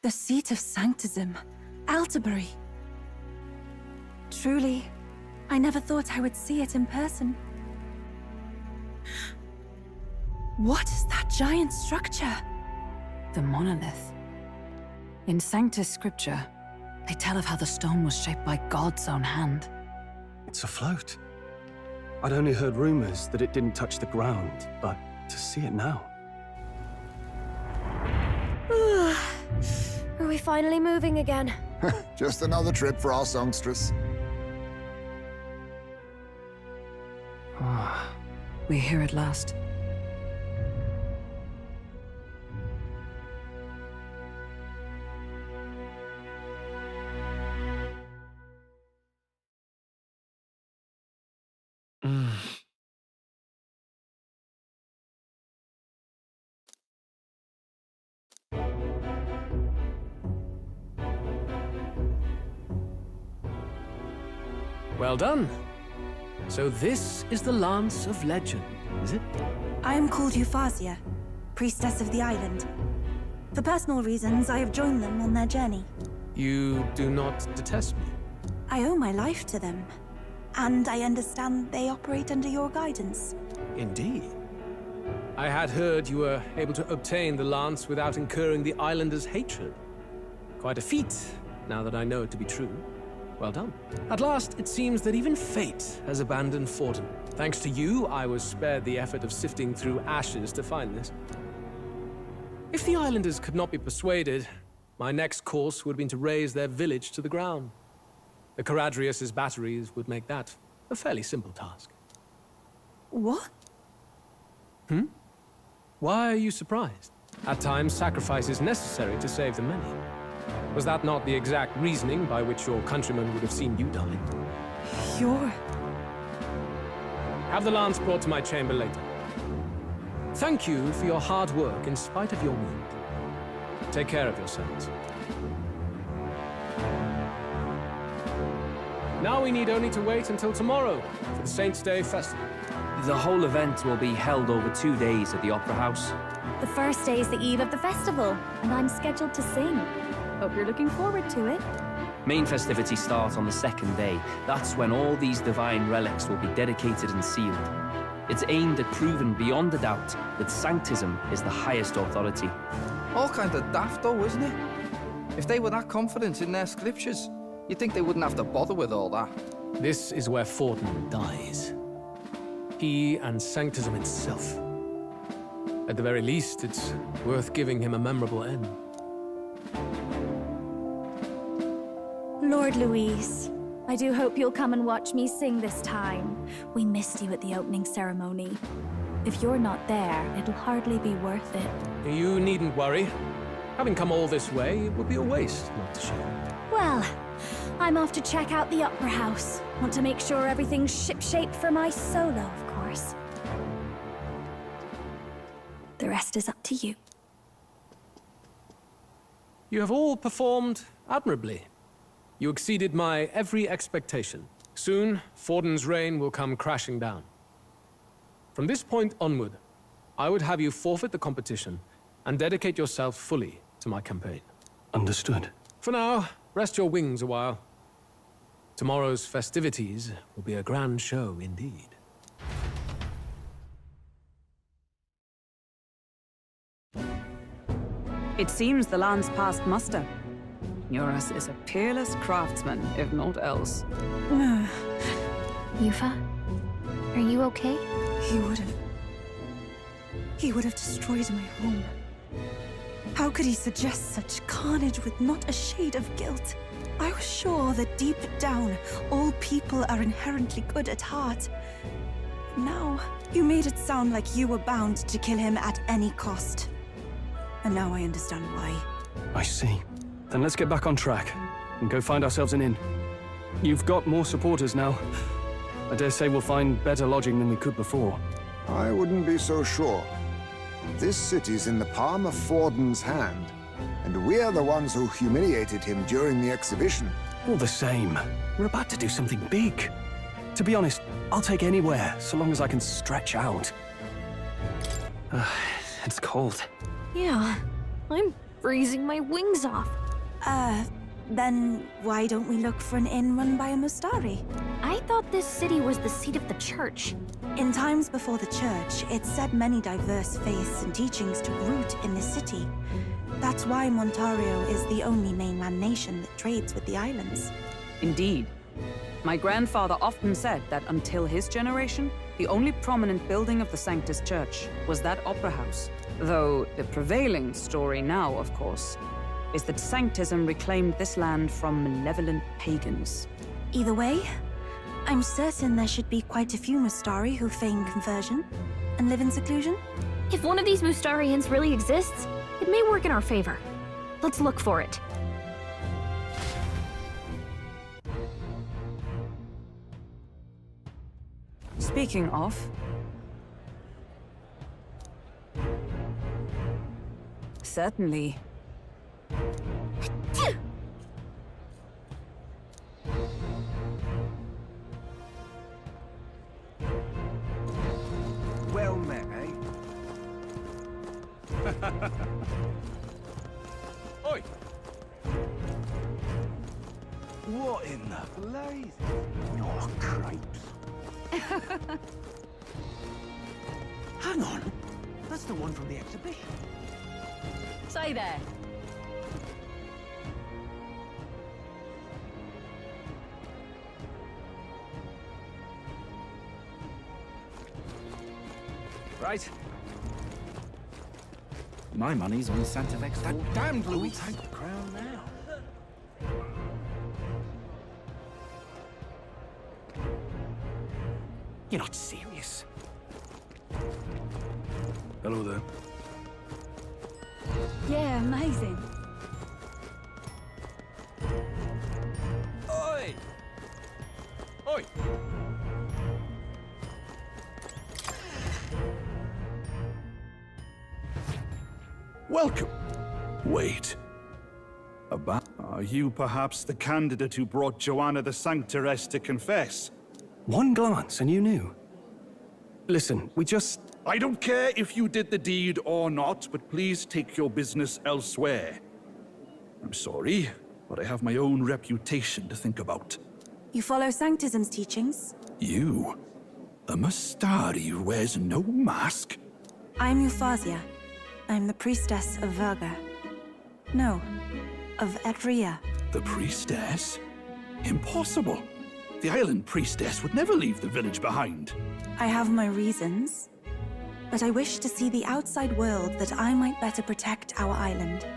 The seat of sanctism, Alderbury. Truly, I never thought I would see it in person. What is that giant structure? The monolith. In Sanctus Scripture, they tell of how the stone was shaped by God's own hand. It's afloat. I'd only heard rumors that it didn't touch the ground, but to see it now. Are we finally moving again? Just another trip for our songstress. We're here at last. Well done. So this is the Lance of Legend, is it? I am called Euphazia, priestess of the island. For personal reasons, I have joined them on their journey. You do not detest me? I owe my life to them, and I understand they operate under your guidance. Indeed. I had heard you were able to obtain the lance without incurring the islanders' hatred. Quite a feat, now that I know it to be true. Well done. At last, it seems that even fate has abandoned Forden. Thanks to you, I was spared the effort of sifting through ashes to find this. If the islanders could not be persuaded, my next course would have been to raze their village to the ground. The Caradrius' batteries would make that a fairly simple task. What? Why are you surprised? At times, sacrifice is necessary to save the many. Was that not the exact reasoning by which your countrymen would have seen you die? You're... Have the lance brought to my chamber later. Thank you for your hard work in spite of your wound. Take care of yourselves. Now we need only to wait until tomorrow for the Saints' Day Festival. The whole event will be held over 2 days at the Opera House. The first day is the eve of the festival, and I'm scheduled to sing. Hope you're looking forward to it. Main festivities start on the second day. That's when all these divine relics will be dedicated and sealed. It's aimed at proving beyond a doubt that sanctism is the highest authority. All kind of daft though, isn't it? If they were that confident in their scriptures, you'd think they wouldn't have to bother with all that. This is where Forden dies. He and sanctism itself. At the very least, it's worth giving him a memorable end. Lord Louise, I do hope you'll come and watch me sing this time. We missed you at the opening ceremony. If you're not there, it'll hardly be worth it. You needn't worry. Having come all this way, it would be a waste not to share. Well, I'm off to check out the Opera House. Want to make sure everything's shipshape for my solo, of course. The rest is up to you. You have all performed admirably. You exceeded my every expectation. Soon, Forden's reign will come crashing down. From this point onward, I would have you forfeit the competition and dedicate yourself fully to my campaign. Understood. For now, rest your wings a while. Tomorrow's festivities will be a grand show indeed. It seems the land's passed muster. Eurus is a peerless craftsman, if not else. Yufa, are you okay? He would have destroyed my home. How could he suggest such carnage with not a shade of guilt? I was sure that deep down, all people are inherently good at heart. Now, you made it sound like you were bound to kill him at any cost. And now I understand why. I see. Then let's get back on track and go find ourselves an inn. You've got more supporters now. I dare say we'll find better lodging than we could before. I wouldn't be so sure. This city's in the palm of Forden's hand, and we're the ones who humiliated him during the exhibition. All the same, we're about to do something big. To be honest, I'll take anywhere, so long as I can stretch out. It's cold. Yeah, I'm freezing my wings off. Then why don't we look for an inn run by a Mustari? I thought this city was the seat of the church. In times before the church, it said many diverse faiths and teachings took root in this city. That's why Montario is the only mainland nation that trades with the islands. Indeed. My grandfather often said that until his generation, the only prominent building of the Sanctus Church was that opera house. Though the prevailing story now, of course, is that Sanctism reclaimed this land from malevolent pagans. Either way, I'm certain there should be quite a few Mustari who feign conversion and live in seclusion. If one of these Mustarians really exists, it may work in our favor. Let's look for it. Speaking of... Certainly. Well met, eh? Oi! What in the blaze? Oh, cripes. Hang on. That's the one from the exhibition. Stay there. Right. My money's on Santa Vex. That damned Louis take the crown now. You're not serious. Hello there. Yeah, amazing. Oi! Oi! Welcome. Wait. Are you perhaps the candidate who brought Joanna the Sanctoress to confess? One glance and you knew. Listen, we just... I don't care if you did the deed or not, but please take your business elsewhere. I'm sorry, but I have my own reputation to think about. You follow Sanctism's teachings? You? A Mustari who wears no mask? I'm Euphazia. I'm the priestess of Verga. No, of Etria. The priestess? Impossible. The island priestess would never leave the village behind. I have my reasons, but I wish to see the outside world that I might better protect our island.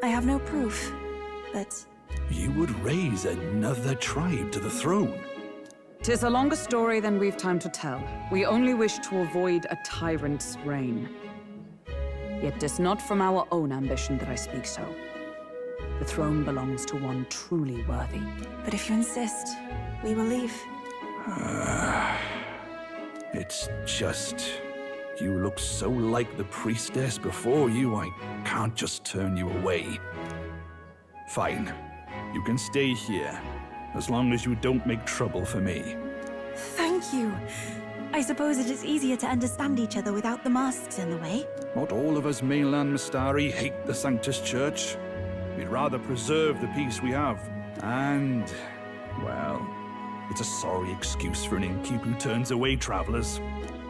I have no proof, but... You would raise another tribe to the throne. 'Tis a longer story than we've time to tell. We only wish to avoid a tyrant's reign. Yet 'tis not from our own ambition that I speak so. The throne belongs to one truly worthy. But if you insist, we will leave. It's just... You look so like the priestess before you, I can't just turn you away. Fine. You can stay here, as long as you don't make trouble for me. Thank you. I suppose it is easier to understand each other without the masks in the way. Not all of us mainland Mustari hate the Sanctus Church. We'd rather preserve the peace we have. And, well, it's a sorry excuse for an innkeep who turns away travelers.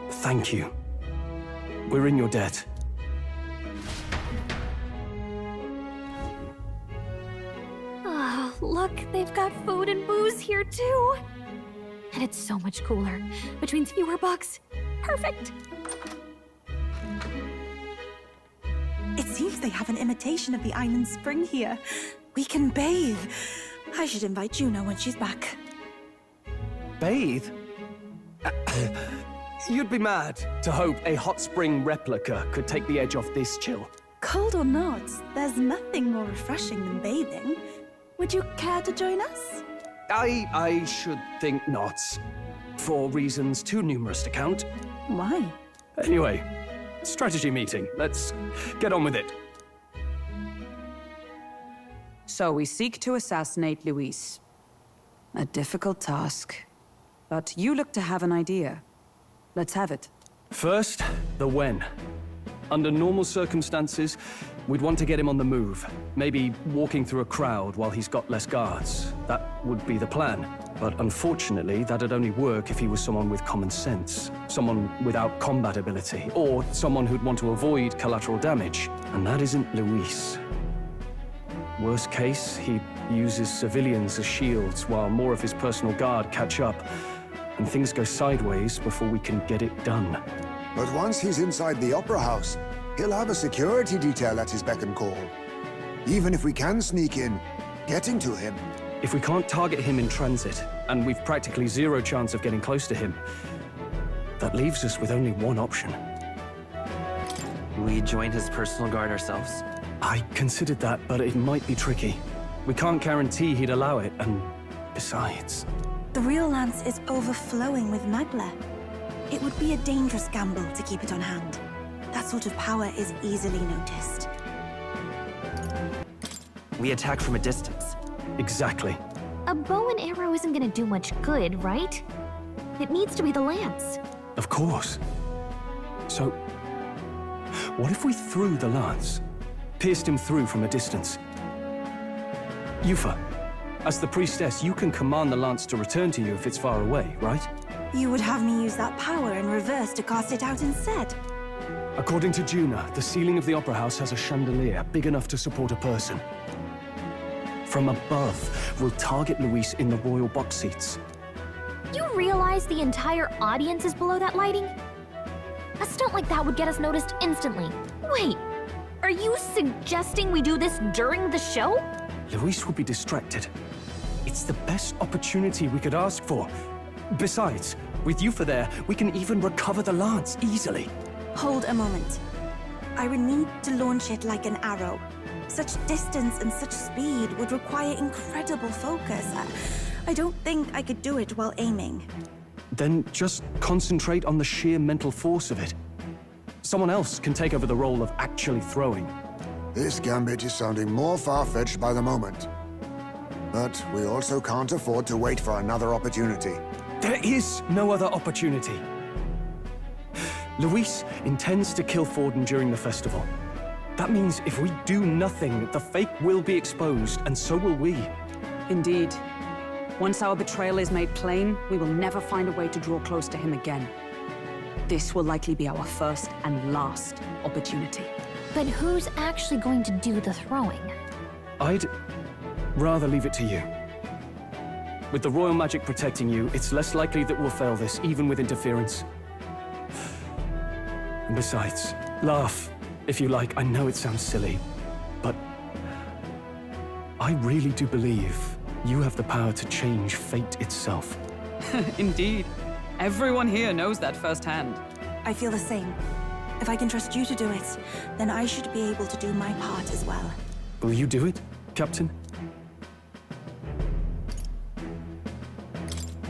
Thank you. We're in your debt. Ah, look, they've got food and booze here too. And it's so much cooler, which means fewer bugs. Perfect. It seems they have an imitation of the island spring here. We can bathe. I should invite Juno when she's back. Bathe? You'd be mad to hope a hot spring replica could take the edge off this chill. Cold or not, there's nothing more refreshing than bathing. Would you care to join us? I should think not. For reasons too numerous to count. Why? Anyway, strategy meeting. Let's get on with it. So we seek to assassinate Luis. A difficult task. But you look to have an idea. Let's have it. First, the when. Under normal circumstances, we'd want to get him on the move. Maybe walking through a crowd while he's got less guards. That would be the plan. But unfortunately, that'd only work if he was someone with common sense. Someone without combat ability. Or someone who'd want to avoid collateral damage. And that isn't Luis. Worst case, he uses civilians as shields while more of his personal guard catch up. And things go sideways before we can get it done. But once he's inside the Opera House, he'll have a security detail at his beck and call. Even if we can sneak in, getting to him. If we can't target him in transit, and we've practically zero chance of getting close to him, that leaves us with only one option. We join his personal guard ourselves? I considered that, but it might be tricky. We can't guarantee he'd allow it, and besides... The real lance is overflowing with magla. It would be a dangerous gamble to keep it on hand. That sort of power is easily noticed. We attack from a distance. Exactly. A bow and arrow isn't gonna do much good, right? It needs to be the lance. Of course. So, what if we threw the lance? Pierced him through from a distance? Yufa, as the priestess, you can command the lance to return to you if it's far away, right? You would have me use that power in reverse to cast it out instead. According to Juna, the ceiling of the Opera House has a chandelier big enough to support a person. From above, we'll target Luis in the royal box seats. You realize the entire audience is below that lighting? A stunt like that would get us noticed instantly. Wait, are you suggesting we do this during the show? Luis will be distracted. It's the best opportunity we could ask for. Besides, with Yufa there, we can even recover the lance easily. Hold a moment. I would need to launch it like an arrow. Such distance and such speed would require incredible focus. I don't think I could do it while aiming. Then just concentrate on the sheer mental force of it. Someone else can take over the role of actually throwing. This gambit is sounding more far-fetched by the moment. But we also can't afford to wait for another opportunity. There is no other opportunity. Luis intends to kill Forden during the festival. That means if we do nothing, the fake will be exposed, and so will we. Indeed. Once our betrayal is made plain, we will never find a way to draw close to him again. This will likely be our first and last opportunity. But who's actually going to do the throwing? I'd rather leave it to you. With the royal magic protecting you, it's less likely that we'll fail this, even with interference. And besides, laugh, if you like. I know it sounds silly, but I really do believe you have the power to change fate itself. Indeed. Everyone here knows that firsthand. I feel the same. If I can trust you to do it, then I should be able to do my part as well. Will you do it, Captain?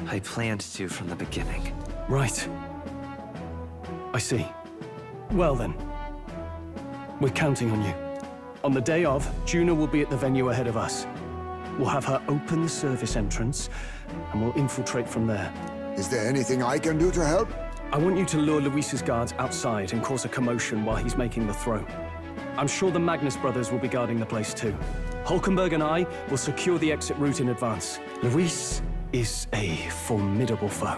I planned to from the beginning. Right. I see. Well then. We're counting on you. On the day of, Juna will be at the venue ahead of us. We'll have her open the service entrance, and we'll infiltrate from there. Is there anything I can do to help? I want you to lure Luis's guards outside and cause a commotion while he's making the throw. I'm sure the Magnus brothers will be guarding the place too. Hulkenberg and I will secure the exit route in advance. Luis is a formidable foe.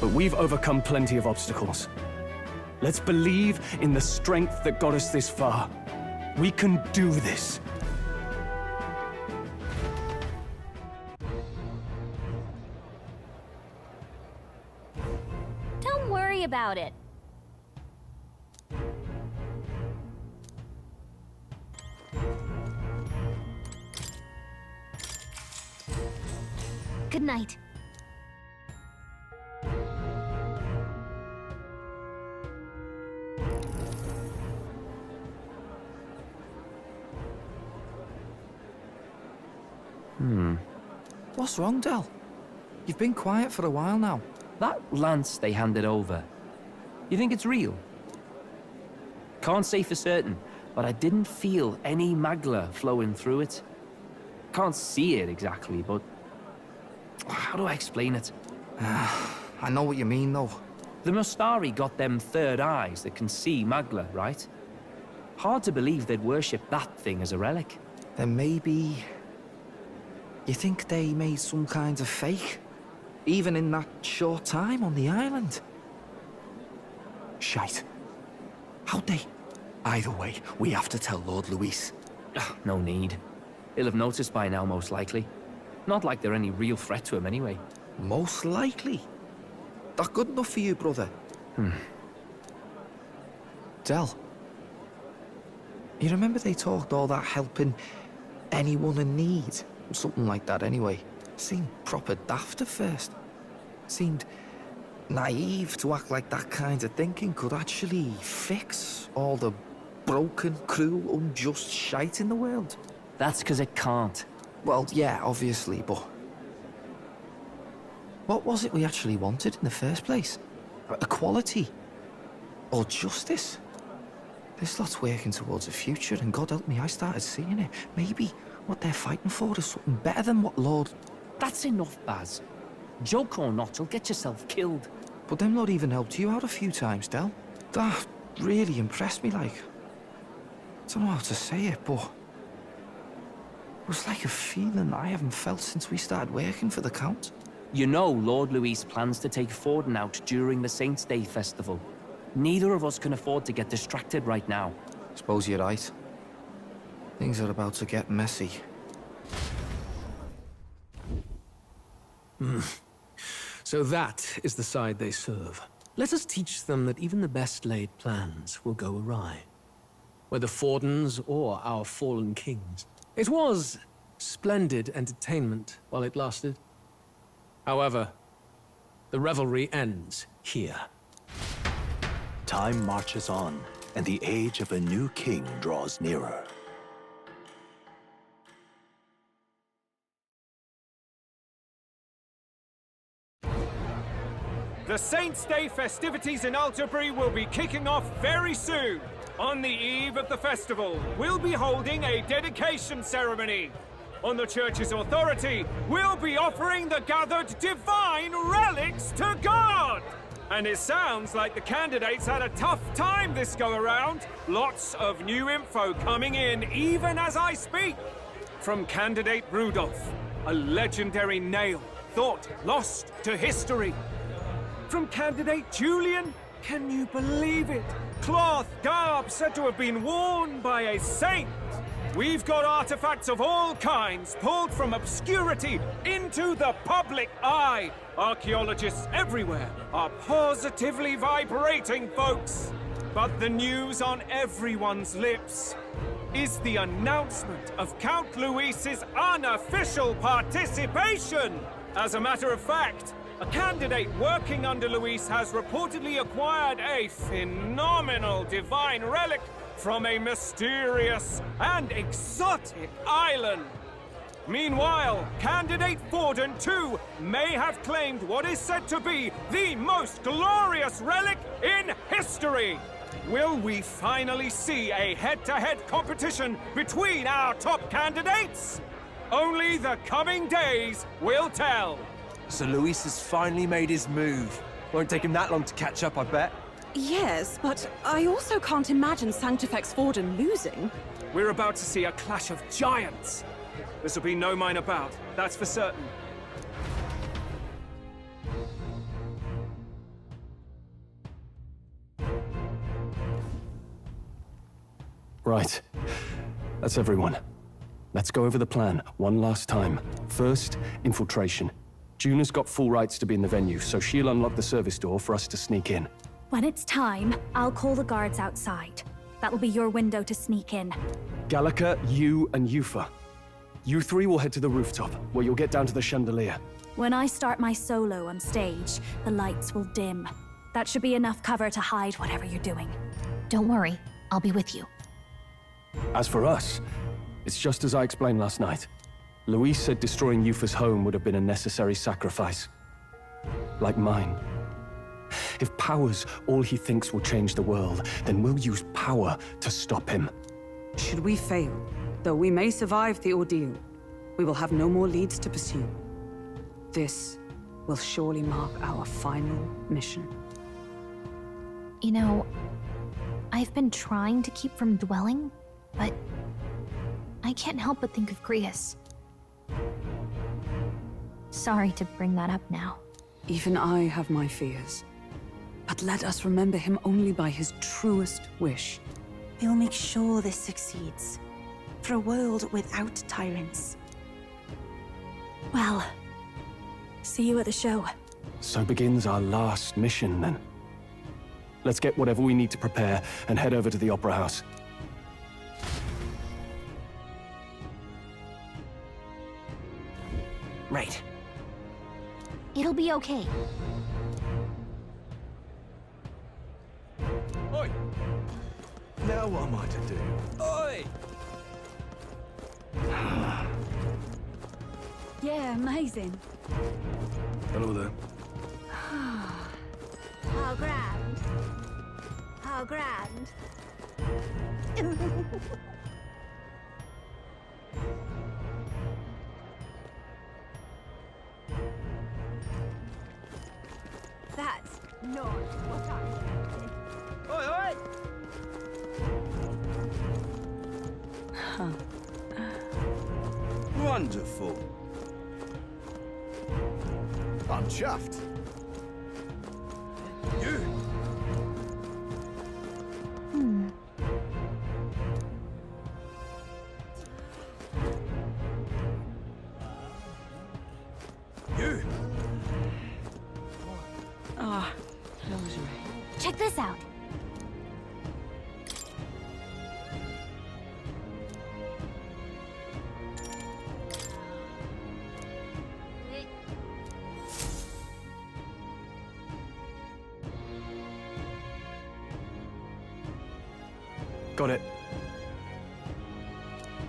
But we've overcome plenty of obstacles. Let's believe in the strength that got us this far. We can do this. Don't worry about it. Good night. What's wrong, Del? You've been quiet for a while now. That lance they handed over, you think it's real? Can't say for certain, but I didn't feel any magla flowing through it. Can't see it exactly, but how do I explain it? I know what you mean, though. The Mustari got them third eyes that can see Magla, right? Hard to believe they'd worship that thing as a relic. Then maybe... You think they made some kind of fake? Even in that short time on the island? Shite. How'd they? Either way, we have to tell Lord Luis. No need. He'll have noticed by now, most likely. Not like they're any real threat to him anyway. Most likely. That good enough for you, brother? Del. You remember they talked all that helping anyone in need? Something like that anyway. Seemed proper daft at first. Seemed naive to act like that kind of thinking could actually fix all the broken, cruel, unjust shite in the world. That's because it can't. Well, yeah, obviously, but... What was it we actually wanted in the first place? Equality? Or justice? This lot's working towards a future, and God help me, I started seeing it. Maybe what they're fighting for is something better than what Lord... That's enough, Baz. Joke or not, you'll get yourself killed. But them Lord even helped you out a few times, Del. That really impressed me, like... I don't know how to say it, but... It was like a feeling I haven't felt since we started working for the Count. You know Lord Luis plans to take Forden out during the Saints' Day festival. Neither of us can afford to get distracted right now. Suppose you're right. Things are about to get messy. So that is the side they serve. Let us teach them that even the best laid plans will go awry. Whether Fordens or our fallen kings. It was splendid entertainment while it lasted. However, the revelry ends here. Time marches on, and the age of a new king draws nearer. The Saints' Day festivities in Alderbury will be kicking off very soon. On the eve of the festival, we'll be holding a dedication ceremony. On the church's authority, we'll be offering the gathered divine relics to God! And it sounds like the candidates had a tough time this go-around. Lots of new info coming in, even as I speak. From candidate Rudolph, a legendary nail, thought lost to history. From candidate Julian, can you believe it? Cloth garb said to have been worn by a saint. We've got artifacts of all kinds pulled from obscurity into the public eye. Archaeologists everywhere are positively vibrating, folks. But the news on everyone's lips is the announcement of Count Luis's unofficial participation. As a matter of fact, a candidate working under Luis has reportedly acquired a phenomenal divine relic from a mysterious and exotic island. Meanwhile, candidate Forden, too, may have claimed what is said to be the most glorious relic in history. Will we finally see a head-to-head competition between our top candidates? Only the coming days will tell. So Luis has finally made his move. Won't take him that long to catch up, I bet. Yes, but I also can't imagine Sanctifex Forden losing. We're about to see a clash of giants. This will be no mine about, that's for certain. Right. That's everyone. Let's go over the plan one last time. First, infiltration. Juna's got full rights to be in the venue, so she'll unlock the service door for us to sneak in. When it's time, I'll call the guards outside. That'll be your window to sneak in. Gallica, you, and Yufa. You three will head to the rooftop, where you'll get down to the chandelier. When I start my solo on stage, the lights will dim. That should be enough cover to hide whatever you're doing. Don't worry, I'll be with you. As for us, it's just as I explained last night. Luis said destroying Yufa's home would have been a necessary sacrifice. Like mine. If power's all he thinks will change the world, then we'll use power to stop him. Should we fail, though we may survive the ordeal, we will have no more leads to pursue. This will surely mark our final mission. You know, I've been trying to keep from dwelling, but I can't help but think of Grius. Sorry to bring that up now. Even I have my fears. But let us remember him only by his truest wish. We'll make sure this succeeds. For a world without tyrants. Well, see you at the show. So begins our last mission, then. Let's get whatever we need to prepare and head over to the Opera House. Right. It'll be okay. Oi! Now what am I to do? Oi! Yeah, amazing. Hello there. How grand. How grand. That's not what I expected. Oi, oi! Wonderful. I'm chuffed. You. You. Ah, rosary. Check this out. Got it.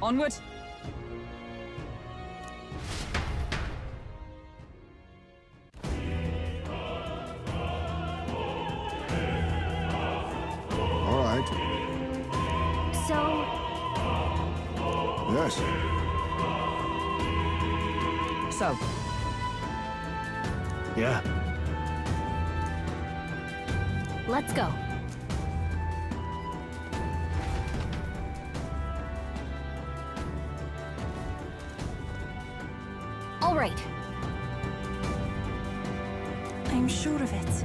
Onward! All right. So, Yes. So, Yeah. let's go. All right. I'm sure of it.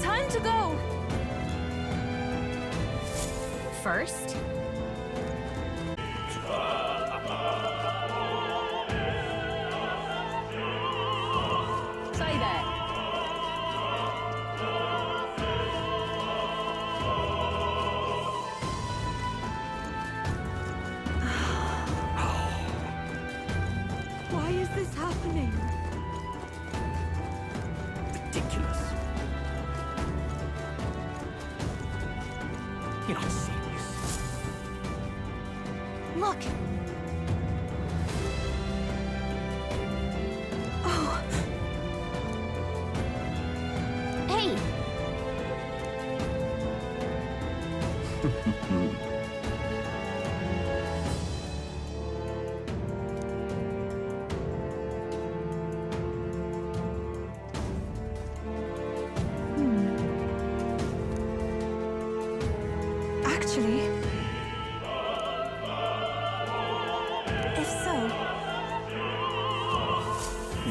Time to go! First, say that. Why is this happening? Ridiculous. You're not serious. look. Oh, Hey, actually, if so,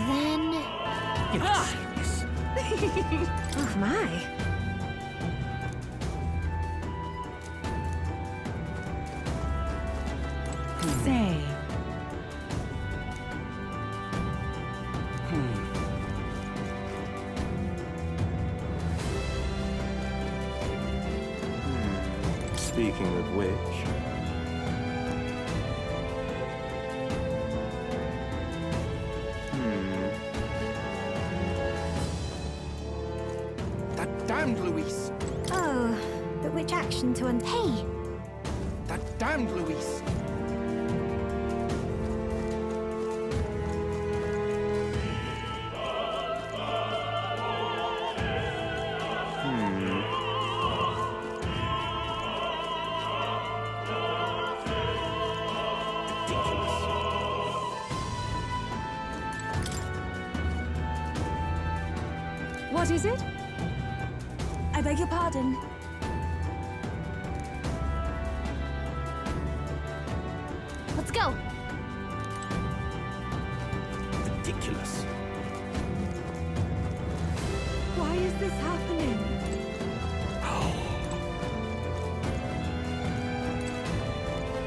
then... You're not serious. oh my. Say. Speaking of which... That damned Luis! Oh, but which action to unpick? Hey, That damned Luis! What is it? I beg your pardon. Let's go. Ridiculous. Why is this happening?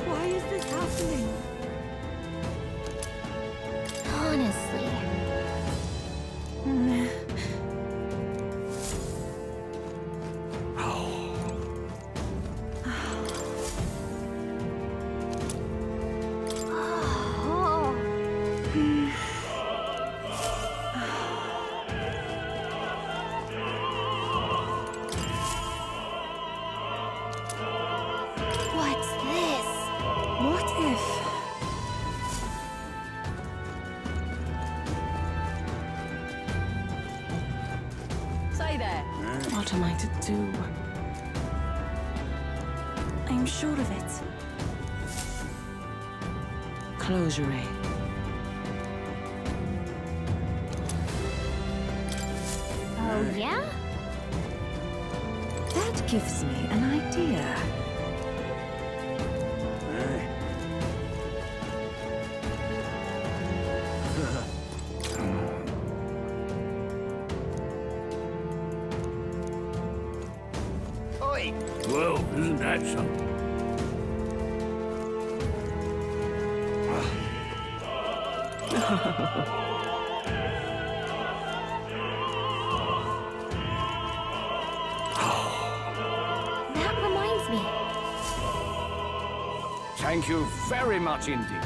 Why is this happening? Honestly. What's this? What if... Say there. What am I to do? I'm sure of it. Close your eye. Oh, yeah? That gives me an idea. Whoa, isn't that something? That reminds me. Thank you very much indeed.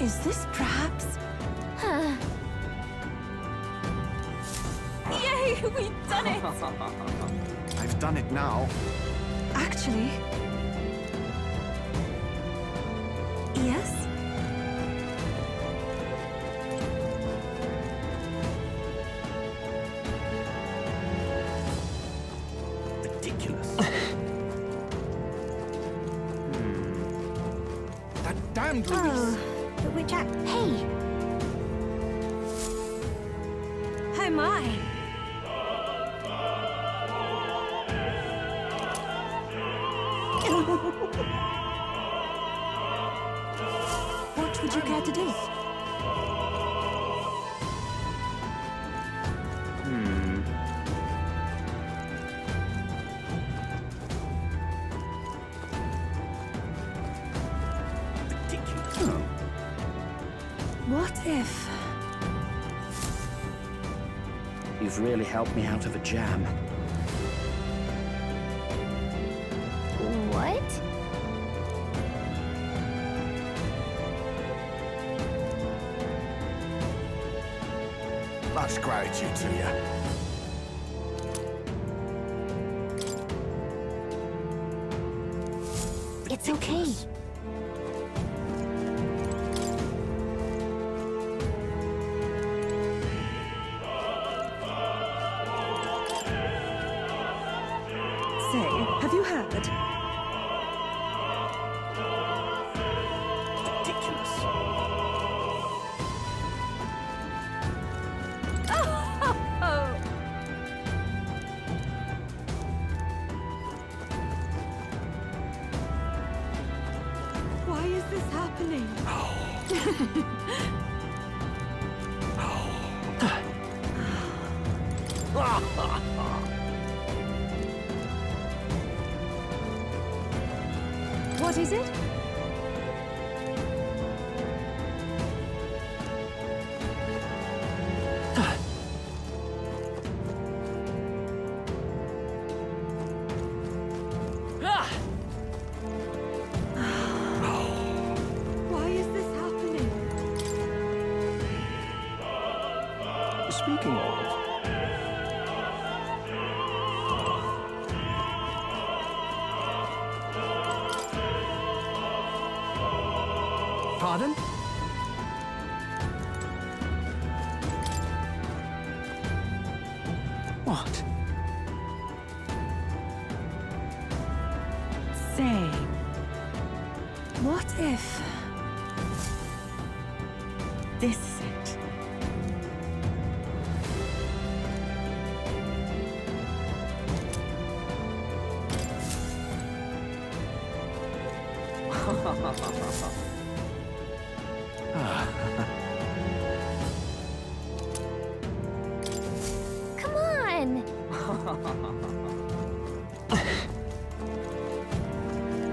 Is this perhaps... Yay! We've done it! I've done it now. Actually... Yes? Ridiculous. That damned Louis. Oh, but which Hey! Oh my! What would you care to do? Ridiculous. What if... You've really helped me out of a jam. What? Much gratitude to you. It's okay. Say, have you heard? Ridiculous. Why is this happening? What is it? Why is this happening? Speaking of... Pardon? What? Say, this it? Come on!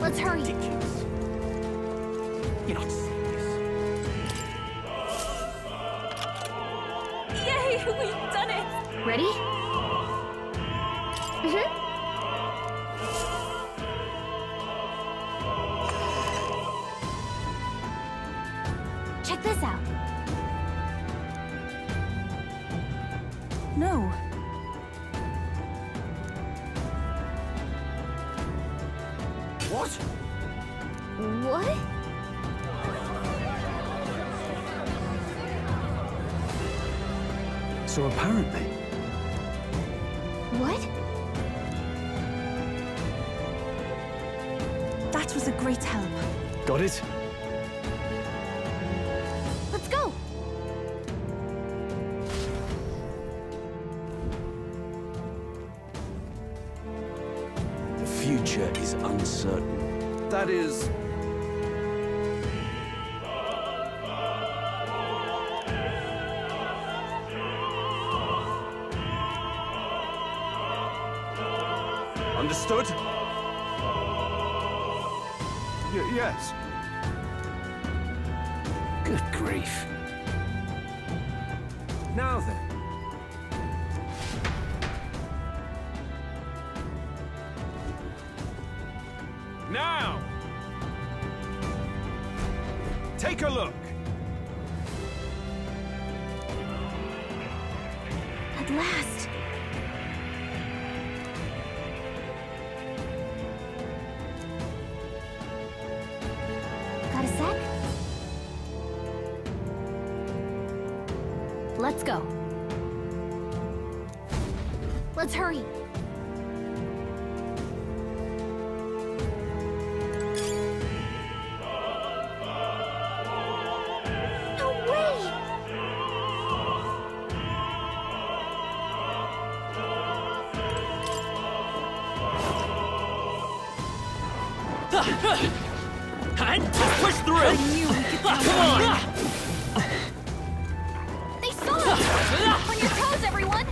Let's hurry. Ridiculous. You're not serious. Yay, we've done it! Ready? Check this out. No. What? What? So apparently, What? That was a great help. got it? Let's go! The future is uncertain. That is... Understood? Yes. Good grief. Now then. Now! Take a look. At last. Got a sec? Let's go. Let's hurry. No way! Push through! I knew we could Come on! They saw us! On your toes, everyone!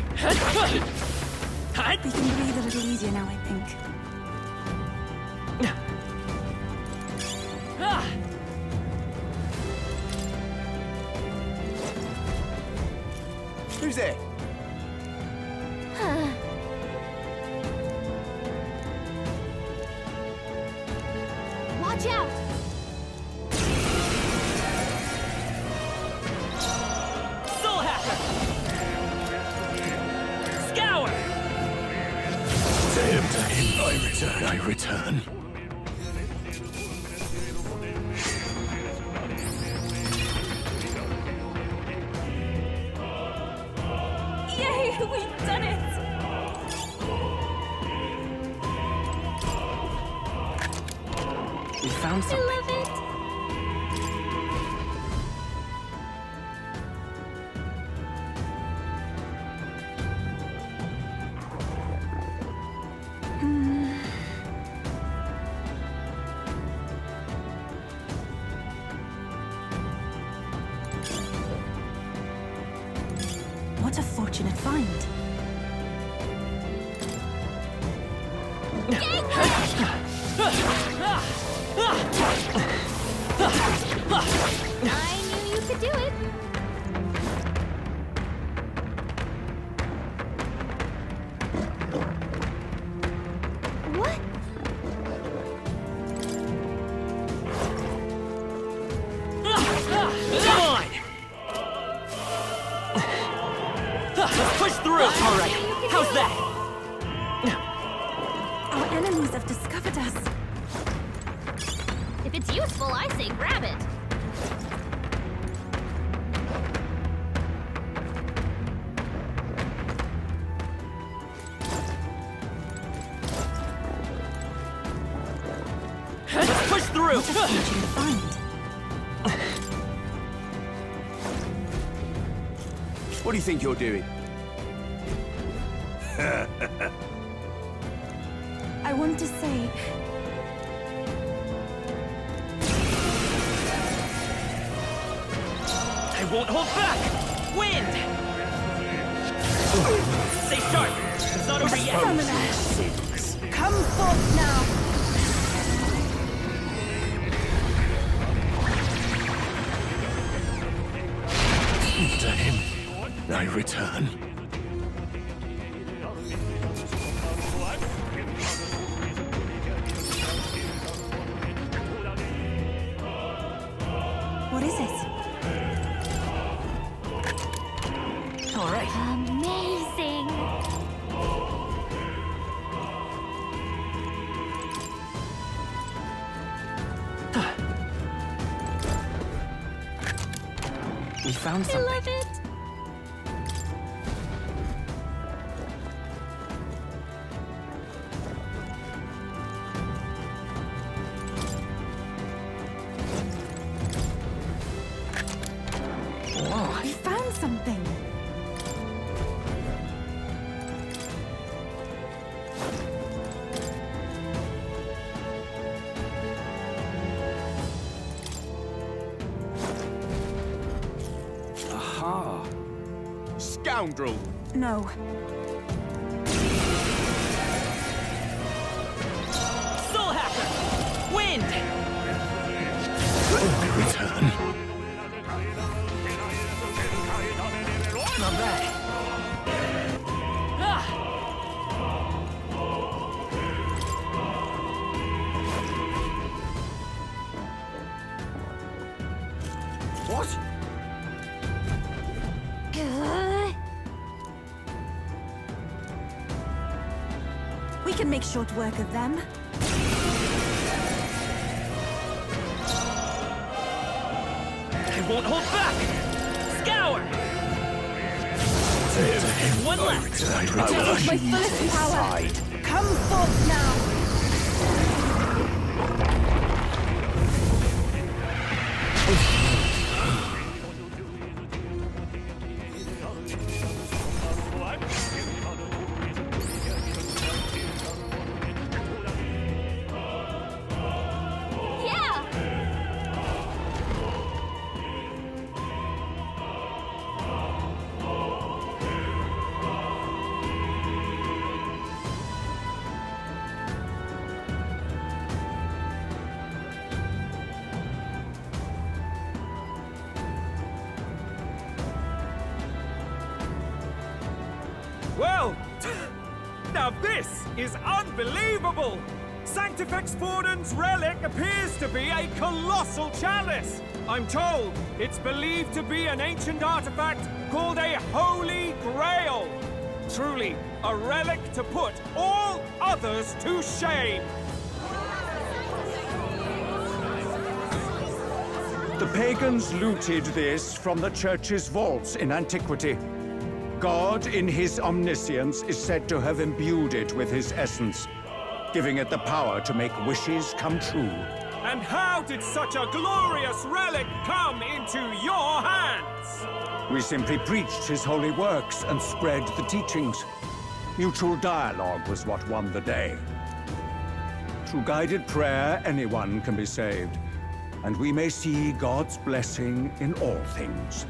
We can breathe a little easier now, I think. Who's there? Watch out! Soul Hacker! Scour! Damn, I return. Yay, we've done it! We found I something. love it! What a fortunate find. I knew you could do it! What? Come on! Let's push through! All right, how's that? Our enemies have discovered us. If it's useful, I say grab it. Let's push through! What a fortunate find. What do you think you're doing? I want to say... I won't hold back! Wind! Stay sharp! It's not over yet! Summoner! Come forth now! To him, I return. What is it? All right. Amazing! We found I something. love it! We found something! Aha! Scoundrel! No. Soul Hacker! Wind! I return. Not bad. Ah! What? We can make short work of them. I won't hold back! Scour! One left! I Take my fullest power! Come forth now! Yeah! Well, now this is unbelievable! Sanctifex Forden's relic appears to be a colossal chalice! I'm told it's believed to be an ancient artifact called a Holy Grail! Truly, a relic to put all others to shame! The pagans looted this from the church's vaults in antiquity. God, in his omniscience, is said to have imbued it with his essence, giving it the power to make wishes come true. And how did such a glorious relic come into your hands? We simply preached his holy works and spread the teachings. Mutual dialogue was what won the day. Through guided prayer, anyone can be saved, and we may see God's blessing in all things.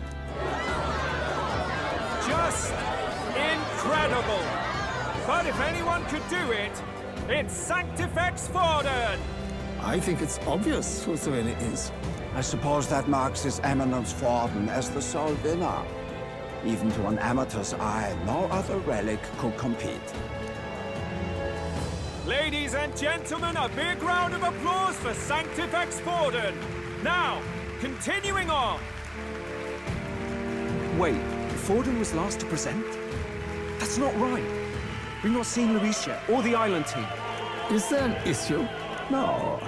Just incredible! But if anyone could do it, it's Sanctifex Forden! I think it's obvious whose win it is. I suppose that marks His Eminence Forden as the sole winner. Even to an amateur's eye, no other relic could compete. Ladies and gentlemen, a big round of applause for Sanctifex Forden! Now, continuing on! Wait, Forden was last to present? That's not right. We've not seen Luis yet, or the island team. Is there an issue? No.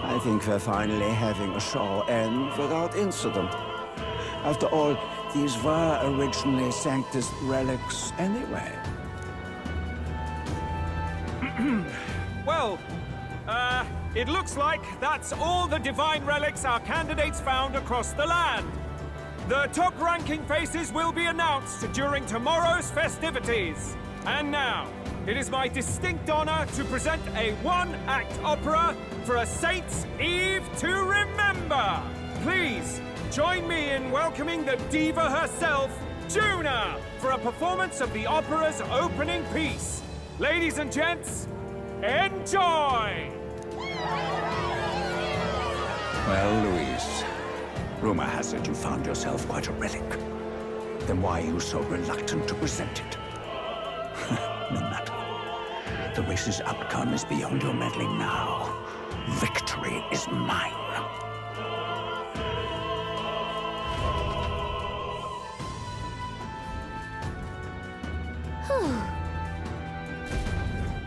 I think we're finally having a show end without incident. After all, these were originally Sanctus relics anyway. Well, it looks like that's all the divine relics our candidates found across the land. The top-ranking faces will be announced during tomorrow's festivities. And now, it is my distinct honor to present a one-act opera for a Saint's Eve to remember. Please, join me in welcoming the diva herself, Juna, for a performance of the opera's opening piece. Ladies and gents, enjoy! Well, Louise, rumor has it you found yourself quite a relic. Then why are you so reluctant to present it? No matter. The race's outcome is beyond your meddling now. Victory is mine.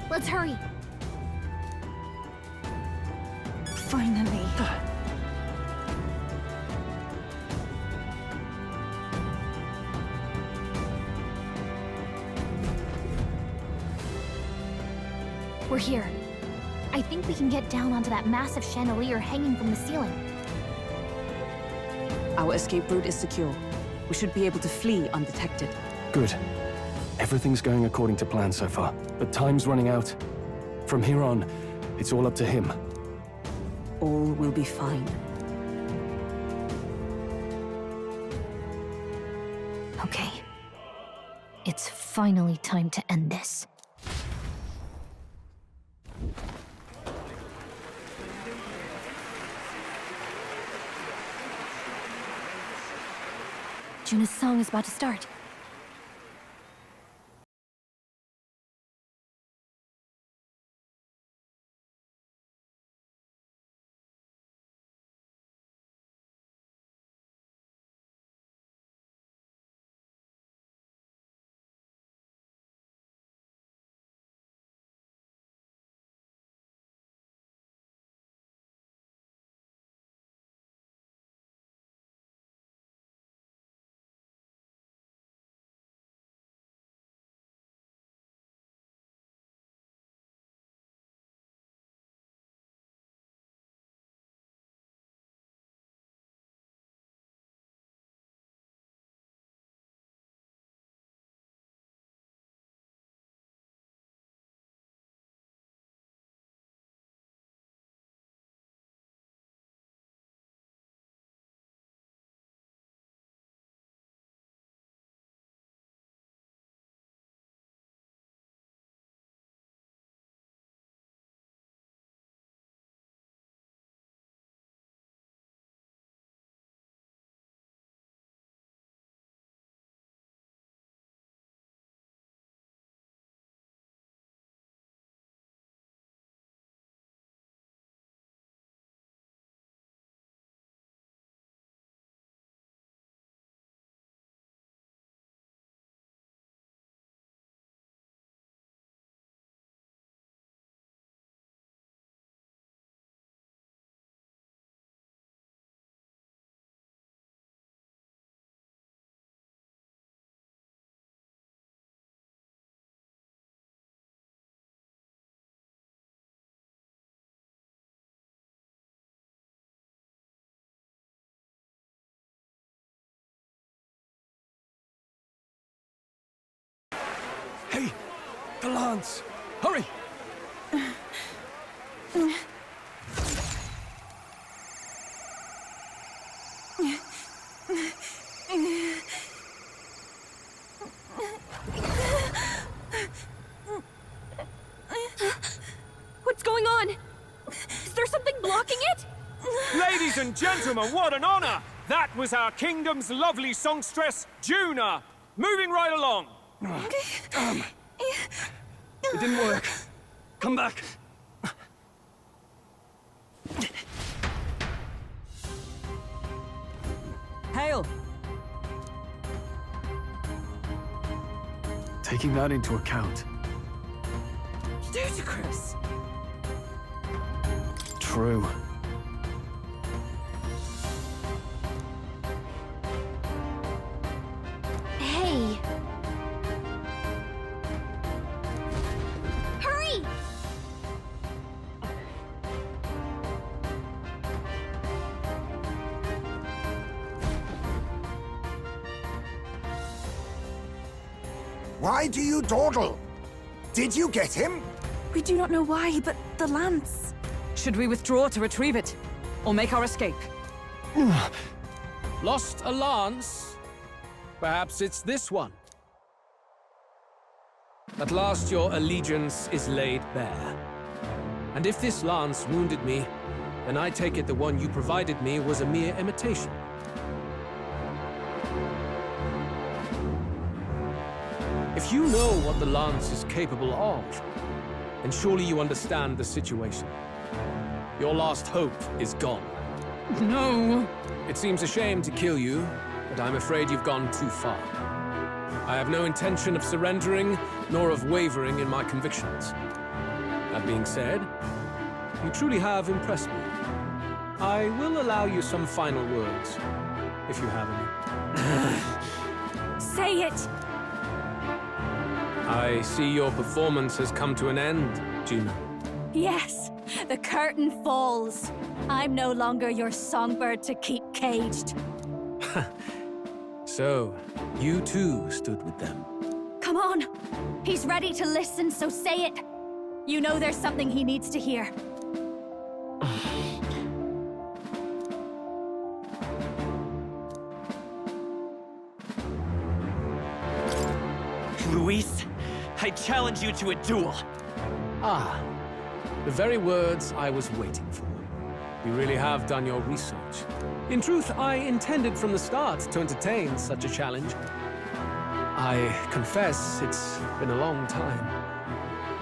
Let's hurry. Finally. We're here. I think we can get down onto that massive chandelier hanging from the ceiling. Our escape route is secure. We should be able to flee undetected. Good. Everything's going according to plan so far, but time's running out. From here on, it's all up to him. All will be fine. Okay. It's finally time to end this. Juna's song is about to start. Hey! The lance! Hurry! What's going on? Is there something blocking it? Ladies and gentlemen, what an honor! That was our kingdom's lovely songstress, Juna. Moving right along. It didn't work. Come back. Hail! Taking that into account. Ludicrous! True. Hey! Hurry! Why do you dawdle? Did you get him? We do not know why, but the lance... Should we withdraw to retrieve it? Or make our escape? Lost a lance? Perhaps it's this one. At last your allegiance is laid bare. And if this lance wounded me, then I take it the one you provided me was a mere imitation. If you know what the lance is capable of, then surely you understand the situation. Your last hope is gone. No! It seems a shame to kill you, but I'm afraid you've gone too far. I have no intention of surrendering, nor of wavering in my convictions. That being said, you truly have impressed me. I will allow you some final words, if you have any. Say it! I see your performance has come to an end, Juno. Yes, the curtain falls. I'm no longer your songbird to keep caged. So, you too stood with them. Come on! He's ready to listen, so say it! You know there's something he needs to hear. Luis, I challenge you to a duel. Ah, the very words I was waiting for. You really have done your research. In truth, I intended from the start to entertain such a challenge. I confess it's been a long time.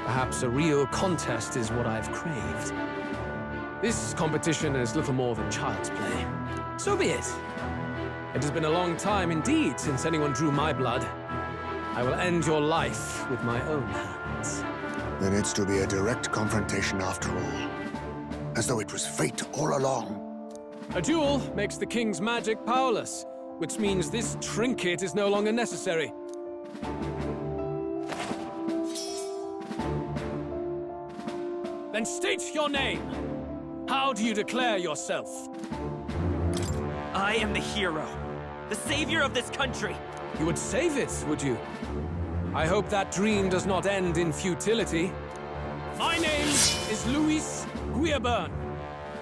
Perhaps a real contest is what I've craved. This competition is little more than child's play. So be it. It has been a long time indeed since anyone drew my blood. I will end your life with my own hands. Then it's to be a direct confrontation after all. As though it was fate all along. A duel makes the king's magic powerless, which means this trinket is no longer necessary. Then state your name. How do you declare yourself? I am the hero, the savior of this country. You would save it, would you? I hope that dream does not end in futility. My name is Luis Guiaburn.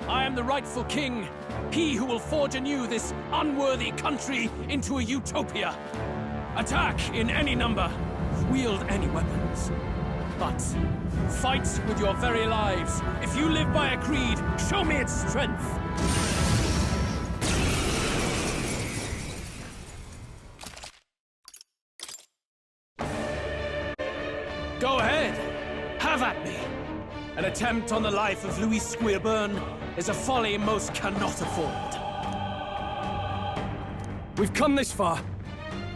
I am the rightful king, he who will forge anew this unworthy country into a utopia. Attack in any number, wield any weapons. But fight with your very lives. If you live by a creed, show me its strength. Go ahead, have at me. An attempt on the life of Luis Guiaburn is a folly most cannot afford. We've come this far.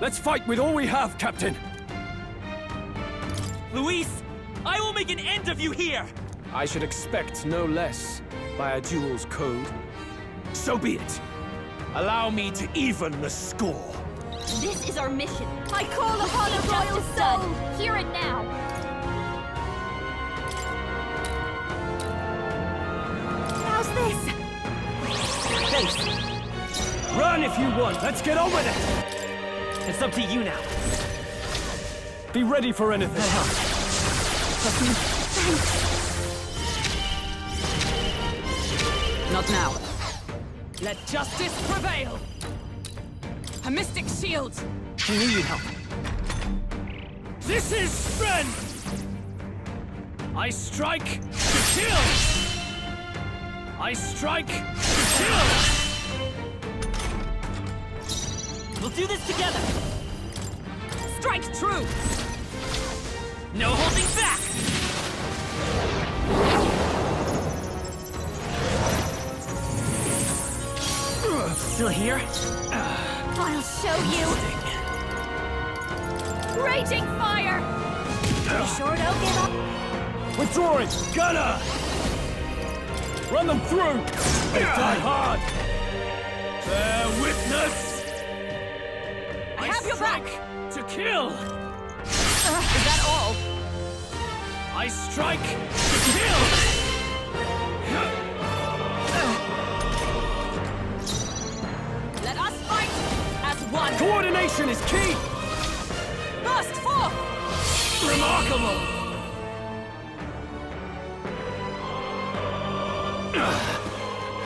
Let's fight with all we have, Captain. Luis, I will make an end of you here! I should expect no less by a duel's code. So be it. Allow me to even the score. This is our mission. I call upon a royal Justice soul! done. Hear it now. How's this? Thanks. Run if you want. Let's get on with it. It's up to you now. Be ready for anything. Not now. Let justice prevail! A mystic shield! I knew you'd help. This is strength! I strike to kill! I strike to kill! We'll do this together! Strike true! No holding back! Still here? I'll show you! Raging fire! You sure don't give up? Withdrawing! Gunner! Run them through! They die hard! Bear witness! I have your back! To kill! Is that all? I strike to kill! Let us fight as one! Coordination is key! Burst forth! Remarkable!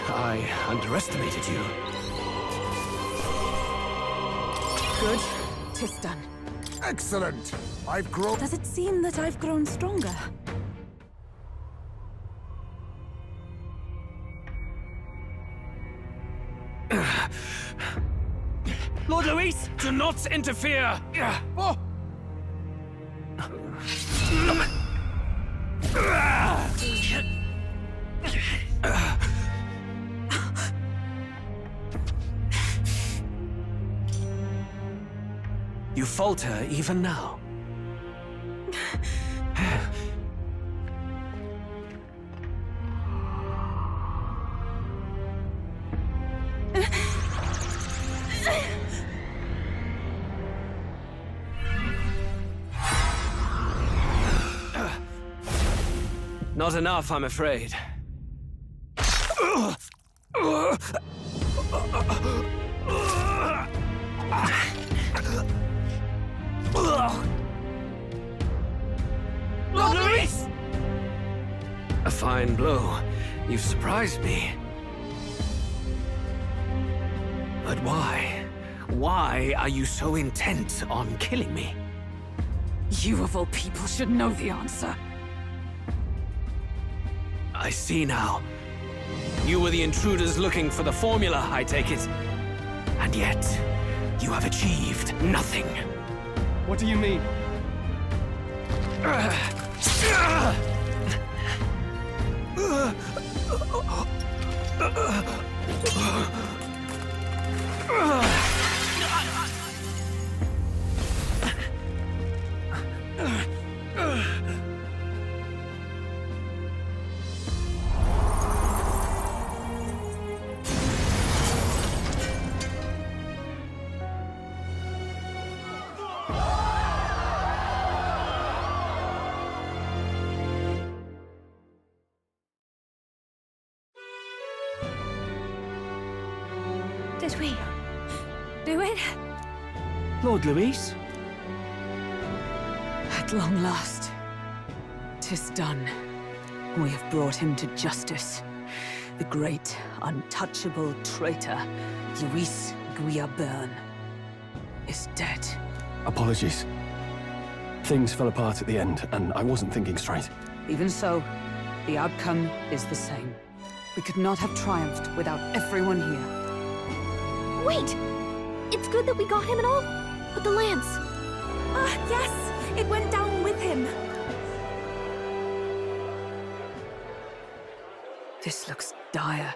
I underestimated you. Good. 'Tis done. Excellent. I've grown. Does it seem that I've grown stronger? Lord Luis, do not interfere! Oh. You falter even now. Not enough, I'm afraid. Lord Luis! A fine blow. You've surprised me. But why? Why are you so intent on killing me? You of all people should know the answer. I see now. You were the intruders looking for the formula, I take it. And yet, you have achieved nothing. What do you mean? Did we do it? Lord Luis? At long last. 'Tis done. We have brought him to justice. The great, untouchable traitor, Luis Guillaburn, is dead. Apologies. Things fell apart at the end, and I wasn't thinking straight. Even so, the outcome is the same. We could not have triumphed without everyone here. Wait! It's good that we got him and all, but the lance... Ah, yes! It went down with him! This looks dire.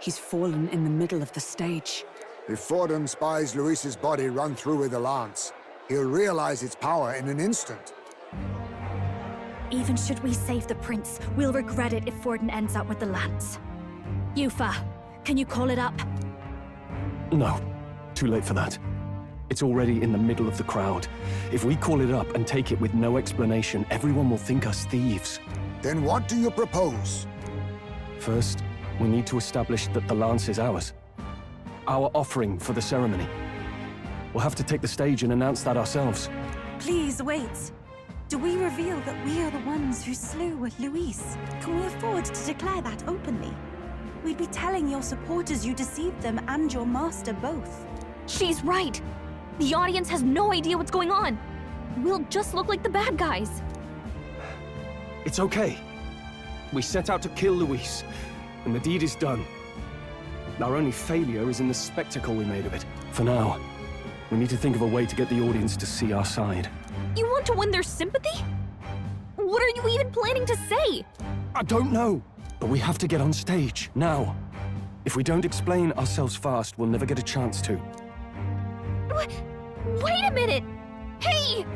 He's fallen in the middle of the stage. If Forden spies Luis's body run through with a lance, he'll realize its power in an instant. Even should we save the prince, we'll regret it if Forden ends up with the lance. Yufa, can you call it up? No, too late for that. It's already in the middle of the crowd. If we call it up and take it with no explanation, everyone will think us thieves. Then what do you propose? First, we need to establish that the lance is ours. Our offering for the ceremony. We'll have to take the stage and announce that ourselves. Please wait. Do we reveal that we are the ones who slew Luis? Can we afford to declare that openly? We'd be telling your supporters you deceived them and your master both. She's right! The audience has no idea what's going on! We'll just look like the bad guys. It's okay. We set out to kill Luis, and the deed is done. Our only failure is in the spectacle we made of it. For now, we need to think of a way to get the audience to see our side. You want to win their sympathy? What are you even planning to say? I don't know, but we have to get on stage, now. If we don't explain ourselves fast, we'll never get a chance to. Wait a minute! Hey!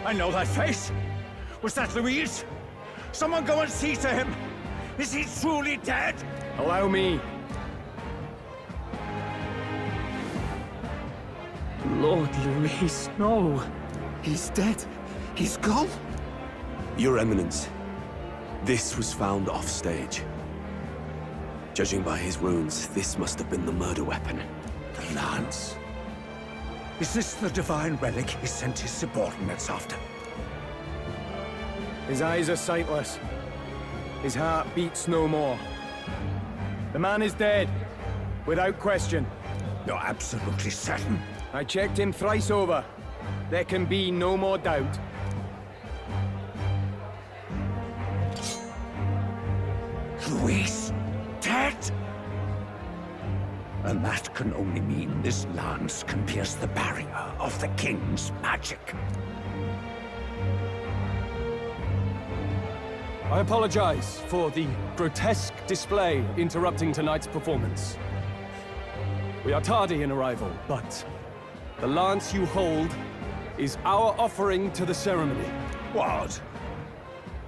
I know that face. Was that Luis? Someone go and see to him. Is he truly dead? Allow me. Lord Luis, no. He's dead. He's gone? Your Eminence, this was found off-stage. Judging by his wounds, this must have been the murder weapon. The lance? Is this the divine relic he sent his subordinates after? His eyes are sightless. His heart beats no more. The man is dead, without question. You're absolutely certain? I checked him thrice over. There can be no more doubt. Luis, dead? And that can only mean this lance can pierce the barrier of the king's magic. I apologize for the grotesque display interrupting tonight's performance. We are tardy in arrival, but the lance you hold is our offering to the ceremony. What?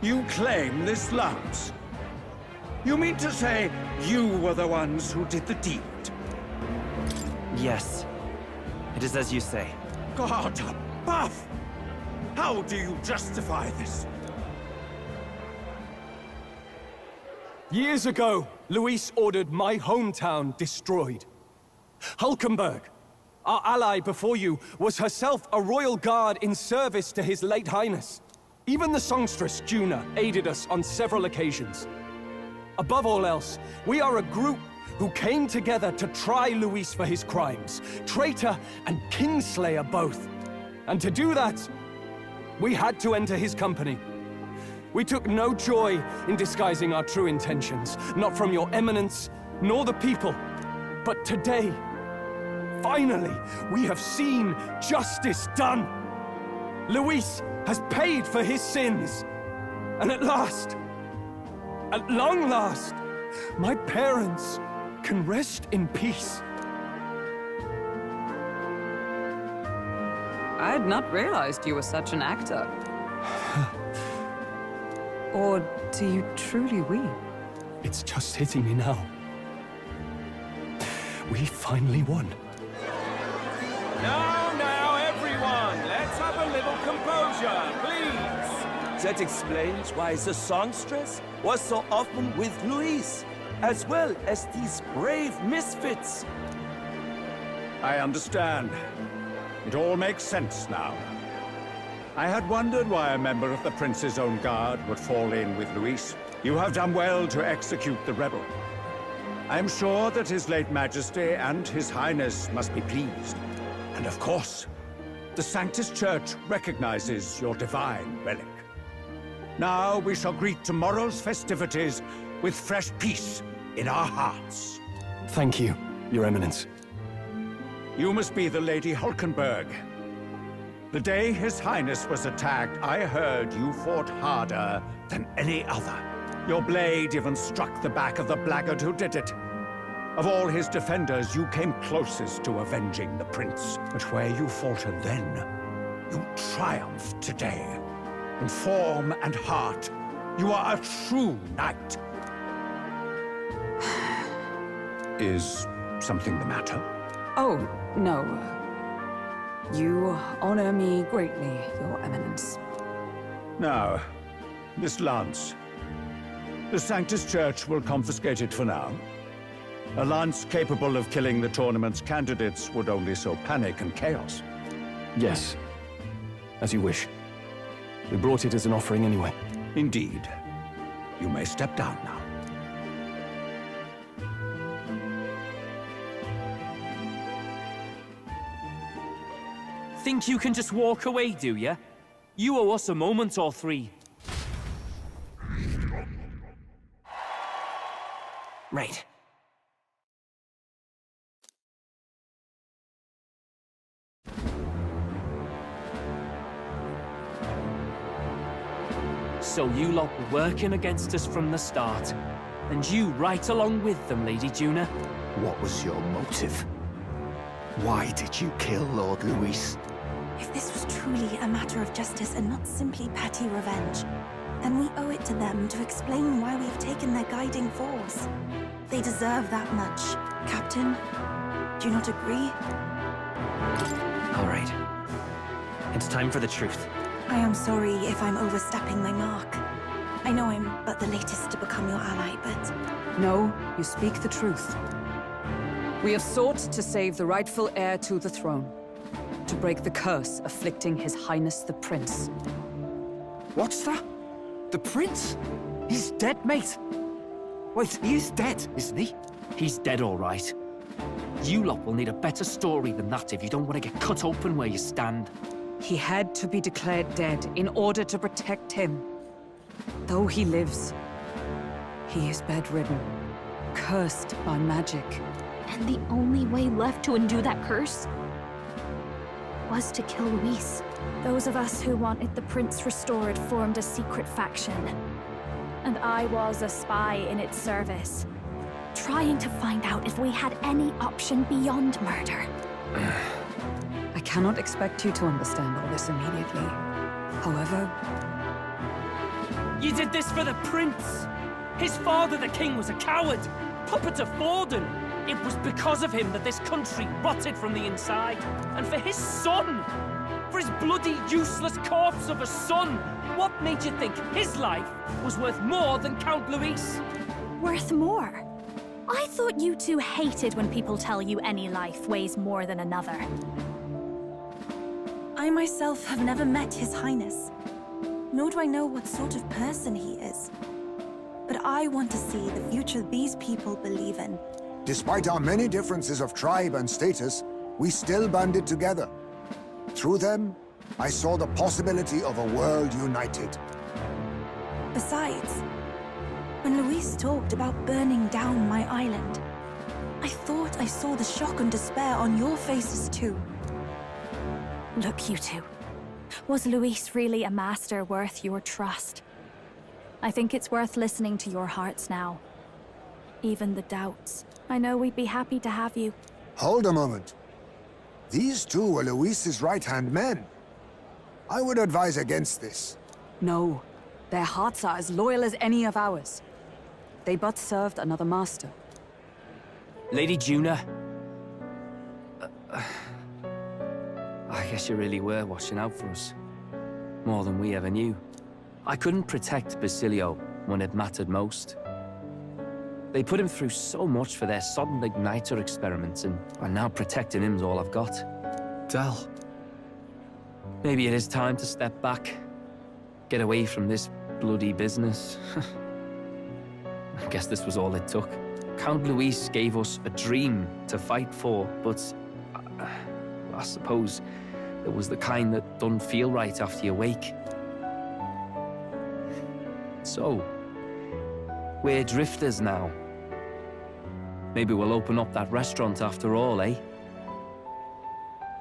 You claim this lance? You mean to say you were the ones who did the deed? Yes. It is as you say. God above! How do you justify this? Years ago, Luis ordered my hometown destroyed. Hulkenberg, our ally before you, was herself a royal guard in service to his late highness. Even the songstress, Juna, aided us on several occasions. Above all else, we are a group who came together to try Luis for his crimes, traitor and kingslayer both. And to do that, we had to enter his company. We took no joy in disguising our true intentions, not from your eminence, nor the people. But today, finally, we have seen justice done. Luis has paid for his sins. And at long last, my parents can rest in peace. I had not realized you were such an actor. Or do you truly weep? It's just hitting me now. We finally won. Now, everyone, let's have a little composure, please. That explains why the songstress was so often with Luis, as well as these brave misfits. I understand. It all makes sense now. I had wondered why a member of the Prince's own guard would fall in with Luis. You have done well to execute the rebel. I am sure that His late Majesty and His Highness must be pleased. And of course, the Sanctus Church recognizes your divine relic. Now we shall greet tomorrow's festivities with fresh peace in our hearts. Thank you, Your Eminence. You must be the Lady Hulkenberg. The day His Highness was attacked, I heard you fought harder than any other. Your blade even struck the back of the blackguard who did it. Of all his defenders, you came closest to avenging the prince. But where you faltered then, you triumphed today. In form and heart, you are a true knight. Is something the matter? Oh, no. You honor me greatly, Your Eminence. Now, this lance. The Sanctus Church will confiscate it for now. A lance capable of killing the tournament's candidates would only sow panic and chaos. Yes, as you wish. We brought it as an offering anyway. Indeed. You may step down now. Think you can just walk away, do ya? You owe us a moment or three. Right. So you lot were working against us from the start. And you right along with them, Lady Juna. What was your motive? Why did you kill Lord Luis? If this was truly a matter of justice and not simply petty revenge, then we owe it to them to explain why we've taken their guiding force. They deserve that much. Captain, do you not agree? All right. It's time for the truth. I am sorry if I'm overstepping my mark. I know I'm but the latest to become your ally, but... No, you speak the truth. We have sought to save the rightful heir to the throne, to break the curse afflicting His Highness the Prince. What's that? The prince? He's dead, mate. Wait, he is dead, isn't he? He's dead, all right. You lot will need a better story than that if you don't want to get cut open where you stand. He had to be declared dead in order to protect him. Though he lives, he is bedridden, cursed by magic. And the only way left to undo that curse was to kill Luis. Those of us who wanted the prince restored formed a secret faction. And I was a spy in its service, trying to find out if we had any option beyond murder. I cannot expect you to understand all this immediately. However... You did this for the prince! His father, the king, was a coward! Puppet of Forden! It was because of him that this country rotted from the inside. And for his son! For his bloody, useless corpse of a son! What made you think his life was worth more than Count Luis? Worth more? I thought you two hated when people tell you any life weighs more than another. I myself have never met His Highness, nor do I know what sort of person he is. But I want to see the future these people believe in. Despite our many differences of tribe and status, we still banded together. Through them, I saw the possibility of a world united. Besides, when Luis talked about burning down my island, I thought I saw the shock and despair on your faces too. Look, you two. Was Luis really a master worth your trust? I think it's worth listening to your hearts now. Even the doubts. I know we'd be happy to have you. Hold a moment. These two were Luis's right-hand men. I would advise against this. No. Their hearts are as loyal as any of ours. They but served another master. Lady Juna... I guess you really were watching out for us. More than we ever knew. I couldn't protect Basilio when it mattered most. They put him through so much for their sodden igniter experiments, and now protecting him's all I've got. Del. Maybe it is time to step back. Get away from this bloody business. I guess this was all it took. Count Luis gave us a dream to fight for, but... I suppose it was the kind that doesn't feel right after you wake. So, we're drifters now. Maybe we'll open up that restaurant after all, eh?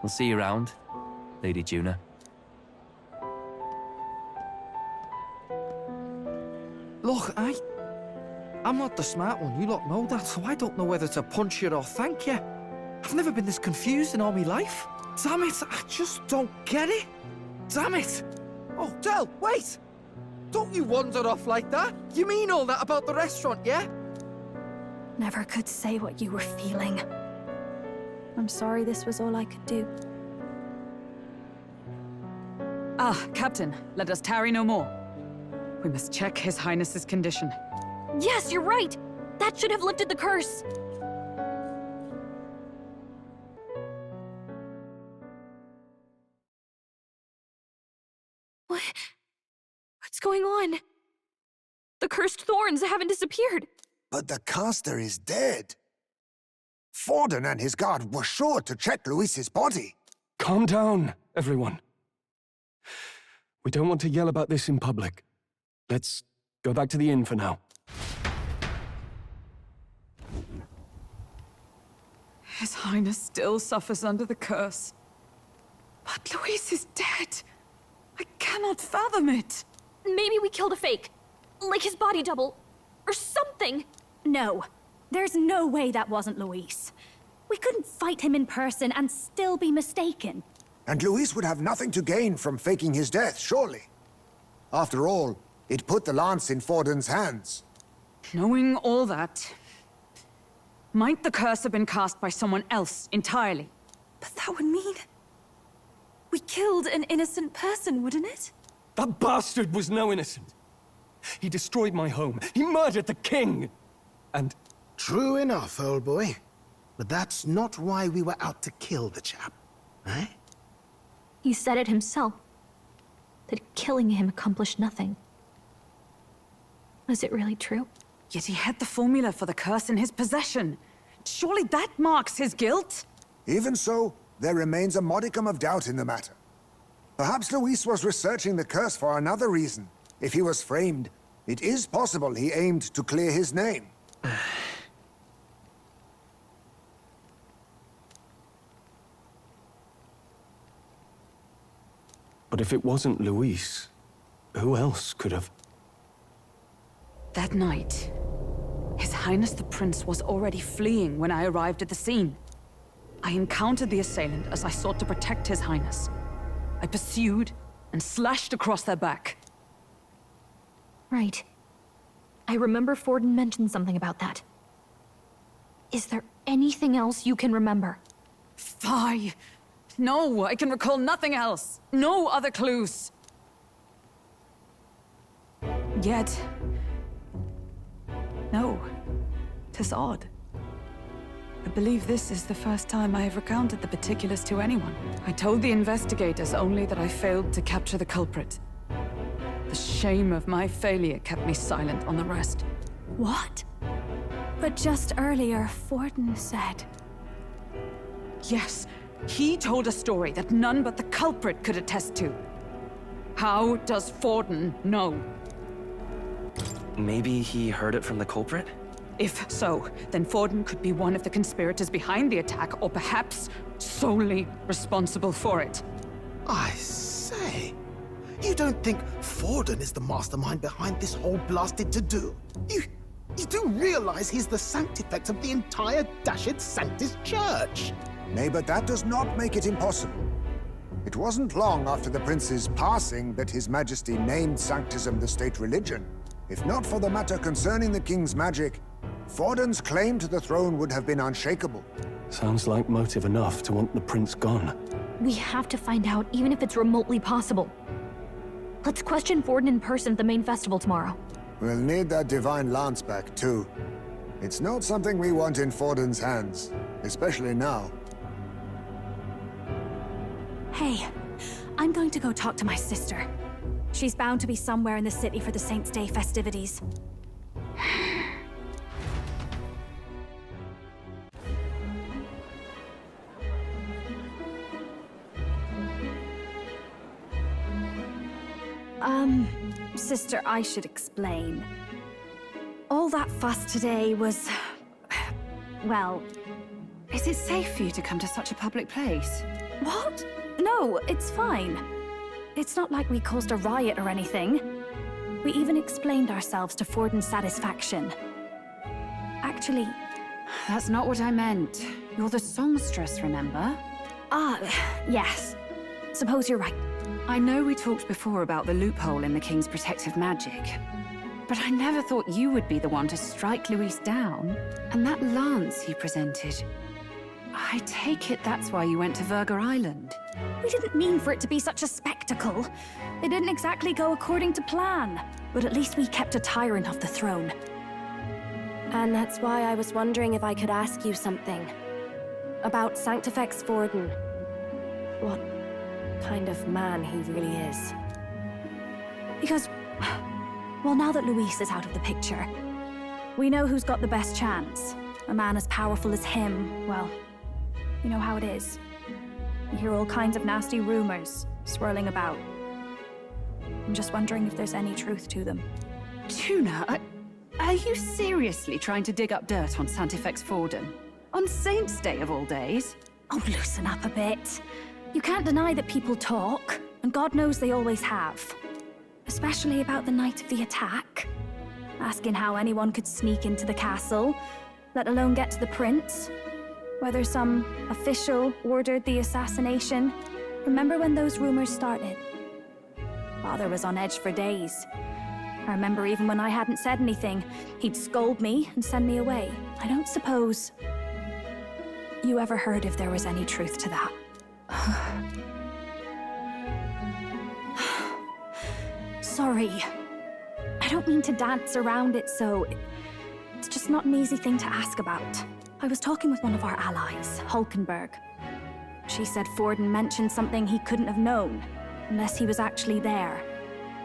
We'll see you around, Lady Juna. Look, I'm not the smart one, you lot know that, so I don't know whether to punch you or thank you. I've never been this confused in all my life. Damn it, I just don't get it. Damn it. Oh, Del, wait! Don't you wander off like that. You mean all that about the restaurant, yeah? Never could say what you were feeling. I'm sorry this was all I could do. Ah, Captain, let us tarry no more. We must check His Highness's condition. Yes, you're right! That should have lifted the curse! What's going on? The cursed thorns haven't disappeared. But the caster is dead. Forden and his guard were sure to check Luis's body. Calm down, everyone. We don't want to yell about this in public. Let's go back to the inn for now. His Highness still suffers under the curse. But Luis is dead. I cannot fathom it. Maybe we killed a fake. Like his body double. Or something. No. There's no way that wasn't Luis. We couldn't fight him in person and still be mistaken. And Luis would have nothing to gain from faking his death, surely. After all, it put the lance in Forden's hands. Knowing all that, might the curse have been cast by someone else entirely? But that would mean... we killed an innocent person, wouldn't it? That bastard was no innocent. He destroyed my home. He murdered the king. And... True enough, old boy. But that's not why we were out to kill the chap, eh? He said it himself. That killing him accomplished nothing. Was it really true? Yet he had the formula for the curse in his possession. Surely that marks his guilt? Even so, there remains a modicum of doubt in the matter. Perhaps Luis was researching the curse for another reason. If he was framed, it is possible he aimed to clear his name. But if it wasn't Luis, who else could have... That night, His Highness the Prince was already fleeing when I arrived at the scene. I encountered the assailant as I sought to protect His Highness. I pursued and slashed across their back. Right. I remember Forden mentioned something about that. Is there anything else you can remember? Fie! No, I can recall nothing else. No other clues. Yet... no. 'Tis odd. I believe this is the first time I have recounted the particulars to anyone. I told the investigators only that I failed to capture the culprit. The shame of my failure kept me silent on the rest. What? But just earlier, Forden said... Yes, he told a story that none but the culprit could attest to. How does Forden know? Maybe he heard it from the culprit? If so, then Forden could be one of the conspirators behind the attack, or perhaps solely responsible for it. I say, you don't think Forden is the mastermind behind this whole blasted to-do? You do realize he's the sanctifex of the entire Dashed Sanctus Church? Nay, but that does not make it impossible. It wasn't long after the prince's passing that His Majesty named Sanctism the state religion. If not for the matter concerning the king's magic, Forden's claim to the throne would have been unshakable. Sounds like motive enough to want the prince gone. We have to find out, even if it's remotely possible. Let's question Forden in person at the main festival tomorrow. We'll need that divine lance back, too. It's not something we want in Forden's hands, especially now. Hey, I'm going to go talk to my sister. She's bound to be somewhere in the city for the Saints' Day festivities. Sister, I should explain. All that fuss today was... well... Is it safe for you to come to such a public place? What? No, it's fine. It's not like we caused a riot or anything. We even explained ourselves to Forden's satisfaction. Actually... That's not what I meant. You're the songstress, remember? Ah, yes. Suppose you're right. I know we talked before about the loophole in the King's protective magic, but I never thought you would be the one to strike Luis down. And that lance he presented... I take it that's why you went to Virga Island. We didn't mean for it to be such a spectacle. It didn't exactly go according to plan. But at least we kept a tyrant off the throne. And that's why I was wondering if I could ask you something. About Sanctifex Forden. What kind of man he really is. Because, well, now that Luis is out of the picture, we know who's got the best chance. A man as powerful as him, well, you know how it is. You hear all kinds of nasty rumors swirling about. I'm just wondering if there's any truth to them. Tuna, are you seriously trying to dig up dirt on Sanctifex Forden? On Saints' Day of all days? Oh, loosen up a bit. You can't deny that people talk, and God knows they always have. Especially about the night of the attack. Asking how anyone could sneak into the castle, let alone get to the prince. Whether some official ordered the assassination. Remember when those rumors started? Father was on edge for days. I remember even when I hadn't said anything, he'd scold me and send me away. I don't suppose you ever heard if there was any truth to that. sorry. I don't mean to dance around it, so... It's just not an easy thing to ask about. I was talking with one of our allies, Hulkenberg. She said Forden mentioned something he couldn't have known, unless he was actually there,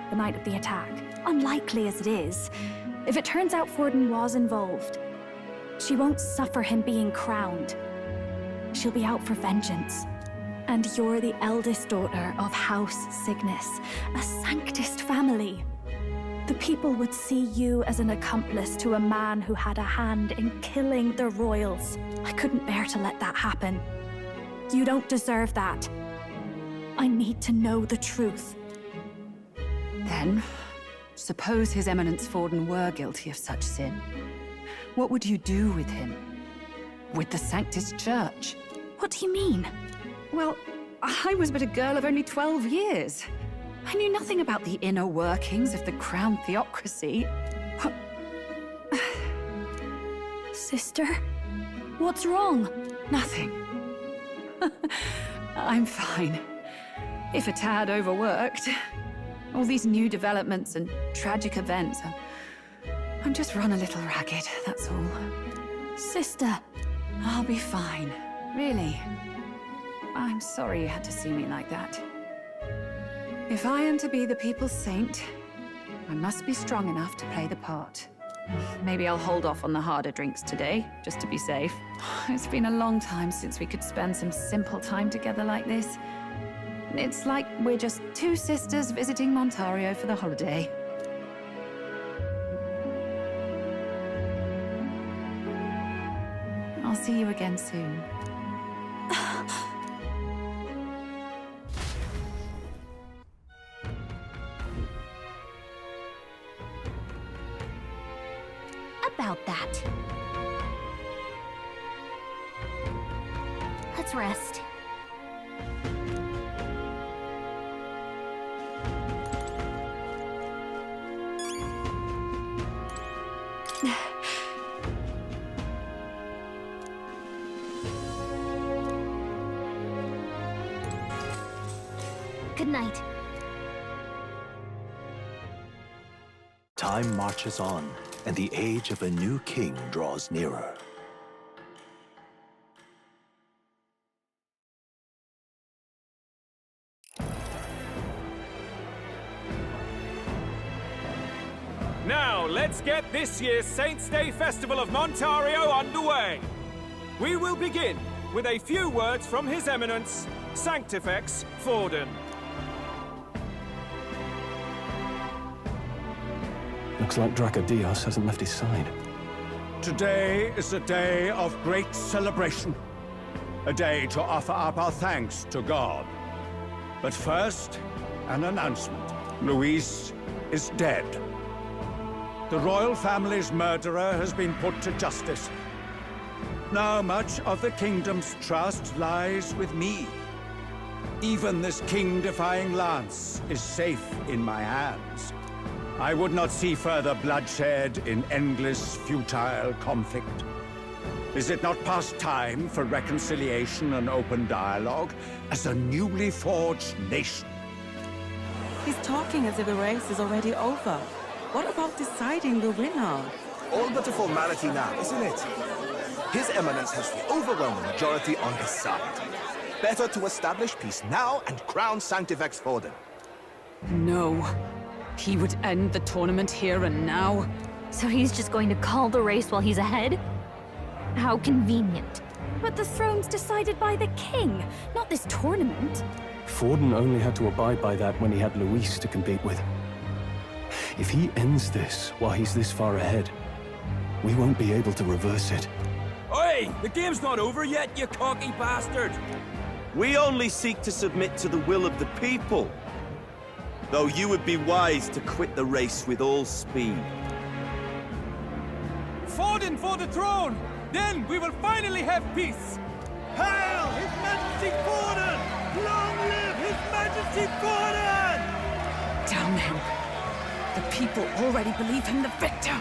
the night of the attack. Unlikely as it is, if it turns out Forden was involved, she won't suffer him being crowned. She'll be out for vengeance. And you're the eldest daughter of House Cygnus, a Sanctist family. The people would see you as an accomplice to a man who had a hand in killing the royals. I couldn't bear to let that happen. You don't deserve that. I need to know the truth. Then, suppose His Eminence Forden were guilty of such sin. What would you do with him? With the Sanctist Church? What do you mean? Well, I was but a girl of only 12 years. I knew nothing about the inner workings of the crown theocracy. Sister? What's wrong? Nothing. I'm fine. If a tad overworked. All these new developments and tragic events. I'm just run a little ragged, that's all. Sister! I'll be fine. Really. I'm sorry you had to see me like that. If I am to be the people's saint, I must be strong enough to play the part. Maybe I'll hold off on the harder drinks today, just to be safe. It's been a long time since we could spend some simple time together like this. It's like we're just two sisters visiting Montario for the holiday. I'll see you again soon. About that. Let's rest. Good night. Time marches on, and the age of a new king draws nearer. Now, let's get this year's Saints' Day Festival of Montario underway. We will begin with a few words from His Eminence, Sanctifex Forden. Looks like Dracodios hasn't left his side. Today is a day of great celebration. A day to offer up our thanks to God. But first, an announcement. Luis is dead. The royal family's murderer has been put to justice. Now much of the kingdom's trust lies with me. Even this king-defying lance is safe in my hands. I would not see further bloodshed in endless, futile conflict. Is it not past time for reconciliation and open dialogue as a newly forged nation? He's talking as if the race is already over. What about deciding the winner? All but a formality now, isn't it? His Eminence has the overwhelming majority on his side. Better to establish peace now and crown Sanctifex Forden. No. He would end the tournament here and now. So he's just going to call the race while he's ahead? How convenient. But the throne's decided by the king, not this tournament. Forden only had to abide by that when he had Luis to compete with. If he ends this while he's this far ahead, we won't be able to reverse it. Oi! The game's not over yet, you cocky bastard! We only seek to submit to the will of the people. Though you would be wise to quit the race with all speed. Forden for the throne! Then we will finally have peace! Hail His Majesty Forden! Long live His Majesty Forden! Damn him. The people already believe him the victor.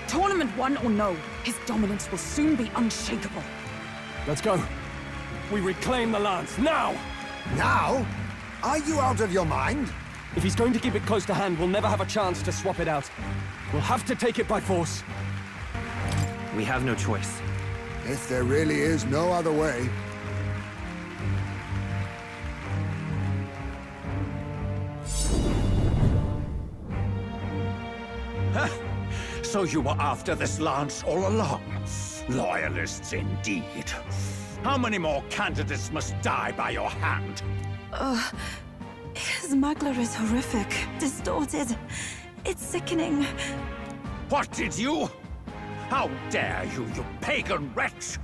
Tournament won or no, his dominance will soon be unshakable. Let's go. We reclaim the lance, now! Now? Are you out of your mind? If he's going to keep it close to hand, we'll never have a chance to swap it out. We'll have to take it by force. We have no choice. If there really is no other way. So you were after this lance all along? Loyalists indeed. How many more candidates must die by your hand? His Magla is horrific, distorted. It's sickening. What did you? How dare you, you pagan wretch!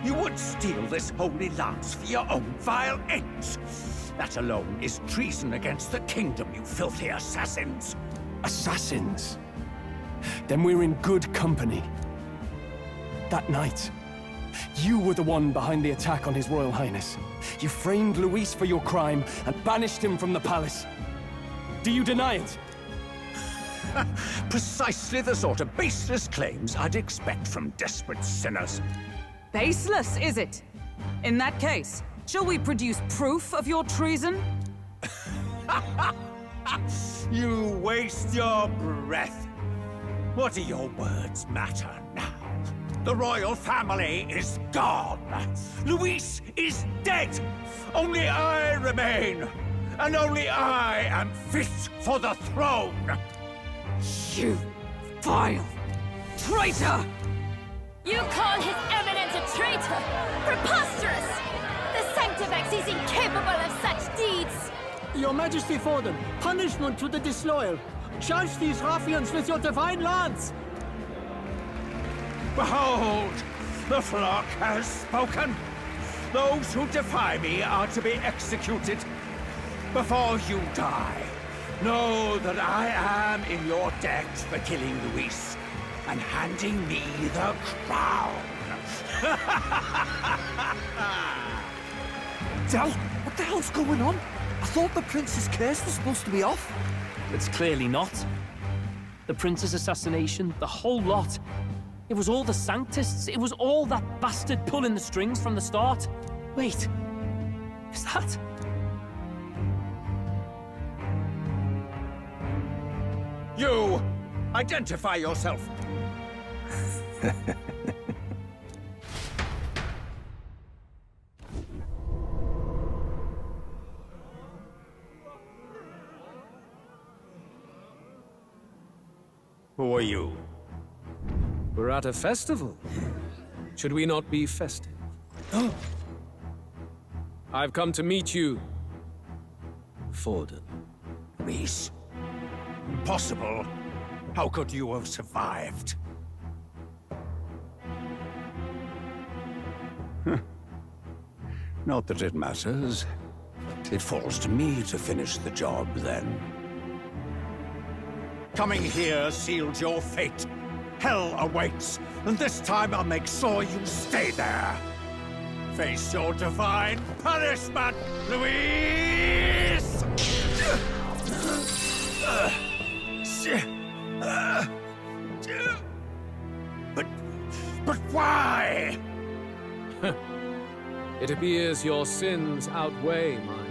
You would steal this holy lance for your own vile ends. That alone is treason against the kingdom, you filthy assassins. Assassins? Then we're in good company. That night, you were the one behind the attack on His Royal Highness. You framed Luis for your crime and banished him from the palace. Do you deny it? Precisely the sort of baseless claims I'd expect from desperate sinners. Baseless, is it? In that case, shall we produce proof of your treason? You waste your breath. What do your words matter now? The royal family is gone. Luis is dead. Only I remain. And only I am fit for the throne. You vile traitor! You call His Eminence a traitor? Preposterous! The Sanctifex is incapable of such deeds! Your Majesty Forden, punishment to the disloyal. Charge these ruffians with your divine lance! Behold, the flock has spoken. Those who defy me are to be executed. Before you die, know that I am in your debt for killing Luis and handing me the crown. Del, what the hell's going on? I thought the prince's curse was supposed to be off. It's clearly not. The prince's assassination, the whole lot. It was all the Sanctists. It was all that bastard pulling the strings from the start. Wait, is that... You! Identify yourself! Who are you? We're at a festival. Should we not be festive? I've come to meet you, Forden. Luis? Impossible. How could you have survived? Not that it matters. It falls to me to finish the job, then. Coming here sealed your fate. Hell awaits, and this time I'll make sure you stay there. Face your divine punishment, Luis! But why? It appears your sins outweigh mine.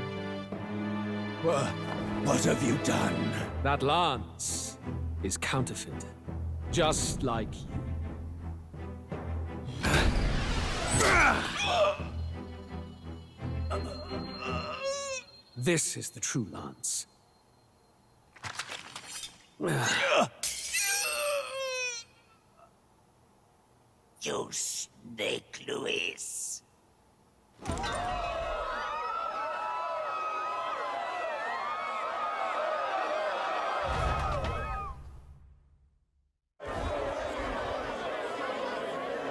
What have you done? That lance is counterfeit, just like you. This is the true lance. You snake, Luis.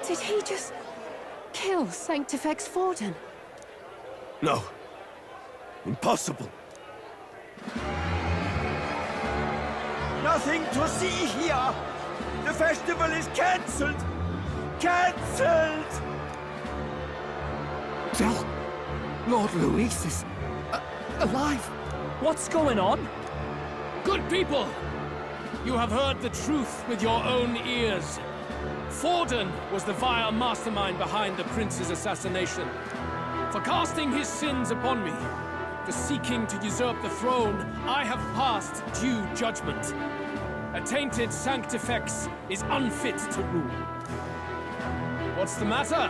Did he just kill Sanctifex Forden? No. Impossible. Nothing to see here! The festival is cancelled! Cancelled! Del, Lord Luis is alive. What's going on? Good people! You have heard the truth with your own ears. Forden was the vile mastermind behind the prince's assassination. For casting his sins upon me, for seeking to usurp the throne, I have passed due judgment. A tainted sanctifex is unfit to rule. What's the matter?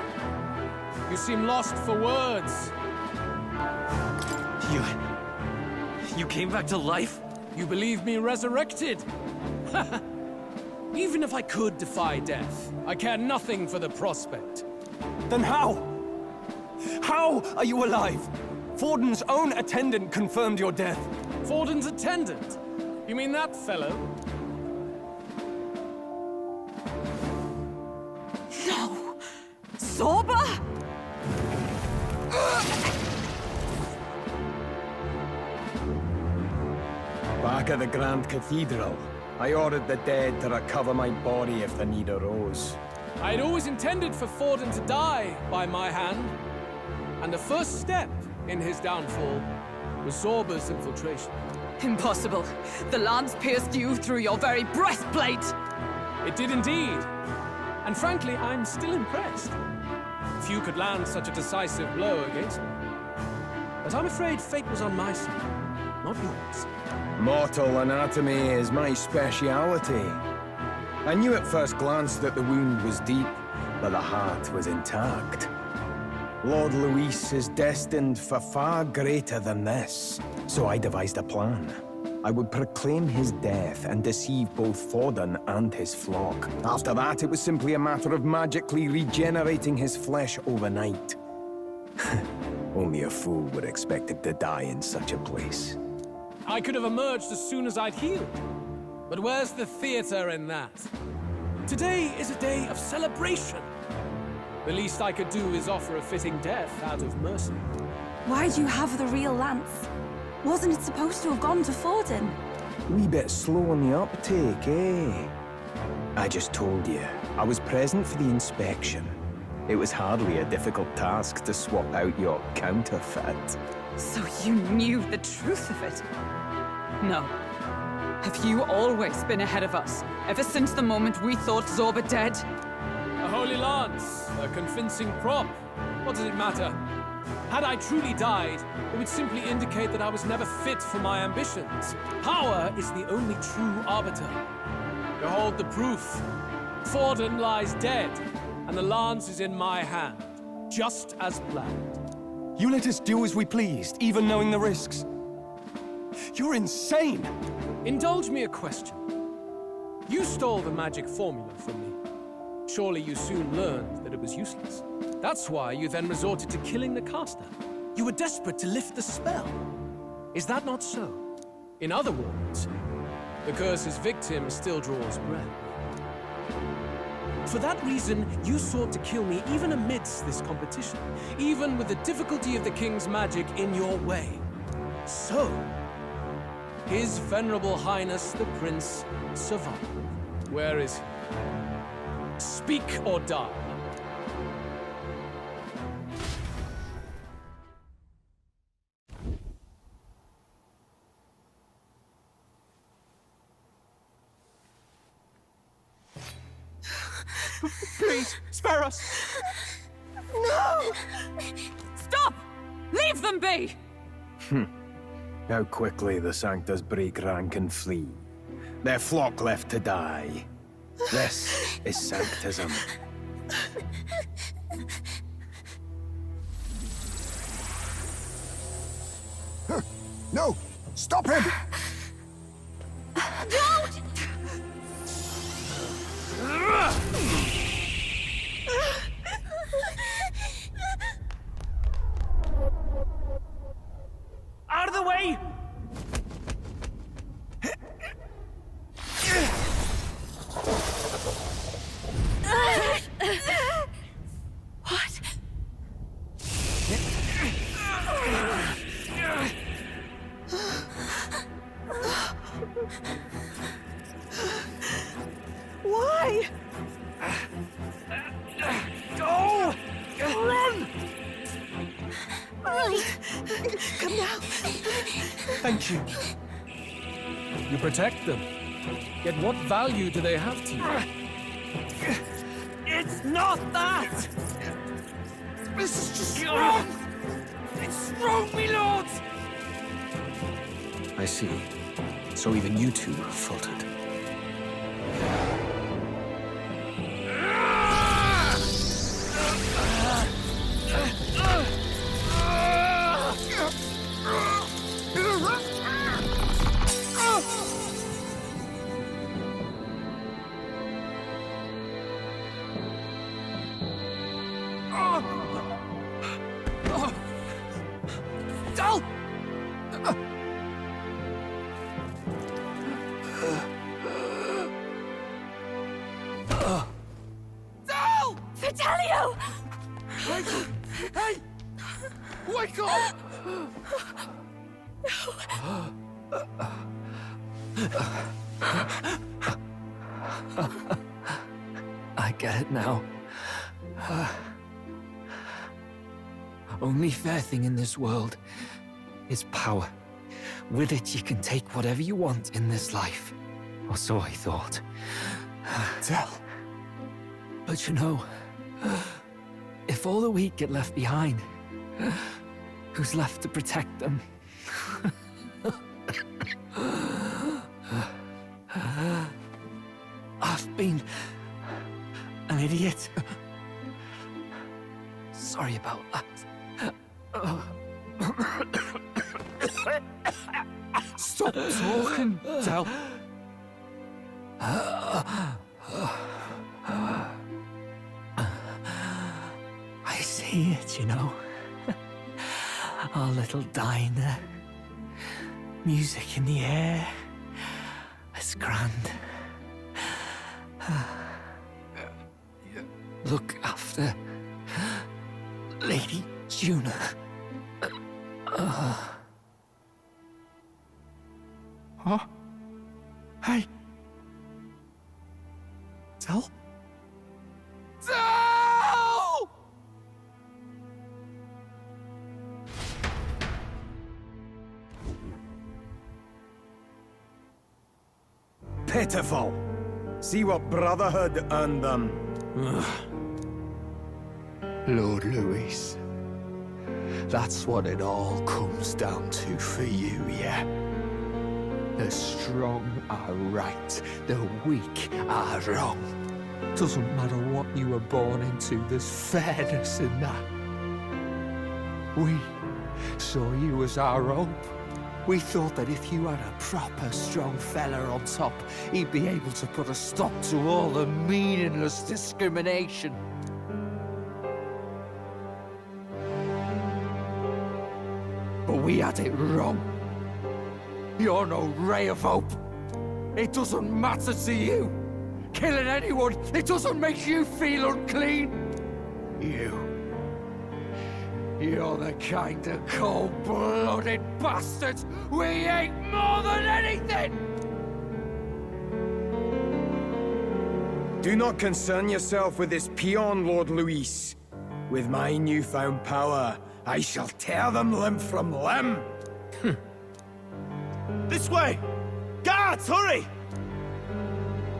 You seem lost for words. You came back to life? You believe me resurrected? Even if I could defy death, I care nothing for the prospect. Then how? How are you alive? Forden's own attendant confirmed your death. Forden's attendant? You mean that fellow? No! Zorba? Back at the Grand Cathedral, I ordered the dead to recover my body if the need arose. I had always intended for Forden to die by my hand. And the first step in his downfall was Zorba's infiltration. Impossible. The lance pierced you through your very breastplate! It did indeed. And frankly, I'm still impressed. Few could land such a decisive blow against me. But I'm afraid fate was on my side, not yours. Mortal anatomy is my speciality. I knew at first glance that the wound was deep, but the heart was intact. Lord Luis is destined for far greater than this, so I devised a plan. I would proclaim his death and deceive both Forden and his flock. After that, it was simply a matter of magically regenerating his flesh overnight. Only a fool would expect him to die in such a place. I could have emerged as soon as I'd healed. But where's the theater in that? Today is a day of celebration. The least I could do is offer a fitting death out of mercy. Why'd you have the real lance? Wasn't it supposed to have gone to Forden? Wee bit slow on the uptake, eh? I just told you, I was present for the inspection. It was hardly a difficult task to swap out your counterfeit. So you knew the truth of it? No. Have you always been ahead of us, ever since the moment we thought Zorba dead? A holy lance, a convincing prop. What does it matter? Had I truly died, it would simply indicate that I was never fit for my ambitions. Power is the only true arbiter. Behold the proof. Forden lies dead, and the lance is in my hand, just as planned. You let us do as we pleased, even knowing the risks. You're insane! Indulge me a question. You stole the magic formula from me. Surely you soon learned that it was useless. That's why you then resorted to killing the caster. You were desperate to lift the spell. Is that not so? In other words, the curse's victim still draws breath. For that reason, you sought to kill me even amidst this competition, even with the difficulty of the king's magic in your way. So, His Venerable Highness the Prince survived. Where is he? Speak or die. Please, spare us! No! Stop! Leave them be! How quickly the Sanctus break rank and flee. Their flock left to die. This is Sanctism. No! Stop him! Don't! Out of the way! What? Why? Go! Run! Right. Come now. Thank you. You protect them. Yet what value do they have to you? It's not that! This is just wrong! It's wrong, my lord! I see. So even you two faltered. Vitelio! Hey! Wake up! I get it now. Only fair thing in this world is power. With it, you can take whatever you want in this life. Or so I thought. Tell. But you know, if all the weak get left behind, who's left to protect them? I've been an idiot. Sorry about that. Stop talking, Del. I see it, you know. Our little diner. Music in the air. It's grand. Look after Lady Juna. Huh? Hey. Del? Del! Pitiful. See what Brotherhood earned them. Lord Louis. That's what it all comes down to for you, yeah? The strong are right, the weak are wrong. Doesn't matter what you were born into, there's fairness in that. We saw you as our hope. We thought that if you had a proper strong fella on top, he'd be able to put a stop to all the meaningless discrimination. But we had it wrong. You're no ray of hope. It doesn't matter to you. Killing anyone, it doesn't make you feel unclean. You're the kind of cold-blooded bastards we hate more than anything! Do not concern yourself with this peon, Lord Louis. With my newfound power, I shall tear them limb from limb. This way! Guards, hurry!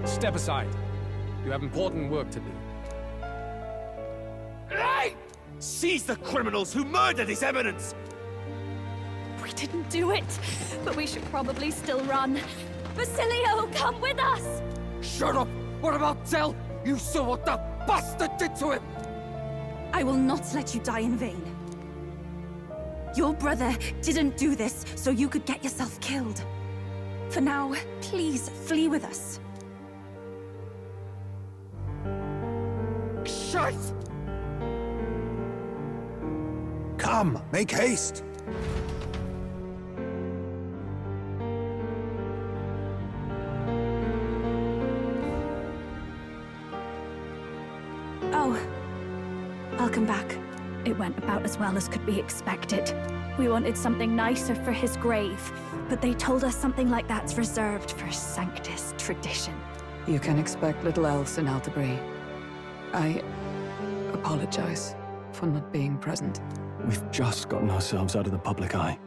Step aside. You have important work to do. Hey! Seize the criminals who murdered His Eminence! We didn't do it, but we should probably still run. Basilio, come with us! Shut up! What about Del? You saw what that bastard did to him! I will not let you die in vain. Your brother didn't do this so you could get yourself killed. For now, please flee with us. Shite! Come, make haste. Oh, I'll come back. It went about as well as could be expected. We wanted something nicer for his grave, but they told us something like that's reserved for Sanctus tradition. You can expect little else in Altabri. I apologize for not being present. We've just gotten ourselves out of the public eye.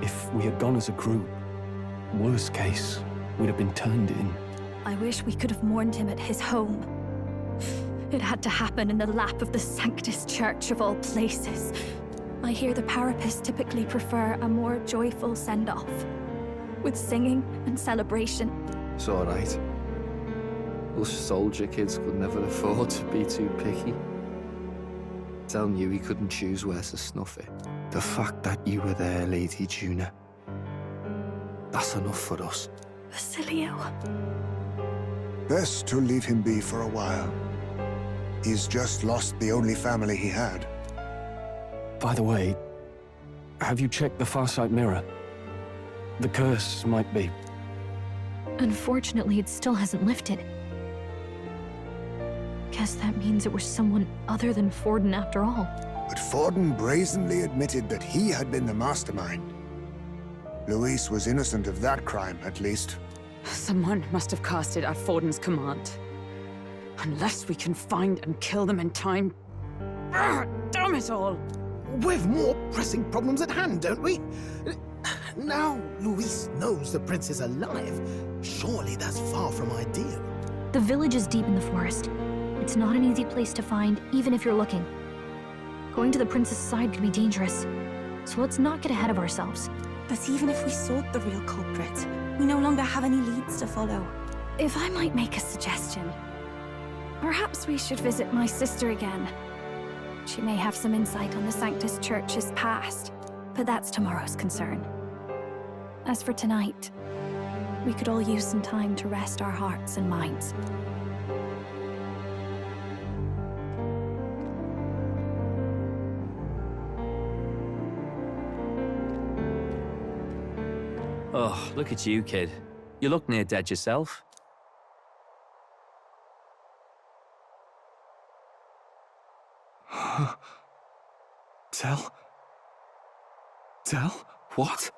If we had gone as a group, worst case, we'd have been turned in. I wish we could have mourned him at his home. It had to happen in the lap of the Sanctus Church of all places. I hear the Parapists typically prefer a more joyful send-off, with singing and celebration. It's alright. Us soldier kids could never afford to be too picky. Tell you he couldn't choose where to snuff it. The fact that you were there, Lady Juna, that's enough for us. Basilio. Best to leave him be for a while. He's just lost the only family he had. By the way, have you checked the Farsight mirror? The curse might be... Unfortunately, it still hasn't lifted. Guess that means it was someone other than Forden after all. But Forden brazenly admitted that he had been the mastermind. Luis was innocent of that crime, at least. Someone must have cast it at Forden's command. Unless we can find and kill them in time... Damn it all! We've more pressing problems at hand, don't we? Now Luis knows the prince is alive. Surely that's far from ideal. The village is deep in the forest. It's not an easy place to find, even if you're looking. Going to the prince's side could be dangerous. So let's not get ahead of ourselves. But even if we sought the real culprit, we no longer have any leads to follow. If I might make a suggestion, perhaps we should visit my sister again. She may have some insight on the Sanctus Church's past, but that's tomorrow's concern. As for tonight, we could all use some time to rest our hearts and minds. Oh, look at you, kid. You look near dead yourself. Tell? What?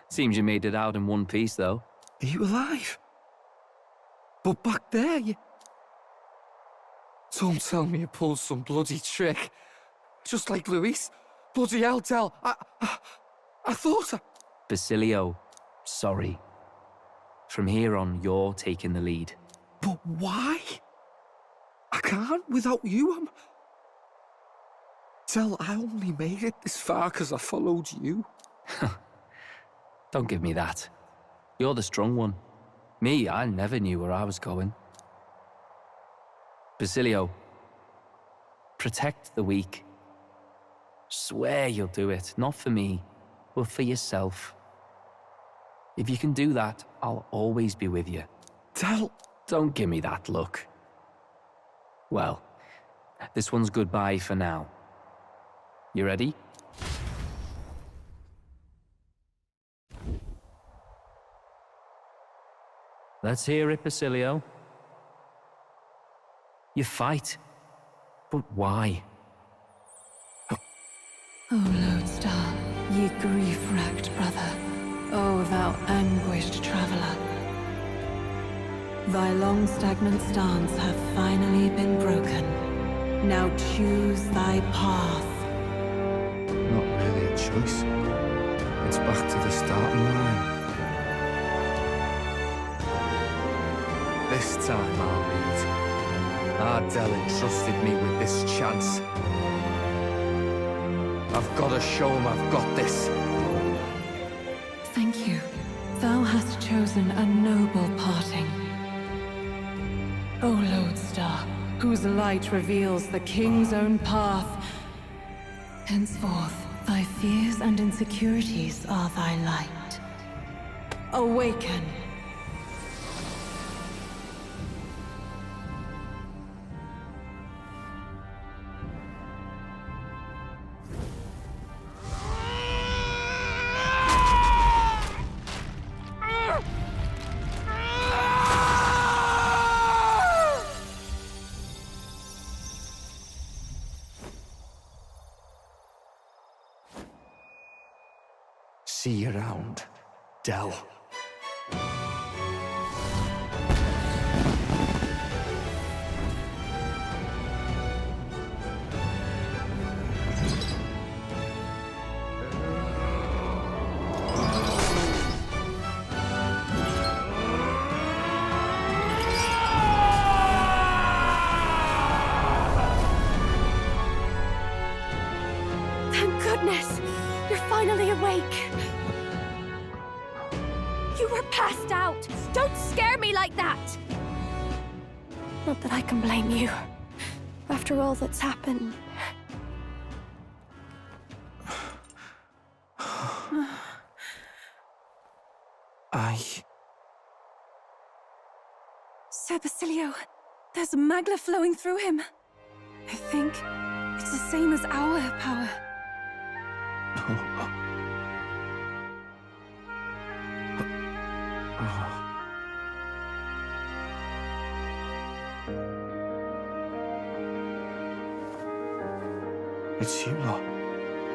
Seems you made it out in one piece, though. Are you alive? But back there, you... Don't tell me you pulled some bloody trick. Just like Luis. Bloody hell, Tell. I thought I... Basilio, sorry. From here on, you're taking the lead. But why? I can't without you. Tell, I only made it this far because I followed you. Don't give me that. You're the strong one. Me, I never knew where I was going. Basilio, protect the weak. Swear you'll do it, not for me, but for yourself. If you can do that, I'll always be with you. Tell... Don't give me that look. Well, this one's goodbye for now. You ready? Let's hear it, Basilio. You fight, but why? O Lodestar, ye grief-racked brother, O thou anguished traveler. Thy long stagnant stance hath finally been broken. Now choose thy path. Not really a choice. It's back to the starting line. This time I'll lead. Ardell entrusted me with this chance. I've got to show him I've got this. Thank you. Thou hast chosen a noble parting. O Lodestar, whose light reveals the king's own path. Henceforth, thy fears and insecurities are thy light. Awaken! See you around, Dell. goodness! You're finally awake! You were passed out! Don't scare me like that! Not that I can blame you. After all that's happened. Sir Basilio, there's magla flowing through him. I think it's the same as our power. It's you lot.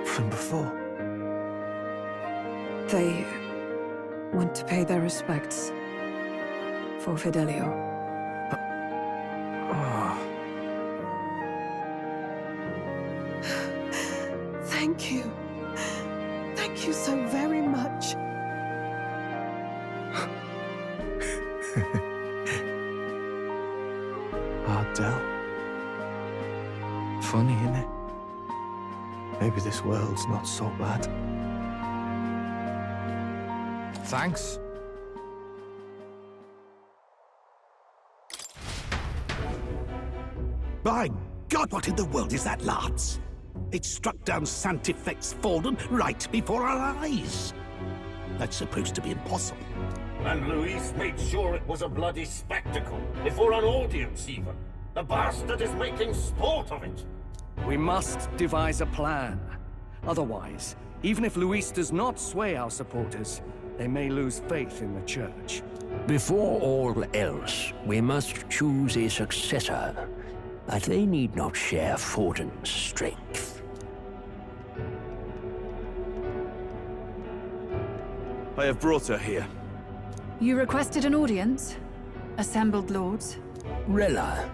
From before. They want to pay their respects for Fidelio. Thank you. Thank you so very much. Ardell. Funny, innit? Maybe this world's not so bad. Thanks. By God, what in the world is that, Lance? It struck down Sanctifex Forden right before our eyes. That's supposed to be impossible. And Luis made sure it was a bloody spectacle, before an audience even. The bastard is making sport of it. We must devise a plan. Otherwise, even if Luis does not sway our supporters, they may lose faith in the Church. Before all else, we must choose a successor. But they need not share Forden's strength. I have brought her here. You requested an audience? Assembled lords? Rella,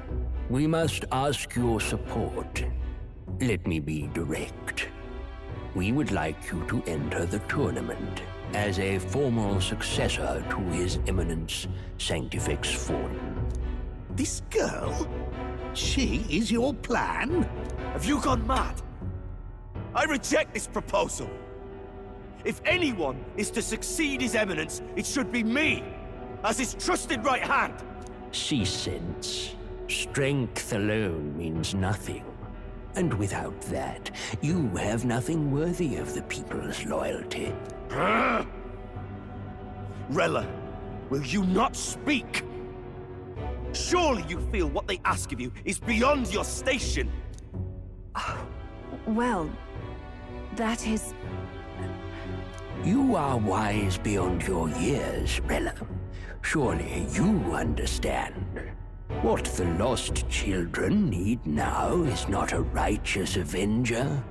we must ask your support. Let me be direct. We would like you to enter the tournament as a formal successor to His Eminence Sanctifex Forden. This girl? She is your plan? Have you gone mad? I reject this proposal. If anyone is to succeed His Eminence, it should be me, as his trusted right hand. Cease sense. Strength alone means nothing. And without that, you have nothing worthy of the people's loyalty. Rella, will you not speak? Surely you feel what they ask of you is beyond your station. Well, that is... You are wise beyond your years, Rella. Surely you understand. What the lost children need now is not a righteous avenger,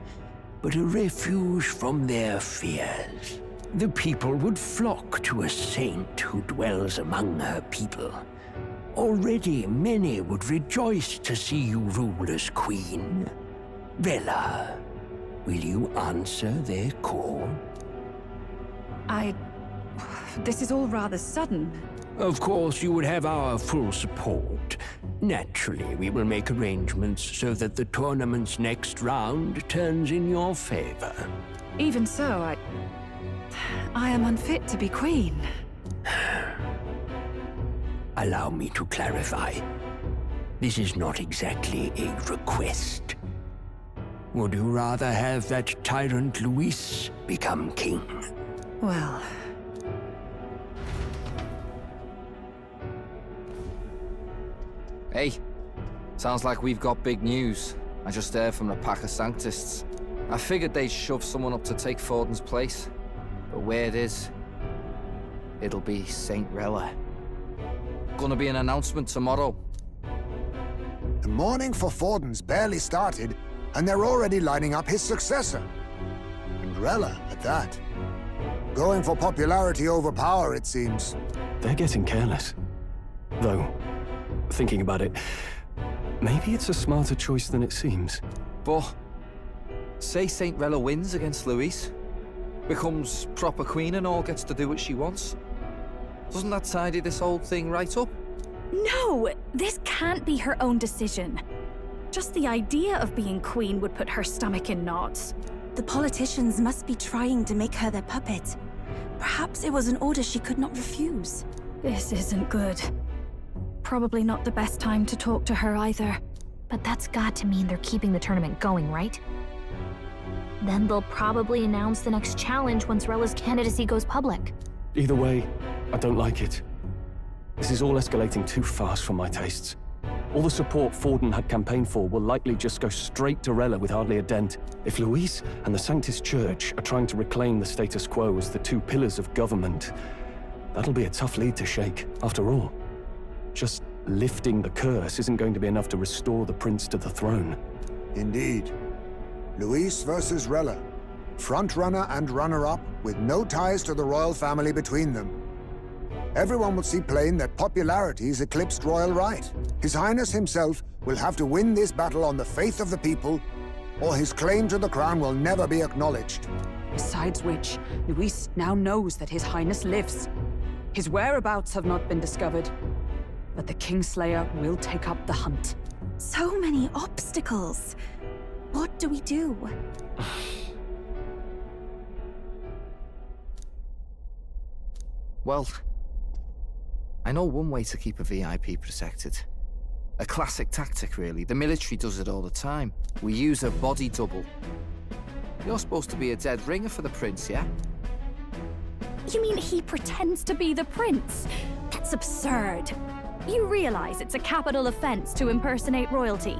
but a refuge from their fears. The people would flock to a saint who dwells among her people. Already many would rejoice to see you rule as queen. Rella, will you answer their call? This is all rather sudden. Of course, you would have our full support. Naturally, we will make arrangements so that the tournament's next round turns in your favor. Even so, I am unfit to be queen. Allow me to clarify. This is not exactly a request. Would you rather have that tyrant Luis become king? Well... Hey, sounds like we've got big news. I just heard from the pack of Sanctists. I figured they'd shove someone up to take Forden's place. But where it is, it'll be Saint Rella. Gonna be an announcement tomorrow. The mourning for Forden's barely started, and they're already lining up his successor. And Rella, at that. Going for popularity over power, it seems. They're getting careless. Though, thinking about it, maybe it's a smarter choice than it seems. But, say Saint Rella wins against Luis, becomes proper queen and all gets to do what she wants. Doesn't that tidy this whole thing right up? No! This can't be her own decision. Just the idea of being queen would put her stomach in knots. The politicians must be trying to make her their puppet. Perhaps it was an order she could not refuse. This isn't good. Probably not the best time to talk to her either. But that's got to mean they're keeping the tournament going, right? Then they'll probably announce the next challenge once Rella's candidacy goes public. Either way, I don't like it. This is all escalating too fast for my tastes. All the support Forden had campaigned for will likely just go straight to Rella with hardly a dent. If Luis and the Sanctus Church are trying to reclaim the status quo as the two pillars of government, that'll be a tough lead to shake. After all, just lifting the curse isn't going to be enough to restore the prince to the throne. Indeed. Luis versus Rella. Frontrunner and runner-up, with no ties to the royal family between them. Everyone will see plain that popularity's eclipsed royal right. His Highness himself will have to win this battle on the faith of the people, or his claim to the crown will never be acknowledged. Besides which, Luis now knows that His Highness lives. His whereabouts have not been discovered, but the Kingslayer will take up the hunt. So many obstacles. What do we do? Well, I know one way to keep a VIP protected. A classic tactic, really. The military does it all the time. We use a body double. You're supposed to be a dead ringer for the prince, yeah? You mean he pretends to be the prince? That's absurd. You realize it's a capital offense to impersonate royalty.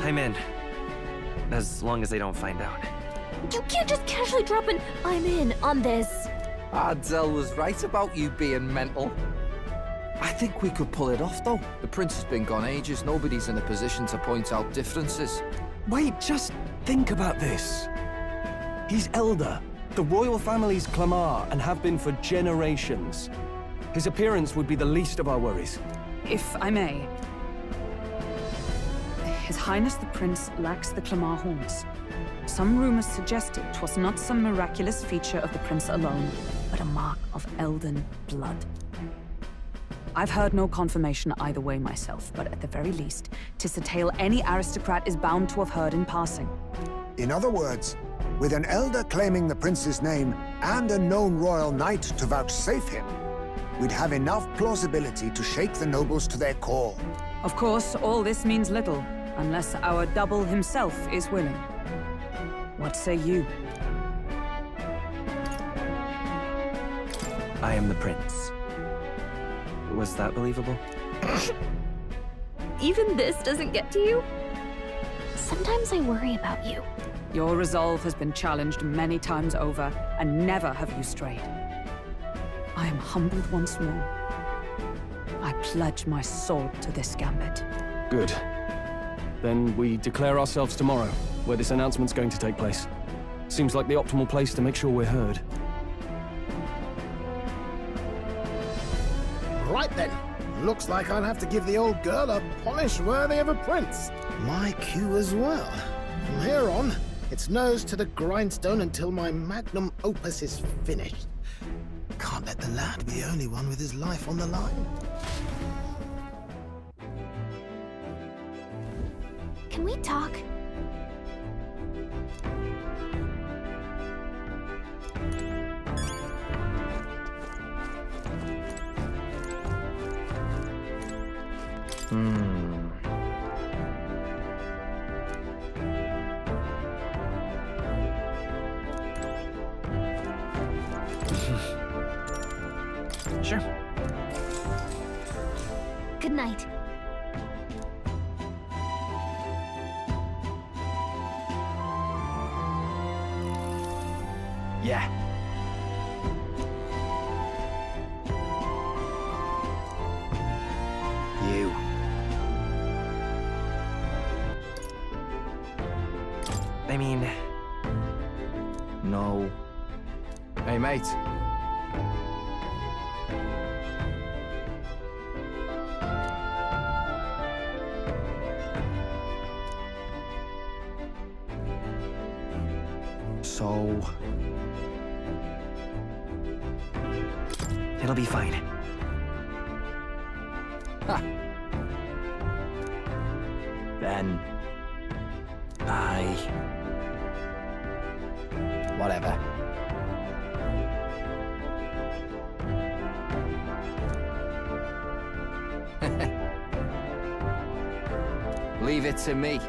I'm in. As long as they don't find out. You can't just casually drop an "I'm in" on this. Adele was right about you being mental. I think we could pull it off, though. The prince has been gone ages. Nobody's in a position to point out differences. Wait, just think about this. He's elder. The royal family's Clamar and have been for generations. His appearance would be the least of our worries. If I may. His Highness the Prince lacks the Clamar horns. Some rumors suggested 'twas not some miraculous feature of the prince alone, but a mark of elden blood. I've heard no confirmation either way myself, but at the very least, 'tis a tale any aristocrat is bound to have heard in passing. In other words, with an elder claiming the prince's name and a known royal knight to vouchsafe him, we'd have enough plausibility to shake the nobles to their core. Of course, all this means little, unless our double himself is willing. What say you? I am the prince. Was that believable? Even this doesn't get to you? Sometimes I worry about you. Your resolve has been challenged many times over, and never have you strayed. I am humbled once more. I pledge my soul to this gambit. Good. Then we declare ourselves tomorrow, where this announcement's going to take place. Seems like the optimal place to make sure we're heard. Right then. Looks like I'll have to give the old girl a polish worthy of a prince. My cue as well. From here on, it's nose to the grindstone until my magnum opus is finished. Can't let the lad be the only one with his life on the line. Can we talk? Sure. Good night. Yeah. You. I mean... No. Hey, mate. So... It'll be fine. Ha. Then... Whatever. Leave it to me.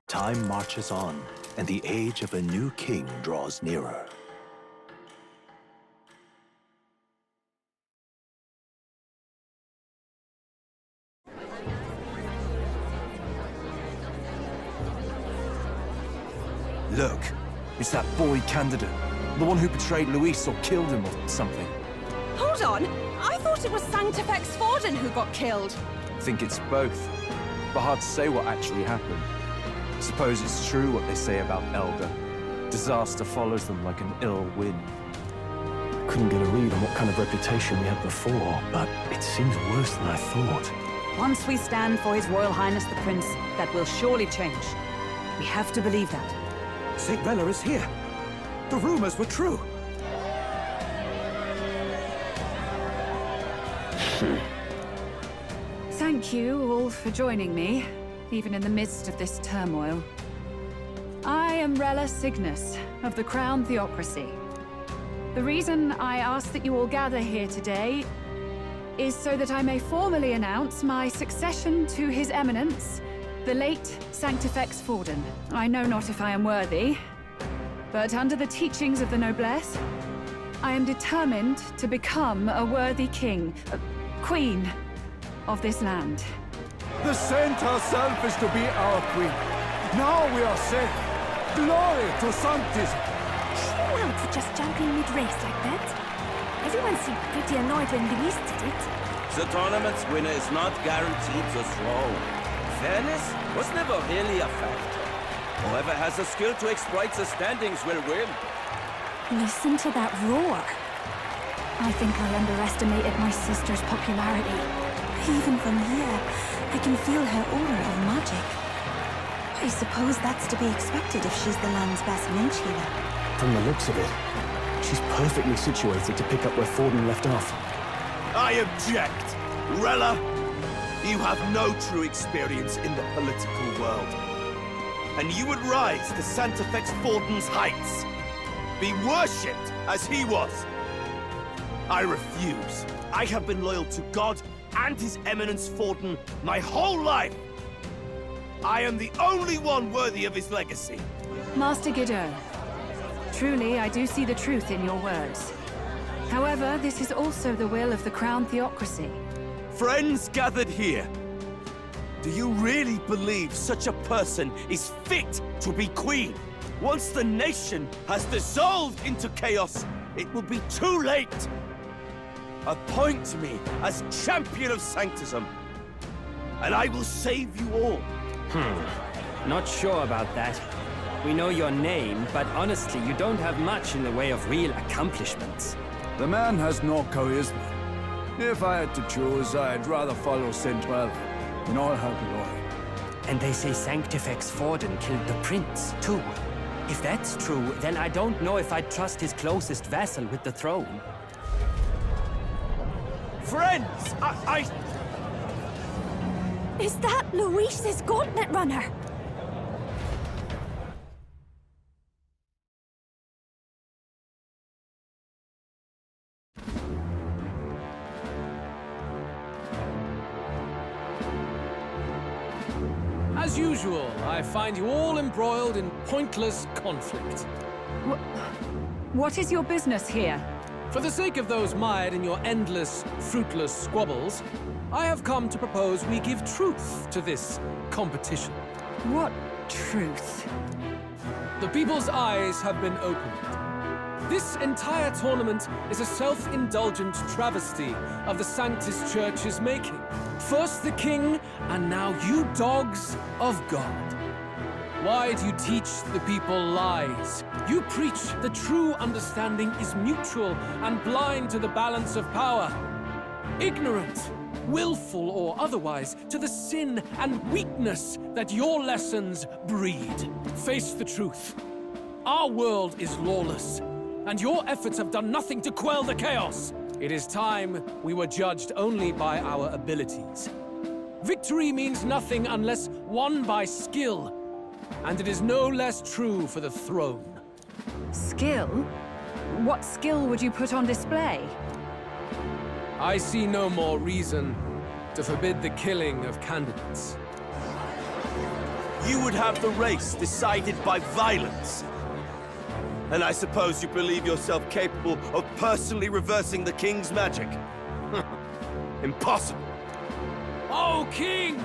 Time marches on, and the age of a new king draws nearer. Look, it's that boy candidate. The one who betrayed Luis or killed him or something. Hold on! I thought it was Sanctifex Forden who got killed. I think it's both. But hard to say what actually happened. Suppose it's true what they say about Elder. Disaster follows them like an ill wind. Couldn't get a read on what kind of reputation we had before, but it seems worse than I thought. Once we stand for His Royal Highness the Prince, that will surely change. We have to believe that. St. Rella is here. The rumors were true. Thank you all for joining me, even in the midst of this turmoil. I am Rella Cygnus, of the Crown Theocracy. The reason I ask that you all gather here today is so that I may formally announce my succession to His Eminence, the late Sanctifex Forden. I know not if I am worthy, but under the teachings of the noblesse, I am determined to become a worthy king, queen of this land. The saint herself is to be our queen. Now we are safe. Glory to Sanctis. Allowed for just jumping mid-race like that? Everyone seemed pretty annoyed when Luis did it. The tournament's winner is not guaranteed the throne. Fairness was never really a factor. Whoever has the skill to exploit the standings will win. Listen to that roar. I think I underestimated my sister's popularity. Even from here, I can feel her aura of magic. I suppose that's to be expected if she's the land's best mage healer. From the looks of it, she's perfectly situated to pick up where Forden left off. I object! Rella, you have no true experience in the political world. And you would rise to Sanctifex Forden's heights. Be worshipped as he was. I refuse. I have been loyal to God and His Eminence Forden my whole life. I am the only one worthy of his legacy. Master Guido, truly I do see the truth in your words. However, this is also the will of the Crown Theocracy. Friends gathered here, do you really believe such a person is fit to be queen? Once the nation has dissolved into chaos, it will be too late. Appoint me as champion of Sanctism, and I will save you all. Not sure about that. We know your name, but honestly, you don't have much in the way of real accomplishments. The man has no charisma. If I had to choose, I'd rather follow St. Rella in all her glory. And they say Sanctifex Forden killed the prince, too. If that's true, then I don't know if I'd trust his closest vassal with the throne. Friends, Is that Luis's gauntlet runner? As usual, I find you all embroiled in pointless conflict. What is your business here? For the sake of those mired in your endless, fruitless squabbles, I have come to propose we give truth to this competition. What truth? The people's eyes have been opened. This entire tournament is a self-indulgent travesty of the Sanctis Church's making. First the king, and now you dogs of God. Why do you teach the people lies? You preach the true understanding is mutual and blind to the balance of power. Ignorant, willful or otherwise, to the sin and weakness that your lessons breed. Face the truth. Our world is lawless. and your efforts have done nothing to quell the chaos. It is time we were judged only by our abilities. Victory means nothing unless won by skill, and it is no less true for the throne. Skill? What skill would you put on display? I see no more reason to forbid the killing of candidates. You would have the race decided by violence. And I suppose you believe yourself capable of personally reversing the king's magic? Impossible. Oh, King!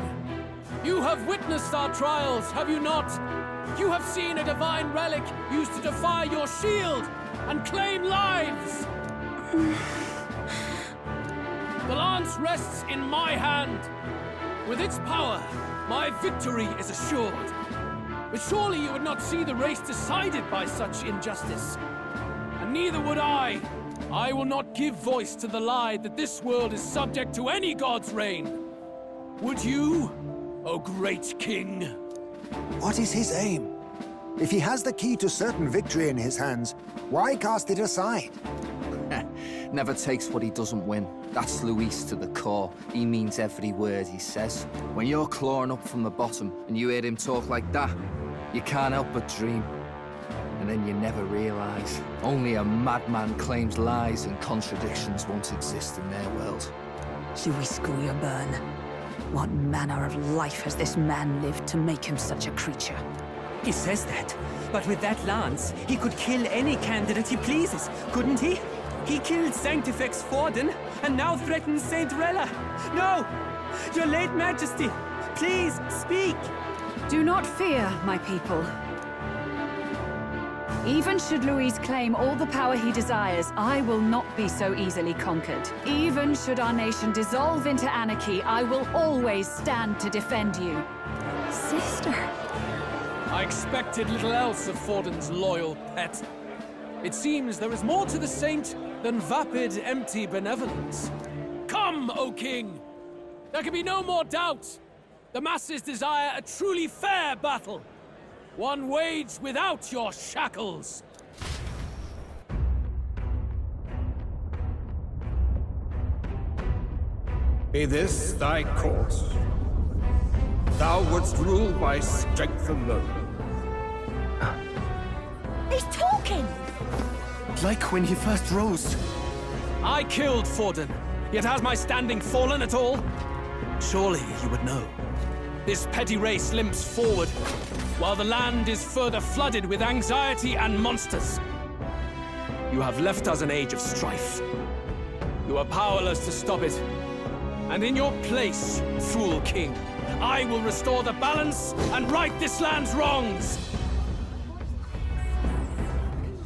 You have witnessed our trials, have you not? You have seen a divine relic used to defy your shield and claim lives! The lance rests in my hand. With its power, my victory is assured. But surely you would not see the race decided by such injustice. And neither would I. I will not give voice to the lie that this world is subject to any god's reign. Would you, O great king? What is his aim? If he has the key to certain victory in his hands, why cast it aside? Never takes what he doesn't win. That's Luis to the core. He means every word he says. When you're clawing up from the bottom and you hear him talk like that, you can't help but dream. And then you never realize. Only a madman claims lies and contradictions won't exist in their world. Luis Guyurburn. What manner of life has this man lived to make him such a creature? He says that, but with that lance, he could kill any candidate he pleases, couldn't he? He killed Sanctifex Forden, and now threatens Saint Rella. No! Your late Majesty, please, speak! Do not fear, my people. Even should Luis claim all the power he desires, I will not be so easily conquered. Even should our nation dissolve into anarchy, I will always stand to defend you. Sister. I expected little else of Forden's loyal pet. It seems there is more to the saint than vapid, empty benevolence. Come, O king! There can be no more doubt. The masses desire a truly fair battle. One waged without your shackles. Be this thy course? Thou wouldst rule by strength alone. He's talking! Like when he first rose. I killed Forden, yet has my standing fallen at all? Surely you would know. This petty race limps forward, while the land is further flooded with anxiety and monsters. You have left us an age of strife. You are powerless to stop it. And in your place, fool king, I will restore the balance and right this land's wrongs!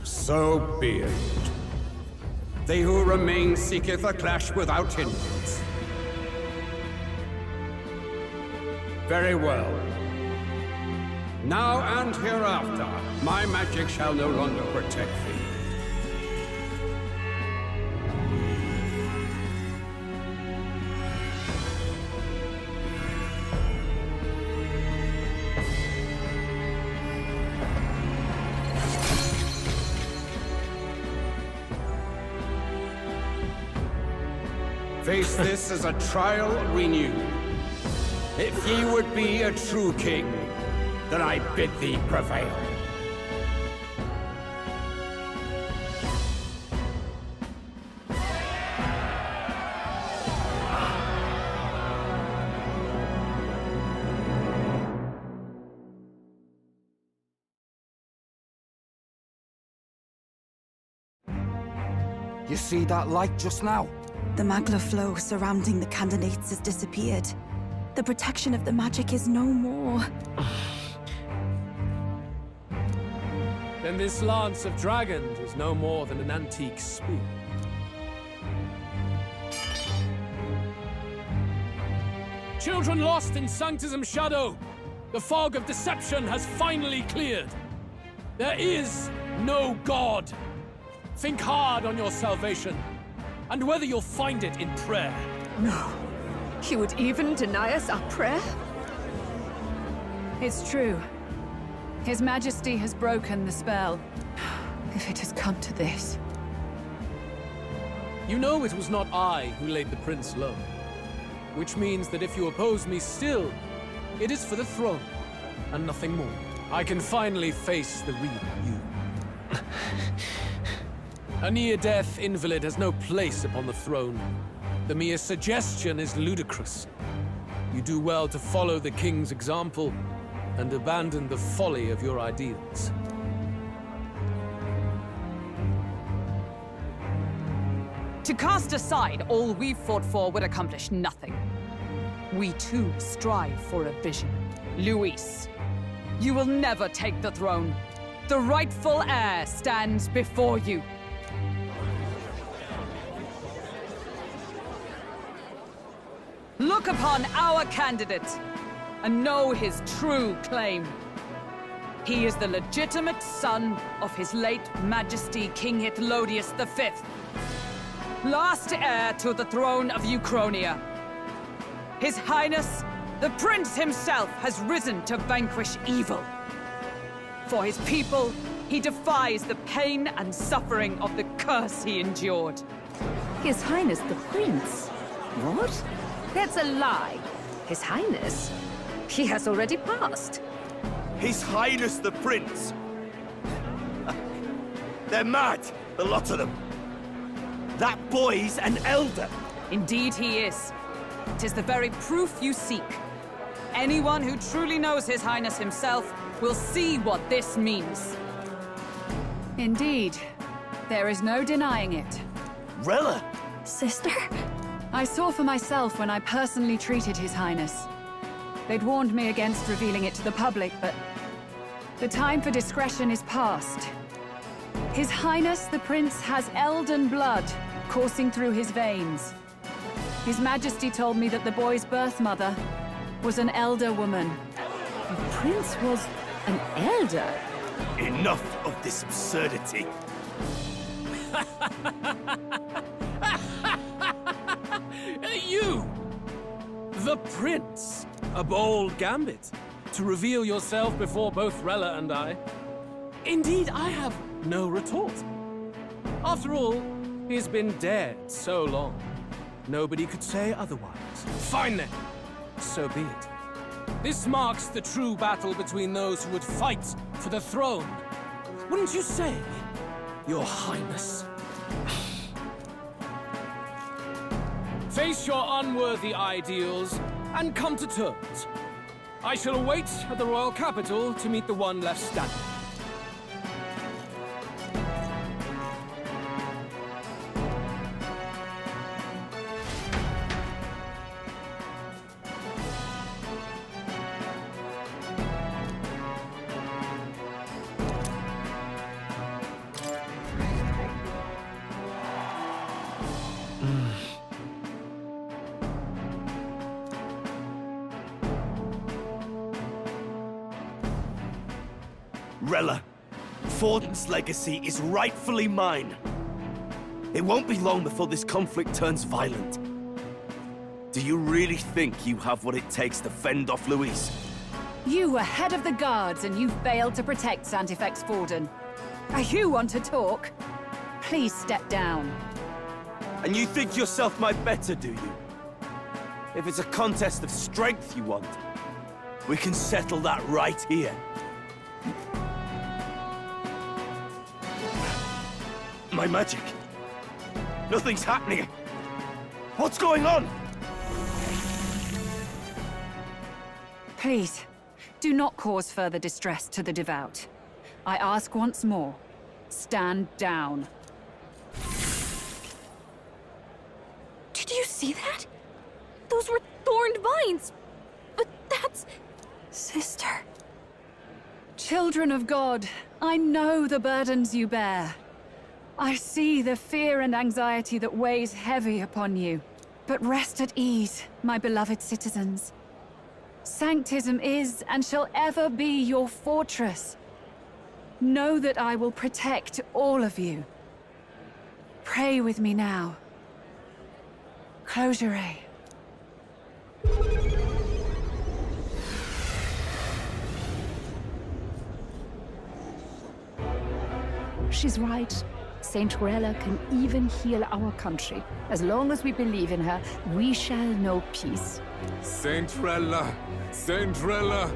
So be it. They who remain seeketh a clash without hindrance. Very well. Now and hereafter, my magic shall no longer protect thee. Face this as a trial renewed. If ye would be a true king, then I bid thee prevail. You see that light just now? The magla flow surrounding the candidates has disappeared. The protection of the magic is no more. Then this lance of dragons is no more than an antique spear. Children lost in Sanctism's shadow! The fog of deception has finally cleared. There is no God. Think hard on your salvation, and whether you'll find it in prayer. No. You would even deny us our prayer? It's true. His Majesty has broken the spell. If it has come to this... You know it was not I who laid the prince low. Which means that if you oppose me still, it is for the throne, and nothing more. I can finally face the real you. A near-death invalid has no place upon the throne. The mere suggestion is ludicrous. You do well to follow the king's example, and abandon the folly of your ideals. To cast aside all we've fought for would accomplish nothing. We too strive for a vision. Luis, you will never take the throne. The rightful heir stands before you. Look upon our candidate and know his true claim. He is the legitimate son of his late Majesty King Hythlodius V, last heir to the throne of Euchronia. His Highness, the Prince himself, has risen to vanquish evil. For his people, he defies the pain and suffering of the curse he endured. His Highness the Prince? What? That's a lie. His Highness? He has already passed. His Highness the Prince? They're mad, the lot of them. That boy's an elder. Indeed he is. It is the very proof you seek. Anyone who truly knows His Highness himself will see what this means. Indeed. There is no denying it. Rella! Sister? I saw for myself when I personally treated His Highness. They'd warned me against revealing it to the public, but the time for discretion is past. His Highness the Prince has Elden blood coursing through his veins. His Majesty told me that the boy's birth mother was an elder woman. The Prince was an elder? Enough of this absurdity. You! The Prince! A bold gambit. To reveal yourself before both Rella and I. Indeed, I have no retort. After all, he's been dead so long. Nobody could say otherwise. Fine then. So be it. This marks the true battle between those who would fight for the throne. Wouldn't you say, Your Highness? Face your unworthy ideals and come to terms. I shall await at the royal capital to meet the one left standing. Rella, Forden's legacy is rightfully mine. It won't be long before this conflict turns violent. Do you really think you have what it takes to fend off Luis? You were head of the guards and you failed to protect Santifex Forden. You want to talk? Please step down. And you think yourself my better, do you? If it's a contest of strength you want, we can settle that right here. My magic. Nothing's happening. What's going on? Please, do not cause further distress to the devout. I ask once more, stand down. Did you see that? Those were thorned vines. But that's... Sister. Children of God, I know the burdens you bear. I see the fear and anxiety that weighs heavy upon you. But rest at ease, my beloved citizens. Sanctism is and shall ever be your fortress. Know that I will protect all of you. Pray with me now. Close your eyes. She's right. Saint Rella can even heal our country. As long as we believe in her, we shall know peace. Saint Rella! Saint Rella!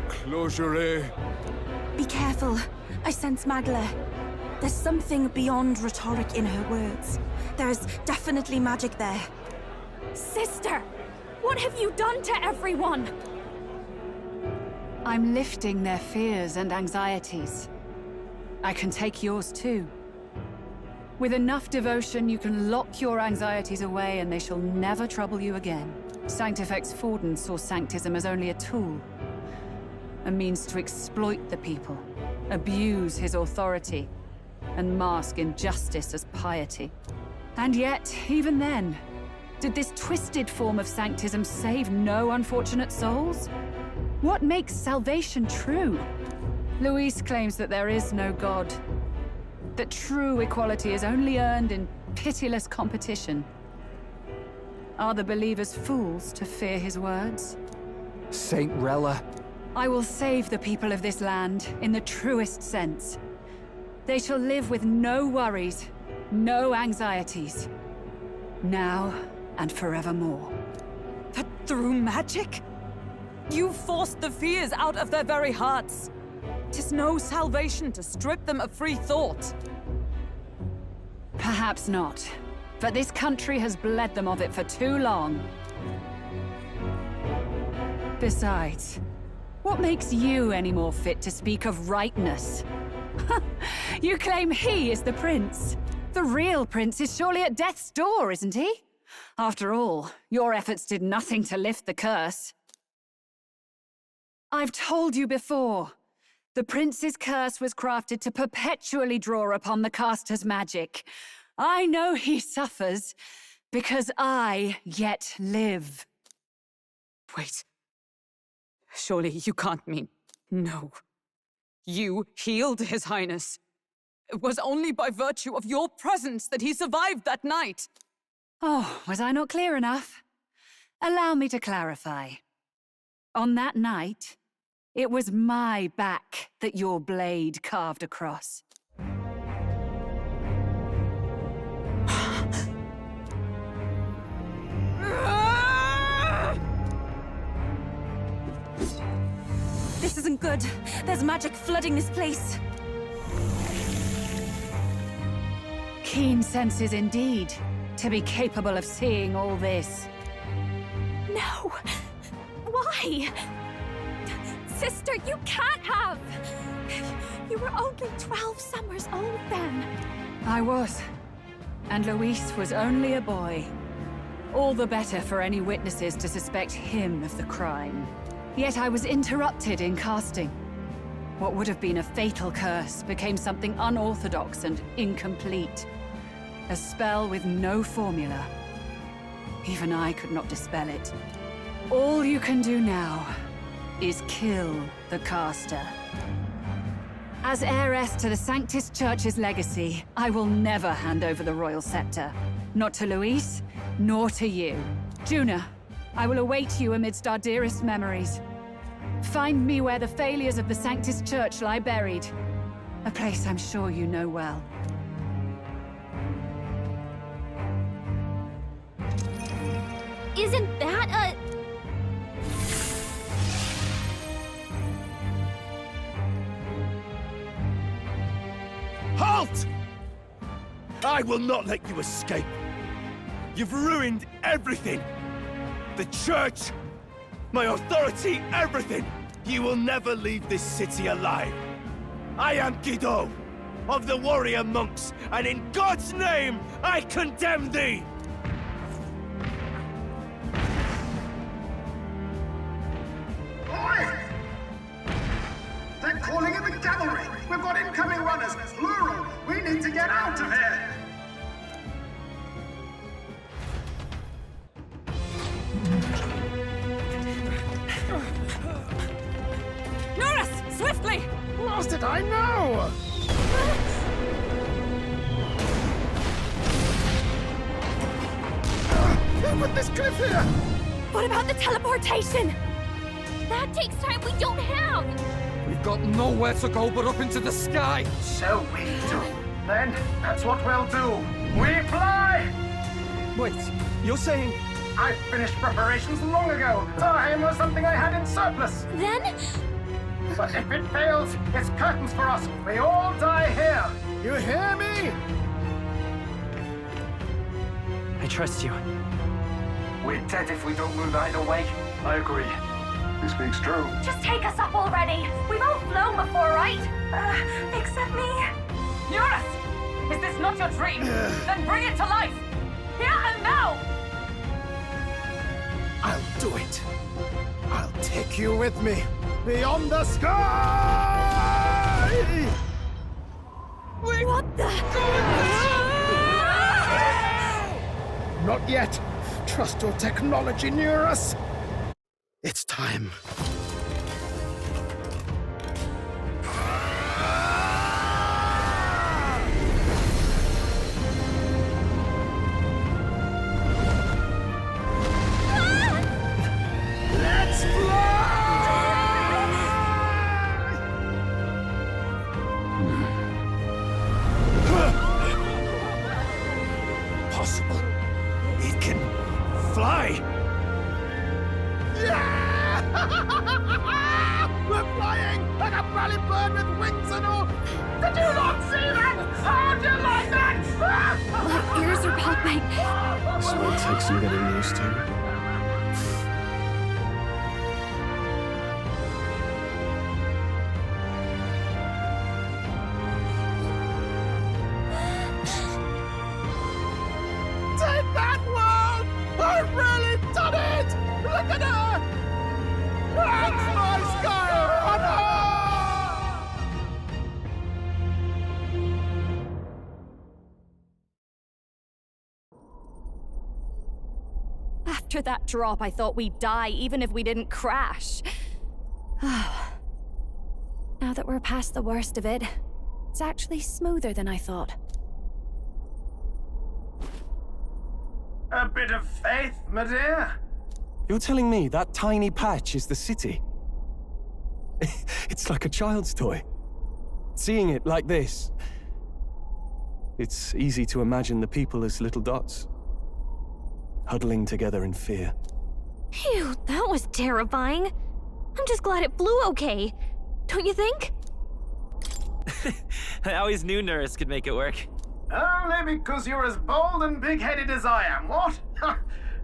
Closure. Be careful. I sense Magla. There's something beyond rhetoric in her words. There's definitely magic there. Sister! What have you done to everyone? I'm lifting their fears and anxieties. I can take yours too. With enough devotion, you can lock your anxieties away and they shall never trouble you again. Sanctifex Forden saw Sanctism as only a tool. A means to exploit the people, abuse his authority, and mask injustice as piety. And yet, even then, did this twisted form of Sanctism save no unfortunate souls? What makes salvation true? Luis claims that there is no God, that true equality is only earned in pitiless competition. Are the believers fools to fear his words? Saint Rella. I will save the people of this land in the truest sense. They shall live with no worries, no anxieties. Now and forevermore. But through magic? You forced the fears out of their very hearts. 'Tis no salvation to strip them of free thought. Perhaps not. But this country has bled them of it for too long. Besides, what makes you any more fit to speak of rightness? You claim he is the prince. The real prince is surely at death's door, isn't he? After all, your efforts did nothing to lift the curse. I've told you before. The prince's curse was crafted to perpetually draw upon the caster's magic. I know he suffers, because I yet live. Wait. Surely you can't mean... No. You healed His Highness. It was only by virtue of your presence that he survived that night. Oh, was I not clear enough? Allow me to clarify. On that night, it was my back that your blade carved across. This isn't good. There's magic flooding this place. Keen senses indeed, to be capable of seeing all this. No! Why? Sister, you can't have! You were only 12 summers old then. I was. And Luis was only a boy. All the better for any witnesses to suspect him of the crime. Yet I was interrupted in casting. What would have been a fatal curse became something unorthodox and incomplete. A spell with no formula. Even I could not dispel it. All you can do now is kill the caster. As heiress to the Sanctis Church's legacy, I will never hand over the royal scepter. Not to Luis, nor to you. Juna, I will await you amidst our dearest memories. Find me where the failures of the Sanctis Church lie buried. A place I'm sure you know well. Isn't that a... Halt! I will not let you escape. You've ruined everything. The church, my authority, everything. You will never leave this city alive. I am Guido, of the warrior monks, and in God's name, I condemn thee! Oi! They're calling in the cavalry! We've got incoming runners, plural! We need to get out of here! Norris! Swiftly! Lost it, I know! Who put this cliff here? What about the teleportation? That takes time we don't have! We've We've got nowhere to go but up into the sky! So we do. Then, that's what we'll do. We fly! Wait, you're saying... I finished preparations long ago. Time was something I had in surplus. Then? But if it fails, it's curtains for us. We all die here. You hear me? I trust you. We're dead if we don't move either way. I agree. He speaks true. Just take us up already. We've all flown before, right? Except me. Eurus! Is this not your dream? Then bring it to life! Here and now! I'll do it. I'll take you with me. Beyond the sky! What the? Not yet. Trust your technology, Eurus. It's time. Let's Possible. It can fly. Yeah! We're flying like a rally bird with wings and all. Did you not see that? How do you like that? My ears are popping. So it takes some getting used to. Take that, world! I've really done it! Look at her! That's my sky runner! After that drop, I thought we'd die, even if we didn't crash. Now that we're past the worst of it, it's actually smoother than I thought. A bit of faith, my dear. You're telling me that tiny patch is the city? It's like a child's toy. Seeing it like this, it's easy to imagine the people as little dots, huddling together in fear. Phew, that was terrifying. I'm just glad it flew okay. Don't you think? I always knew Nurse could make it work. Only because you're as bold and big-headed as I am, what?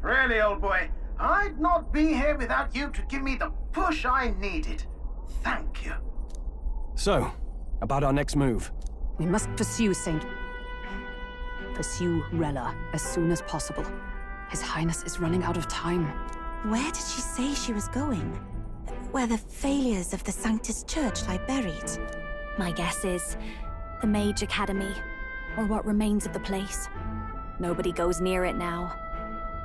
Really, old boy, I'd not be here without you to give me the push I needed. Thank you. So, about our next move. We must pursue Rella as soon as possible. His Highness is running out of time. Where did she say she was going? Where the failures of the Sanctus Church lie buried? My guess is the Mage Academy, or what remains of the place. Nobody goes near it now.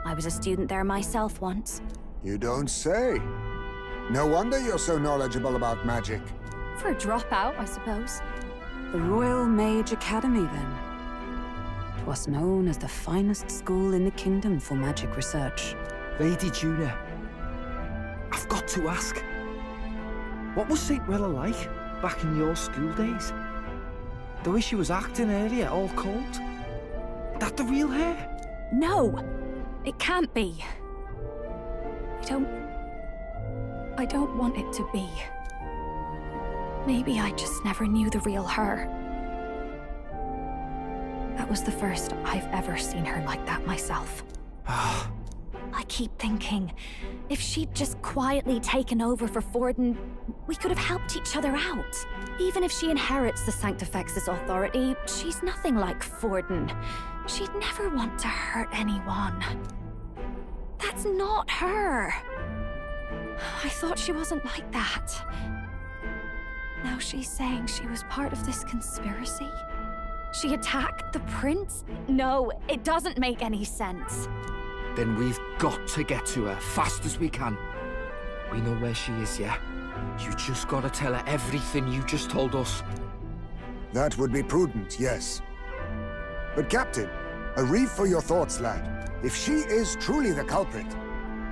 I was a student there myself once. You don't say. No wonder you're so knowledgeable about magic. For a dropout, I suppose. The Royal Mage Academy, then. 'Twas known as the finest school in the kingdom for magic research. Lady Juna, I've got to ask. What was St. Rella like back in your school days? The way she was acting earlier, all cold? That the real hair? No! It can't be. I don't want it to be. Maybe I just never knew the real her. That was the first I've ever seen her like that myself. I keep thinking, if she'd just quietly taken over for Forden, we could have helped each other out. Even if she inherits the Sanctifex's authority, she's nothing like Forden. She'd never want to hurt anyone. That's not her. I thought she wasn't like that. Now she's saying she was part of this conspiracy? She attacked the prince? No, it doesn't make any sense. Then we've got to get to her fast as we can. We know where she is, yeah? You just gotta tell her everything you just told us. That would be prudent, yes. But Captain, a reef for your thoughts, lad. If she is truly the culprit,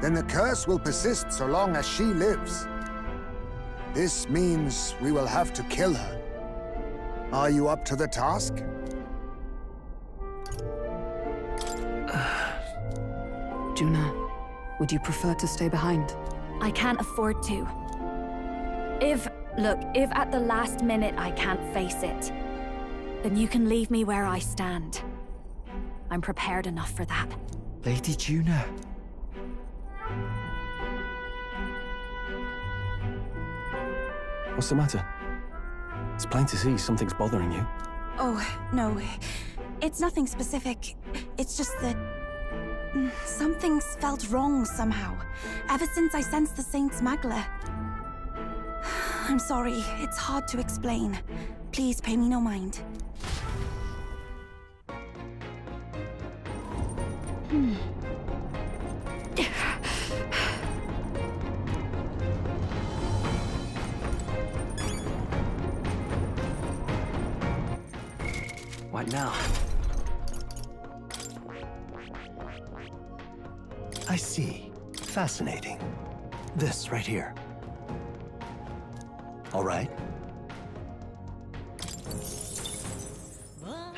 then the curse will persist so long as she lives. This means we will have to kill her. Are you up to the task? Juna, would you prefer to stay behind? I can't afford to. If at the last minute I can't face it, then you can leave me where I stand. I'm prepared enough for that. Lady Juna. What's the matter? It's plain to see something's bothering you. Oh, no. It's nothing specific. It's just that... something's felt wrong somehow, ever since I sensed the Saint's Magla. I'm sorry, it's hard to explain. Please pay me no mind. What now? I see. Fascinating. This right here. All right.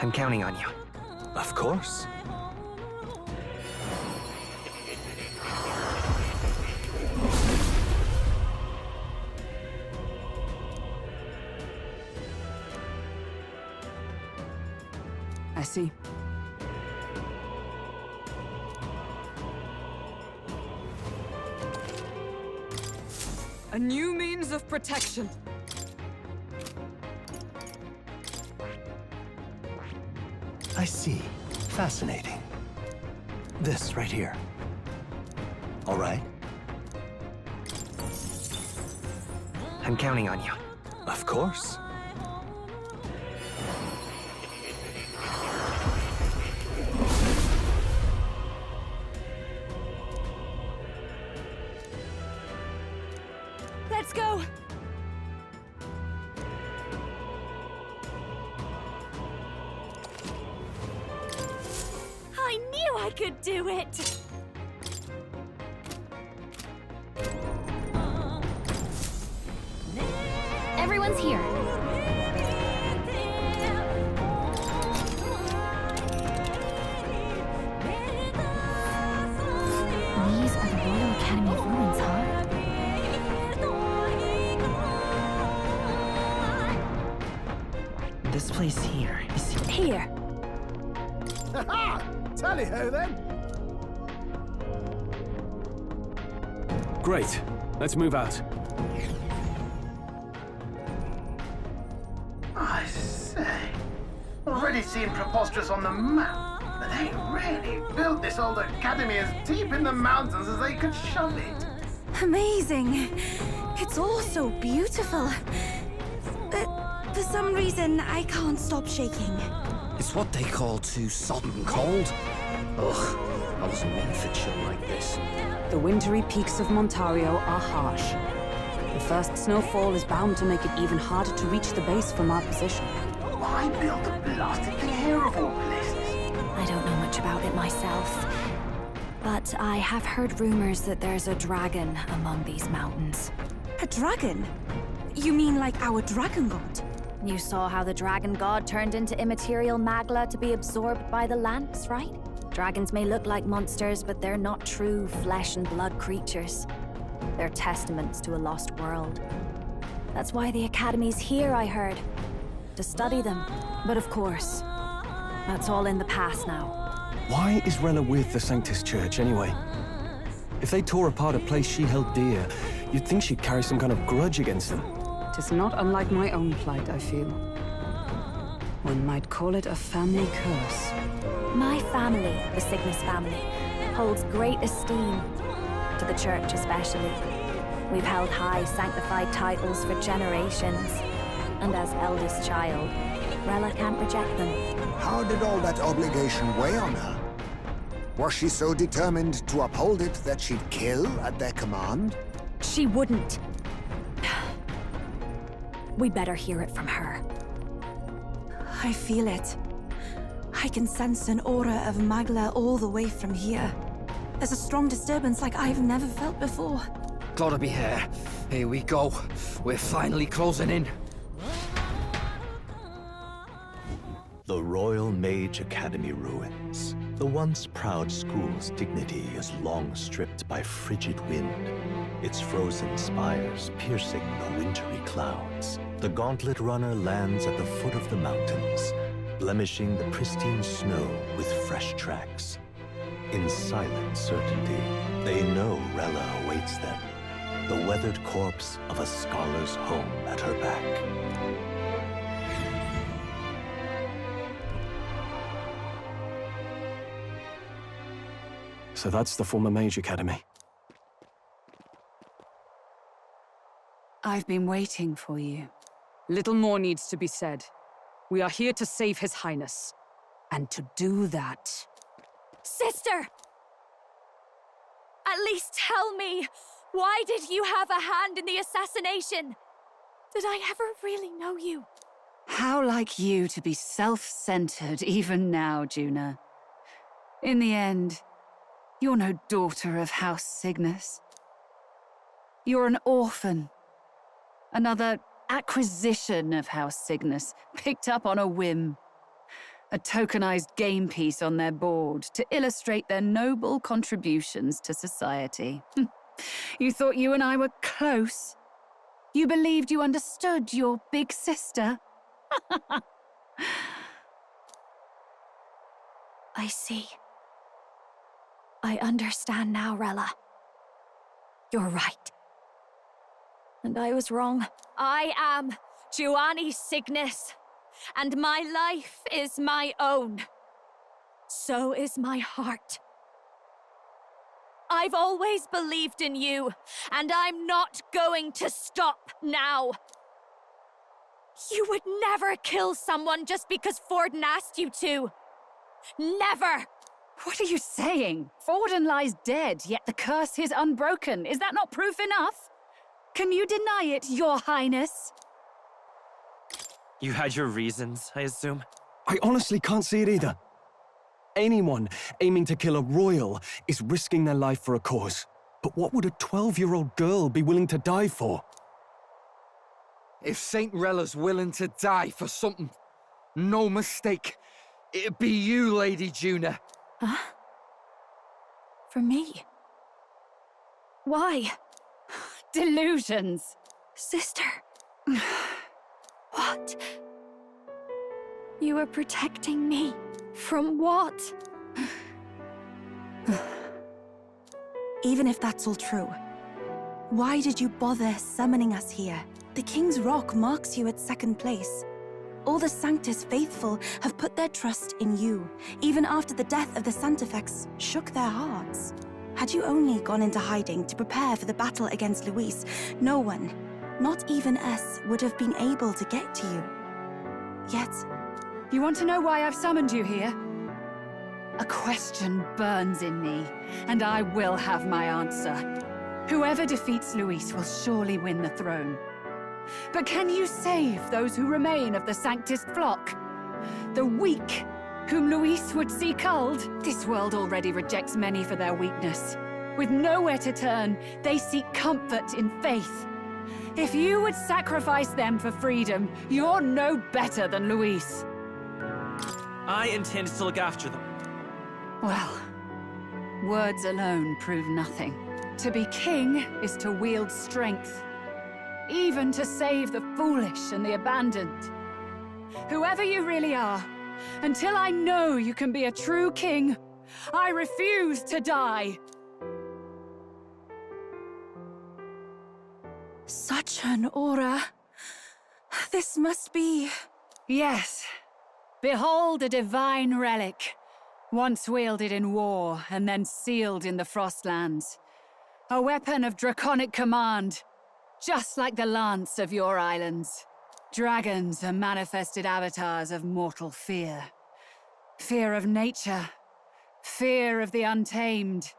I'm counting on you. Of course. I see. A new means of protection. I see. Fascinating. This right here. All right. I'm counting on you. Of course. Let's go! I knew I could do it! Everyone's here. These are the Royal Academy ruins, huh? This place here is here. Ha-ha! Tally-ho then! Great. Let's move out. I say, already seem preposterous on the map, but they really built this old academy as deep in the mountains as they could shove it. Amazing. It's all so beautiful. But for some reason, I can't stop shaking. It's what they call too sodden cold. Ugh, I wasn't meant for chill like this. The wintry peaks of Montario are harsh. The first snowfall is bound to make it even harder to reach the base from our position. Why build a blasted thing here of all places? I don't know much about it myself, but I have heard rumors that there's a dragon among these mountains. A dragon? You mean like our dragon god? You saw how the dragon god turned into immaterial magla to be absorbed by the lamps, right? Dragons may look like monsters, but they're not true flesh and blood creatures. They're testaments to a lost world. That's why the Academy's here, I heard. To study them. But of course, that's all in the past now. Why is Rella with the Sanctus Church, anyway? If they tore apart a place she held dear, you'd think she'd carry some kind of grudge against them. Tis not unlike my own plight, I feel. One might call it a family curse. My family, the Cygnus family, holds great esteem, to the Church especially. We've held high sanctified titles for generations, and as eldest child, Rella can't reject them. How did all that obligation weigh on her? Was she so determined to uphold it that she'd kill at their command? She wouldn't. We'd better hear it from her. I feel it. I can sense an aura of Magla all the way from here. There's a strong disturbance like I've never felt before. Gotta be here. Here we go. We're finally closing in. The Royal Mage Academy ruins. The once proud school's dignity is long stripped by frigid wind, its frozen spires piercing the wintry clouds. The gauntlet runner lands at the foot of the mountains, blemishing the pristine snow with fresh tracks. In silent certainty, they know Rella awaits them, the weathered corpse of a scholar's home at her back. So that's the former Mage Academy. I've been waiting for you. Little more needs to be said. We are here to save His Highness. And to do that... Sister! At least tell me, why did you have a hand in the assassination? Did I ever really know you? How like you to be self-centered even now, Juna. In the end, you're no daughter of House Cygnus. You're an orphan. Another acquisition of House Cygnus, picked up on a whim. A tokenized game piece on their board to illustrate their noble contributions to society. You thought you and I were close. You believed you understood your big sister. I see. I understand now, Rella. You're right. And I was wrong. I am Giovanni Cygnus, and my life is my own. So is my heart. I've always believed in you, and I'm not going to stop now. You would never kill someone just because Forden asked you to. Never! What are you saying? Forden lies dead, yet the curse is unbroken. Is that not proof enough? Can you deny it, Your Highness? You had your reasons, I assume? I honestly can't see it either. Anyone aiming to kill a royal is risking their life for a cause. But what would a 12-year-old girl be willing to die for? If Saint Rella's willing to die for something, no mistake, it'd be you, Lady Juna. Huh? For me? Why? Delusions. Sister. What? You are protecting me from what? Even if that's all true, why did you bother summoning us here? The King's Rock marks you at second place. All the Sanctus faithful have put their trust in you, even after the death of the Santafex shook their hearts. Had you only gone into hiding to prepare for the battle against Luis, no one, not even us, would have been able to get to you. Yet... You want to know why I've summoned you here? A question burns in me, and I will have my answer. Whoever defeats Luis will surely win the throne. But can you save those who remain of the Sanctus flock? The weak, whom Luis would see culled? This world already rejects many for their weakness. With nowhere to turn, they seek comfort in faith. If you would sacrifice them for freedom, you're no better than Luis. I intend to look after them. Well, words alone prove nothing. To be king is to wield strength, even to save the foolish and the abandoned. Whoever you really are, until I know you can be a true king, I refuse to die. Such an aura. This must be... Yes. Behold a divine relic, once wielded in war and then sealed in the Frostlands. A weapon of draconic command, just like the lance of your islands. Dragons are manifested avatars of mortal fear. Fear of nature, fear of the untamed.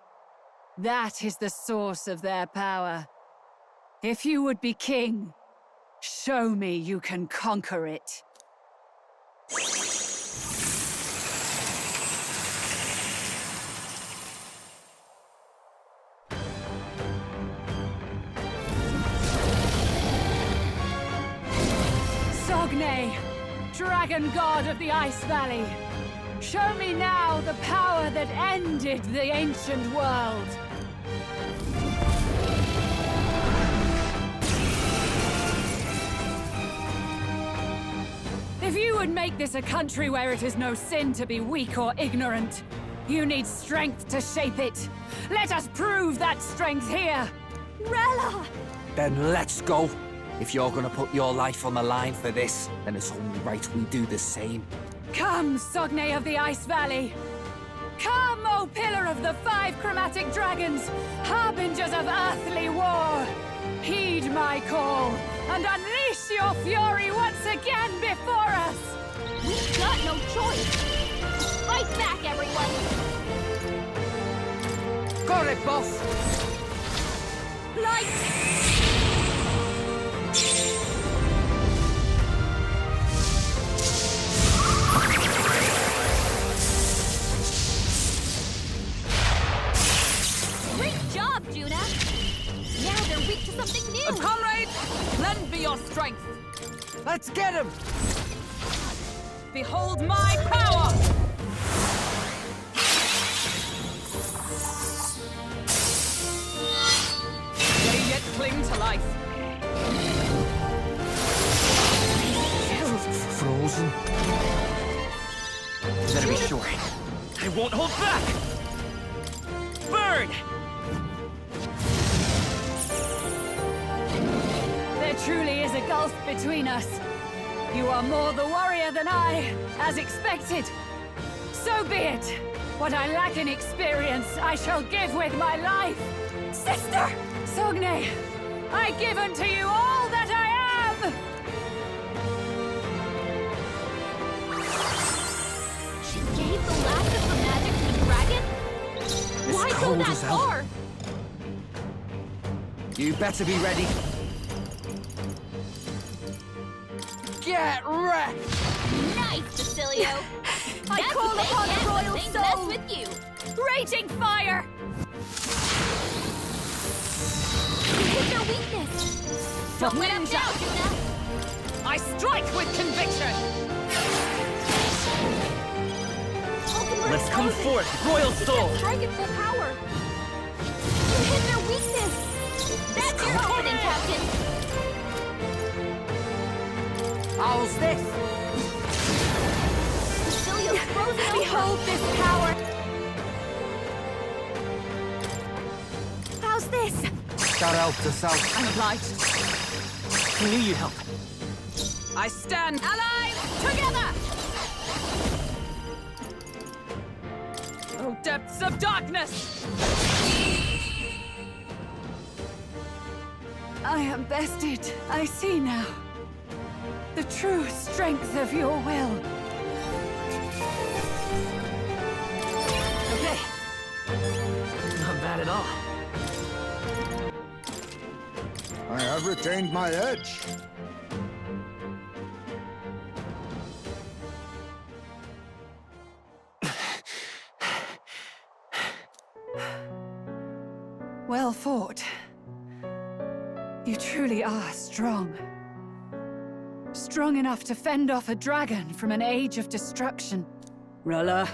That is the source of their power. If you would be king, show me you can conquer it. Sogne, dragon god of the Ice Valley. Show me now the power that ended the ancient world. If you would make this a country where it is no sin to be weak or ignorant, you need strength to shape it. Let us prove that strength here. Rella! Then let's go. If you're gonna put your life on the line for this, then it's only right we do the same. Come, Sogne of the Ice Valley! Come, O Pillar of the 5 chromatic dragons, harbingers of earthly war! Heed my call, and unleash your fury once again before us! We've got no choice! Fight back, everyone! Corre, boss! Light! Now they're weak to something new! Comrades, lend me your strength! Let's get him! Behold my power! They yet cling to life. Frozen. Better be sure. I won't hold back! Burn! There truly is a gulf between us. You are more the warrior than I, as expected. So be it. What I lack in experience, I shall give with my life. Sister! Sogne, I give unto you all that I am! She gave the last of the magic to the dragon? Why go that far? You better be ready. Get wrecked! Nice, Cecilio! I call upon the royal soul! With you! Raging fire! You hit their weakness! Don't let him down, Juna! I strike with conviction! Let's come forth, royal soul! Strike at full power! You hit their weakness! That's your opening, Captain! How's this? Cecilia's frozen. Behold this power! How's this? That helped us out. I'm obliged. I knew you'd help. I stand allied together! Oh, depths of darkness! I am bested. I see now. The true strength of your will. Okay. Not bad at all. I have retained my edge. Well fought. You truly are strong. Strong enough to fend off a dragon from an age of destruction. Rella,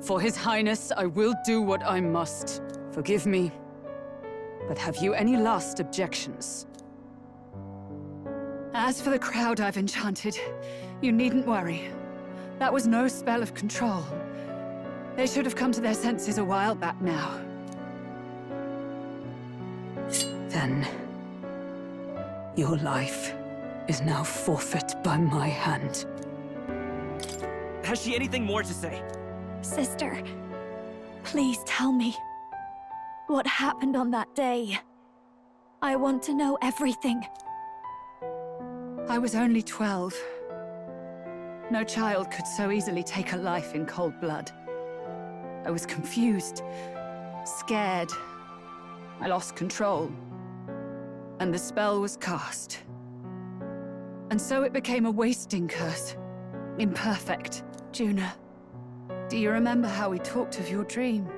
for His Highness, I will do what I must. Forgive me, but have you any last objections? As for the crowd I've enchanted, you needn't worry. That was no spell of control. They should have come to their senses a while back now. Then, your life is now forfeit by my hand. Has she anything more to say? Sister, please tell me. What happened on that day? I want to know everything. I was only 12. No child could so easily take a life in cold blood. I was confused, scared. I lost control. And the spell was cast. And so it became a wasting curse. Imperfect. Juna, do you remember how we talked of your dream?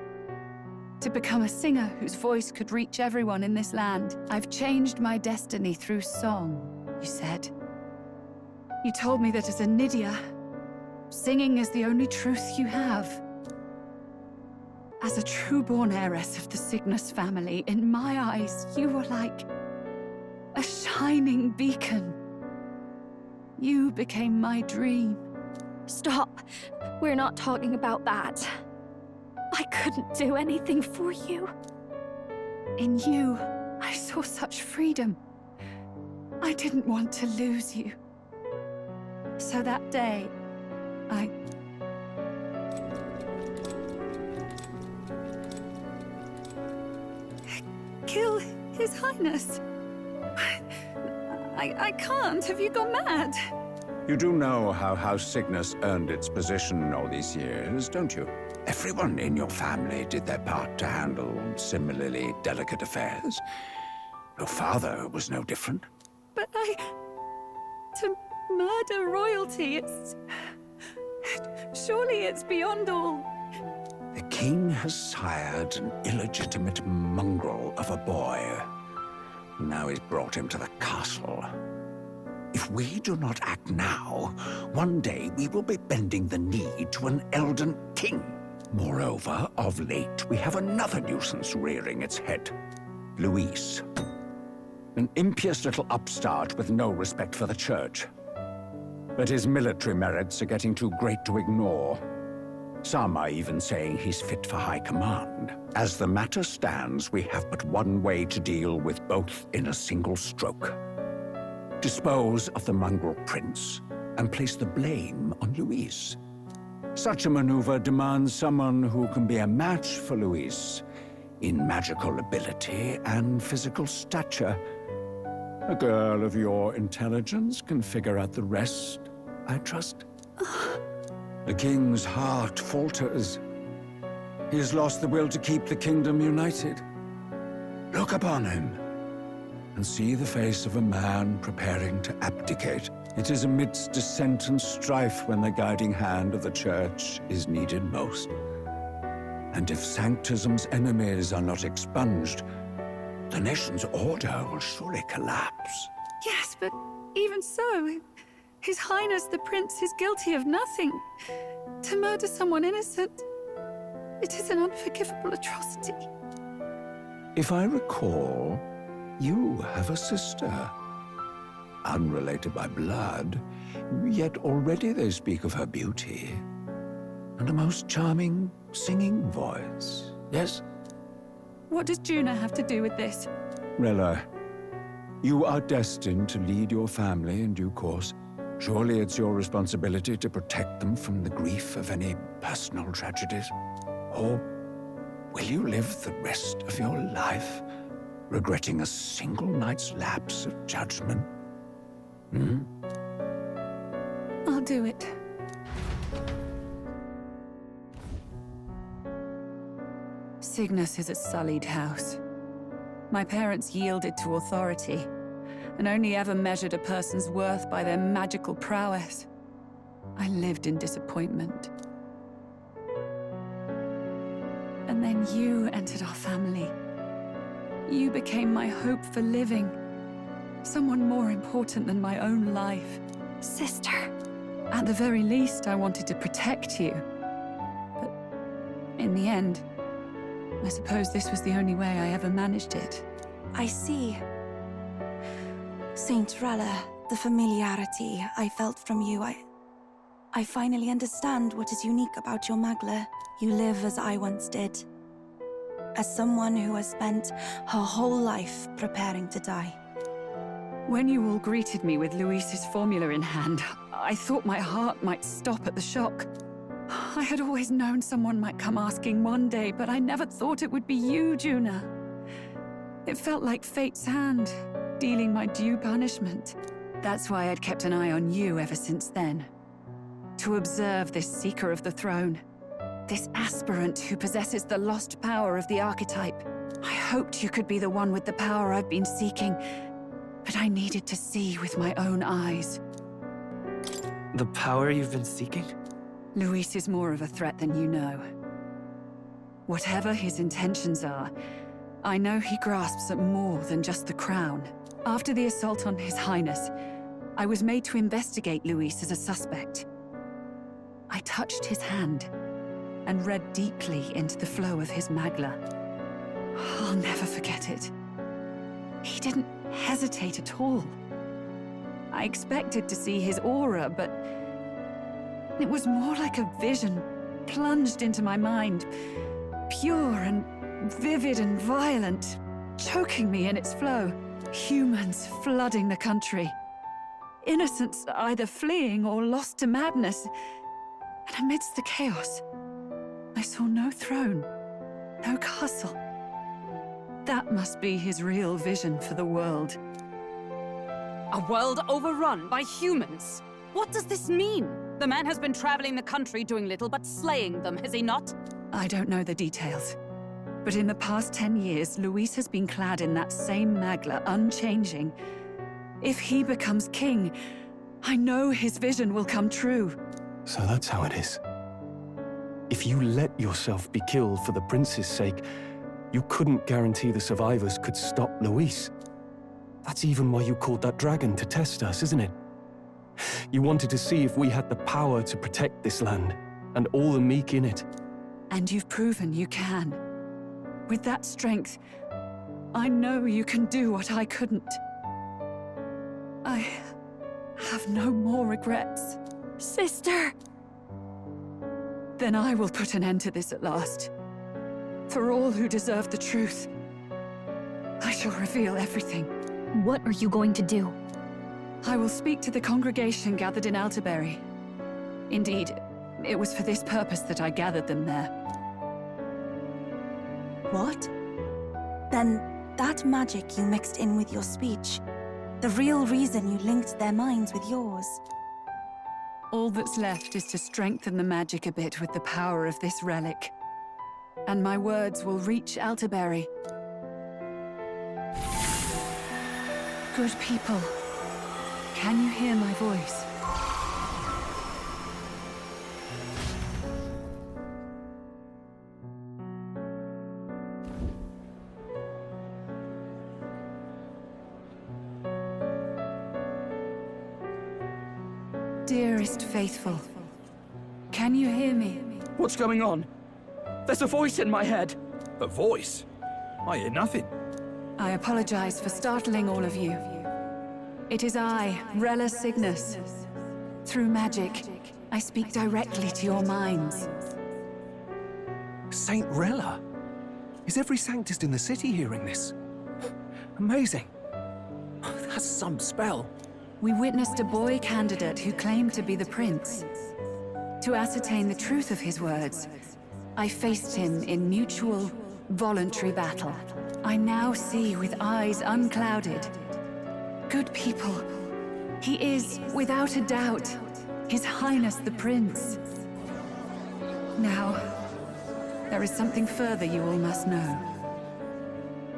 To become a singer whose voice could reach everyone in this land. I've changed my destiny through song, you said. You told me that as a Nydia, singing is the only truth you have. As a true-born heiress of the Cygnus family, in my eyes, you were like a shining beacon. You became my dream. Stop. We're not talking about that. I couldn't do anything for you. In you, I saw such freedom. I didn't want to lose you. So that day, I... kill His Highness. I can't. Have you gone mad? You do know how House Cygnus earned its position all these years, don't you? Everyone in your family did their part to handle similarly delicate affairs. Your father was no different. But to murder royalty, surely it's beyond all. The king has sired an illegitimate mongrel of a boy. Now he's brought him to the castle. If we do not act now, one day we will be bending the knee to an elden king. Moreover, of late, we have another nuisance rearing its head. Luis. An impious little upstart with no respect for the church. But his military merits are getting too great to ignore. Some are even saying he's fit for high command. As the matter stands, we have but one way to deal with both in a single stroke. Dispose of the mongrel prince and place the blame on Luis. Such a maneuver demands someone who can be a match for Luis in magical ability and physical stature. A girl of your intelligence can figure out the rest, I trust. The king's heart falters. He has lost the will to keep the kingdom united. Look upon him and see the face of a man preparing to abdicate. It is amidst dissent and strife when the guiding hand of the church is needed most. And if Sanctism's enemies are not expunged, the nation's order will surely collapse. Yes, but even so, His Highness the Prince is guilty of nothing. To murder someone innocent, it is an unforgivable atrocity. If I recall, you have a sister. Unrelated by blood, yet already they speak of her beauty. And a most charming singing voice, yes? What does Juna have to do with this? Rella, you are destined to lead your family in due course. Surely it's your responsibility to protect them from the grief of any personal tragedies. Or will you live the rest of your life regretting a single night's lapse of judgment? I'll do it. Cygnus is a sullied house. My parents yielded to authority, and only ever measured a person's worth by their magical prowess. I lived in disappointment. And then you entered our family. You became my hope for living. Someone more important than my own life. Sister. At the very least, I wanted to protect you. But in the end, I suppose this was the only way I ever managed it. I see. Saint Rella, the familiarity I felt from you, I finally understand what is unique about your Magla. You live as I once did. As someone who has spent her whole life preparing to die. When you all greeted me with Luis's formula in hand, I thought my heart might stop at the shock. I had always known someone might come asking one day, but I never thought it would be you, Juna. It felt like fate's hand, dealing my due punishment. That's why I'd kept an eye on you ever since then. To observe this seeker of the throne. This aspirant who possesses the lost power of the archetype. I hoped you could be the one with the power I've been seeking, but I needed to see with my own eyes. The power you've been seeking? Luis is more of a threat than you know. Whatever his intentions are, I know he grasps at more than just the crown. After the assault on His Highness, I was made to investigate Luis as a suspect. I touched his hand and read deeply into the flow of his magla. I'll never forget it. He didn't hesitate at all. I expected to see his aura, but it was more like a vision plunged into my mind, pure and vivid and violent, choking me in its flow. Humans flooding the country. Innocents either fleeing or lost to madness. And amidst the chaos, I saw no throne, no castle. That must be his real vision for the world. A world overrun by humans? What does this mean? The man has been traveling the country doing little but slaying them, has he not? I don't know the details. But in the past 10 years, Luis has been clad in that same magla, unchanging. If he becomes king, I know his vision will come true. So that's how it is. If you let yourself be killed for the prince's sake, you couldn't guarantee the survivors could stop Luis. That's even why you called that dragon to test us, isn't it? You wanted to see if we had the power to protect this land, and all the meek in it. And you've proven you can. With that strength, I know you can do what I couldn't. I have no more regrets. Sister! Then I will put an end to this at last. For all who deserve the truth, I shall reveal everything. What are you going to do? I will speak to the congregation gathered in Alterbury. Indeed, it was for this purpose that I gathered them there. What? Then that magic you mixed in with your speech, the real reason you linked their minds with yours. All that's left is to strengthen the magic a bit with the power of this relic. And my words will reach Alterbury. Good people, can you hear my voice? Dearest faithful, can you hear me? What's going on? There's a voice in my head. A voice? I hear nothing. I apologize for startling all of you. It is I, Rella Cygnus. Through magic, I speak directly to your minds. Saint Rella? Is every Sanctist in the city hearing this? Amazing. That's some spell. We witnessed a boy candidate who claimed to be the prince. To ascertain the truth of his words, I faced him in mutual, voluntary battle. I now see with eyes unclouded. Good people, he is, without a doubt, His Highness the Prince. Now, there is something further you all must know.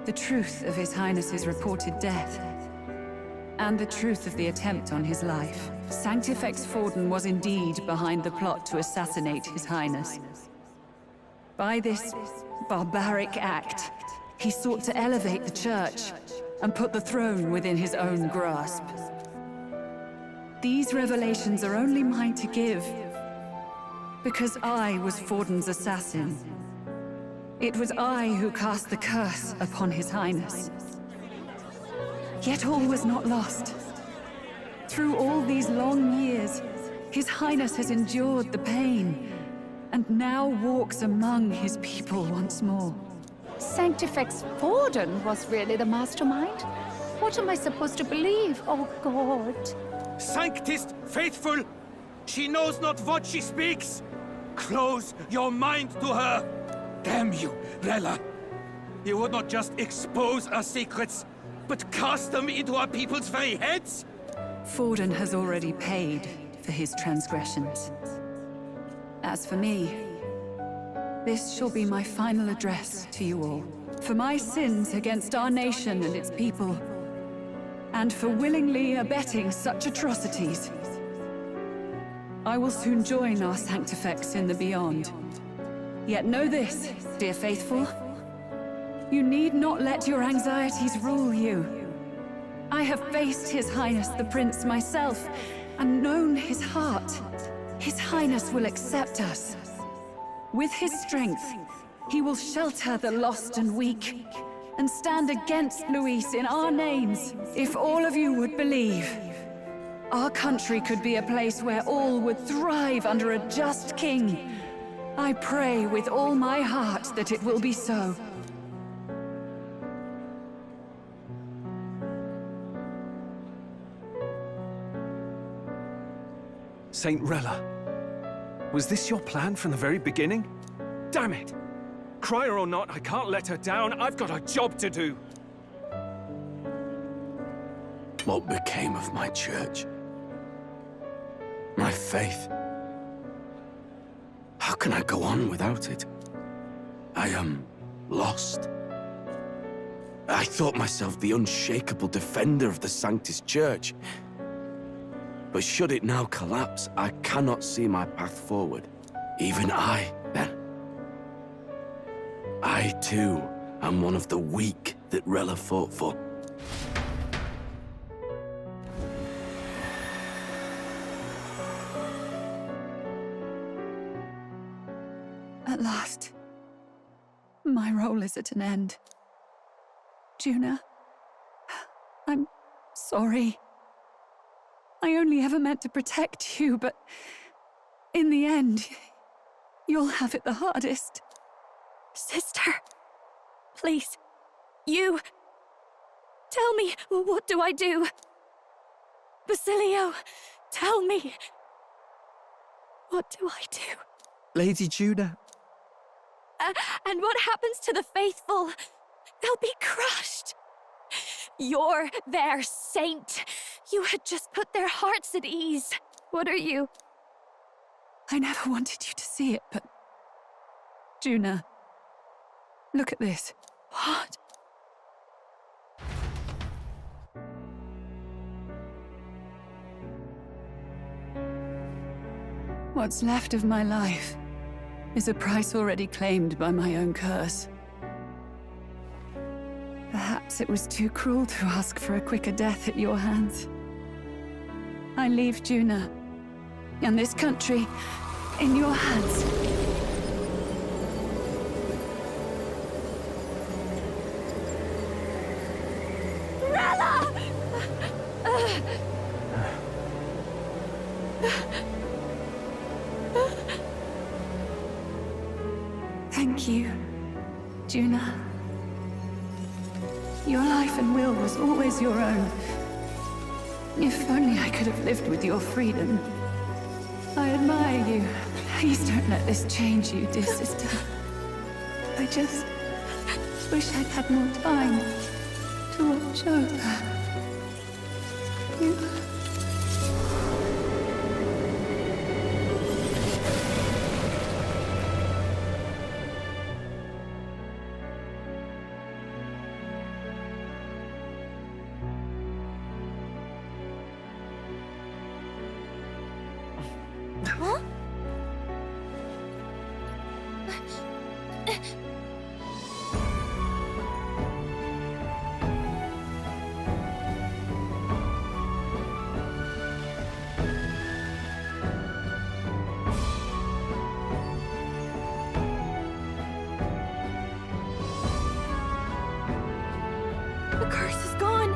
The truth of His Highness's reported death, and the truth of the attempt on his life. Sanctifex Forden was indeed behind the plot to assassinate His Highness. By this barbaric act, he sought to elevate the Church and put the throne within his own grasp. These revelations are only mine to give, because I was Forden's assassin. It was I who cast the curse upon His Highness. Yet all was not lost. Through all these long years, His Highness has endured the pain, and now walks among his people once more. Sanctifex Forden was really the mastermind? What am I supposed to believe? Oh, God. Sanctist faithful! She knows not what she speaks! Close your mind to her! Damn you, Rella! You would not just expose our secrets, but cast them into our people's very heads? Forden has already paid for his transgressions. As for me, this shall be my final address to you all. For my sins against our nation and its people, and for willingly abetting such atrocities. I will soon join our Sanctifex in the beyond. Yet know this, dear faithful. You need not let your anxieties rule you. I have faced His Highness the Prince myself, and known his heart. His Highness will accept us. With his strength, he will shelter the lost and weak, and stand against Luis in our names. If all of you would believe, our country could be a place where all would thrive under a just king. I pray with all my heart that it will be so. Saint Rella, was this your plan from the very beginning? Damn it! Crier or not, I can't let her down. I've got a job to do. What became of my church? My faith? How can I go on without it? I am lost. I thought myself the unshakable defender of the Sanctus Church. But should it now collapse, I cannot see my path forward. Even I, then. I, too, am one of the weak that Rella fought for. At last, my role is at an end. Juna, I'm sorry. I only ever meant to protect you, but in the end, you'll have it the hardest. Sister, please, you... Tell me, what do I do? Basilio, tell me. What do I do? Lady Juna. And what happens to the faithful? They'll be crushed. You're their saint. You had just put their hearts at ease. What are you? I never wanted you to see it, but... Juna, look at this. What? What's left of my life is a price already claimed by my own curse. Perhaps it was too cruel to ask for a quicker death at your hands. I leave Juna and this country in your hands. Rella! Thank you, Juna. Your life and will was always your own. If only I could have lived with your freedom. I admire you. Please don't let this change you, dear sister. I just wish I'd had more time to watch over you. Huh? The curse is gone.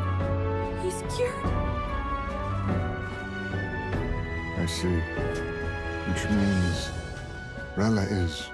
He's cured. I see. Which means Rella is...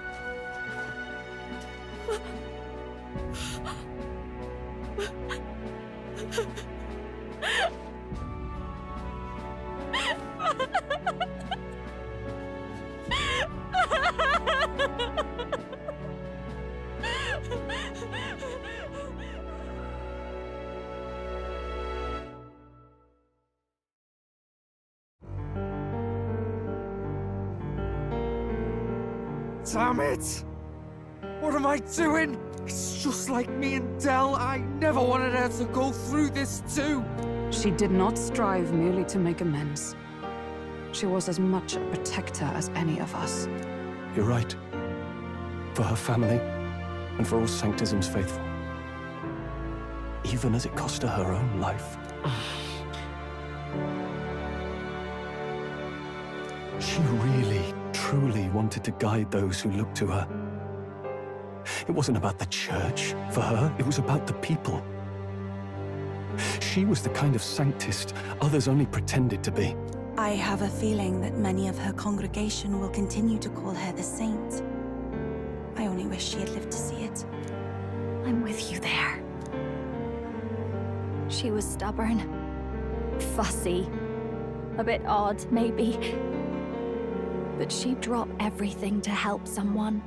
Damn it! What am I doing? It's just like me and Del. I never wanted her to go through this too. She did not strive merely to make amends. She was as much a protector as any of us. You're right. For her family, and for all Sanctism's faithful. even as it cost her her own life. She really, truly wanted to guide those who looked to her. It wasn't about the church for her, it was about the people. She was the kind of sanctist others only pretended to be. I have a feeling that many of her congregation will continue to call her the saint. I only wish she had lived to see it. I'm with you there. She was stubborn, fussy, a bit odd, maybe. But she'd drop everything to help someone.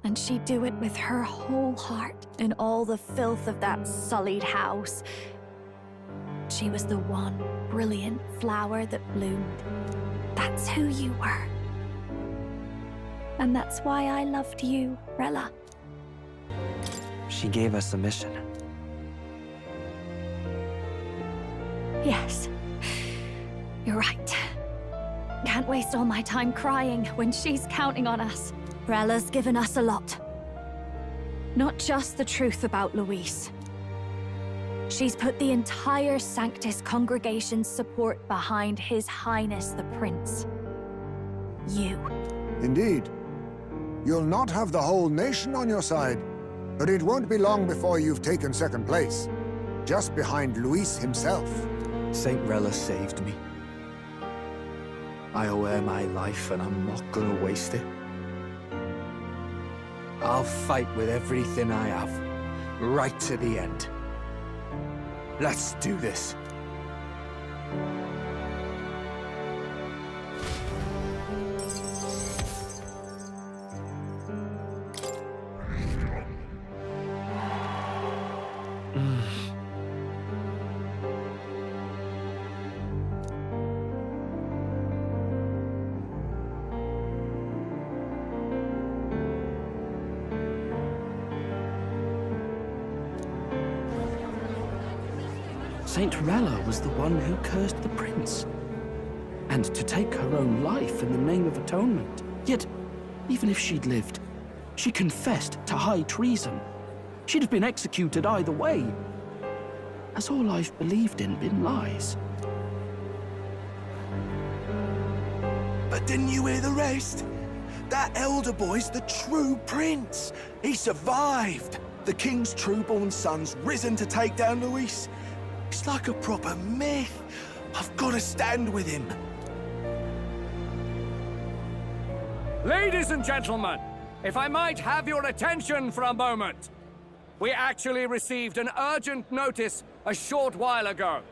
And she'd do it with her whole heart in all the filth of that sullied house. She was the one brilliant flower that bloomed. That's who you were. And that's why I loved you, Rella. She gave us a mission. Yes. You're right. Can't waste all my time crying when she's counting on us. Rella's given us a lot. Not just the truth about Luis. She's put the entire Sanctus congregation's support behind His Highness the Prince. You. Indeed. You'll not have the whole nation on your side, but it won't be long before you've taken second place, just behind Luis himself. Saint Rella saved me. I owe her my life, and I'm not gonna waste it. I'll fight with everything I have, right to the end. Let's do this. Saint Rella was the one who cursed the prince. And to take her own life in the name of atonement. Yet, even if she'd lived, she confessed to high treason. She'd have been executed either way. Has all I've believed in been lies? But didn't you hear the rest? That elder boy's the true prince. He survived. The king's true-born son's risen to take down Luis. It's like a proper myth. I've got to stand with him. Ladies and gentlemen, if I might have your attention for a moment. We actually received an urgent notice a short while ago.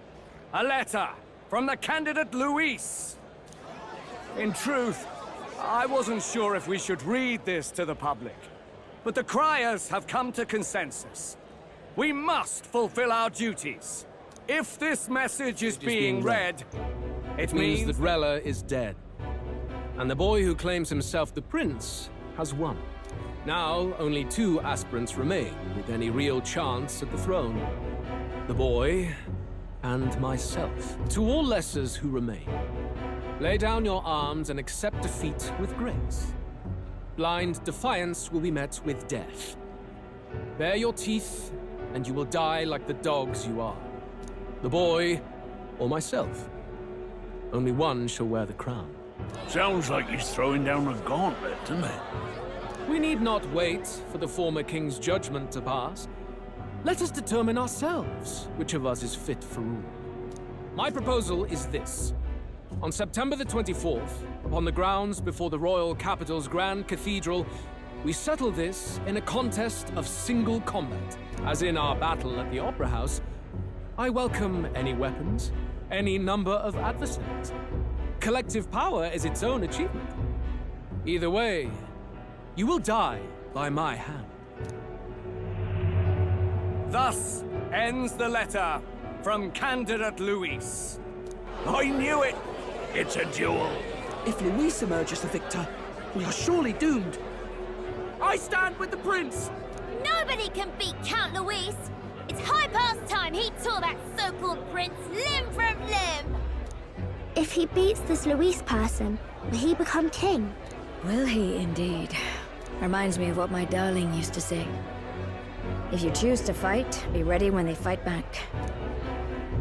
A letter from the candidate Luis. In truth, I wasn't sure if we should read this to the public. But the criers have come to consensus. We must fulfill our duties. If this message is being read, it means that Rella is dead. And the boy who claims himself the prince has won. Now, only 2 aspirants remain with any real chance at the throne. The boy and myself. To all lessers who remain, lay down your arms and accept defeat with grace. Blind defiance will be met with death. Bare your teeth, and you will die like the dogs you are. The boy, or myself. Only one shall wear the crown. Sounds like he's throwing down a gauntlet, doesn't it? We need not wait for the former king's judgment to pass. Let us determine ourselves which of us is fit for rule. My proposal is this. On September the 24th, upon the grounds before the royal capital's Grand Cathedral, we settle this in a contest of single combat. As in our battle at the Opera House, I welcome any weapons, any number of adversaries. Collective power is its own achievement. Either way, you will die by my hand. Thus ends the letter from candidate Luis. I knew it! It's a duel. If Luis emerges the victor, we are surely doomed. I stand with the prince! Nobody can beat Count Luis! It's high past time he tore that so-called prince limb from limb! If he beats this Luis person, will he become king? Will he indeed? Reminds me of what my darling used to say. If you choose to fight, be ready when they fight back.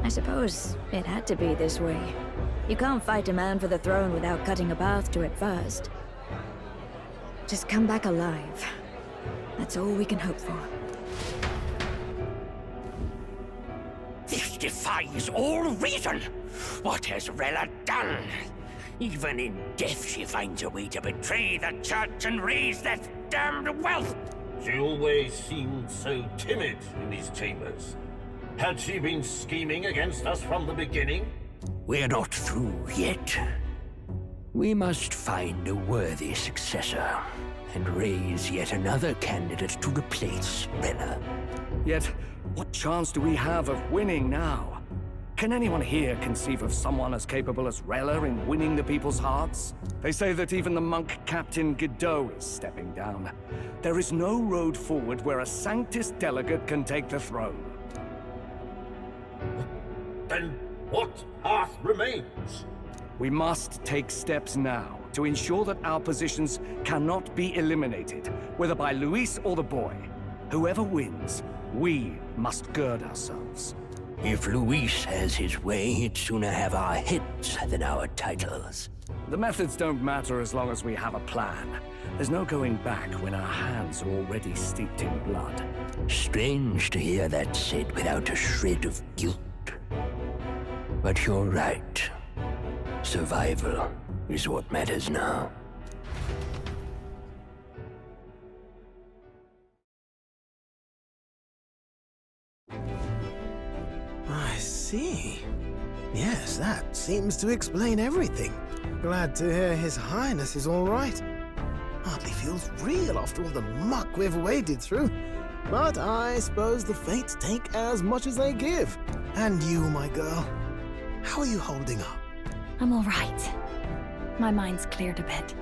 I suppose it had to be this way. You can't fight a man for the throne without cutting a path to it first. Just come back alive. That's all we can hope for. This defies all reason! What has Rella done? Even in death she finds a way to betray the church and raise that damned wealth! She always seemed so timid in these chambers. Had she been scheming against us from the beginning? We're not through yet. We must find a worthy successor, and raise yet another candidate to replace Rella. Yet, what chance do we have of winning now? Can anyone here conceive of someone as capable as Rella in winning the people's hearts? They say that even the monk Captain Godot is stepping down. There is no road forward where a Sanctus delegate can take the throne. Then what path remains? We must take steps now to ensure that our positions cannot be eliminated, whether by Luis or the boy. Whoever wins, we must gird ourselves. If Luis has his way, he'd sooner have our heads than our titles. The methods don't matter as long as we have a plan. There's no going back when our hands are already steeped in blood. Strange to hear that said without a shred of guilt. But you're right. Survival is what matters now. I see. Yes, that seems to explain everything. Glad to hear His Highness is all right. Hardly feels real after all the muck we've waded through. But I suppose the fates take as much as they give. And you, my girl, how are you holding up? I'm all right. My mind's cleared a bit.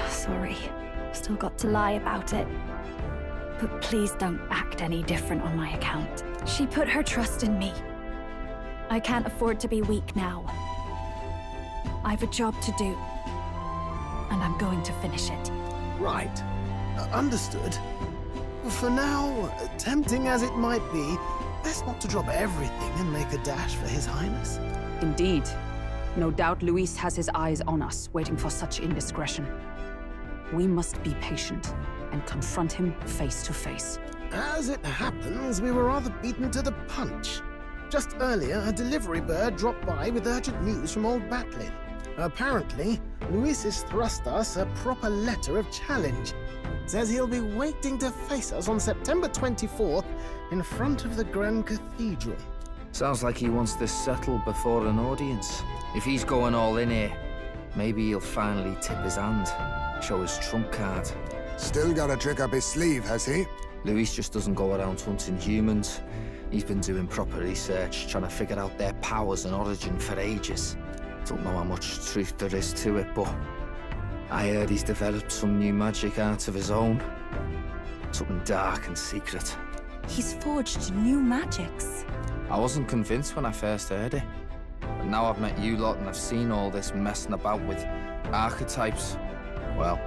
Sorry. Still got to lie about it. But please don't act any different on my account. She put her trust in me. I can't afford to be weak now. I've a job to do. And I'm going to finish it. Right. Understood. For now, tempting as it might be, best not to drop everything and make a dash for His Highness. Indeed. No doubt Luis has his eyes on us, waiting for such indiscretion. We must be patient and confront him face to face. As it happens, we were rather beaten to the punch. Just earlier, a delivery bird dropped by with urgent news from Old Batlin. Apparently, Luis has thrust us a proper letter of challenge. Says he'll be waiting to face us on September 24th in front of the Grand Cathedral. Sounds like he wants this settled before an audience. If he's going all in here, maybe he'll finally tip his hand, show his trump card. Still got a trick up his sleeve, has he? Luis just doesn't go around hunting humans. He's been doing proper research, trying to figure out their powers and origin for ages. Don't know how much truth there is to it, but I heard he's developed some new magic art of his own. Something dark and secret. He's forged new magics. I wasn't convinced when I first heard it. But now I've met you lot and I've seen all this messing about with archetypes. Well,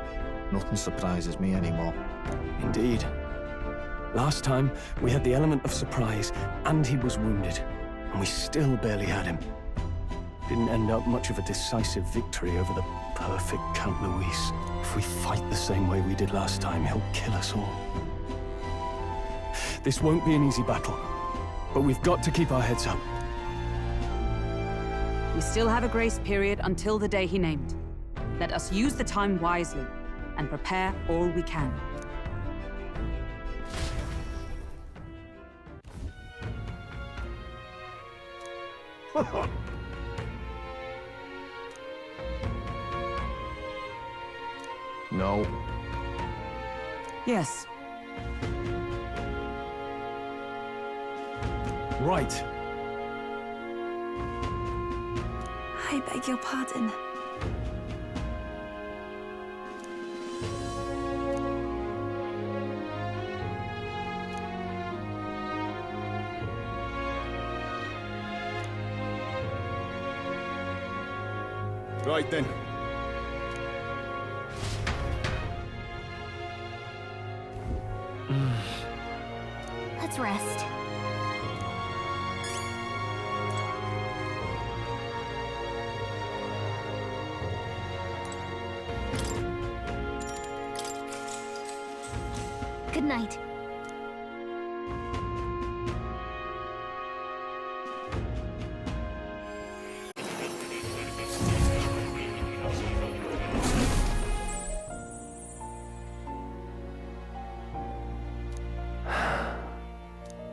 nothing surprises me anymore. Indeed. Last time, we had the element of surprise, and he was wounded. And we still barely had him. Didn't end up much of a decisive victory over the perfect Count Luis. If we fight the same way we did last time, he'll kill us all. This won't be an easy battle, but we've got to keep our heads up. We still have a grace period until the day he named. Let us use the time wisely and prepare all we can. No. Yes. Right. I beg your pardon. Right then. Let's rest. Good night.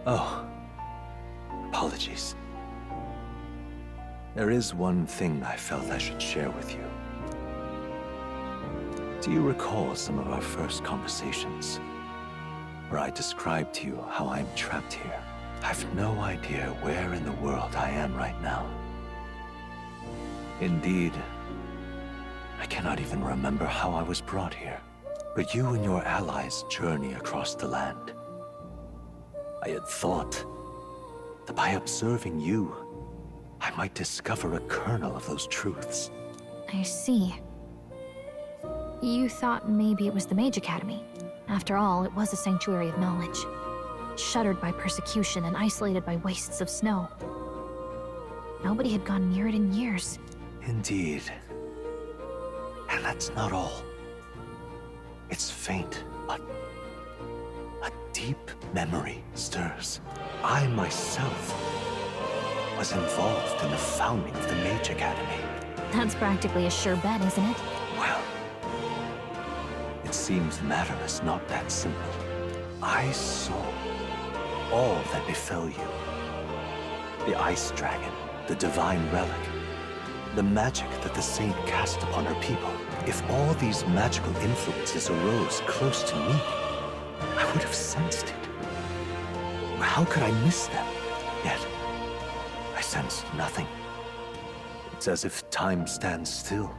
Oh, apologies. There is one thing I felt I should share with you. Do you recall some of our first conversations, where I described to you how I'm trapped here? I've no idea where in the world I am right now. Indeed, I cannot even remember how I was brought here. But you and your allies journey across the land. I had thought that by observing you, I might discover a kernel of those truths. I see. You thought maybe it was the Mage Academy. After all, it was a sanctuary of knowledge. Shuttered by persecution and isolated by wastes of snow. Nobody had gone near it in years. Indeed. And that's not all. It's faint, but a deep memory stirs. I myself was involved in the founding of the Mage Academy. That's practically a sure bet, isn't it? Well, it seems the matter is not that simple. I saw all that befell you. The Ice Dragon, the Divine Relic, the magic that the Saint cast upon her people. If all these magical influences arose close to me, I would have sensed it. How could I miss them? Yet, I sensed nothing. It's as if time stands still.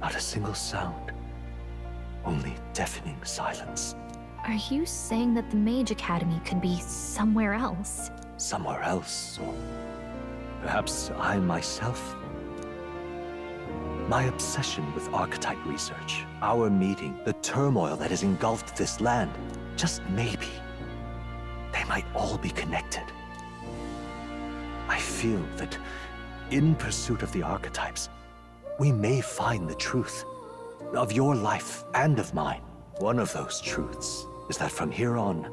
Not a single sound. Only deafening silence. Are you saying that the Mage Academy could be somewhere else? Somewhere else, or perhaps I myself? My obsession with archetype research, our meeting, the turmoil that has engulfed this land, just maybe, they might all be connected. I feel that in pursuit of the archetypes, we may find the truth of your life and of mine. One of those truths is that from here on,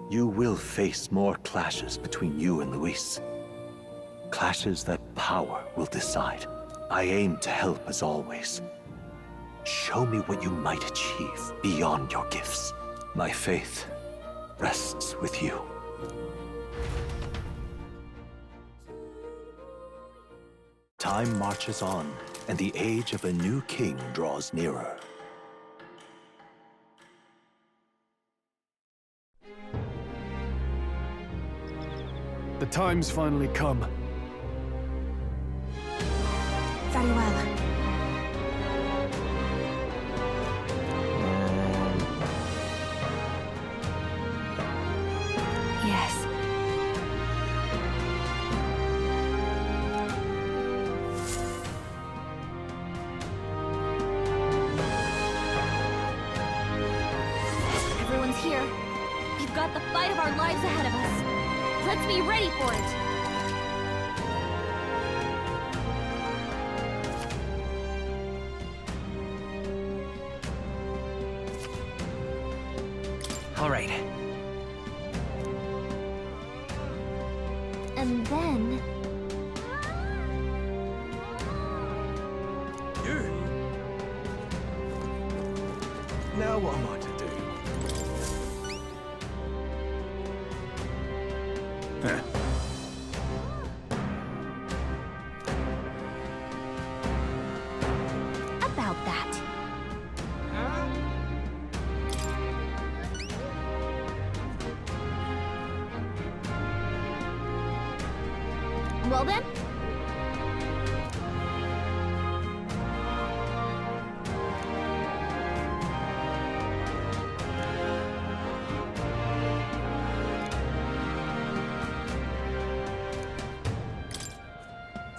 you will face more clashes between you and Luis. Clashes that power will decide. I aim to help as always. Show me what you might achieve beyond your gifts. My faith rests with you. Time marches on, and the age of a new king draws nearer. The time's finally come. Very well. Yes. Everyone's here. We've got the fight of our lives ahead of us. Let's be ready for it. All right. And then... You? Now what am I to do? About that. Well then?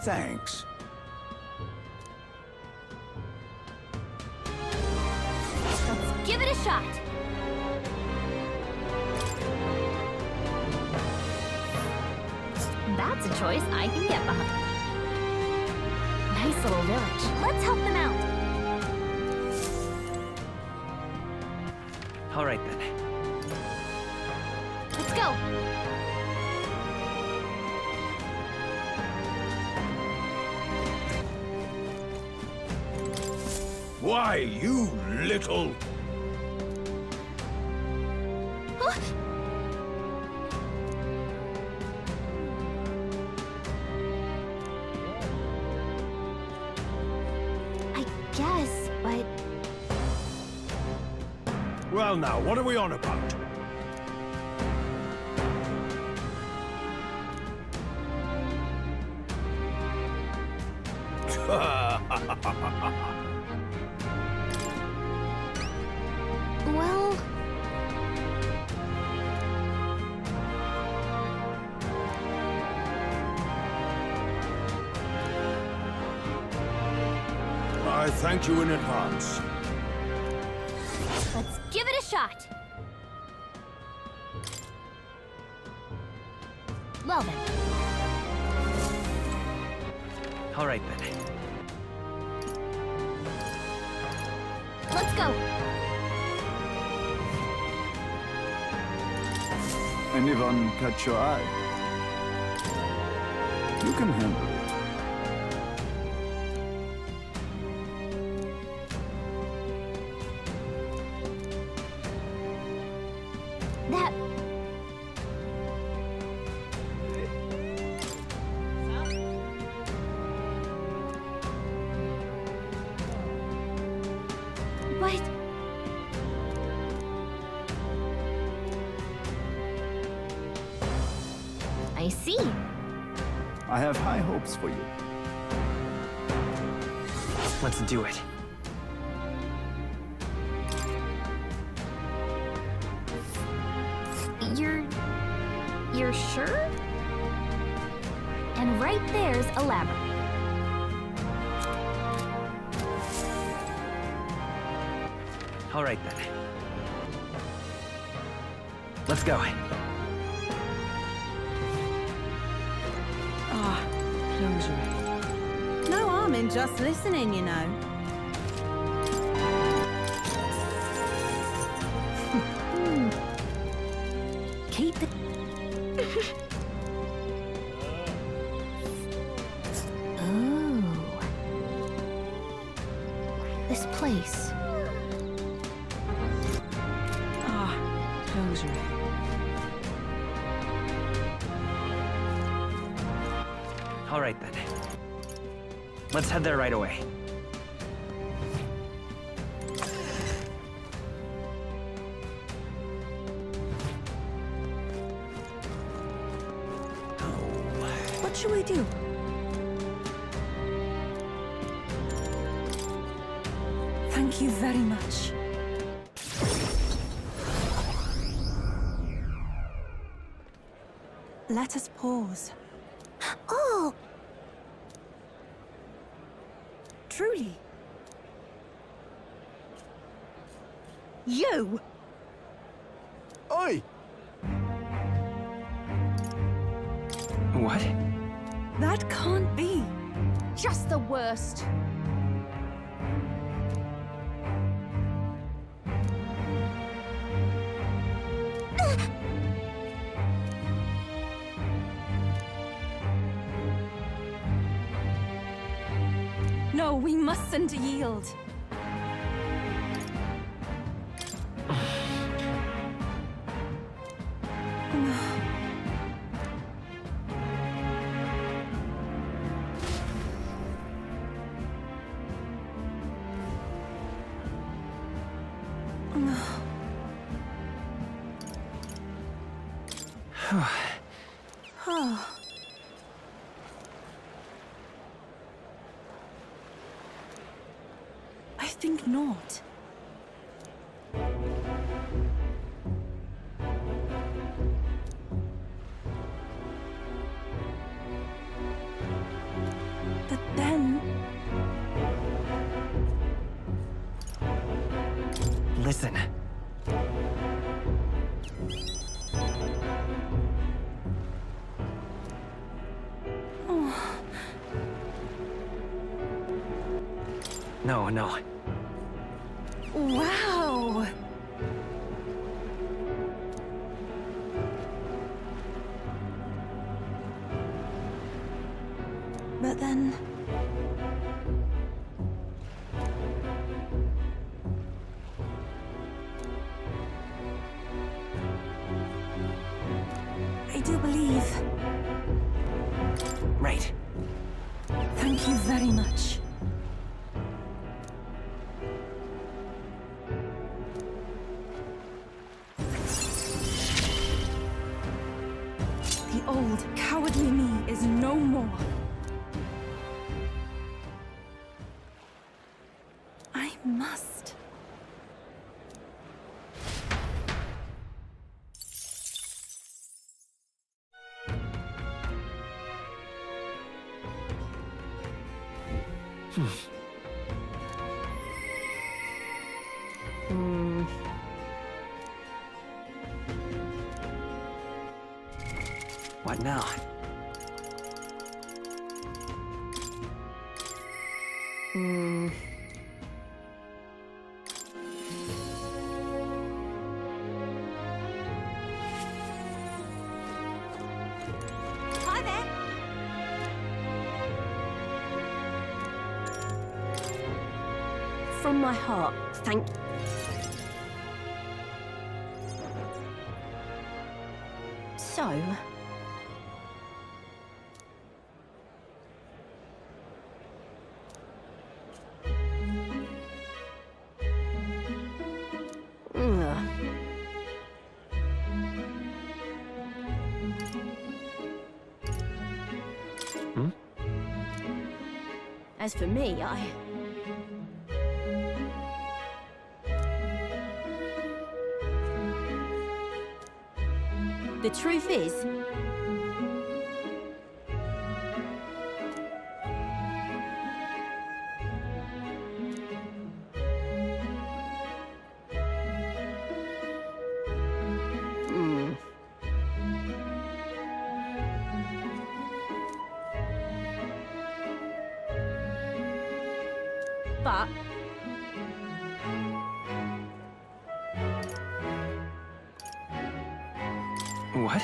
Thanks. Let's give it a shot. That's a choice I can get behind. Nice little village. Let's help them out. All right, then. Let's go. Why, you little... Huh? I guess, but... Well now, what are we on about? Well... I thank you in advance. Let's give it a shot. Well then. All right, then. Let's go. Anyone catch your eye? You can handle it. That... But... I see. I have high hopes for you. Let's do it. You're sure? And right there's a labyrinth. All right, then. Let's go. Ah, closure. No harm in just listening, you know. Keep the... Oh. This place. Ah, closure. All right, then. Let's head there right away. What should we do? Thank you very much. Let us pause. Oh! Truly. You! Oi! What? That can't be. Just the worst. No, we mustn't yield. I think not. But then... Listen. No, no. Wow! But then... I do believe... Right. Thank you very much. The old, cowardly me is no more. I must. What now? Hi there. From my heart, thank... So... As for me, The truth is... But... What?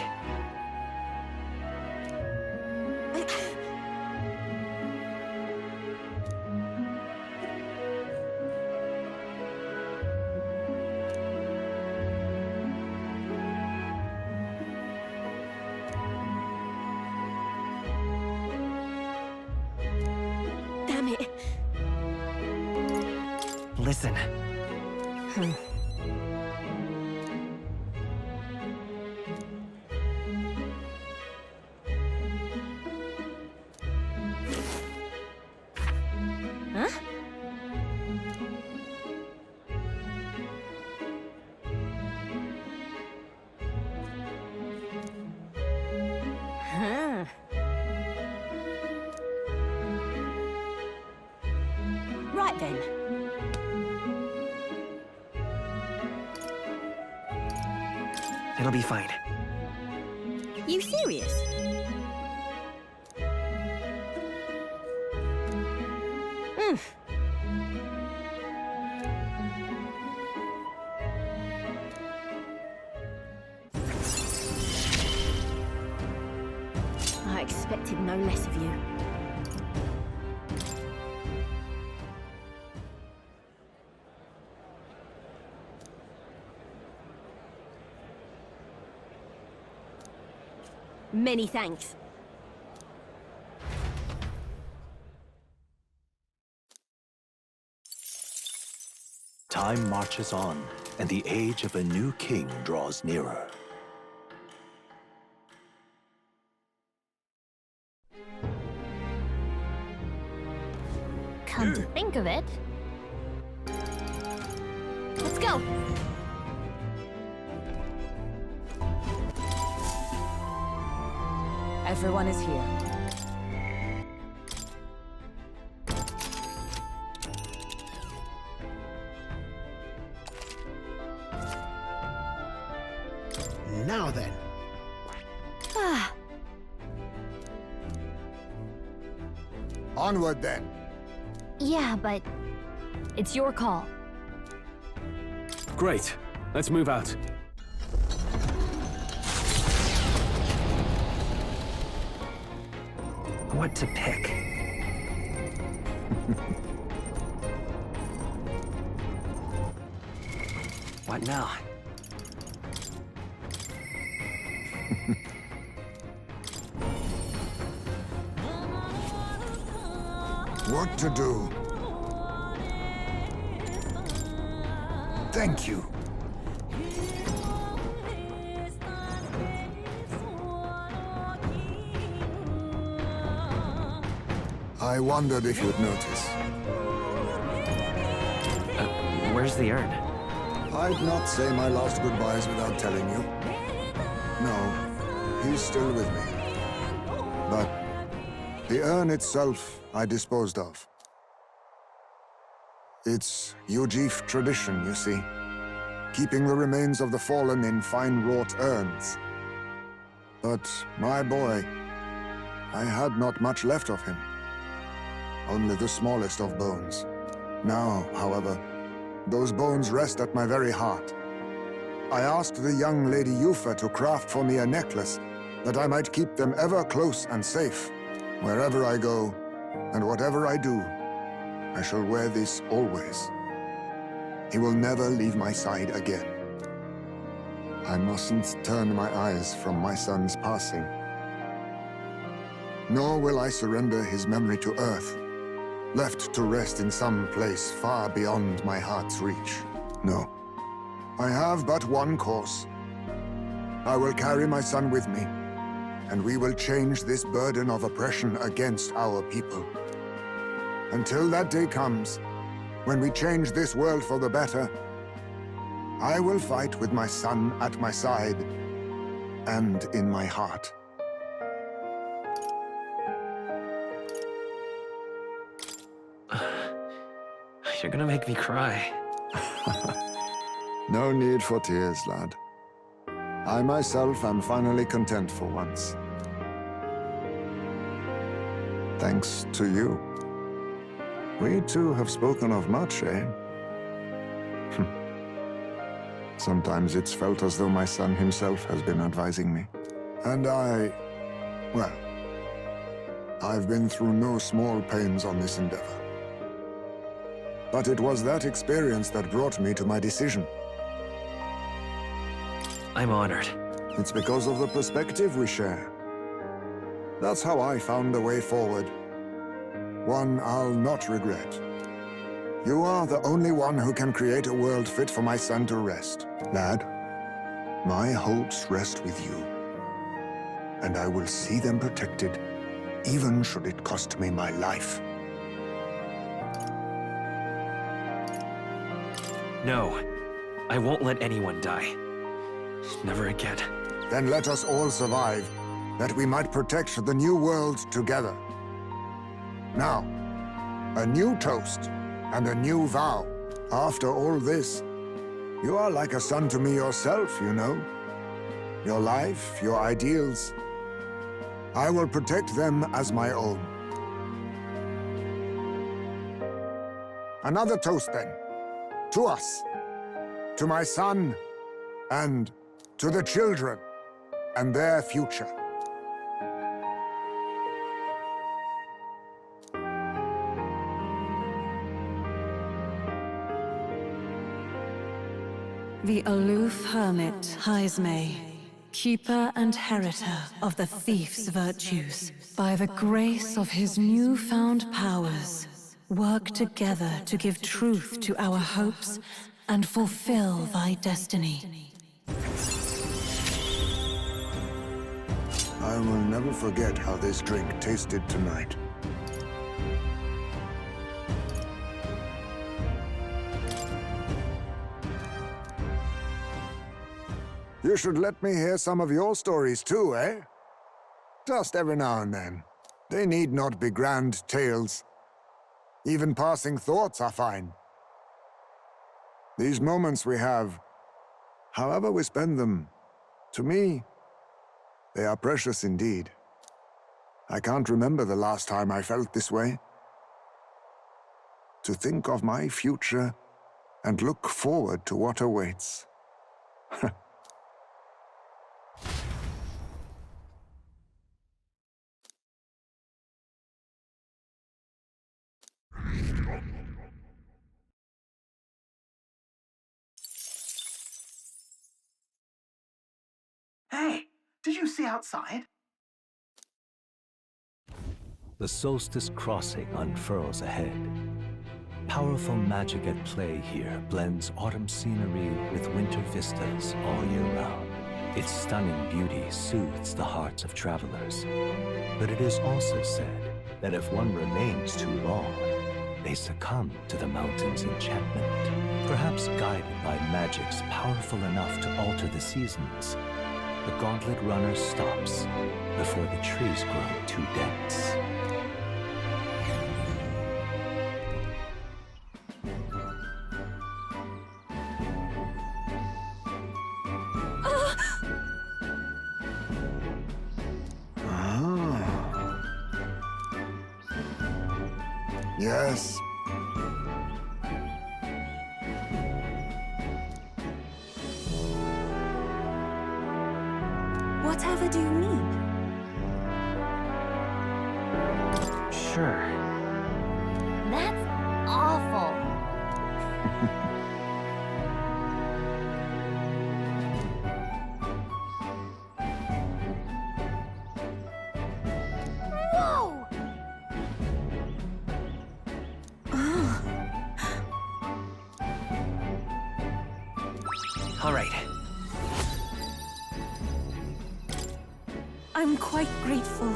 Damn it. Listen. Huh? Huh. Right then. It'll be fine. You serious? I expected no less of you. Many thanks. Time marches on, and the age of a new king draws nearer. Come to think of it... Let's go! Everyone is here. Now then. Ah, Onward then. yeah, but... It's your call. Great. Let's move out. What to pick? What now? What to do? Thank you. I wondered if you'd notice. Where's the urn? I'd not say my last goodbyes without telling you. No, he's still with me. But the urn itself I disposed of. It's Eugif tradition, you see. Keeping the remains of the fallen in fine-wrought urns. But my boy, I had not much left of him. Only the smallest of bones. Now, however, those bones rest at my very heart. I asked the young Lady Yufa to craft for me a necklace that I might keep them ever close and safe. Wherever I go, and whatever I do, I shall wear this always. He will never leave my side again. I mustn't turn my eyes from my son's passing. Nor will I surrender his memory to Earth, left to rest in some place far beyond my heart's reach. No. I have but one course. I will carry my son with me, and we will change this burden of oppression against our people. Until that day comes, when we change this world for the better, I will fight with my son at my side and in my heart. You're gonna make me cry. No need for tears, lad. I myself am finally content for once. Thanks to you. We two have spoken of much, eh? Sometimes it's felt as though my son himself has been advising me. And well, I've been through no small pains on this endeavor. But it was that experience that brought me to my decision. I'm honored. It's because of the perspective we share. That's how I found a way forward. One I'll not regret. You are the only one who can create a world fit for my son to rest. Lad, my hopes rest with you. And I will see them protected, even should it cost me my life. No, I won't let anyone die. Never again. Then let us all survive, that we might protect the new world together. Now, a new toast and a new vow. After all this, you are like a son to me yourself, you know. Your life, your ideals, I will protect them as my own. Another toast then. To us, to my son, and to the children, and their future. The aloof hermit Haisme, keeper and heritor of the thief's virtues, by the grace of his newfound powers, work together to give truth to our hopes and fulfill thy destiny. I will never forget how this drink tasted tonight. You should let me hear some of your stories too, eh? Just every now and then. They need not be grand tales. Even passing thoughts are fine. These moments we have, however we spend them, to me, they are precious indeed. I can't remember the last time I felt this way. to think of my future and look forward to what awaits. Hey, did you see outside? The solstice crossing unfurls ahead. Powerful magic at play here blends autumn scenery with winter vistas all year round. Its stunning beauty soothes the hearts of travelers. But it is also said that if one remains too long, they succumb to the mountain's enchantment. Perhaps guided by magics powerful enough to alter the seasons, the gauntlet runner stops before the trees grow too dense. Yes. Whatever do you mean? Sure. That's awful. Whoa! All right. I'm quite grateful.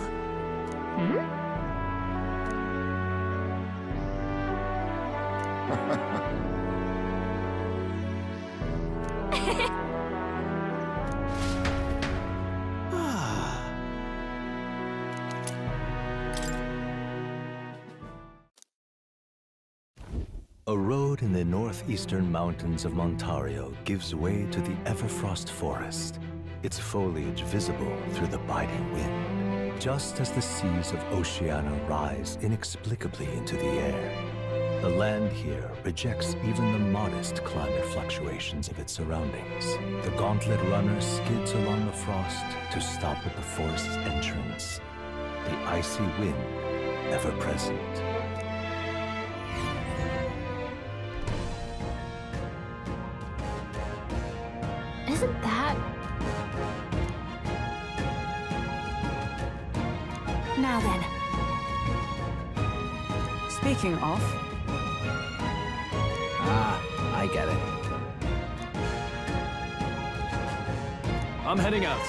A road in the northeastern mountains of Montario gives way to the Everfrost Forest, its foliage visible through the biting wind. Just as the seas of Oceania rise inexplicably into the air, the land here rejects even the modest climate fluctuations of its surroundings. The gauntlet runner skids along the frost to stop at the forest's entrance, the icy wind ever present. Isn't that... Now then. Speaking of... I get it. I'm heading out.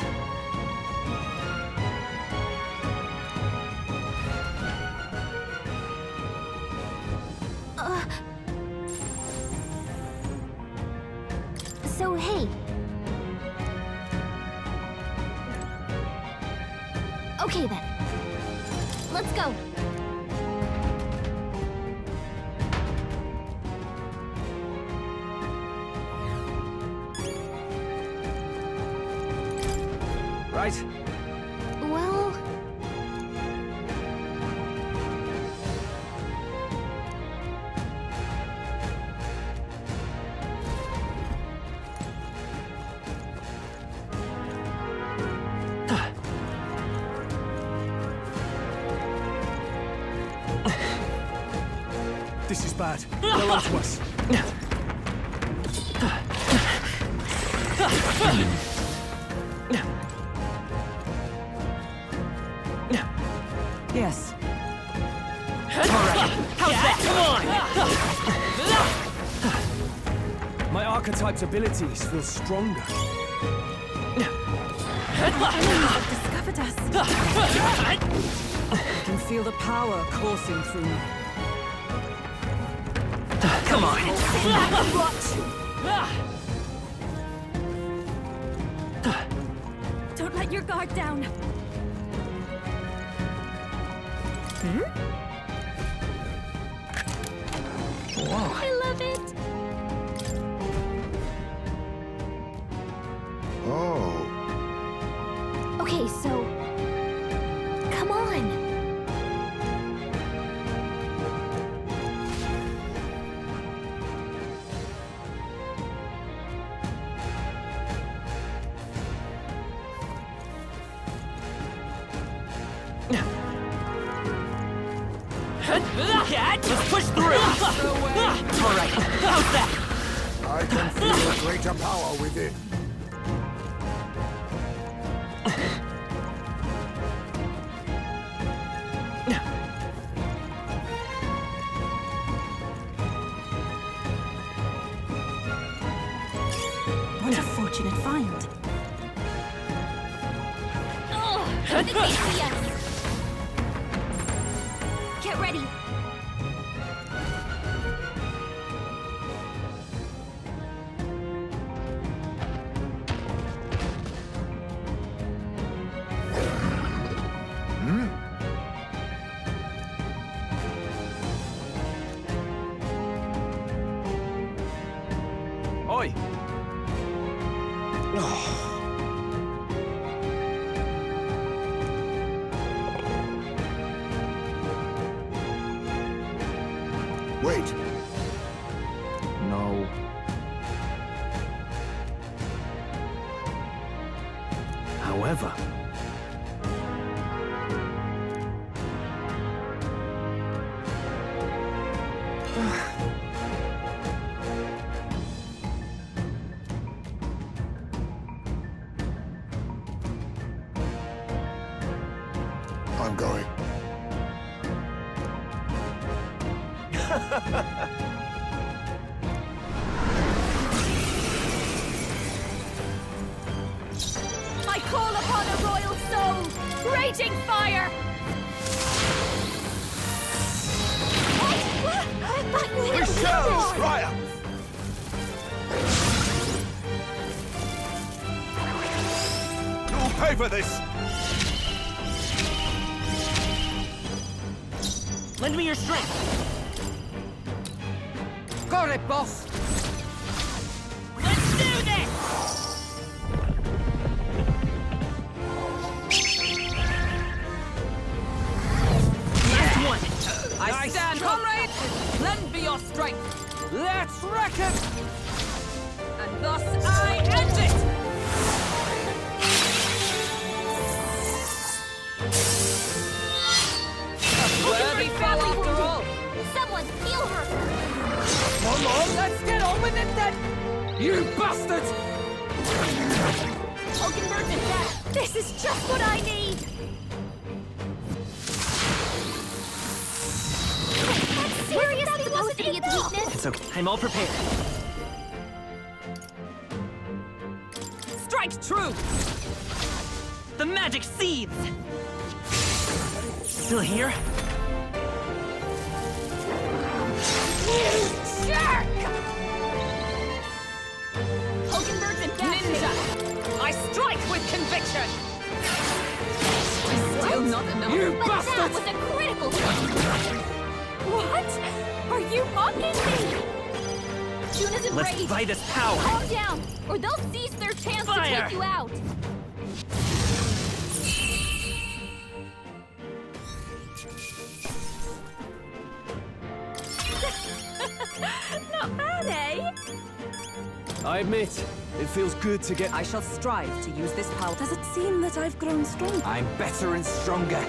So, hey. Okay then. Let's go. Right. Well... This is bad. Well on to us. Yes. Alright. How's that? Come on! My archetype's abilities feel stronger. Have discovered us. I can feel the power coursing through me. Come on! Don't let your guard down. Whoa. I love it. Oh. Okay, so... Come on. Let's push through! Alright, how's that? I can feel a greater power within. What a fortunate find. Get ready. Oi! Wait. No. However... I'm going. I call upon a royal soul! Raging fire! We shall triumph! You'll pay for this! Lend me your strength! Got it, boss! Let's do this! Last one! I stand, comrades! Lend me your strength! Let's reckon! And thus I end it! Worthy foe after all! Someone heal her! Come on, let's get on with it then! You bastards! Hulkenberg's in death! This is just what I need! That's serious! That wasn't idiot's weakness! It's okay. I'm all prepared. Strike true! The magic seethes! Still here? Jerk! Hulkenberg's in death! Ninja! I strike with conviction! Still not enough. You But bastards! that was a critical hit! What? Are you mocking me? Juna's enraged! Let's buy this power! Calm down, or they'll seize their chance to take you out! Not bad, eh? I admit, it feels good to get... I shall strive to use this power. Does it seem that I've grown stronger? I'm better and stronger.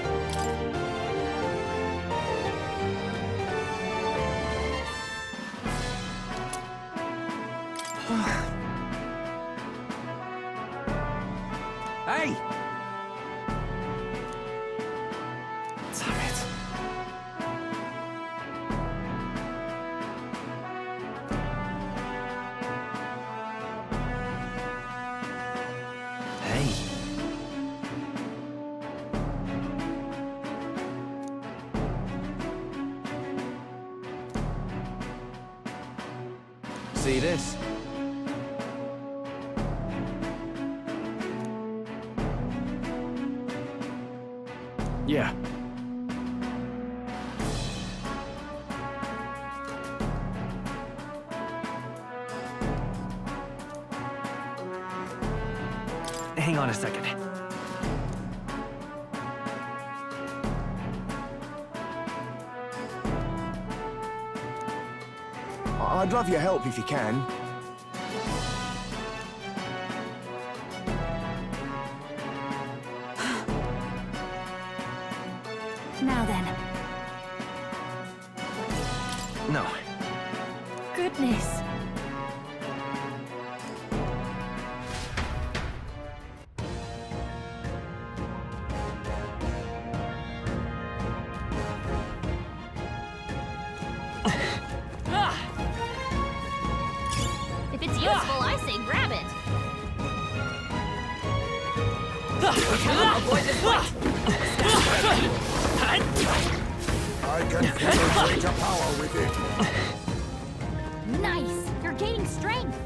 Hey! Damn it. Hey! See this? Yeah. Hang on a second. I'd love your help if you can. We cannot avoid this fight! I can feel greater power within. Nice! You're gaining strength!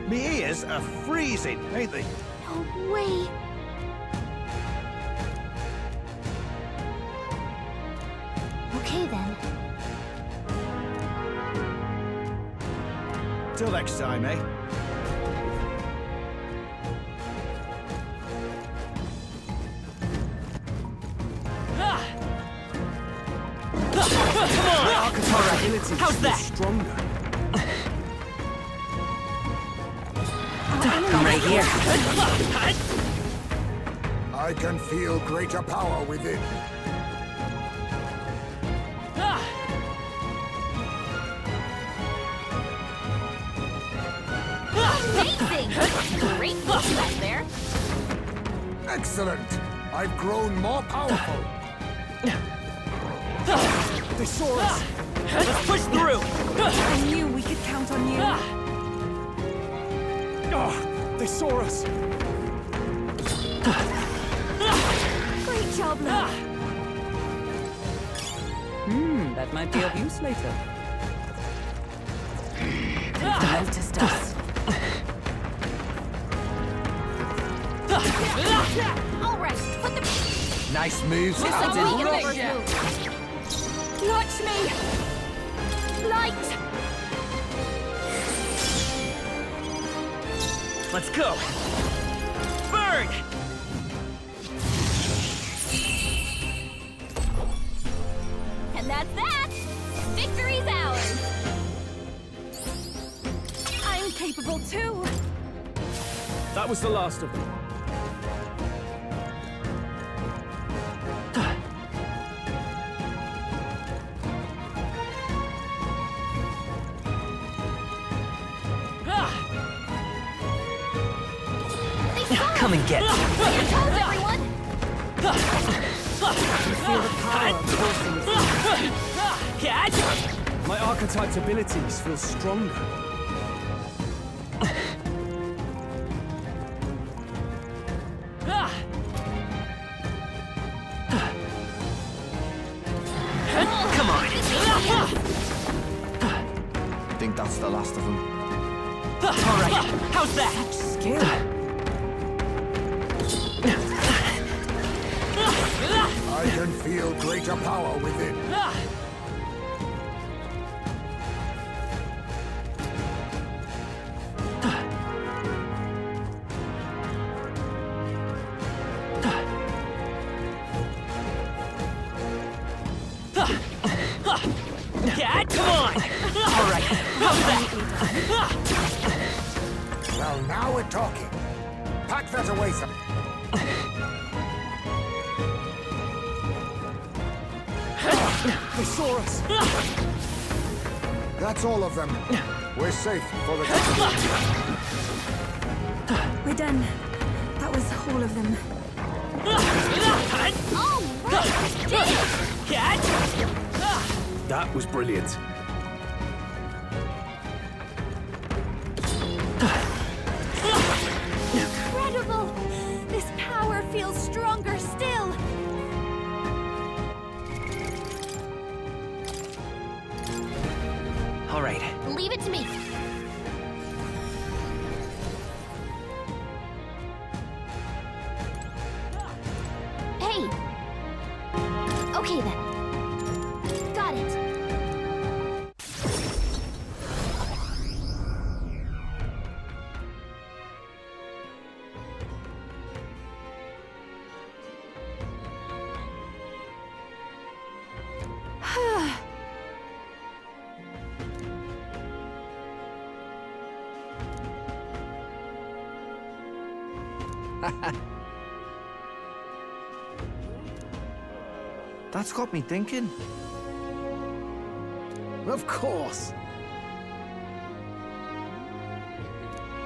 Me ears are freezing, ain't they? No way. Okay then. Till next time, eh? Come on! Abilities How's that? stronger. Come right here. I can feel greater power within. Amazing! Great push back there. Excellent! I've grown more powerful. They saw us. Let's push through! I knew we could count on you. Oh, they saw us. Great job, Luke. That might be of use later. They've noticed us. All right, put the... Nice moves, Listen, Captain. we can move. Watch me! Light! Let's go! Burn! And that's that! Victory's ours! I'm capable too. That was the last of them. Come and get me. Your toes, everyone! Feel the power pulsing. Catch! My archetype's abilities feel stronger. Come on! I think that's the last of them. All right, how's that? Skill. I can feel greater power within. Cat, come on! All right, how's that? Well, now we're talking. Pack that away, sir. They saw us. That's all of them. We're safe for the time. We're done. That was all of them. All right! Did it! Cat! That was brilliant. Incredible! This power feels stronger still! All right. Leave it to me. Hey! Okay then. Got it. That's got me thinking. Of course.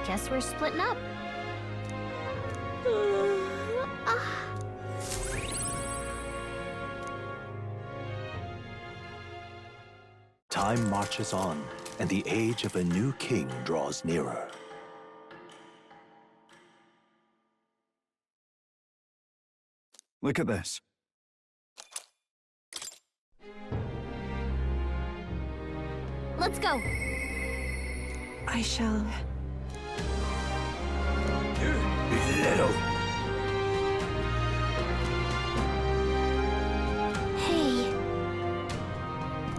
Guess we're splitting up. Time marches on, and the age of a new king draws nearer. Look at this. Let's go. I shall... Little. Hey.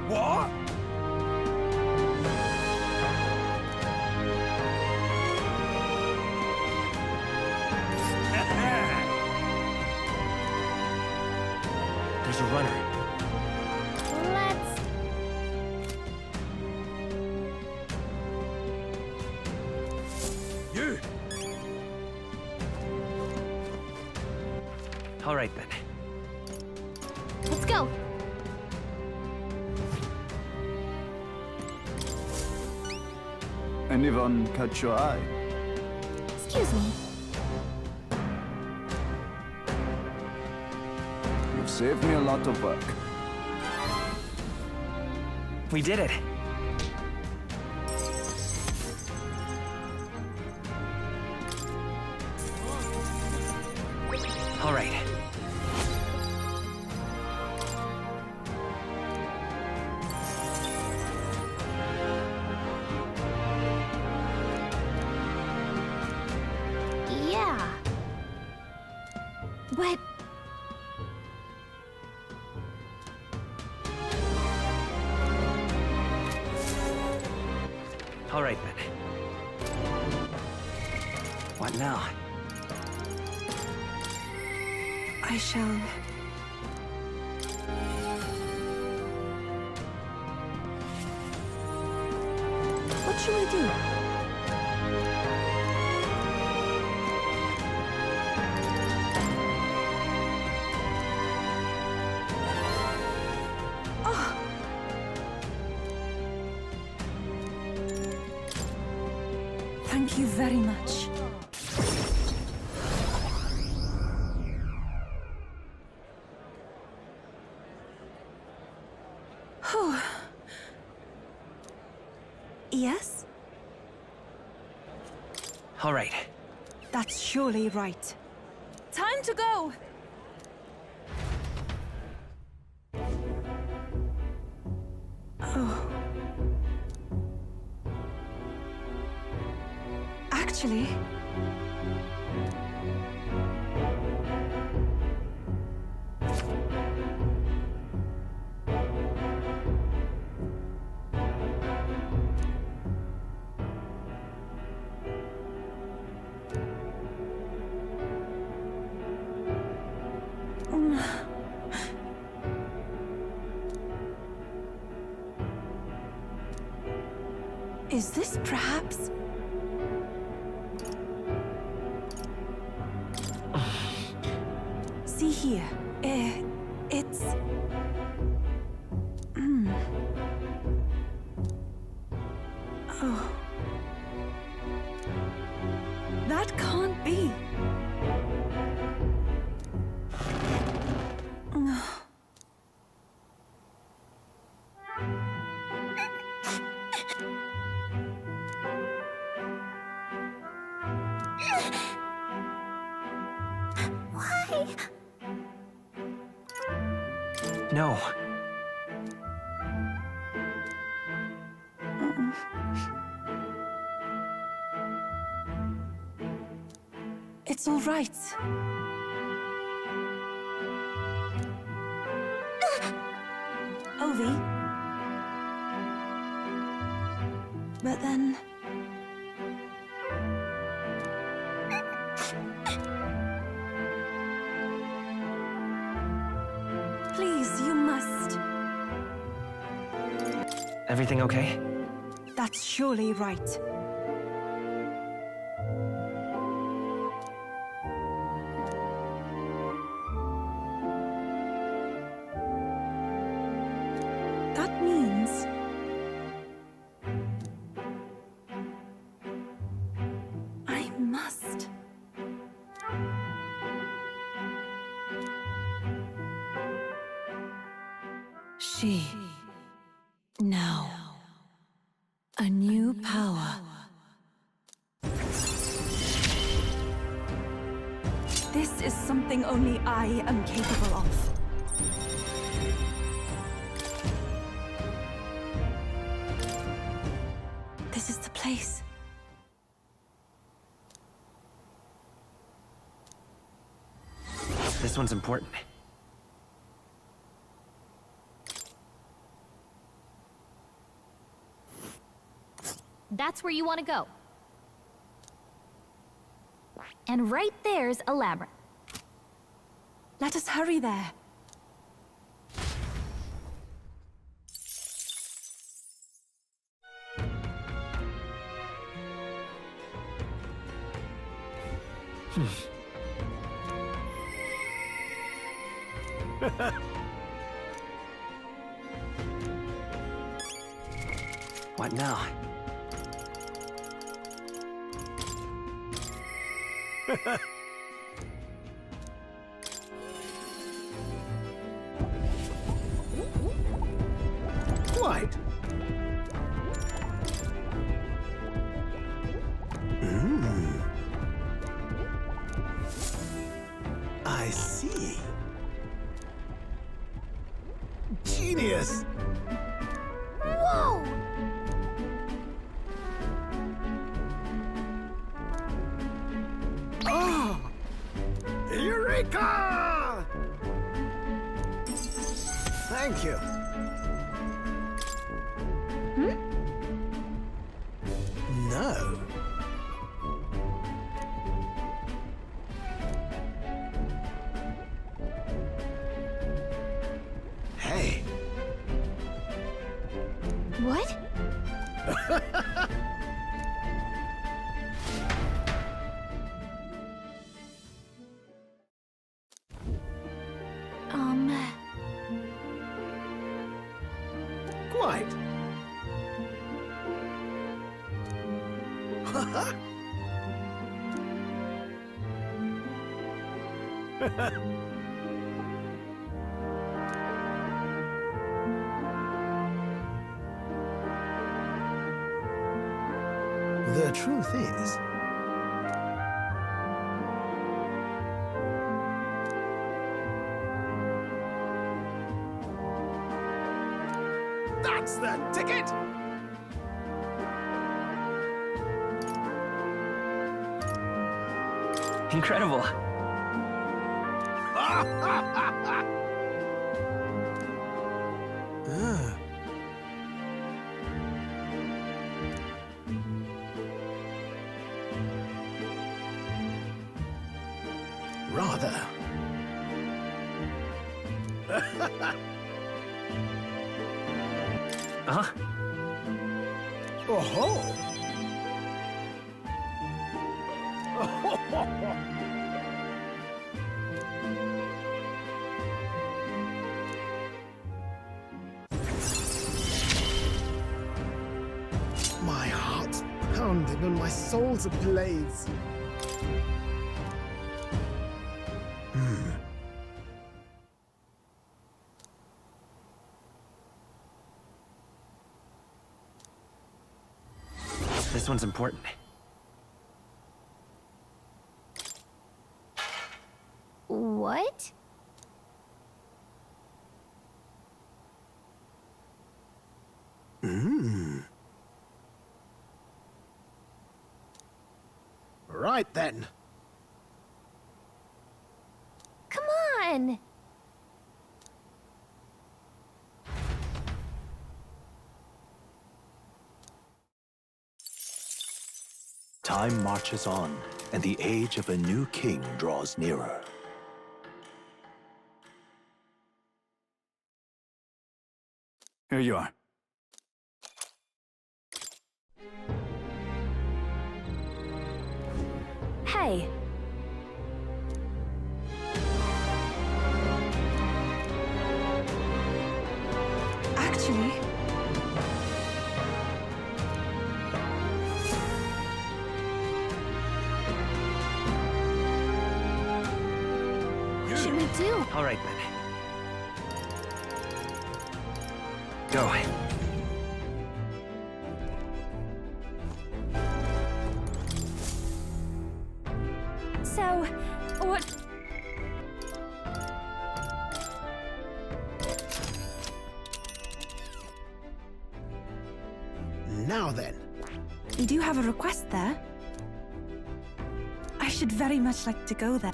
What? There's a runner. Let's... You! All right, then. Let's go. Anyone catch your eye? Excuse me. You've saved me a lot of work. We did it. All right. Yeah. But... All right, then. What now? I shall... What shall we do? Oh! Thank you very much. Yes? All right. That's surely right. Time to go! Oh. Actually... Is this perhaps... See here, it's... Oh. That can't be. Why? No. It's all right. Ovi. But then... Please, you must. Everything okay? That's surely right. That means... must. She. Now. A new power. This is something only I am capable of. This is the place. This one's important. That's where you want to go. And right there's a labyrinth. Let us hurry there. What now? Quite. I see. Genius! Whoa! Oh! Eureka! Thank you. No. Hey. What? Quite. The truth is, that's the ticket! Incredible. Rather. Uh-huh. Oh-ho! My heart's pounding and my soul's ablaze. This one's important. What? Right then. Come on! Time marches on, and the age of a new king draws nearer. Here you are. Hey. Actually, do. All right, then. Go. So, what... Now then. We do have a request there. I should very much like to go there.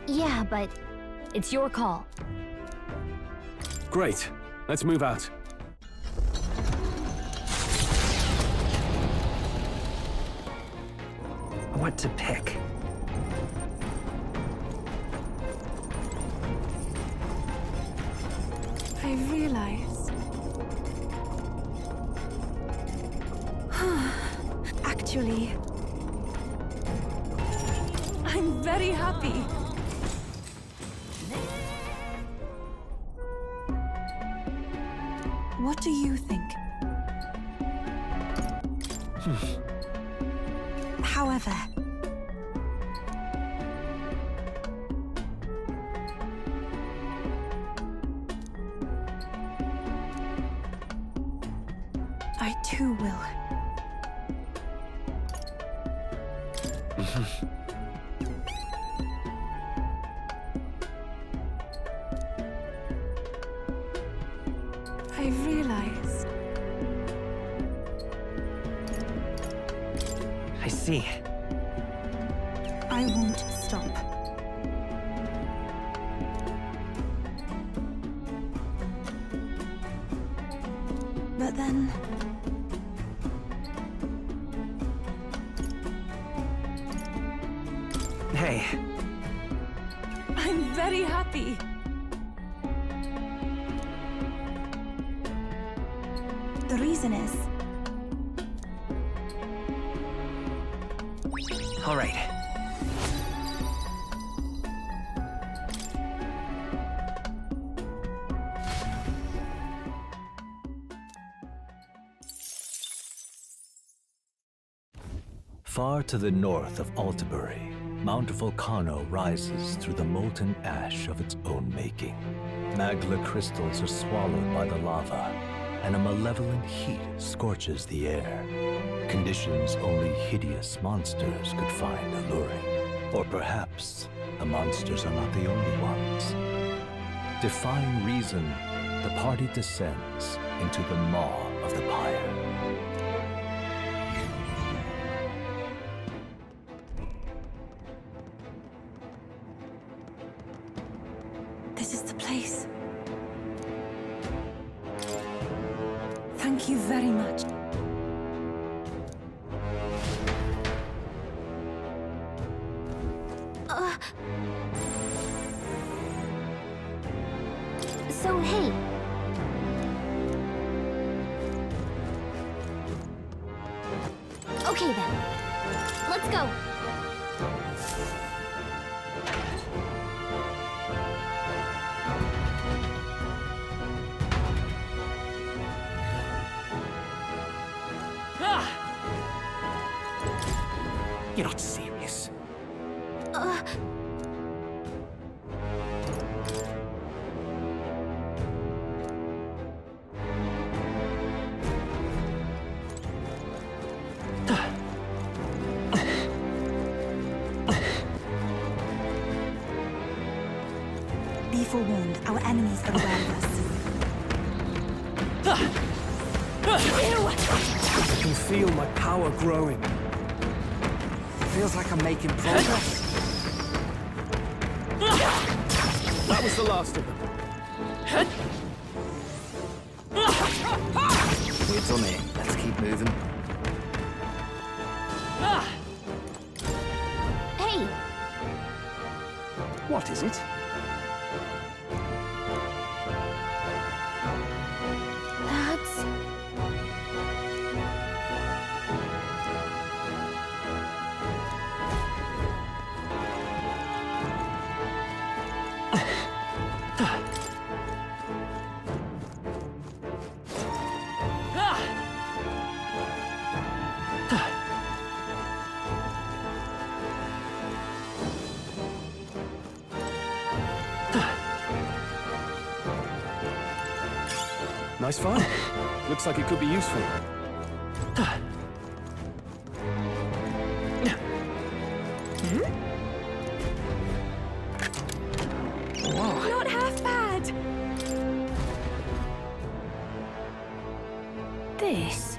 Yeah, but it's your call. Great. Let's move out. What to pick? I realize... Actually... I'm very happy. What do you think? However... I too will. I realized... I see. I won't stop. But then... Hey. I'm very happy. The reason is... All right. Far to the north of Altabury, Mount Volcano rises through the molten ash of its own making. Magla crystals are swallowed by the lava, and a malevolent heat scorches the air. Conditions only hideous monsters could find alluring. Or perhaps the monsters are not the only ones. Defying reason, the party descends into the maw of the pyre. This is the place. Thank you very much. So, hey. Okay then. Let's go. You're not serious. Be forewarned, our enemies are aware of us. I can feel my power growing. Feels like I'm making progress. That was the last of them. We've done it. Let's keep moving. Hey! What is it? That's... Nice find. Looks like it could be useful. Not half bad. This.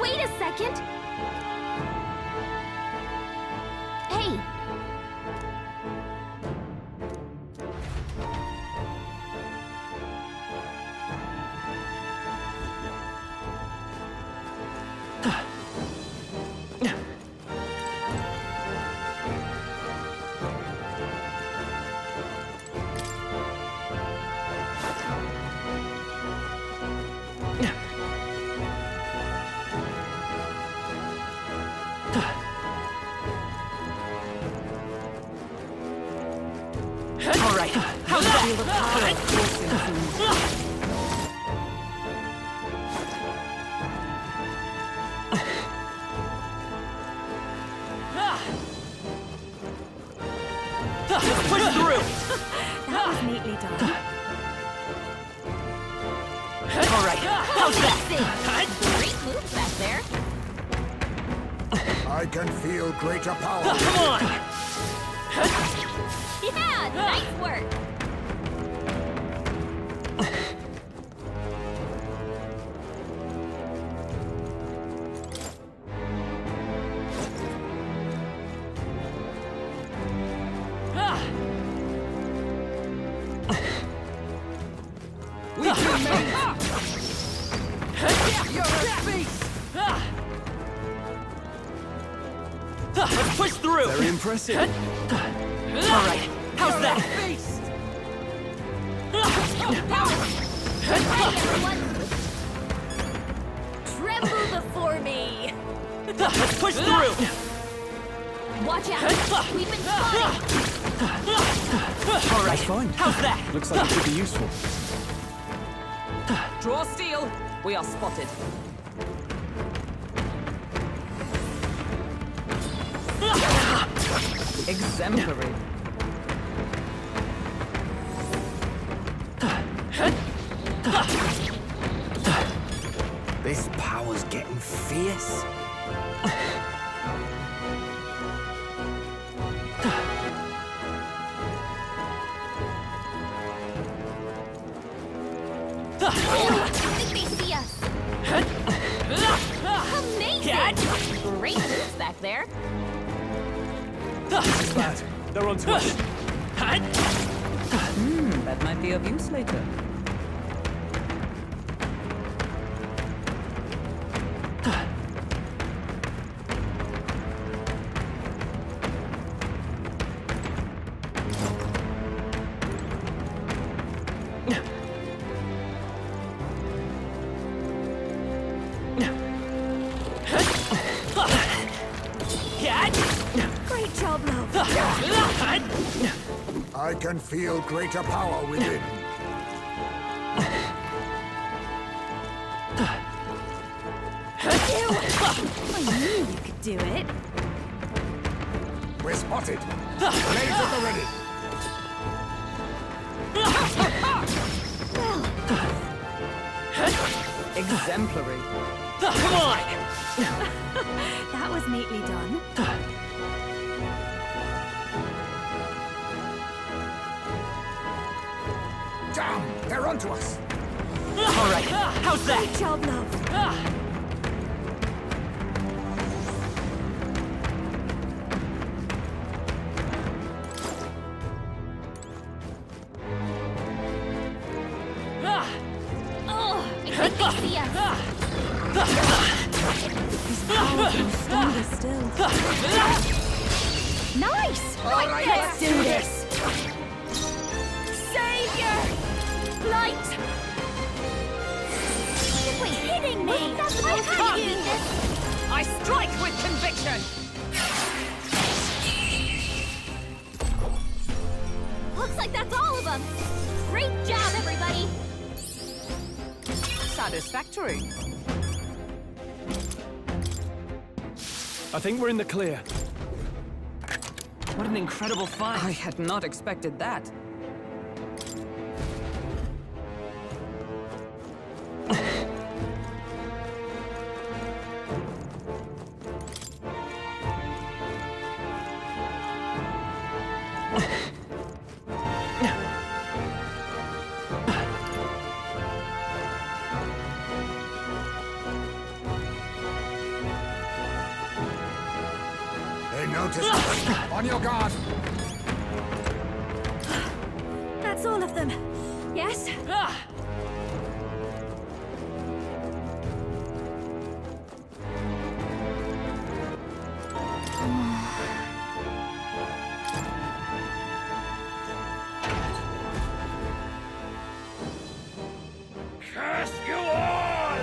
Wait a second. Hey. All right. How's that? Just push through. That was neatly done. All right. How's that? Great move back there. I can feel greater power. Come on. Yeah, nice work. We can make your face. Let's push through. Very impressive. All right. How's that? Tremble before me. Let's push through. Watch out. We've been spotted. All right. Fine. How's that? Looks like it could be useful. Draw steel. We are spotted. Exemplary. This power's getting fierce. I think they see us. Amazing. Great moves back there. This is bad. They're onto us. That might be of use later. Great job, love. I can feel greater power within. I knew you could do it. We're spotted. Blades at the ready. Exemplary. Come on! That was neatly done. Damn, they're onto us. All right, how's that? Great job, love. Oh, I think they see us. Stronger still. Nice! All right, let's do this. Savior! Light! Quit hitting me! I can't use this! I strike with conviction! Looks like that's all of them! Great job, everybody! Satisfactory. I think we're in the clear. What an incredible find. I had not expected that. noticed. On your guard. That's all of them. Yes? Curse you all!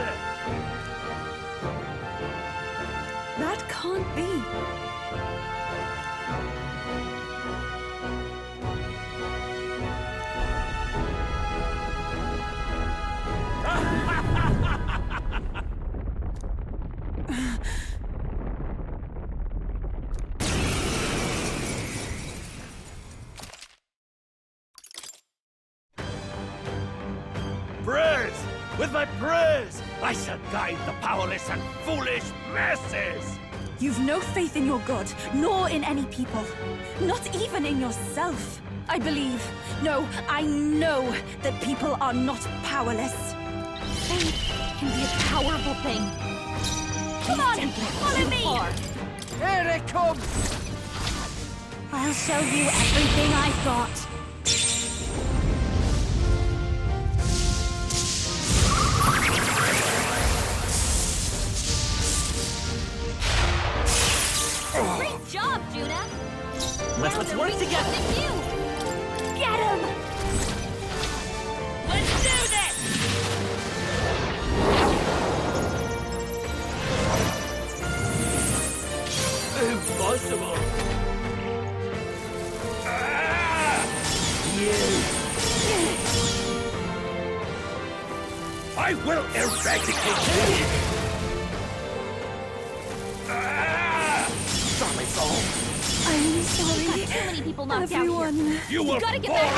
That can't be. Prayers! With my prayers, I shall guide the powerless and foolish masses! You've no faith in your god, nor in any people. Not even in yourself. I believe, no, I know that people are not powerless. Faith can be a powerful thing. Come on, follow me! Here it comes! I'll show you everything I've got. Great job, Juna! Let's work together! Get him! Let's do this! Impossible! I will eradicate you! Sorry, soul! I'm sorry. Got too many people knocked Everyone. out here. You will gotta get fall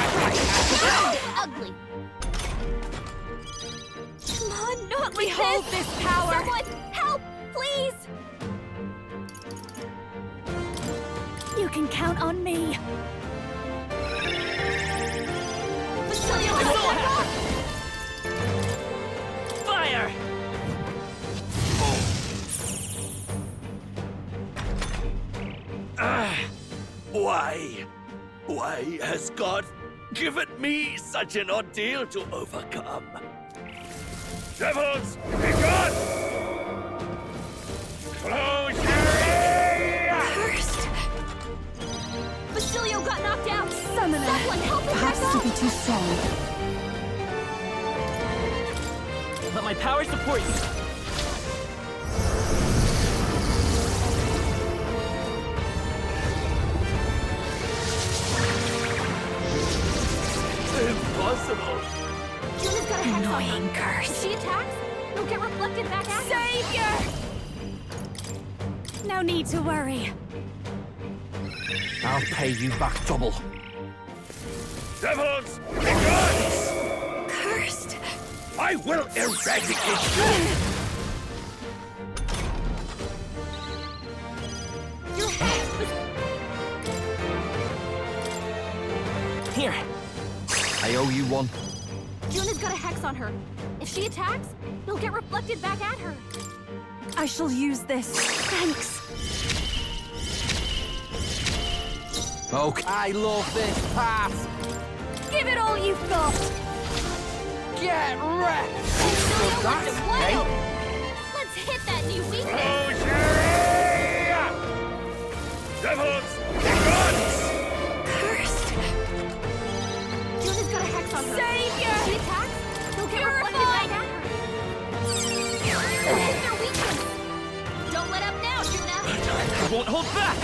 back. Ugly. Come on, not We like hold this power. Someone, help, please. You can count on me. Fire! Why has God given me such an ordeal to overcome? Devils, be gone! Close your ears! Cursed. Basilio got knocked out. Summoner. Someone help him Perhaps back to up. be too strong. Let my power support you! Impossible! Juna's got a hex on her. Annoying curse. If she attacks, it'll get reflected back at her. Savior! No need to worry. I'll pay you back double. Devils, be gone! Cursed. I will eradicate you! Your hex was... Here! I owe you one. Juna's got a hex on her. If she attacks, it'll get reflected back at her. I shall use this. Thanks. Okay. I love this part. Give it all you've got. Get wrecked! Basilio went to Hey. wild. Let's hit that new weakness. Close your ears! Devils, be gone! Cursed. Juna's got a hex on her. Savior! If she attacks, it'll get reflected back at her. Hit their weakness. Don't let up now, Juna. I won't hold back!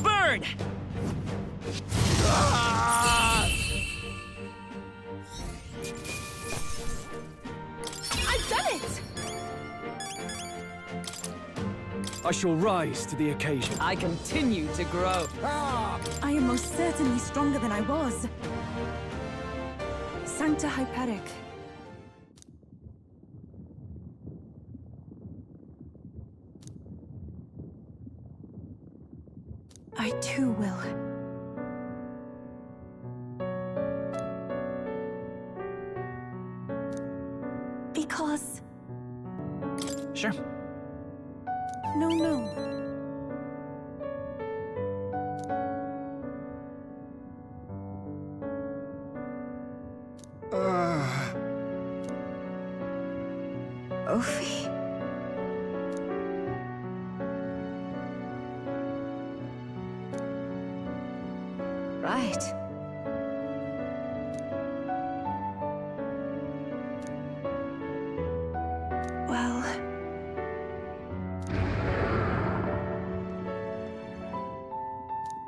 Burn! I've done it! I shall rise to the occasion. I continue to grow. I am most certainly stronger than I was. Sancta Hyperic. I too will. Because... Sure. No. Ophi? Right. Well...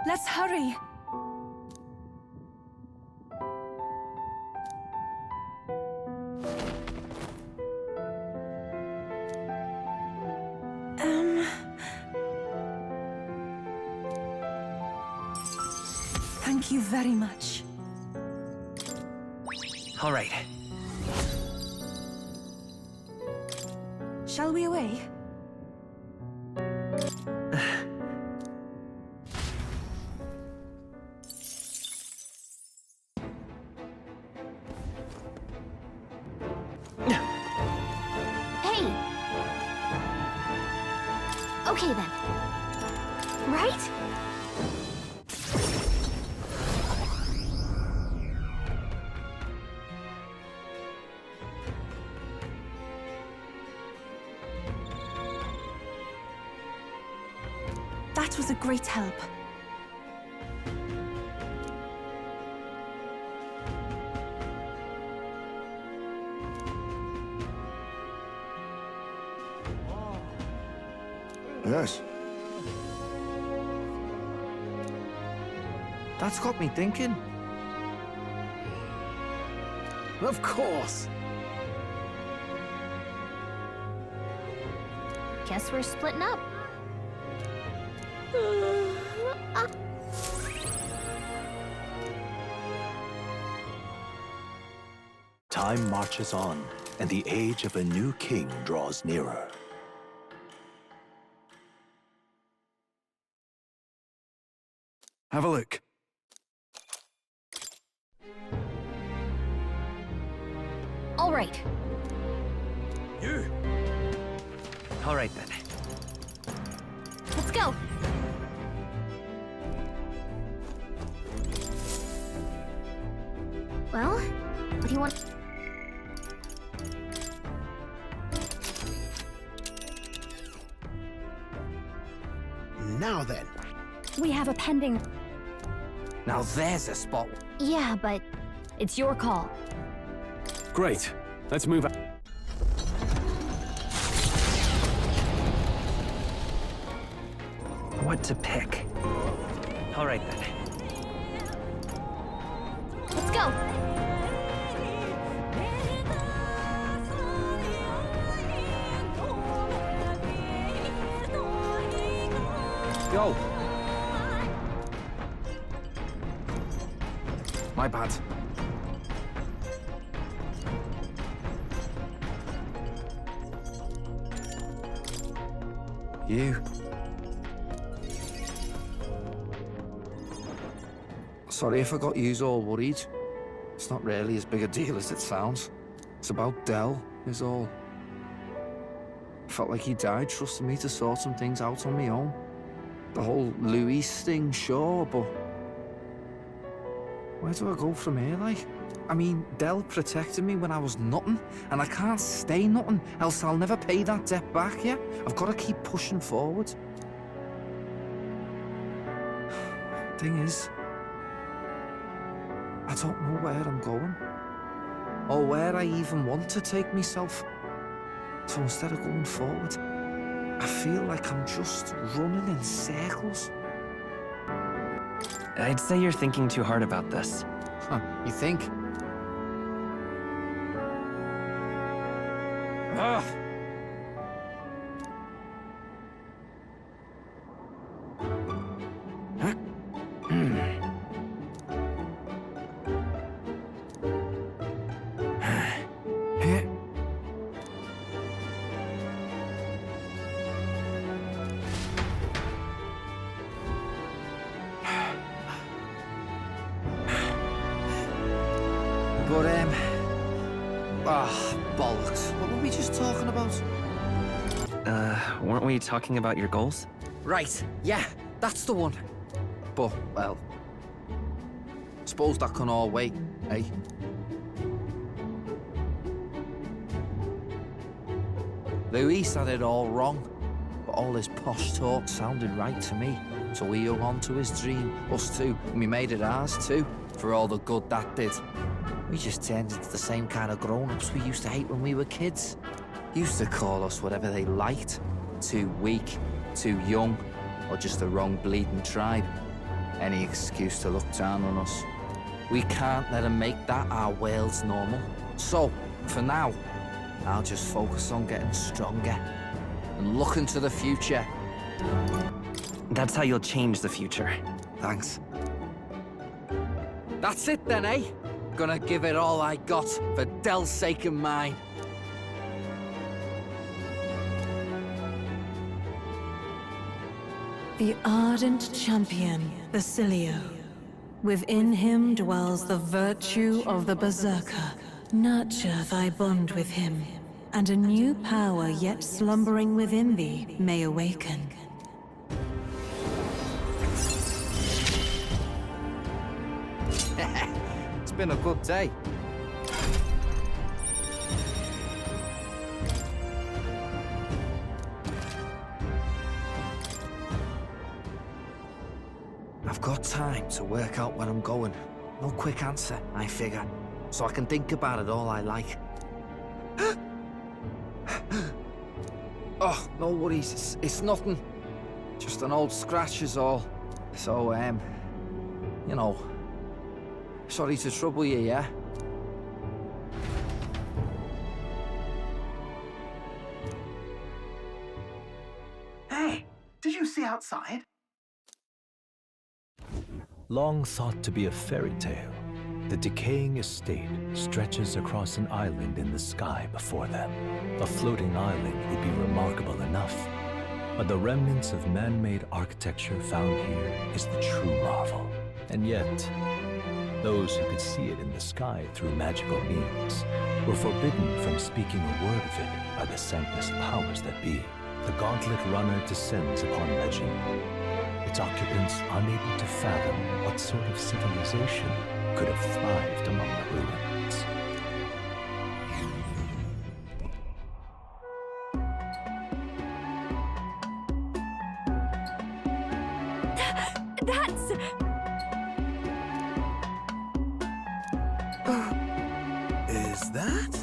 let's hurry! Thank you very much. All right. Shall we away? Hey! Okay then. Right? That was a great help. Yes. That's got me thinking. Of course. Guess we're splitting up. Time marches on, and the age of a new king draws nearer. Have a look. All right. You. All right then. Let's go. Well, what do you want? Now then. We have a pending... Now there's a spot. Yeah, but it's your call. Great. Let's move out. What to pick? All right then. Let's go. Go. My bad. You. Sorry if I got yous all worried. It's not really as big a deal as it sounds. It's about Del, is all. Felt like he died trusting me to sort some things out on my own. The whole Luis thing, sure, but... where do I go from here, like? I mean, Del protected me when I was nothing, and I can't stay nothing, else I'll never pay that debt back, yeah? I've got to keep pushing forward. Thing is, I don't know where I'm going, or where I even want to take myself. So instead of going forward, I feel like I'm just running in circles. I'd say you're thinking too hard about this. Huh, you think? Ugh. Bollocks. What were we just talking about? Weren't we talking about your goals? Right, yeah, that's the one. But, well, suppose that can all wait, eh? Luis had it all wrong, but all his posh talk sounded right to me. So we hung on to his dream, us two, and we made it ours too, for all the good that did. We just turned into the same kind of grown-ups we used to hate when we were kids. Used to call us whatever they liked. Too weak, too young, or just the wrong bleeding tribe. Any excuse to look down on us. We can't let them make that our world's normal. So, for now, I'll just focus on getting stronger and look into the future. That's how you'll change the future. Thanks. That's it then, eh? Gonna give it all I got for Del's sake and mine. The ardent champion, Basilio. Within him dwells the virtue of the Berserker. Nurture thy bond with him, and a new power yet slumbering within thee may awaken. It's been a good day. I've got time to work out where I'm going. No quick answer, I figure. So I can think about it all I like. Oh, no worries. It's nothing. Just an old scratch is all. So, you know, sorry to trouble you, yeah? Hey, did you see outside? Long thought to be a fairy tale, the decaying estate stretches across an island in the sky before them. A floating island would be remarkable enough, but the remnants of man-made architecture found here is the true marvel. And yet, those who could see it in the sky through magical means were forbidden from speaking a word of it by the sanctus powers that be. The Gauntlet Runner descends upon legend, its occupants unable to fathom what sort of civilization could have thrived among the ruins. That's... Is that?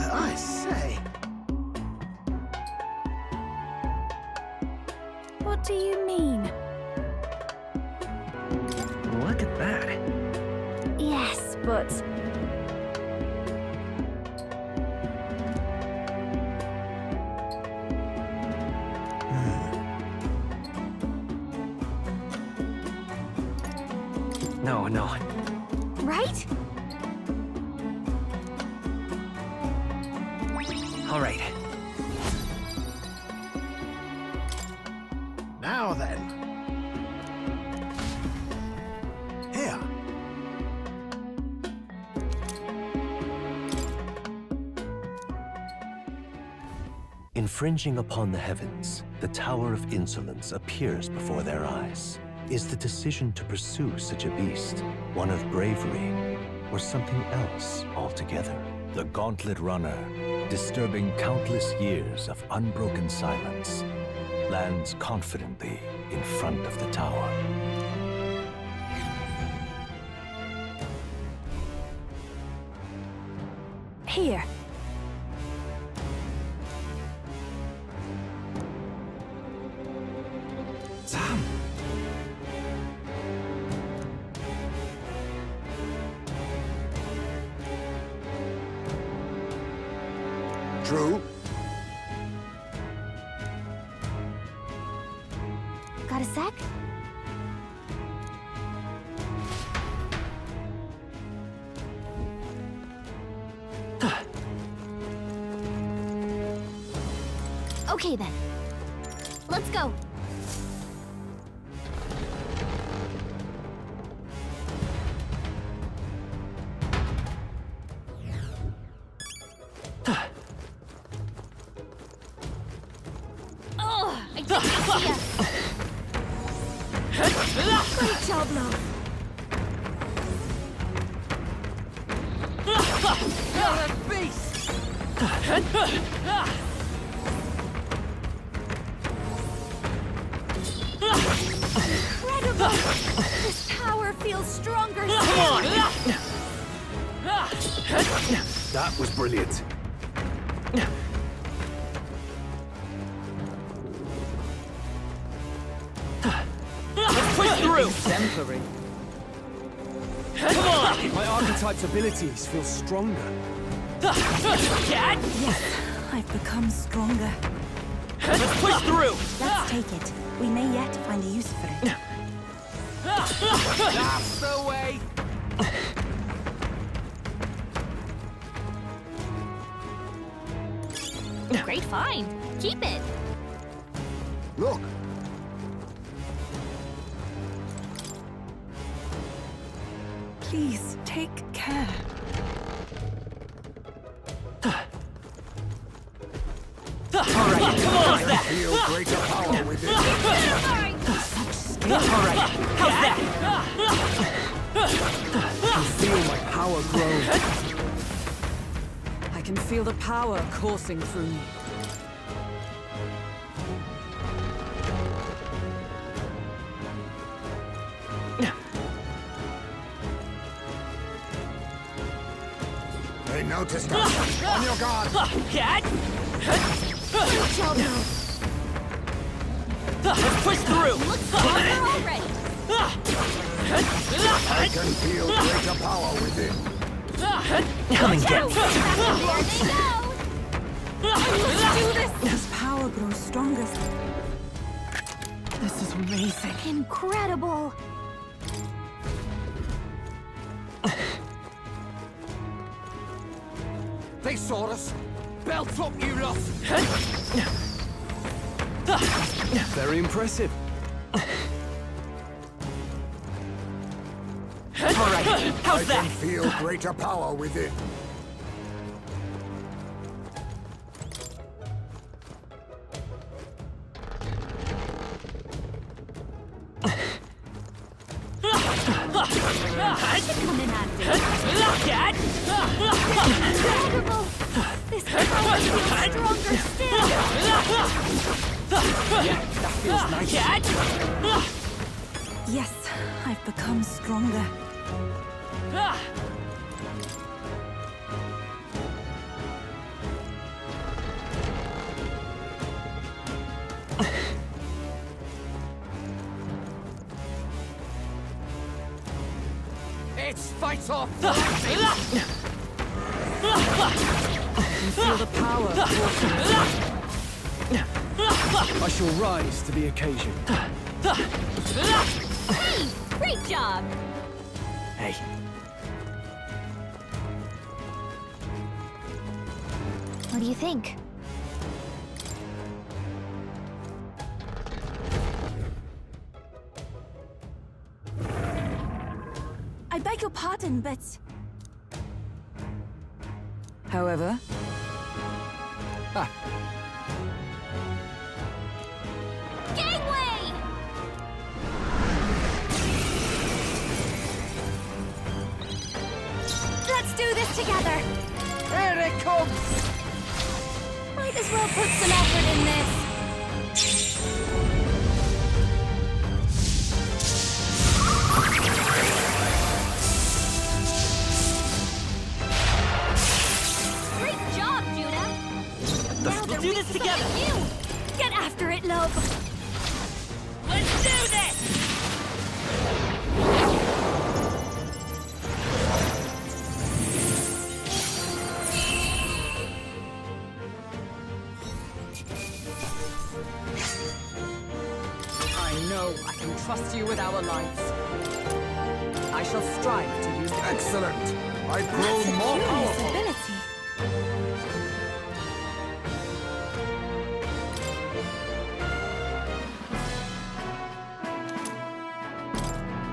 I say. What do you mean? Look at that. Yes, but... No. Right? All right. Now then. Here. Infringing upon the heavens, the Tower of Insolence appears before their eyes. Is the decision to pursue such a beast one of bravery, or something else altogether? The Gauntlet Runner, disturbing countless years of unbroken silence, lands confidently in front of the tower. Here. Sam! True. Got a sec? Okay then. Let's go. Oh, I didn't see ya. Great job, love. You're a beast! Incredible! This power feels stronger. Come on! That was brilliant. Let's push through! Exemplary. Come on! My archetype's abilities feel stronger. Cat! Yes, I've become stronger. Let's push through! Let's take it. We may yet find a use for it. That's the way! Great find. Keep it. Look! Please, take care. Alright, come on! How's that? Feel greater power within. Alright, how's that? I feel my power grow. I can feel the power coursing through me. They noticed us. On your guard. Cat! Great job, love. Let's push through! Looks stronger already. I can feel greater power within. Come and get There they go. Let's do this! His power grows stronger. This is amazing. Incredible. They saw us! Belt up, you lot! Very impressive. Alright, how's I that? can feel greater power within. Come in handy. Cat! Incredible. This power feels stronger still. Yeah, that feels nice. Cat! Yes, I've become stronger. It's fight off! I can feel the power coursing through me. I shall rise to the occasion. Hey, great job. Hey. What do you think? I beg your pardon, but... However, Gangway! Let's do this together. Here it comes! Might as well put some effort in this. Great job, Judah. Now Let's do this together! You. Get after it, love. Let's do this! I know I can trust you with our lives. I shall strive to use it. Excellent! I grow more powerful. Ability.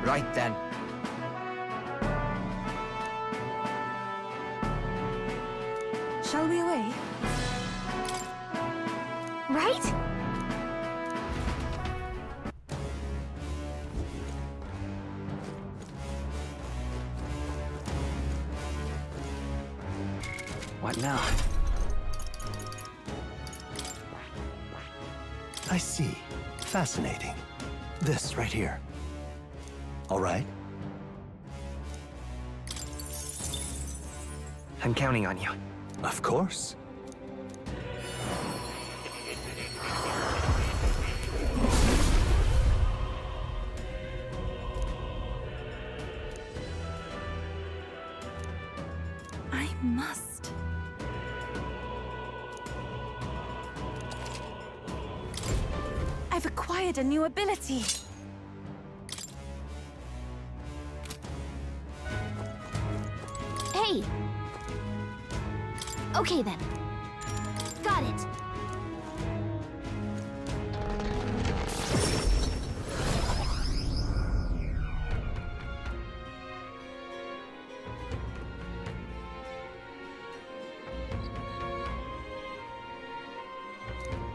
Right then. Shall we away? Right? What now? I see. Fascinating. This right here. All right? I'm counting on you. Of course. I must. I've acquired a new ability. Hey! Okay then. Got it.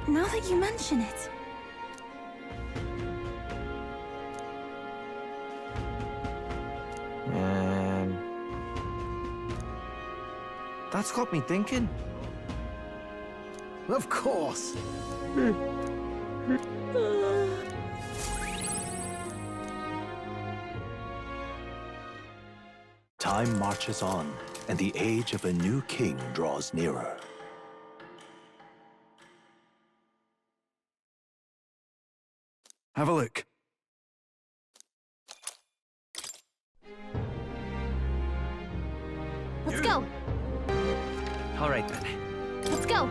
Now that you mention it. That's got me thinking. Of course. Time marches on, and the age of a new king draws nearer. Have a look. Let's go. All right, then. Let's go.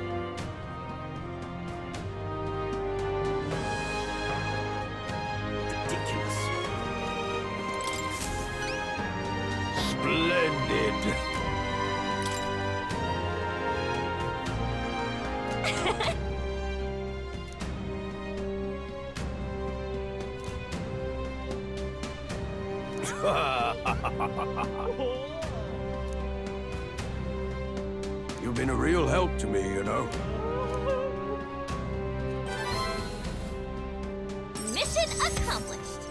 Ridiculous. Splendid. You've been a real help to me, you know. Mission accomplished.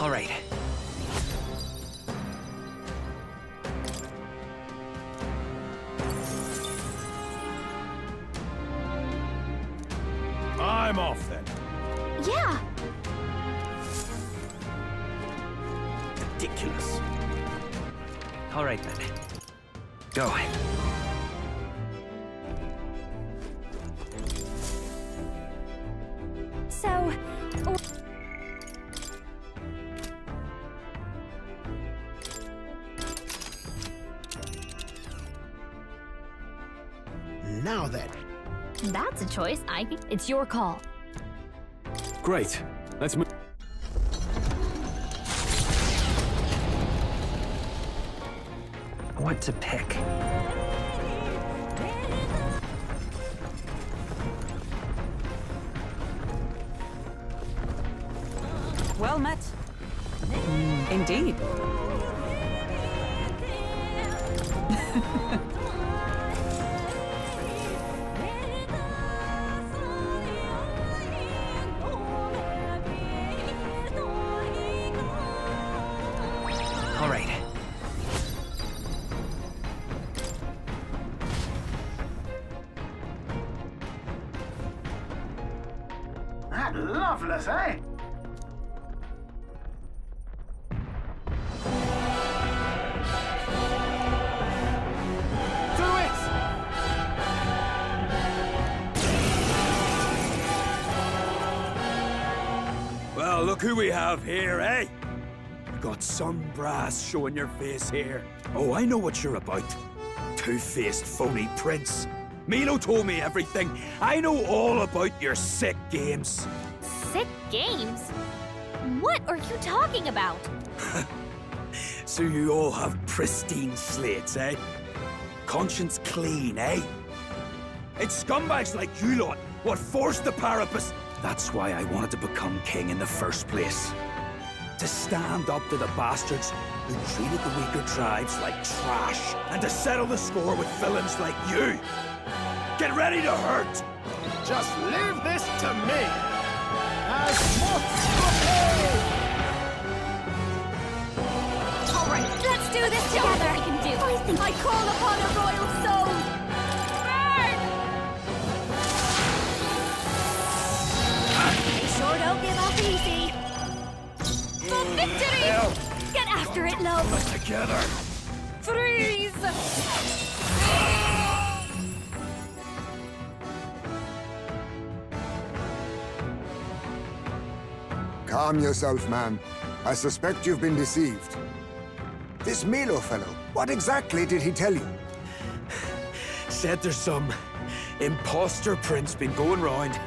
All right. I'm off then. Yeah. Ridiculous. All right, then. Go. So... Now then. That's a choice. It's your call. Great. Let's move. What to pick? Well met. Indeed. All right. That loveless, eh? Do it! Well, look who we have here, eh? You got some brass showing your face here. Oh, I know what you're about. Two-faced phony prince. Milo told me everything. I know all about your sick games. Sick games? What are you talking about? So you all have pristine slates, eh? Conscience clean, eh? It's scumbags like you lot what forced the Parapus. That's why I wanted to become king in the first place. To stand up to the bastards who treated the weaker tribes like trash, and to settle the score with villains like you. Get ready to hurt! Just leave this to me! As All right, let's do this together! We can do. I call upon a royal soul! Burn! They sure don't give up easy. For victory! Get after it, love! Together! Freeze! Calm yourself, man. I suspect you've been deceived. This Milo fellow, what exactly did he tell you? Said there's some imposter prince been going round,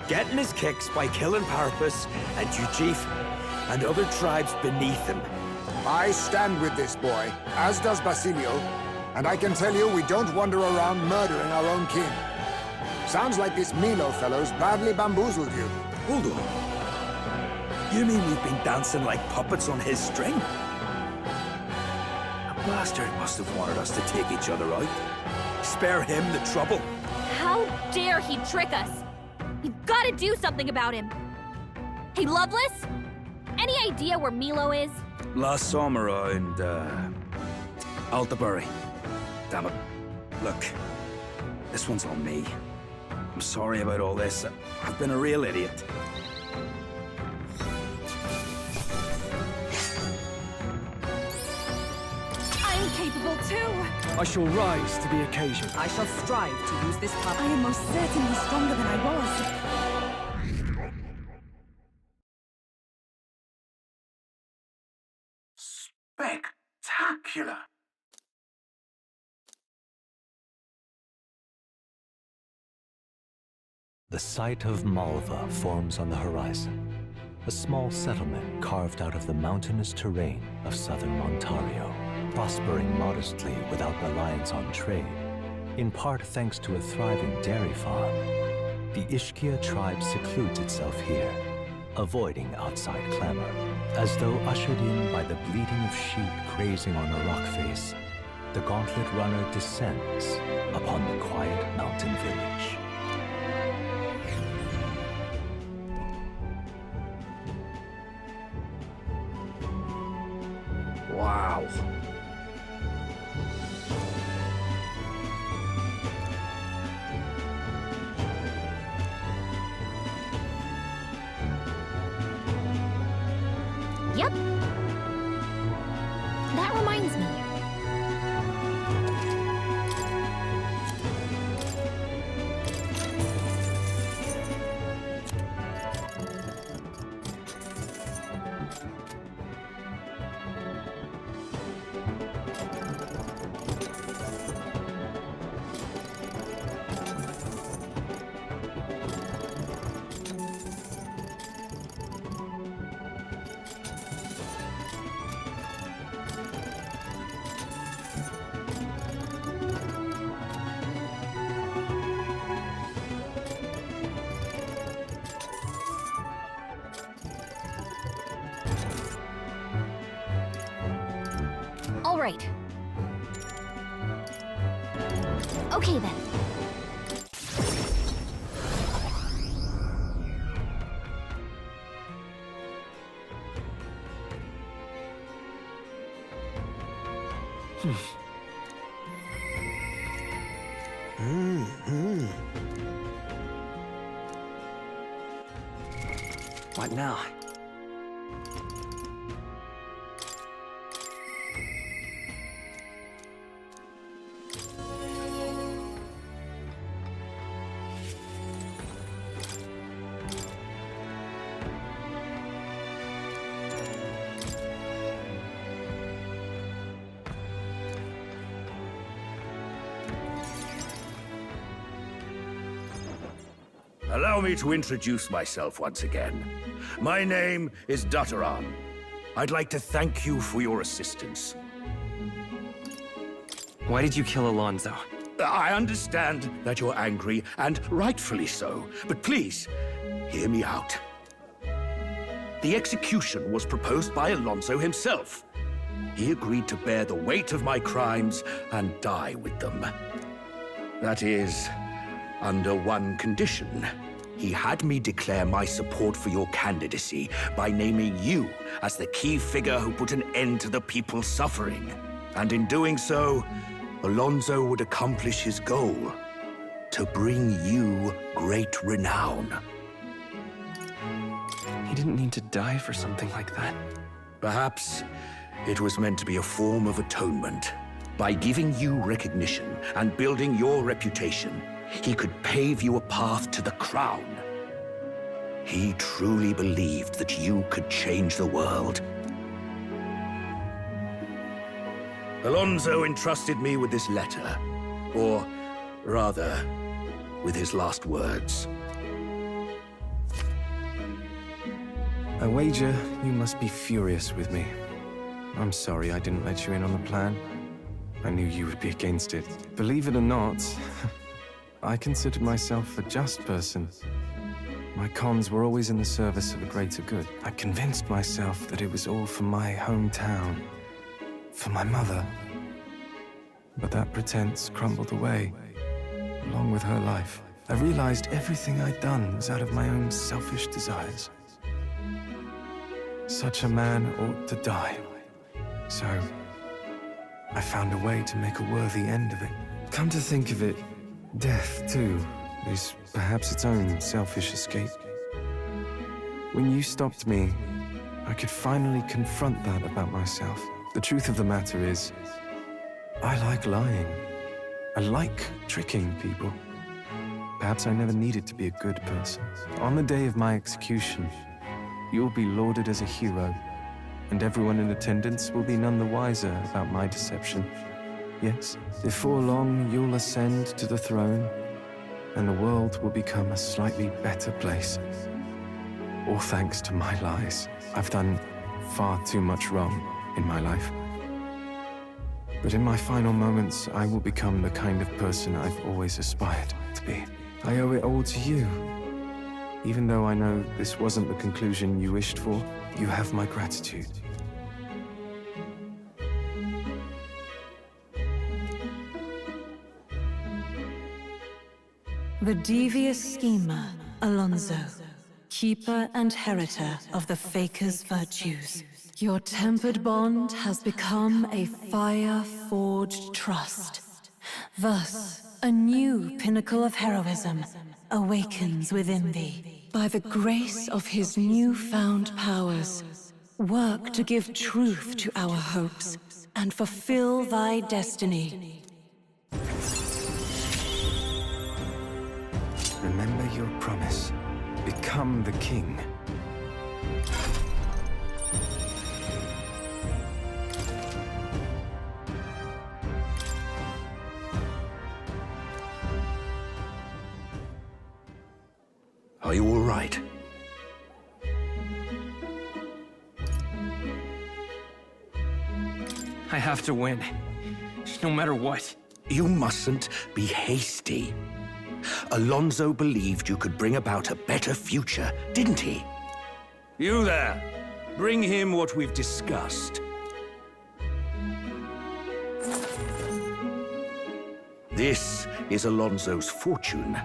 getting his kicks by killing Parapus and Eugif and other tribes beneath him. I stand with this boy, as does Basilio, and I can tell you we don't wander around murdering our own kin. Sounds like this Milo fellow's badly bamboozled you. Hold on. You mean we've been dancing like puppets on his string? The bastard must have wanted us to take each other out. Spare him the trouble. How dare he trick us? You've got to do something about him. Hey, Loveless? Any idea where Milo is? Last saw him around, Altabury. Damn it. Look, this one's on me. I'm sorry about all this. I've been a real idiot. I'm capable too. I shall rise to the occasion. I shall strive to use this power. I am most certainly stronger than I was. Spectacular! The site of Malva forms on the horizon, a small settlement carved out of the mountainous terrain of southern Ontario, prospering modestly without reliance on trade, in part thanks to a thriving dairy farm. The Ishkia tribe secludes itself here, avoiding outside clamor, as though ushered in by the bleating of sheep grazing on a rock face. The gauntlet runner descends upon the quiet mountain village. Wow. Yep. That reminds me. All right. Okay then. What now? Allow me to introduce myself once again. My name is Dutteran. I'd like to thank you for your assistance. Why did you kill Alonso? I understand that you're angry, and rightfully so, but please, hear me out. The execution was proposed by Alonso himself. He agreed to bear the weight of my crimes and die with them. That is, under one condition. He had me declare my support for your candidacy by naming you as the key figure who put an end to the people's suffering. And in doing so, Alonso would accomplish his goal, to bring you great renown. He didn't need to die for something like that. Perhaps it was meant to be a form of atonement. By giving you recognition and building your reputation, he could pave you a path to the crown. He truly believed that you could change the world. Alonso entrusted me with this letter, or rather, with his last words. I wager you must be furious with me. I'm sorry I didn't let you in on the plan. I knew you would be against it. Believe it or not, I considered myself a just person. My cons were always in the service of a greater good. I convinced myself that it was all for my hometown, for my mother. But that pretense crumbled away, along with her life. I realized everything I'd done was out of my own selfish desires. Such a man ought to die. So, I found a way to make a worthy end of it. Come to think of it, death, too, is perhaps its own selfish escape. When you stopped me, I could finally confront that about myself. The truth of the matter is, I like lying. I like tricking people. Perhaps I never needed to be a good person. On the day of my execution, you'll be lauded as a hero, and everyone in attendance will be none the wiser about my deception. Yes, before long, you'll ascend to the throne, and the world will become a slightly better place. All thanks to my lies. I've done far too much wrong in my life. But in my final moments, I will become the kind of person I've always aspired to be. I owe it all to you. Even though I know this wasn't the conclusion you wished for, you have my gratitude. The devious schemer, Alonso, keeper and heritor of the Faker's virtues. Your tempered bond has become a fire-forged trust. Thus, a new pinnacle of heroism awakens within thee. By the grace of his newfound powers, work to give truth to our hopes and fulfill thy destiny. Remember your promise. Become the king. Are you all right? I have to win, no matter what. You mustn't be hasty. Alonso believed you could bring about a better future, didn't he? You there! Bring him what we've discussed. This is Alonso's fortune.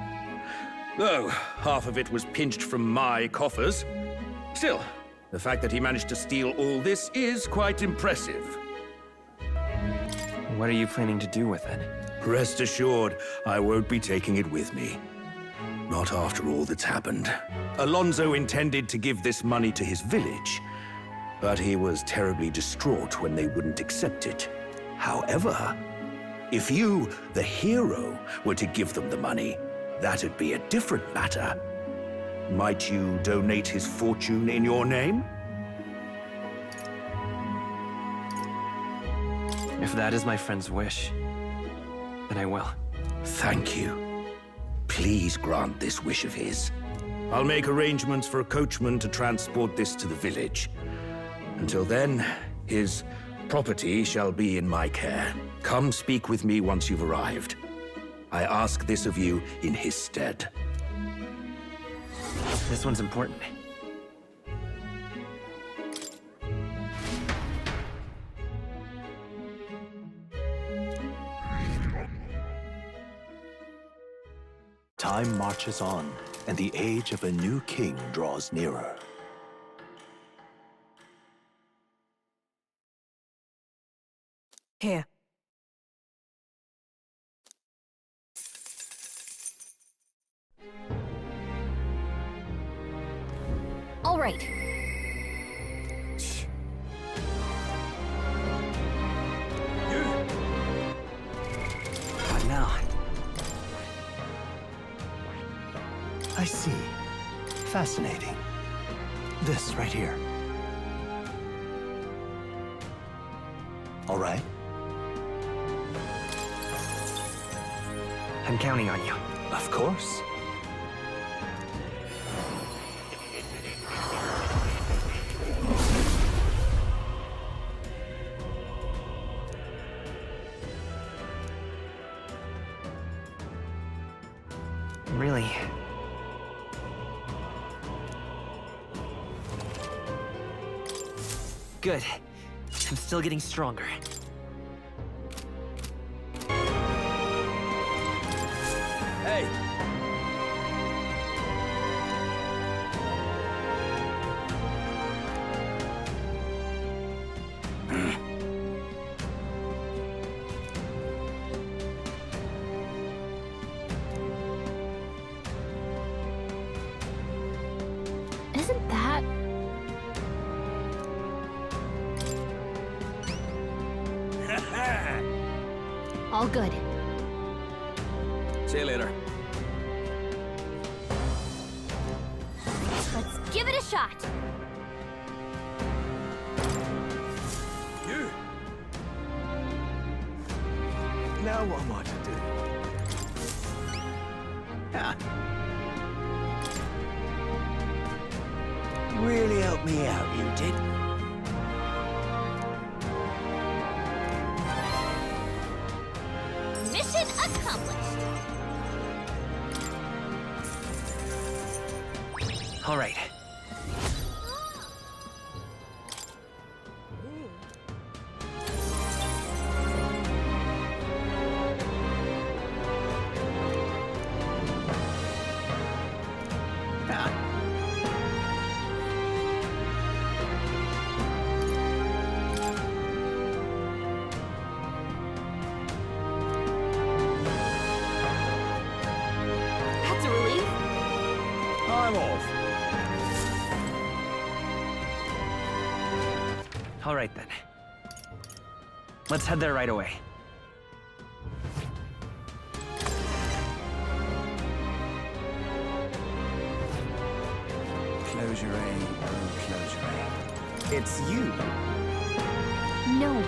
Though half of it was pinched from my coffers. Still, the fact that he managed to steal all this is quite impressive. What are you planning to do with it? Rest assured, I won't be taking it with me. Not after all that's happened. Alonso intended to give this money to his village, but he was terribly distraught when they wouldn't accept it. However, if you, the hero, were to give them the money, that'd be a different matter. Might you donate his fortune in your name? If that is my friend's wish, then I will. Thank you. Please grant this wish of his. I'll make arrangements for a coachman to transport this to the village. Until then, his property shall be in my care. Come speak with me once you've arrived. I ask this of you in his stead. This one's important. Time marches on, and the age of a new king draws nearer. Here. All right. What now? I see. Fascinating. This right here. All right. I'm counting on you. Of course. Really? Good. I'm still getting stronger. Hey! Isn't that... all good? See you later. Let's give it a shot. You! Now what am I to do? Ah. Really helped me out, you did. Mission accomplished. All right. That's a relief. I'm off. All right, then. Let's head there right away. Closure A, oh closure A. It's you. No.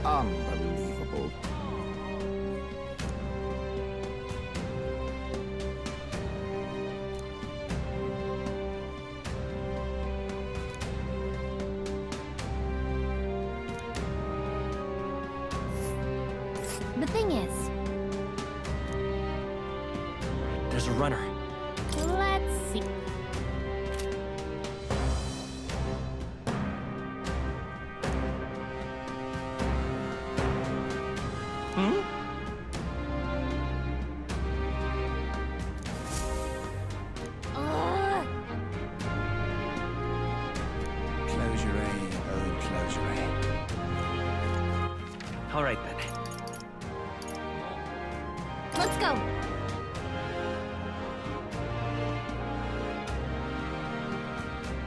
Unbelievable. The thing is, There's a runner. Let's see. Closure A, oh closure A. All right, then. Let's go.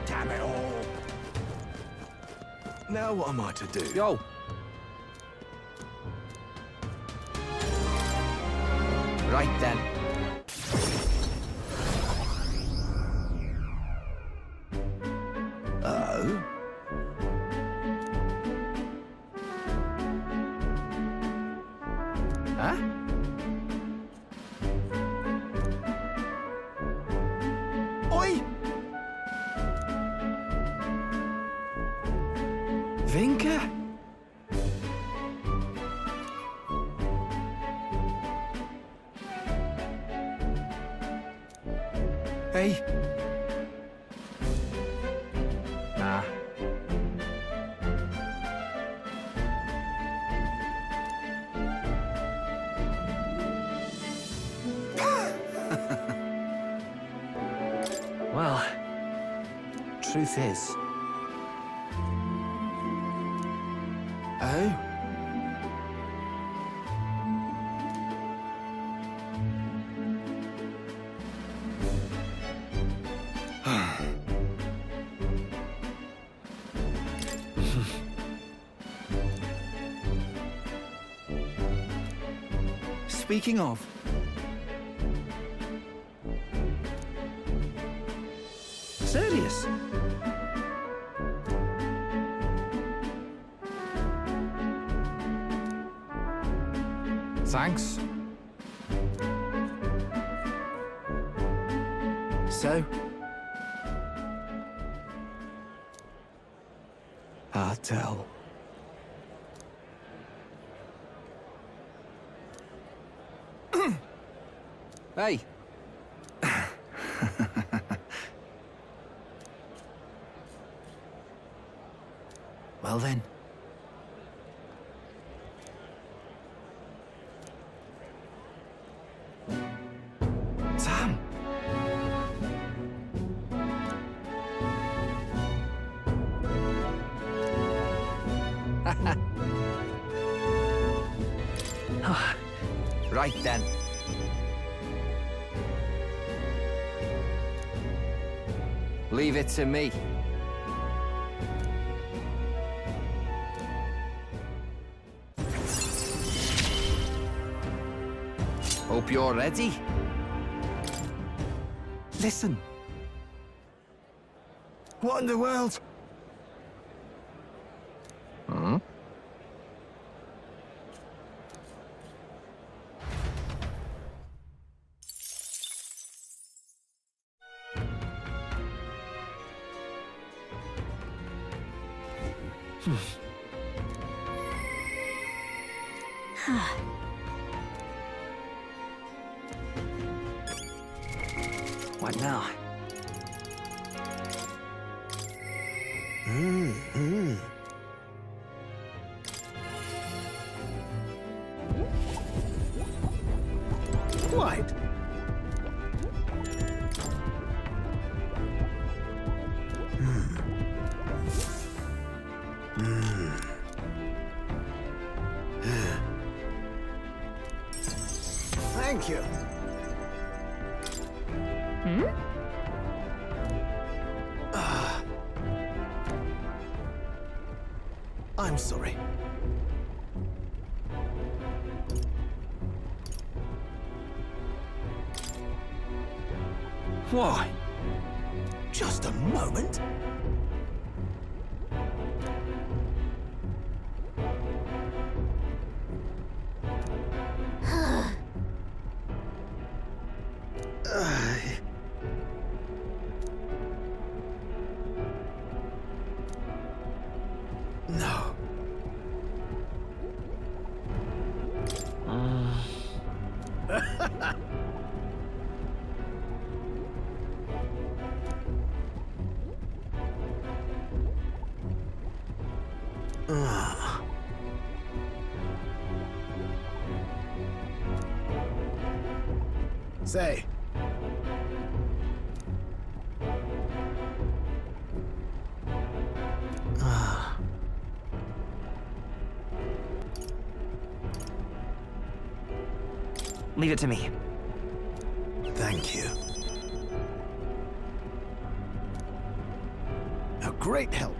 Damn it all. Now what am I to do? Yo. Right then. Oh? Huh? Oi! Vinka? Hey. truth is... Oh? Speaking of... Serious? Thanks. So? I'll tell. Hey. Well then. Sam! Right then. Leave it to me. Hope you're ready. Listen. What in the world? Hmm? What now? Quite. Thank you. I'm sorry. Why? Just a moment. No. Say. Leave it to me. Thank you. A great help.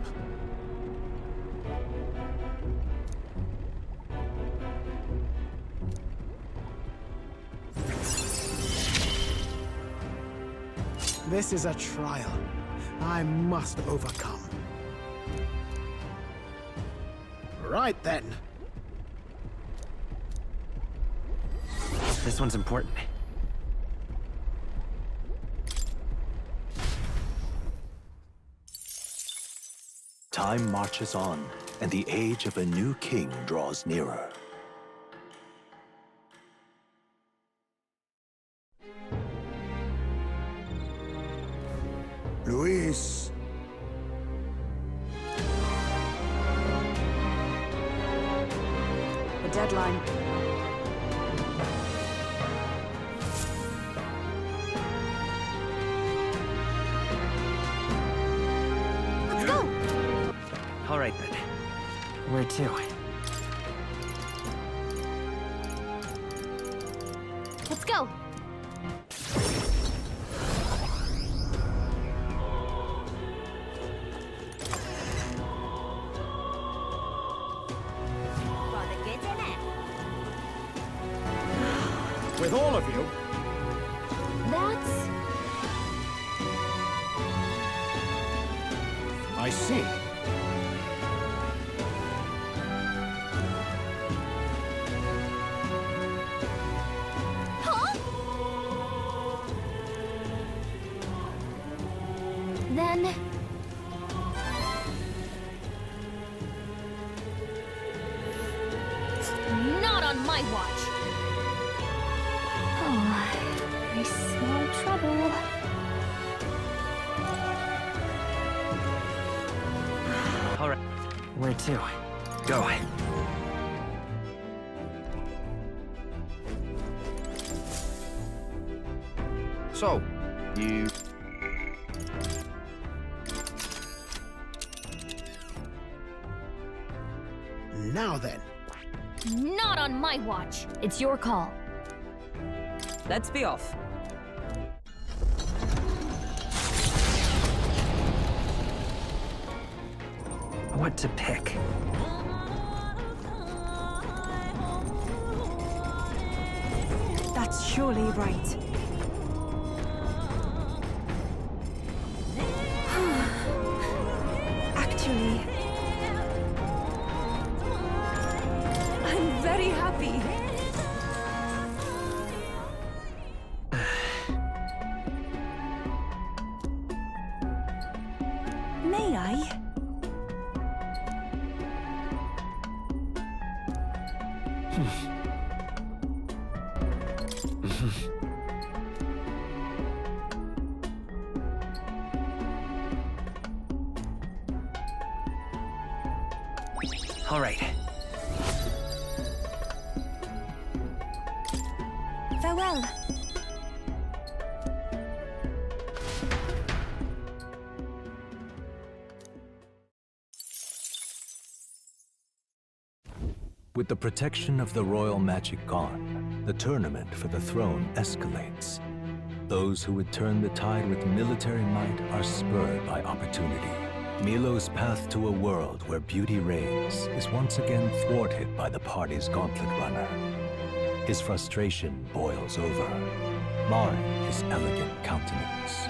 This is a trial I must overcome. Right then. This one's important. Time marches on, and the age of a new king draws nearer. Luis. The deadline. Where to? Let's go. With all of you? That's... I see. Huh? Then... Not on my watch. Oh, I smell trouble. All right. Where to? Go. So, you... Now then. Not on my watch. It's your call. Let's be off. What to pick? That's surely right. Actually, I'm very happy. May I? All right. Farewell. With the protection of the royal magic gone, the tournament for the throne escalates. Those who would turn the tide with military might are spurred by opportunity. Milo's path to a world where beauty reigns is once again thwarted by the party's gauntlet runner. His frustration boils over, marring his elegant countenance.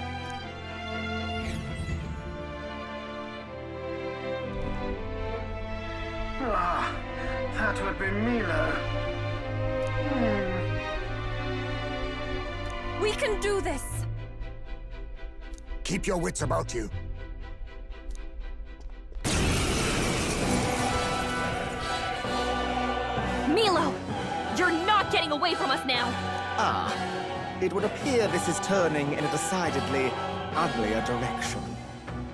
Ah, that would be Milo. We can do this! Keep your wits about you. Milo! You're not getting away from us now! Ah, it would appear this is turning in a decidedly uglier direction.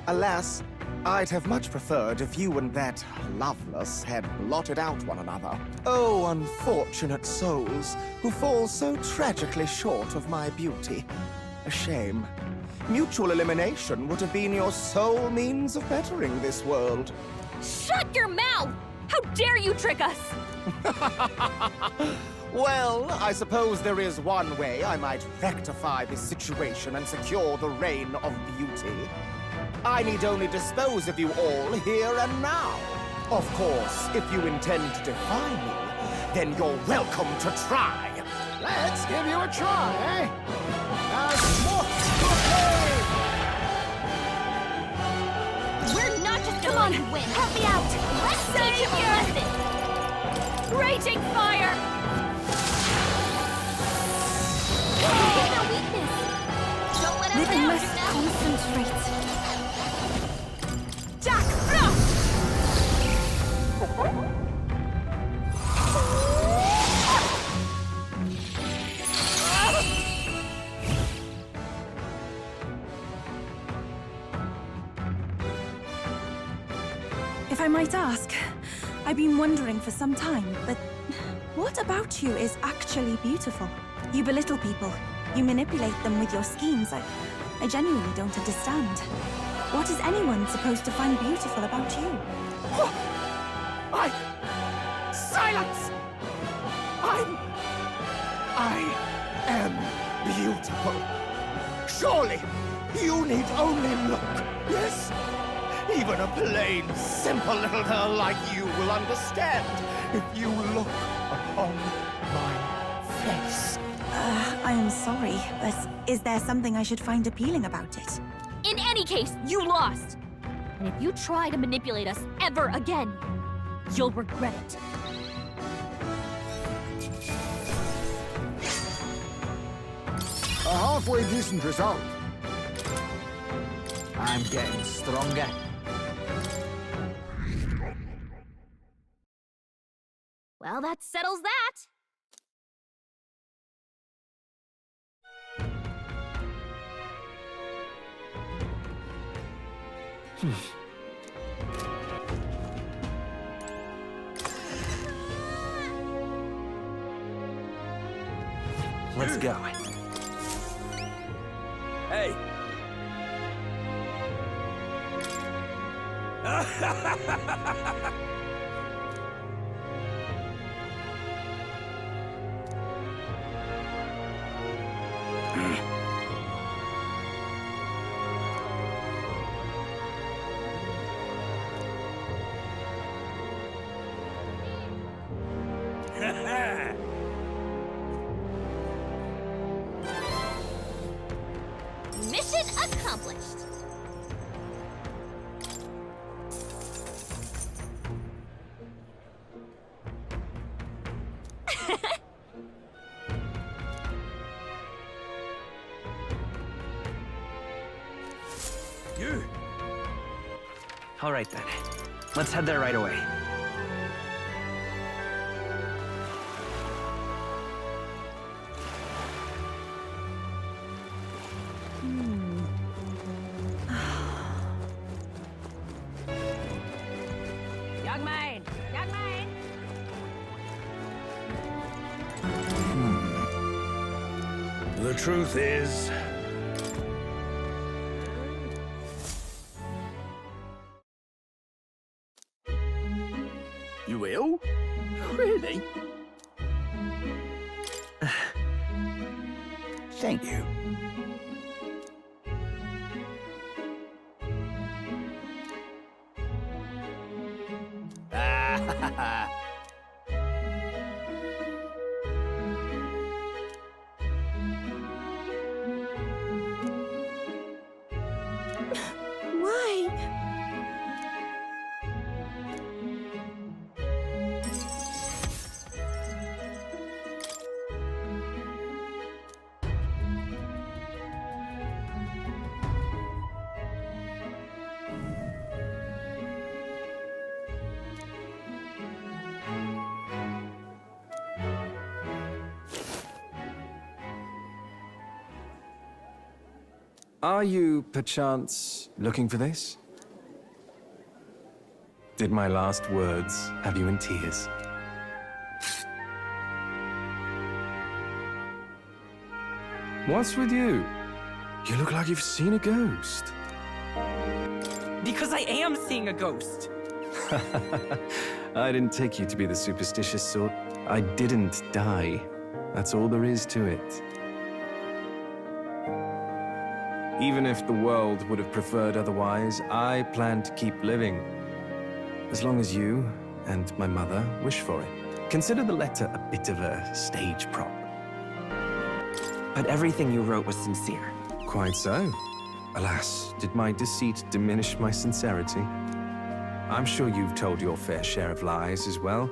Alas, I'd have much preferred if you and that Loveless had blotted out one another. Oh, unfortunate souls who fall so tragically short of my beauty. A shame. Mutual elimination would have been your sole means of bettering this world. Shut your mouth! How dare you trick us! Well, I suppose there is one way I might rectify this situation and secure the reign of beauty. I need only dispose of you all here and now. Of course, if you intend to defy me, then you're welcome to try. Let's give you a try, eh? We're not just going to win. Help me out. Let's teach him a lesson. Raging fire! There's no weakness. Don't let us Maybe down, must Yuna. concentrate. Jack Frost! If I might ask, I've been wondering for some time, but what about you is actually beautiful? You belittle people. You manipulate them with your schemes. I genuinely don't understand. What is anyone supposed to find beautiful about you? Silence! I am beautiful. Surely, you need only look, yes? Even a plain, simple little girl like you will understand if you look upon my face. I am sorry, but is there something I should find appealing about it? In any case, you lost! And if you try to manipulate us ever again, you'll regret it. A halfway decent result. I'm getting stronger. Well, that settles that. Let's go. Hey! Mission accomplished. You! All right then. Let's head there right away. Young man! Young man! The truth is, You ill? Really? Thank you. Why? Are you, perchance, looking for this? Did my last words have you in tears? What's with you? You look like you've seen a ghost. Because I am seeing a ghost. I didn't take you to be the superstitious sort. I didn't die. That's all there is to it. Even if the world would have preferred otherwise, I plan to keep living. As long as you and my mother wish for it. Consider the letter a bit of a stage prop. But everything you wrote was sincere. Quite so. Alas, did my deceit diminish my sincerity? I'm sure you've told your fair share of lies as well.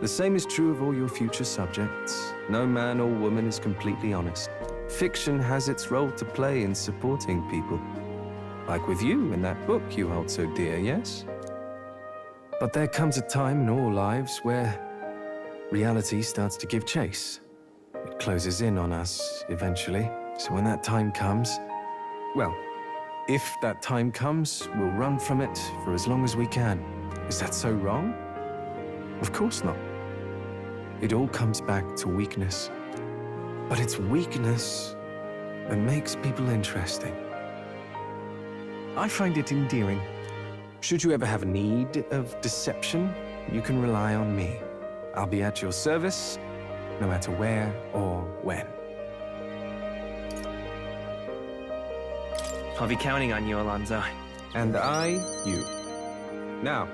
The same is true of all your future subjects. No man or woman is completely honest. Fiction has its role to play in supporting people. Like with you in that book you hold so dear, yes? But there comes a time in all lives where reality starts to give chase. It closes in on us eventually. So when that time comes, well, if that time comes, we'll run from it for as long as we can. Is that so wrong? Of course not. It all comes back to weakness. But it's weakness that makes people interesting. I find it endearing. Should you ever have need of deception, you can rely on me. I'll be at your service, no matter where or when. I'll be counting on you, Alonso. And I, you. Now,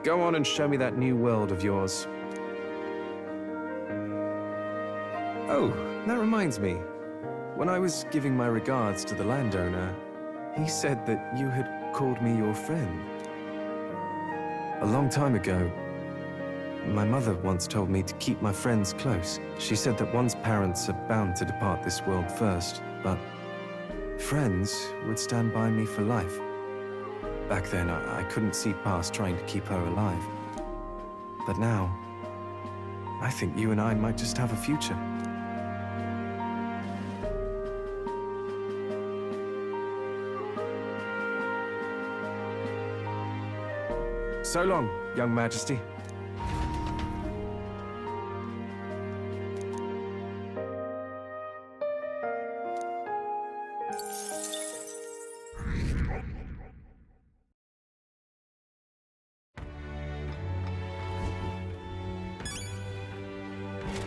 go on and show me that new world of yours. Oh, that reminds me. When I was giving my regards to the landowner, he said that you had called me your friend. A long time ago, my mother once told me to keep my friends close. She said that one's parents are bound to depart this world first, but friends would stand by me for life. Back then, I couldn't see past trying to keep her alive. But now, I think you and I might just have a future. So long, young Majesty.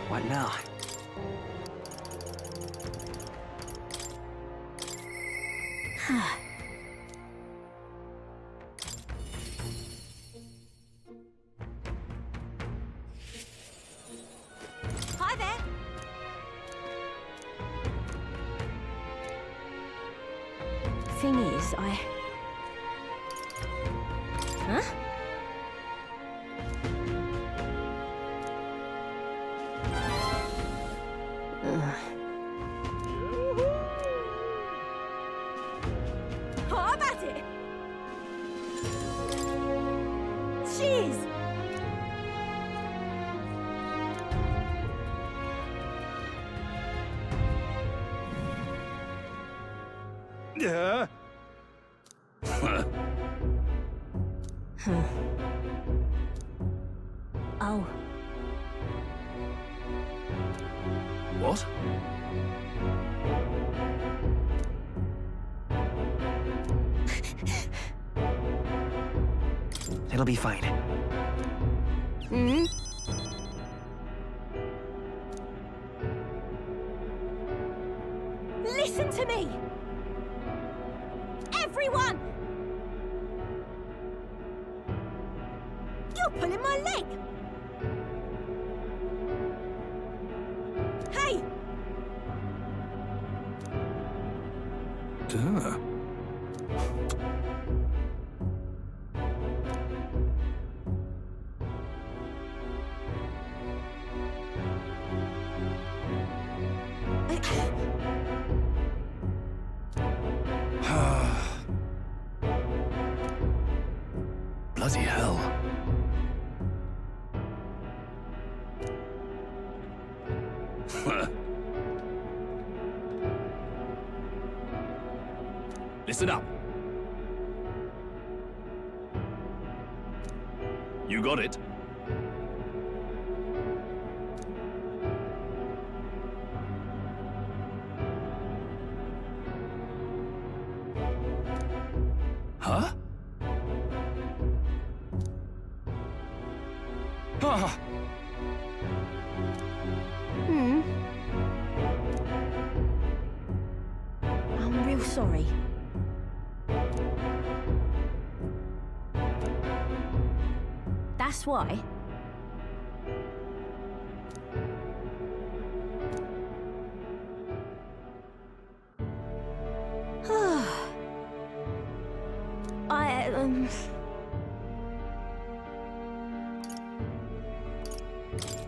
What now? Hi there. Thing is, Huh? How about it? Cheers! Yeah. Oh. What? It'll be fine. Hmm? Listen to me! Everyone! You're pulling my leg! Hey! Duh. Bloody hell. Listen up. You got it. Huh? Ah! I'm real sorry. That's why.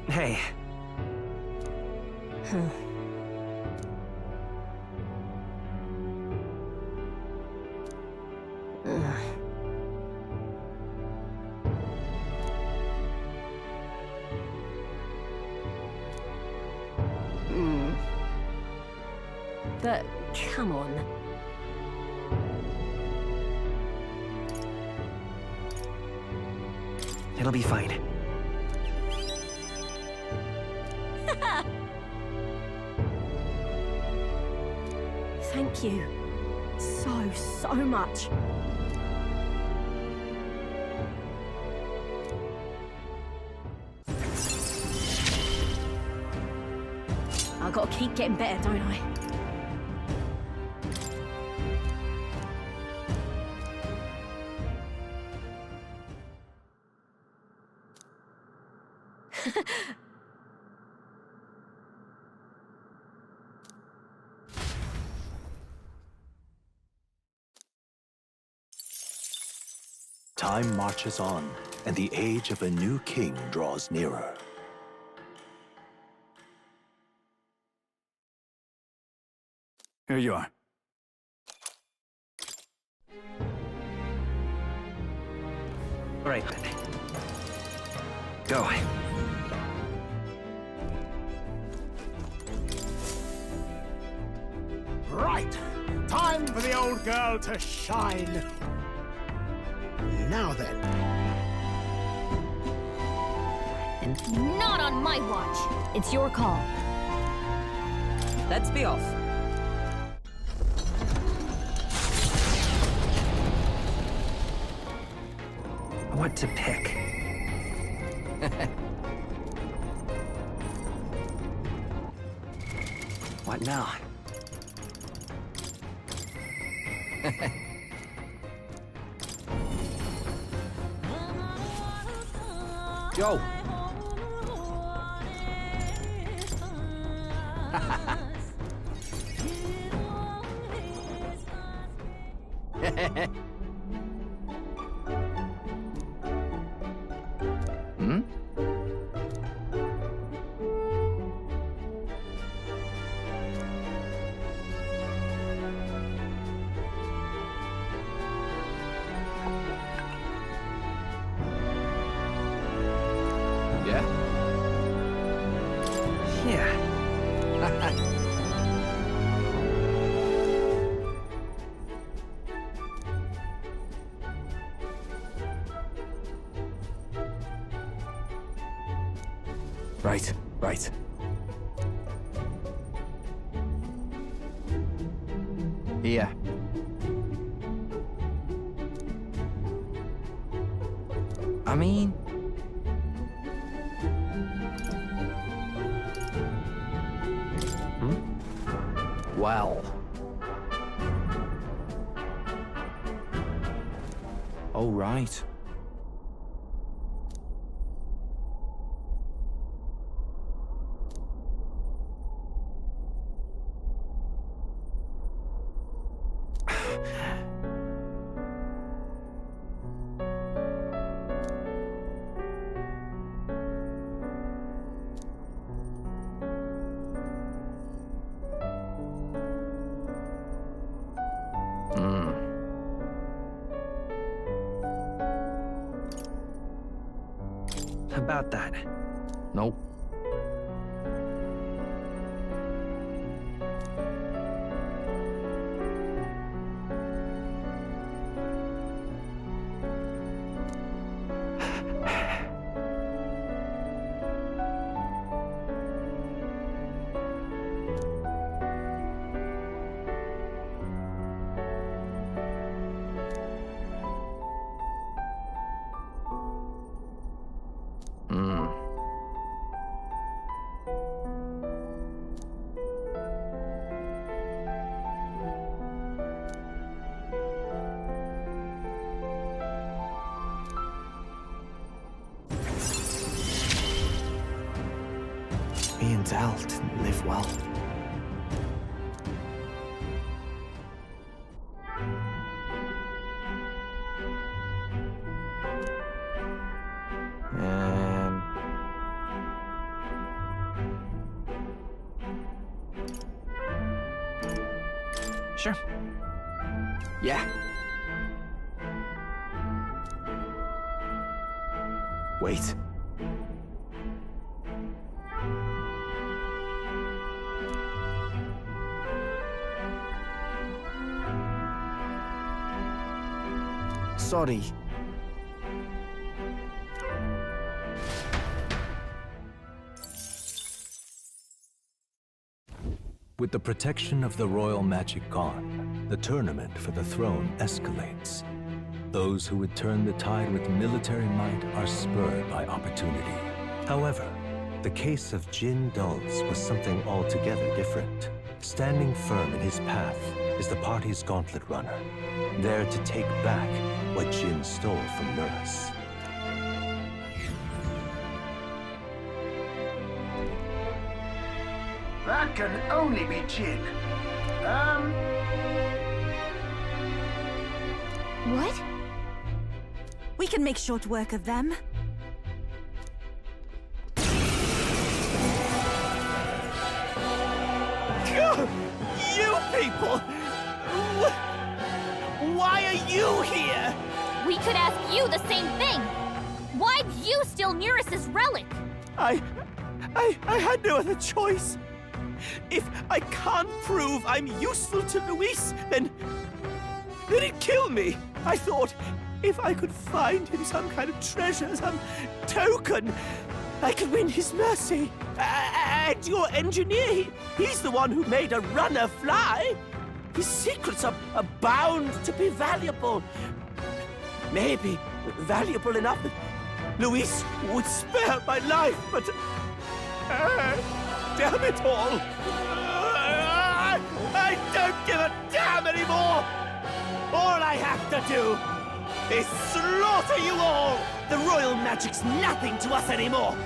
Hey. But come on. It'll be fine. Thank you. So much. I gotta keep getting better, don't I? Time marches on, and the age of a new king draws nearer. Here you are. Right then. Go. Right! Time for the old girl to shine. Now then. And not on my watch. It's your call. Let's be off. What to pick? What now? Yo! Hmm? Yeah? Yeah. Right, right. Here. I mean... Well... Oh, right. About that. Nope. Me and Del didn't live well. Sure. Yeah. Wait. Sorry. With the protection of the royal magic gone, the tournament for the throne escalates. Those who would turn the tide with military might are spurred by opportunity. However, The case of Jin Dulz was something altogether different. Standing firm in his path is the party's gauntlet runner, there to take back what Jin stole from Nurse. That can only be Jin. What? We can make short work of them. You people! Why are you here? We could ask you the same thing. Why'd you steal Nereus's relic? I had no other choice. If I can't prove I'm useful to Luis, then he'd kill me. I thought if I could find him some kind of treasure, some token, I could win his mercy. And your engineer, he's the one who made a runner fly. His secrets are bound to be valuable. Maybe valuable enough that Luis would spare my life, but... damn it all! I don't give a damn anymore! All I have to do is slaughter you all! The royal magic's nothing to us anymore!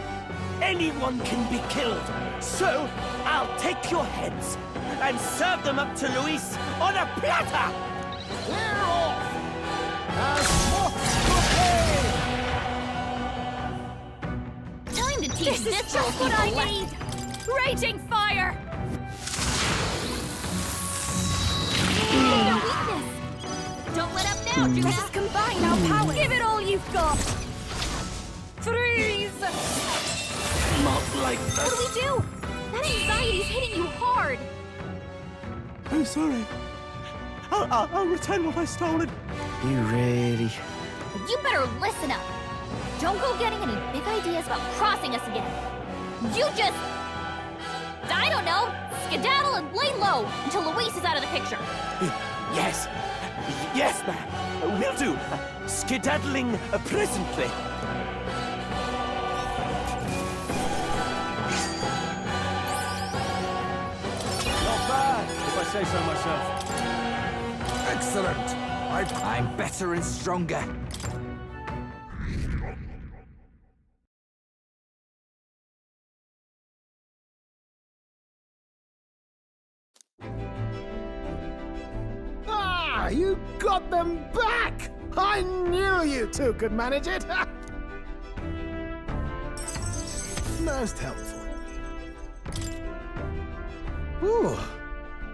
Anyone can be killed, so I'll take your heads and serve them up to Luis on a platter! Clear off! Time to teach This is just what I need! Raging fire! No weakness! Don't let up now, Judah! Let us combine our powers! Give it all you've got! Freeze! Not like that! What do we do? That anxiety's hitting you hard! I'm sorry. I'll return what I stolen. You really... You better listen up! Don't go getting any big ideas about crossing us again! You just... I don't know! Skedaddle and lay low until Luis is out of the picture! Yes! Yes, ma'am! Will do! Skedaddling presently. Not bad, if I say so myself. Excellent. I'm better and stronger. Ah, you got them back! I knew you two could manage it! Most helpful. Ooh,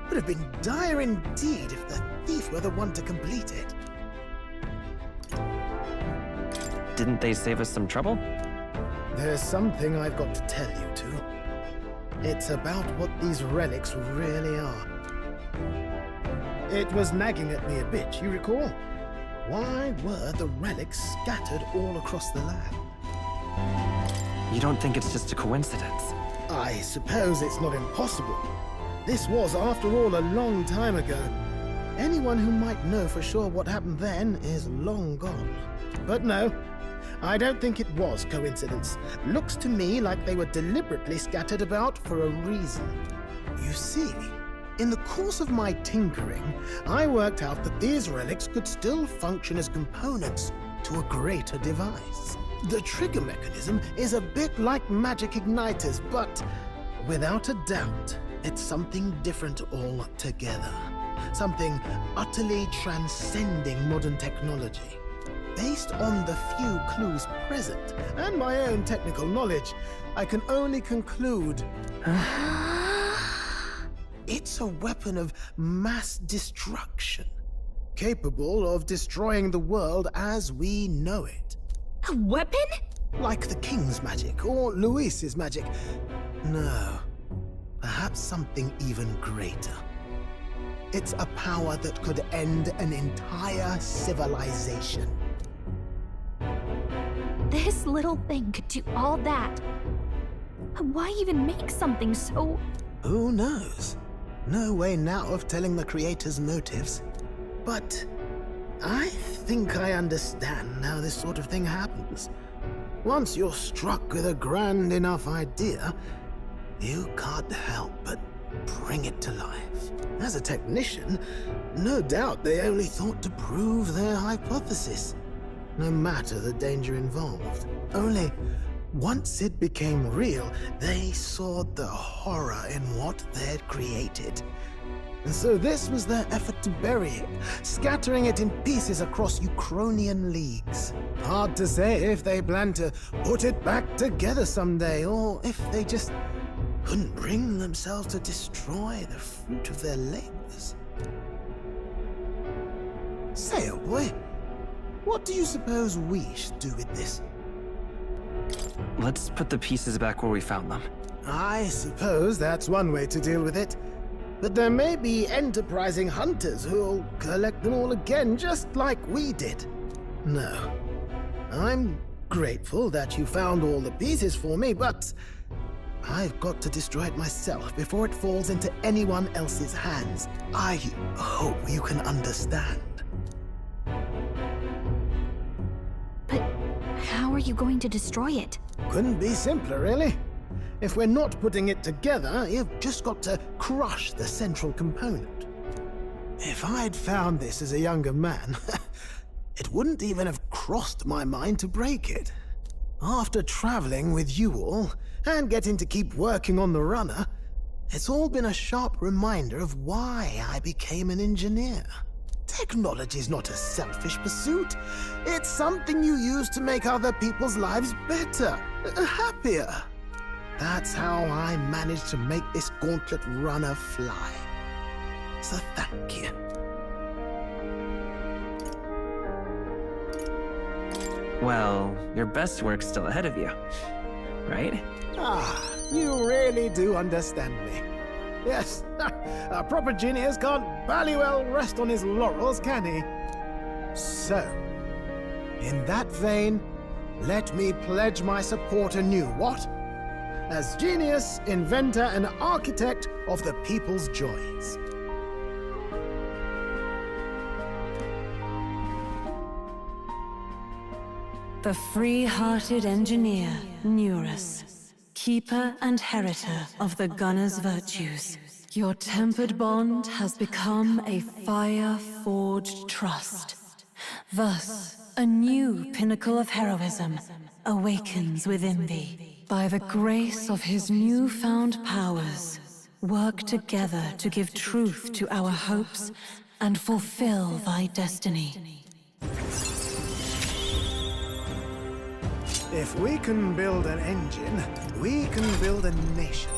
would have been dire indeed if the thief were the one to complete it. Didn't they save us some trouble? There's something I've got to tell you two. It's about what these relics really are. It was nagging at me a bit, you recall? Why were the relics scattered all across the land? You don't think it's just a coincidence? I suppose it's not impossible. This was, after all, a long time ago. Anyone who might know for sure what happened then is long gone. But no, I don't think it was coincidence. Looks to me like they were deliberately scattered about for a reason. You see, in the course of my tinkering, I worked out that these relics could still function as components to a greater device. The trigger mechanism is a bit like magic igniters, but without a doubt, it's something different altogether. Something utterly transcending modern technology. Based on the few clues present, and my own technical knowledge, I can only conclude... it's a weapon of mass destruction, capable of destroying the world as we know it. A weapon? Like the King's magic, or Luis's magic. No, perhaps something even greater. It's a power that could end an entire civilization. This little thing could do all that. Why even make something so... Who knows? No way now of telling the creator's motives. But I think I understand how this sort of thing happens. Once you're struck with a grand enough idea, you can't help but bring it to life. As a technician, no doubt they only thought to prove their hypothesis, no matter the danger involved. Only, once it became real, they saw the horror in what they'd created. And so this was their effort to bury it, scattering it in pieces across Euchronian leagues. Hard to say if they plan to put it back together someday, or if they just couldn't bring themselves to destroy the fruit of their labors. Say, old boy, what do you suppose we should do with this? Let's put the pieces back where we found them. I suppose that's one way to deal with it. But there may be enterprising hunters who'll collect them all again, just like we did. No. I'm grateful that you found all the pieces for me, but I've got to destroy it myself before it falls into anyone else's hands. I hope you can understand. But how are you going to destroy it? Couldn't be simpler, really. If we're not putting it together, you've just got to crush the central component. If I'd found this as a younger man, it wouldn't even have crossed my mind to break it. After traveling with you all, and getting to keep working on the runner, it's all been a sharp reminder of why I became an engineer. Technology's not a selfish pursuit. It's something you use to make other people's lives better, happier. That's how I managed to make this gauntlet runner fly. So thank you. Well, your best work's still ahead of you, right? Ah, you really do understand me. Yes, a proper genius can't bally well rest on his laurels, can he? So, in that vein, let me pledge my support anew, what? As genius, inventor, and architect of the people's joys. The free-hearted engineer, Eurus, keeper and heritor of the gunner's virtues. Your tempered bond has become a fire-forged trust. Thus, a new pinnacle of heroism awakens within thee. By the grace of his newfound powers, work together to give truth to our hopes and fulfill thy destiny. If we can build an engine, we can build a nation.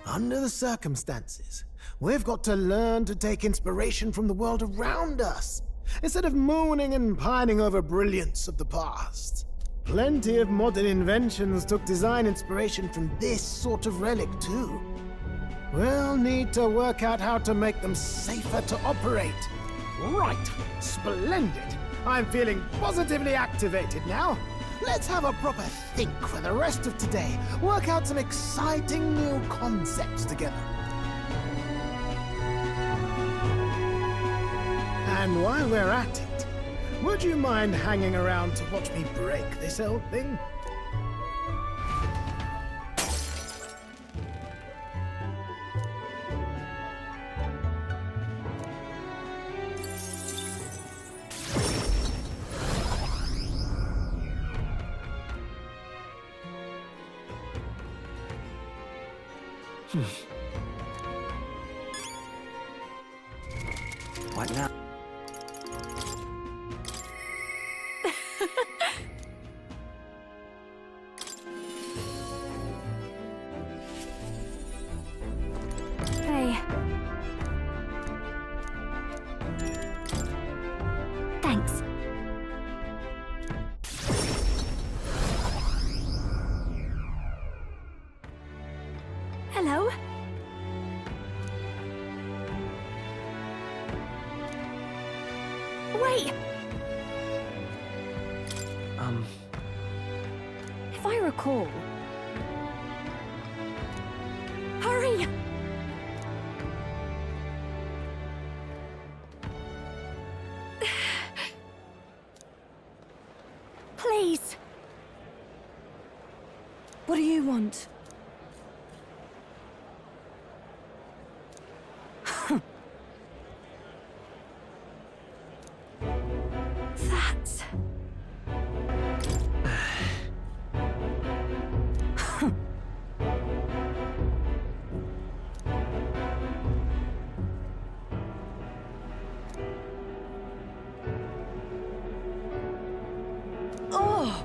Under the circumstances, we've got to learn to take inspiration from the world around us, instead of mooning and pining over brilliance of the past. Plenty of modern inventions took design inspiration from this sort of relic too. We'll need to work out how to make them safer to operate. Right, splendid. I'm feeling positively activated now. Let's have a proper think for the rest of today. Work out some exciting new concepts together. And while we're at it, would you mind hanging around to watch me break this old thing? What now? Hey. Thanks. Hello? Wait! If I recall... Hurry! Please! What do you want? That's... Oh!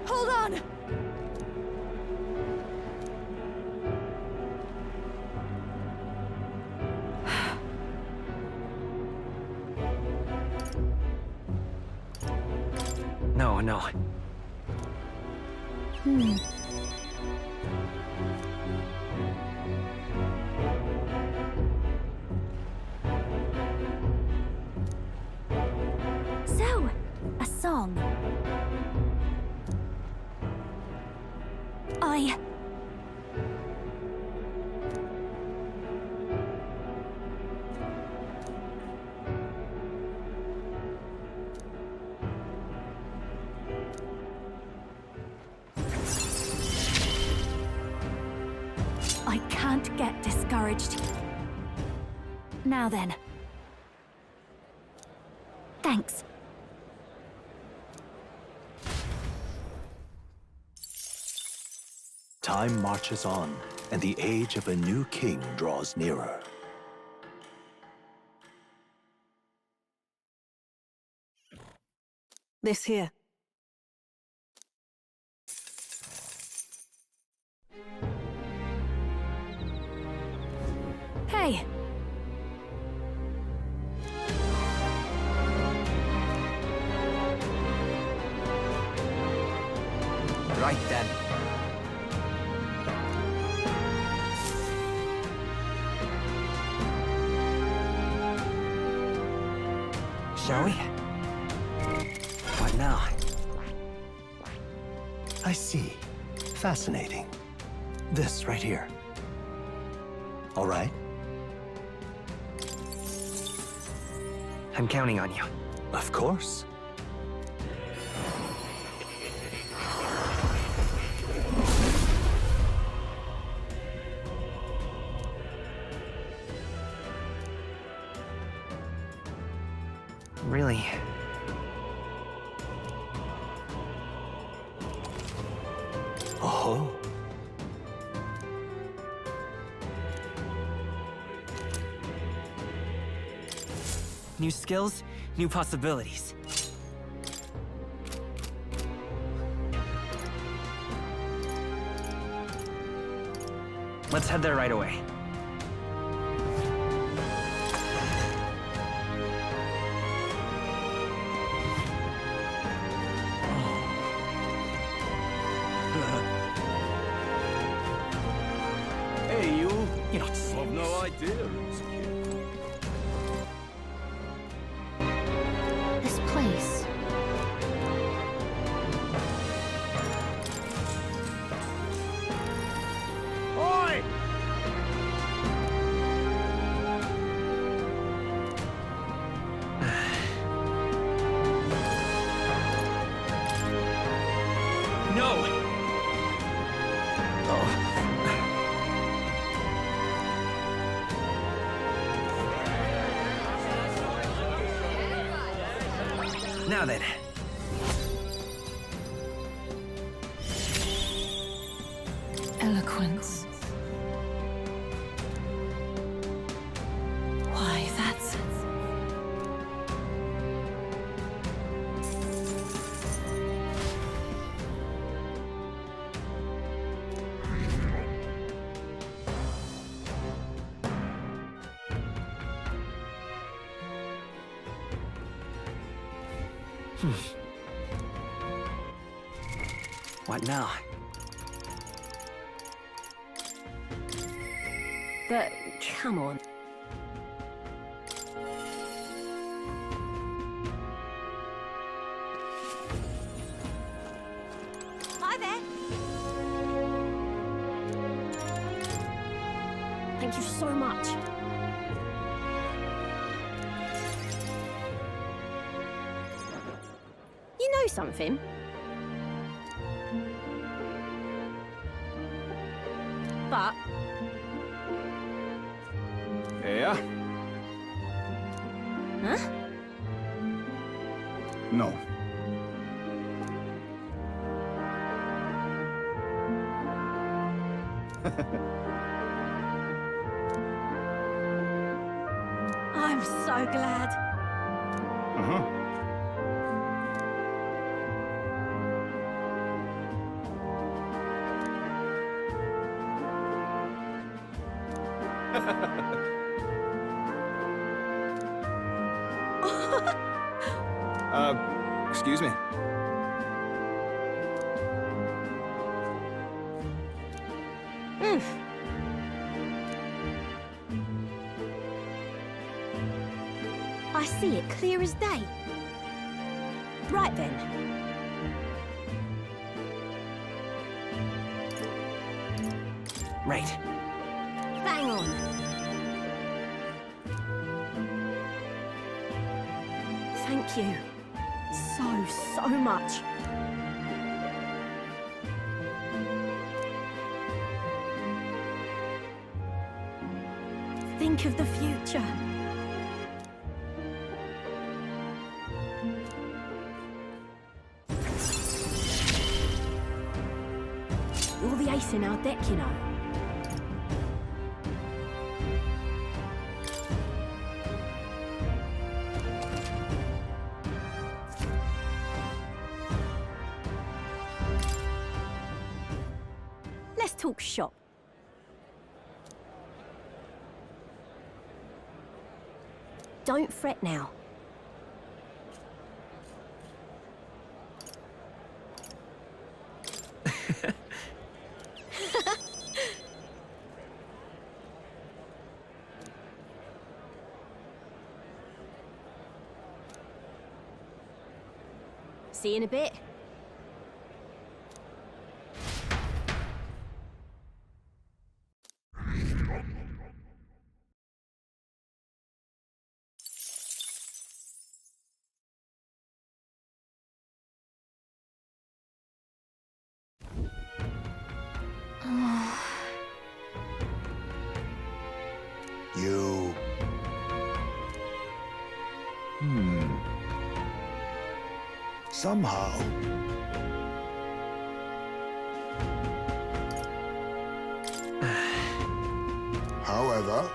Hold on! No, no. So, a song. I can't get discouraged. Now then. Thanks. Time marches on, and the age of a new king draws nearer. This here. Hey! Right then. Shall we? What now? I see. Fascinating. This right here. All right? I'm counting on you. Of course. Really? Oh. New skills, new possibilities. Let's head there right away. Hey, you. You're not serious. I've no idea who's here. This place. Oi! No! Now then. Eloquence. Why, that's... What now? But, come on. Hi there! Thank you so much. do something? But... Yeah? Huh? No. I'm so glad. Uh-huh. Excuse me. I see it clear as day. Right then. Right. Bang on. Thank you. So much. Think of the future. You're the ace in our deck, you know. Let's talk shop. Don't fret now. See you in a bit. You... Somehow... However...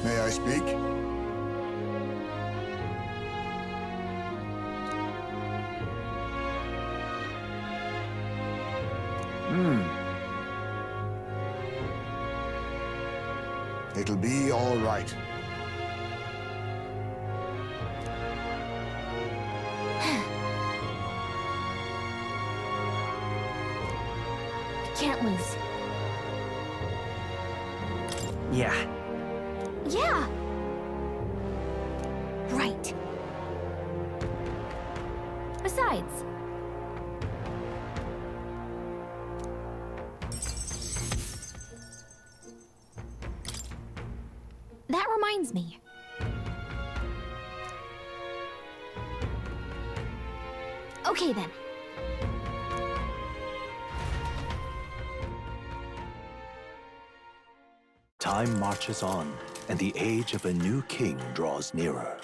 May I speak? It'll be all right. Can't lose. Yeah. Yeah! Right. Besides... That reminds me. Okay then. Time marches on, and the age of a new king draws nearer.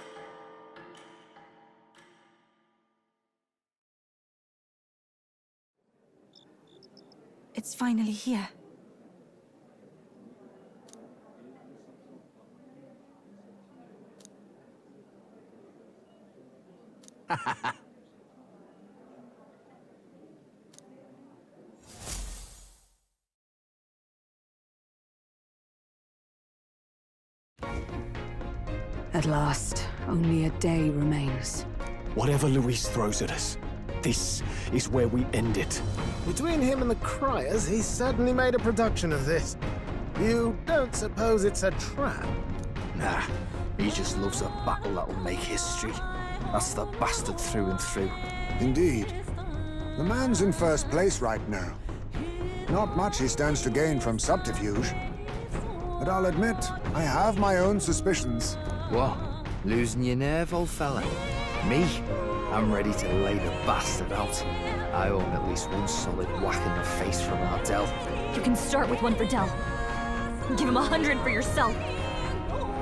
It's finally here. At last, only a day remains. Whatever Luis throws at us, this is where we end it. Between him and the Criers, he's certainly made a production of this. You don't suppose it's a trap? Nah, he just loves a battle that'll make history. That's the bastard through and through. Indeed. The man's in first place right now. Not much he stands to gain from subterfuge. But I'll admit, I have my own suspicions. What? Losing your nerve, old fella? Me? I'm ready to lay the bastard out. I own at least one solid whack in the face from Ardell. You can start with one for Dell. Give him 100 for yourself.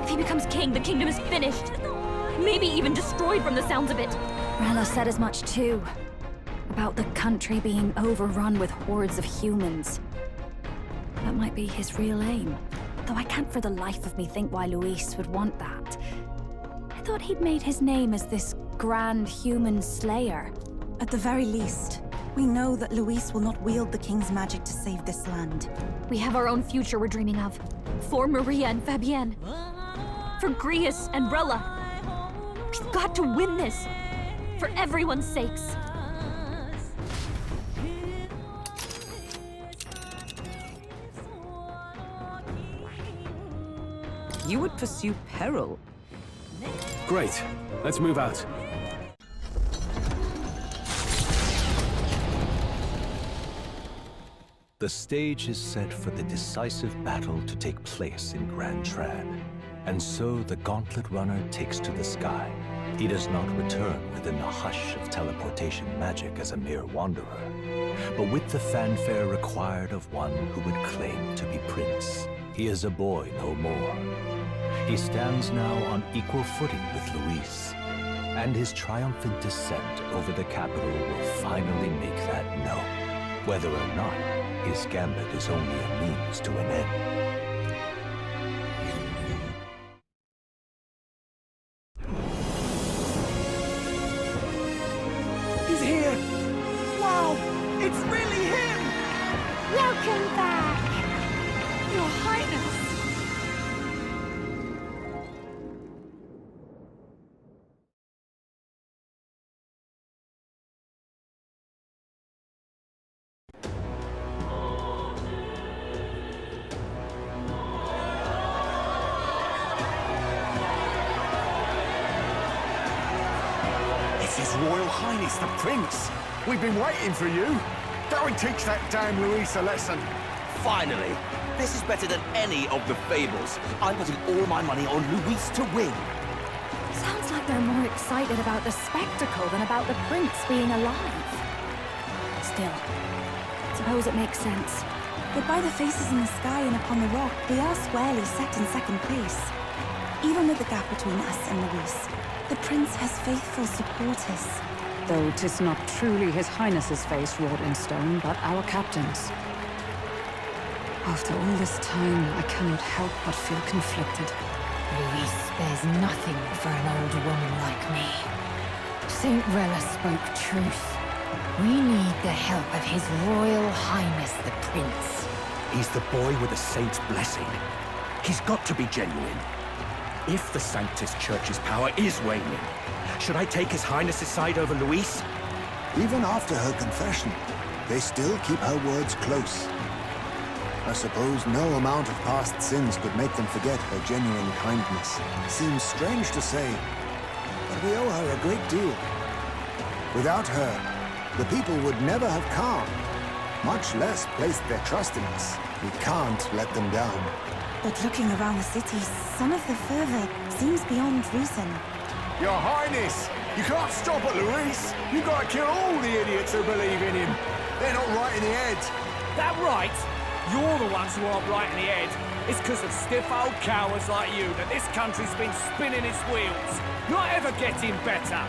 If he becomes king, the kingdom is finished. Maybe even destroyed from the sounds of it. Rella said as much too. About the country being overrun with hordes of humans. That might be his real aim. Though I can't for the life of me think why Luis would want that. I thought he'd made his name as this grand human slayer. At the very least, we know that Luis will not wield the king's magic to save this land. We have our own future we're dreaming of. For Maria and Fabienne. For Grius and Rella. We've got to win this. For everyone's sakes. You would pursue peril? Great. Let's move out. The stage is set for the decisive battle to take place in Grand Trad. And so the Gauntlet Runner takes to the sky. He does not return within the hush of teleportation magic as a mere wanderer, but with the fanfare required of one who would claim to be prince. He is a boy no more. He stands now on equal footing with Luis, and his triumphant descent over the capital will finally make that known, whether or not his gambit is only a means to an end. He's here! Wow! It's really him! Welcome back! Your Highness! It's His Royal Highness, the Prince! We've been waiting for you! Go and teach that damn Luis a lesson! Finally! This is better than any of the fables. I'm putting all my money on Luis to win. Sounds like they're more excited about the spectacle than about the prince being alive. Still, suppose it makes sense. But by the faces in the sky and upon the rock, we are squarely set in second place. Even with the gap between us and Luis, the prince has faithful supporters. Though 'tis not truly His Highness's face wrought in stone, but our captain's. After all this time, I cannot help but feel conflicted. Luis spares nothing for an old woman like me. Saint Rella spoke truth. We need the help of His Royal Highness the Prince. He's the boy with the saint's blessing. He's got to be genuine. If the Sanctus Church's power is waning, should I take His Highness's side over Luis? Even after her confession, they still keep her words close. I suppose no amount of past sins could make them forget her genuine kindness. Seems strange to say, but we owe her a great deal. Without her, the people would never have come, much less placed their trust in us. We can't let them down. But looking around the city, some of the fervor seems beyond reason. Your Highness! You can't stop at Luis! You've got to kill all the idiots who believe in him! They're not right in the head! That right? You're the ones who aren't right in the head. It's because of stiff old cowards like you that this country's been spinning its wheels. Not ever getting better.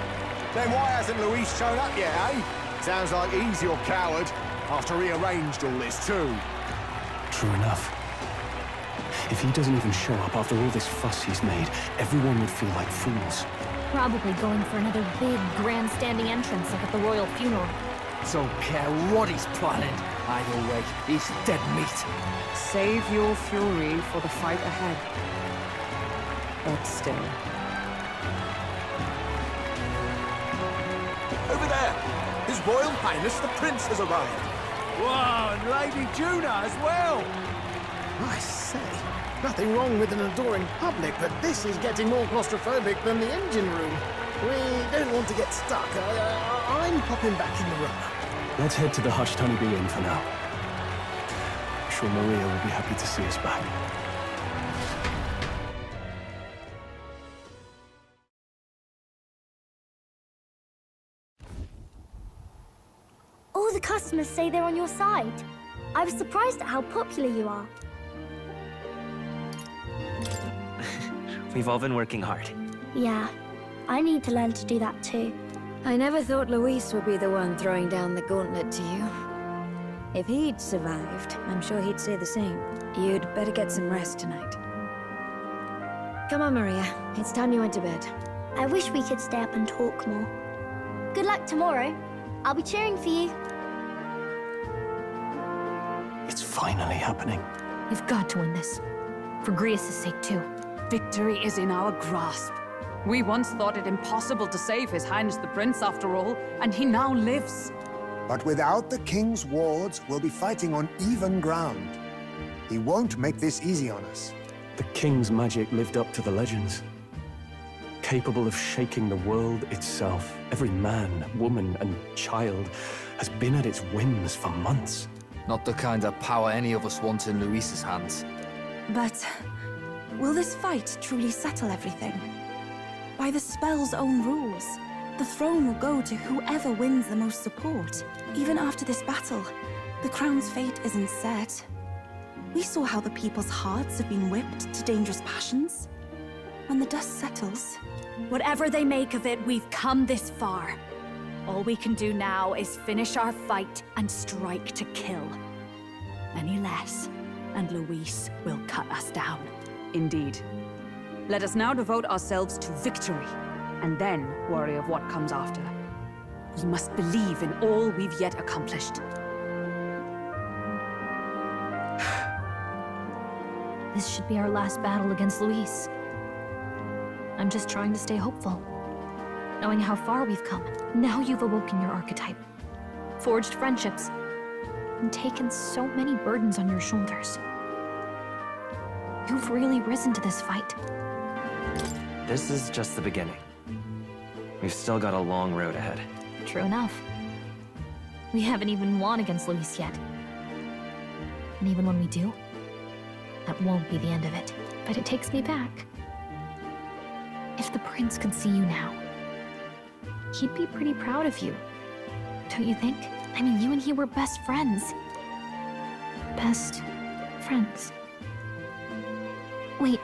Then why hasn't Luis shown up yet, eh? Sounds like he's your coward, after he arranged all this too. True enough. If he doesn't even show up after all this fuss he's made, everyone would feel like fools. Probably going for another big, grandstanding entrance like at the royal funeral. Don't care what he's planning. Either way, he's dead meat. Save your fury for the fight ahead. But still. Over there! His Royal Highness the Prince has arrived! Whoa, and Lady Juna as well! I say, nothing wrong with an adoring public, but this is getting more claustrophobic than the engine room. We don't want to get stuck. I'm popping back in the room. Let's head to the Hushed Honeybee Inn for now. I'm sure Maria will be happy to see us back. the customers say they're on your side? I was surprised at how popular you are. We've all been working hard. Yeah, I need to learn to do that too. I never thought Luis would be the one throwing down the gauntlet to you. If he'd survived, I'm sure he'd say the same. You'd better get some rest tonight. Come on, Maria. It's time you went to bed. I wish we could stay up and talk more. Good luck tomorrow. I'll be cheering for you. It's finally happening. You've got to win this. For Grius' sake, too. Victory is in our grasp. We once thought it impossible to save His Highness the Prince, after all, and he now lives. But without the king's wards, we'll be fighting on even ground. He won't make this easy on us. The king's magic lived up to the legends. Capable of shaking the world itself. Every man, woman, and child has been at its whims for months. Not the kind of power any of us want in Luis's hands. But will this fight truly settle everything? By the spell's own rules, the throne will go to whoever wins the most support. Even after this battle, the crown's fate isn't set. We saw how the people's hearts have been whipped to dangerous passions. When the dust settles... Whatever they make of it, we've come this far. All we can do now is finish our fight and strike to kill. Any less, and Luis will cut us down. Indeed. Let us now devote ourselves to victory, and then worry of what comes after. We must believe in all we've yet accomplished. This should be our last battle against Luis. I'm just trying to stay hopeful. Knowing how far we've come. Now you've awoken your archetype. Forged friendships. And taken so many burdens on your shoulders. You've really risen to this fight. This is just the beginning. We've still got a long road ahead. True enough. We haven't even won against Luis yet. And even when we do, that won't be the end of it. But it takes me back. If the prince could see you now, he'd be pretty proud of you. Don't you think? I mean, you and he were best friends. Best friends. Wait,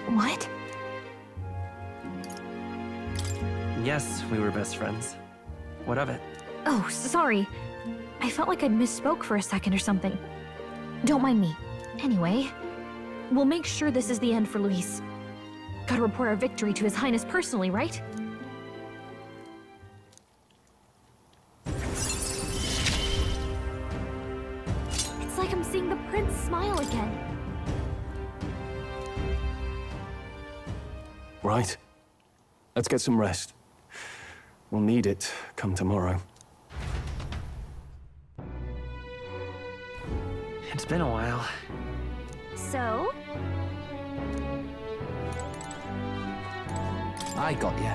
what? Yes, we were best friends. What of it? Oh, sorry. I felt like I'd misspoke for a second or something. Don't mind me. Anyway, we'll make sure this is the end for Luis. Gotta report our victory to His Highness personally, right? It's like I'm seeing the prince smile again. Right. Let's get some rest. We'll need it come tomorrow. It's been a while. So? I got you.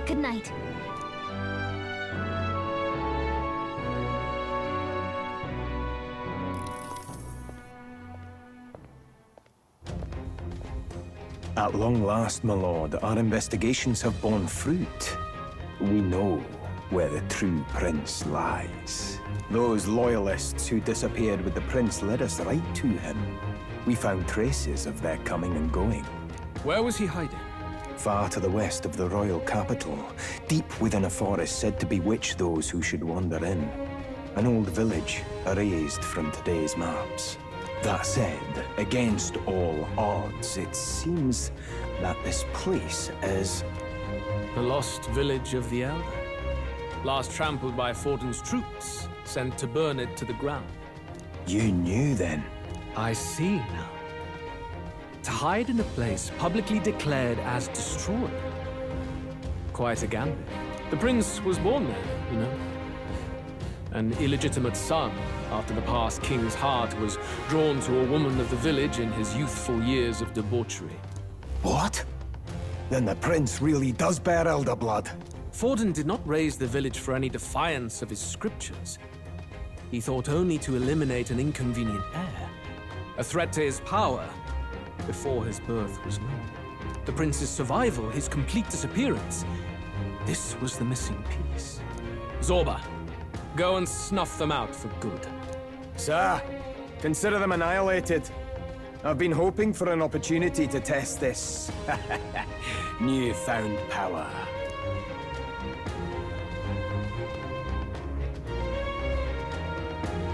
Good night. At long last, my lord, our investigations have borne fruit. We know where the true prince lies. Those loyalists who disappeared with the prince led us right to him. We found traces of their coming and going. Where was he hiding? Far to the west of the royal capital, deep within a forest said to bewitch those who should wander in. An old village, erased from today's maps. That said, against all odds, it seems that this place is... The lost village of the Elder. Last trampled by Fortin's troops, sent to burn it to the ground. You knew then? I see now. To hide in a place publicly declared as destroyed. Quite a gambit. The prince was born there, you know. An illegitimate son, after the past king's heart was drawn to a woman of the village in his youthful years of debauchery. What? Then the prince really does bear elder blood. Fortin did not raise the village for any defiance of his scriptures. He thought only to eliminate an inconvenient heir, a threat to his power, before his birth was known. The prince's survival, his complete disappearance. This was the missing piece. Zorba, go and snuff them out for good. Sir, consider them annihilated. I've been hoping for an opportunity to test this newfound power.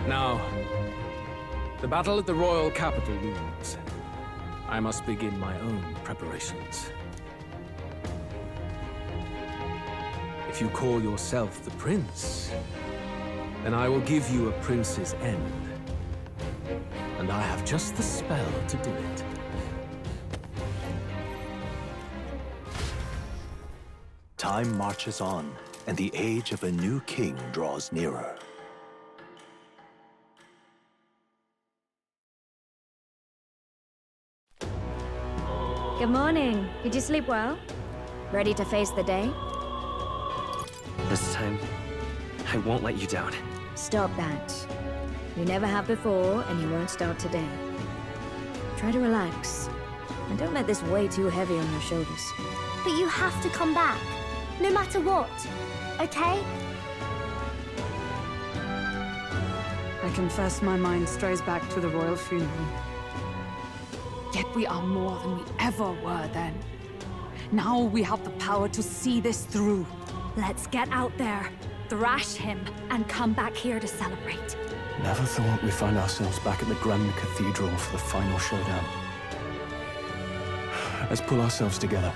Now, the battle at the royal capital looms. I must begin my own preparations. If you call yourself the prince, then I will give you a prince's end. And I have just the spell to do it. Time marches on, and the age of a new king draws nearer. Good morning. Did you sleep well? Ready to face the day? This time, I won't let you down. Stop that. You never have before, and you won't start today. Try to relax. And don't let this weigh too heavy on your shoulders. But you have to come back, no matter what, okay? I confess my mind strays back to the royal funeral. Yet we are more than we ever were then. Now we have the power to see this through. Let's get out there, thrash him, and come back here to celebrate. Never thought we'd find ourselves back at the Grand Cathedral for the final showdown. Let's pull ourselves together,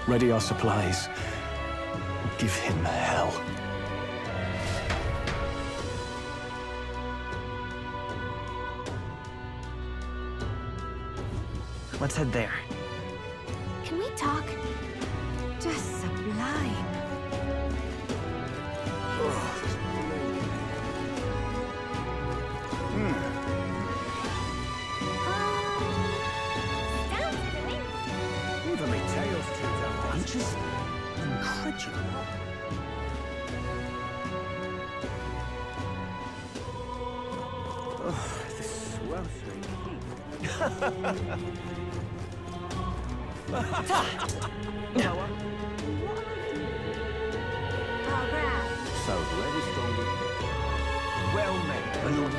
ready our supplies, and give him hell. Let's head there. Can we talk? Just sublime. Even my tail's too down. I'm just incredulous. Oh, the sweltering heat. So, whoever stole it, well met. A Louis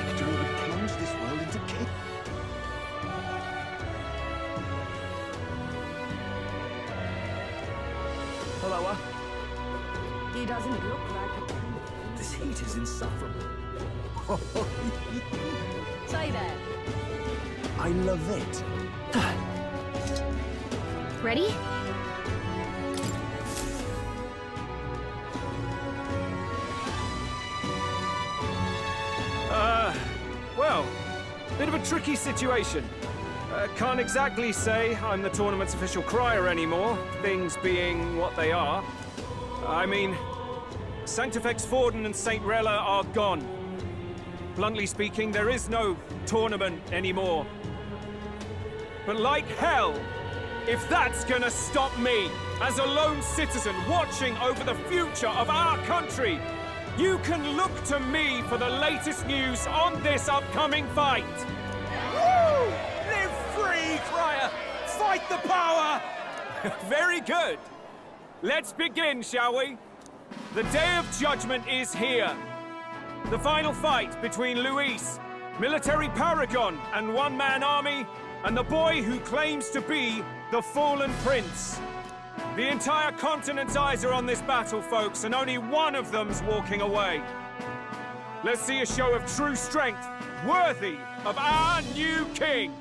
victory would plunge this world into chaos. Hello, He doesn't look like a... this heat is insufferable. Say that. I love it. Ready? Well, bit of a tricky situation. Can't exactly say I'm the tournament's official crier anymore, things being what they are. I mean, Sanctifex Forden and St. Rella are gone. Bluntly speaking, there is no tournament anymore. But like hell, if that's gonna stop me, as a lone citizen watching over the future of our country, you can look to me for the latest news on this upcoming fight. Woo! Live free, crier! Fight the power! Very good. Let's begin, shall we? The Day of Judgment is here. The final fight between Luis, military paragon and one-man army, and the boy who claims to be the fallen prince. The entire continent's eyes are on this battle, folks, and only one of them's walking away. Let's see a show of true strength, worthy of our new king.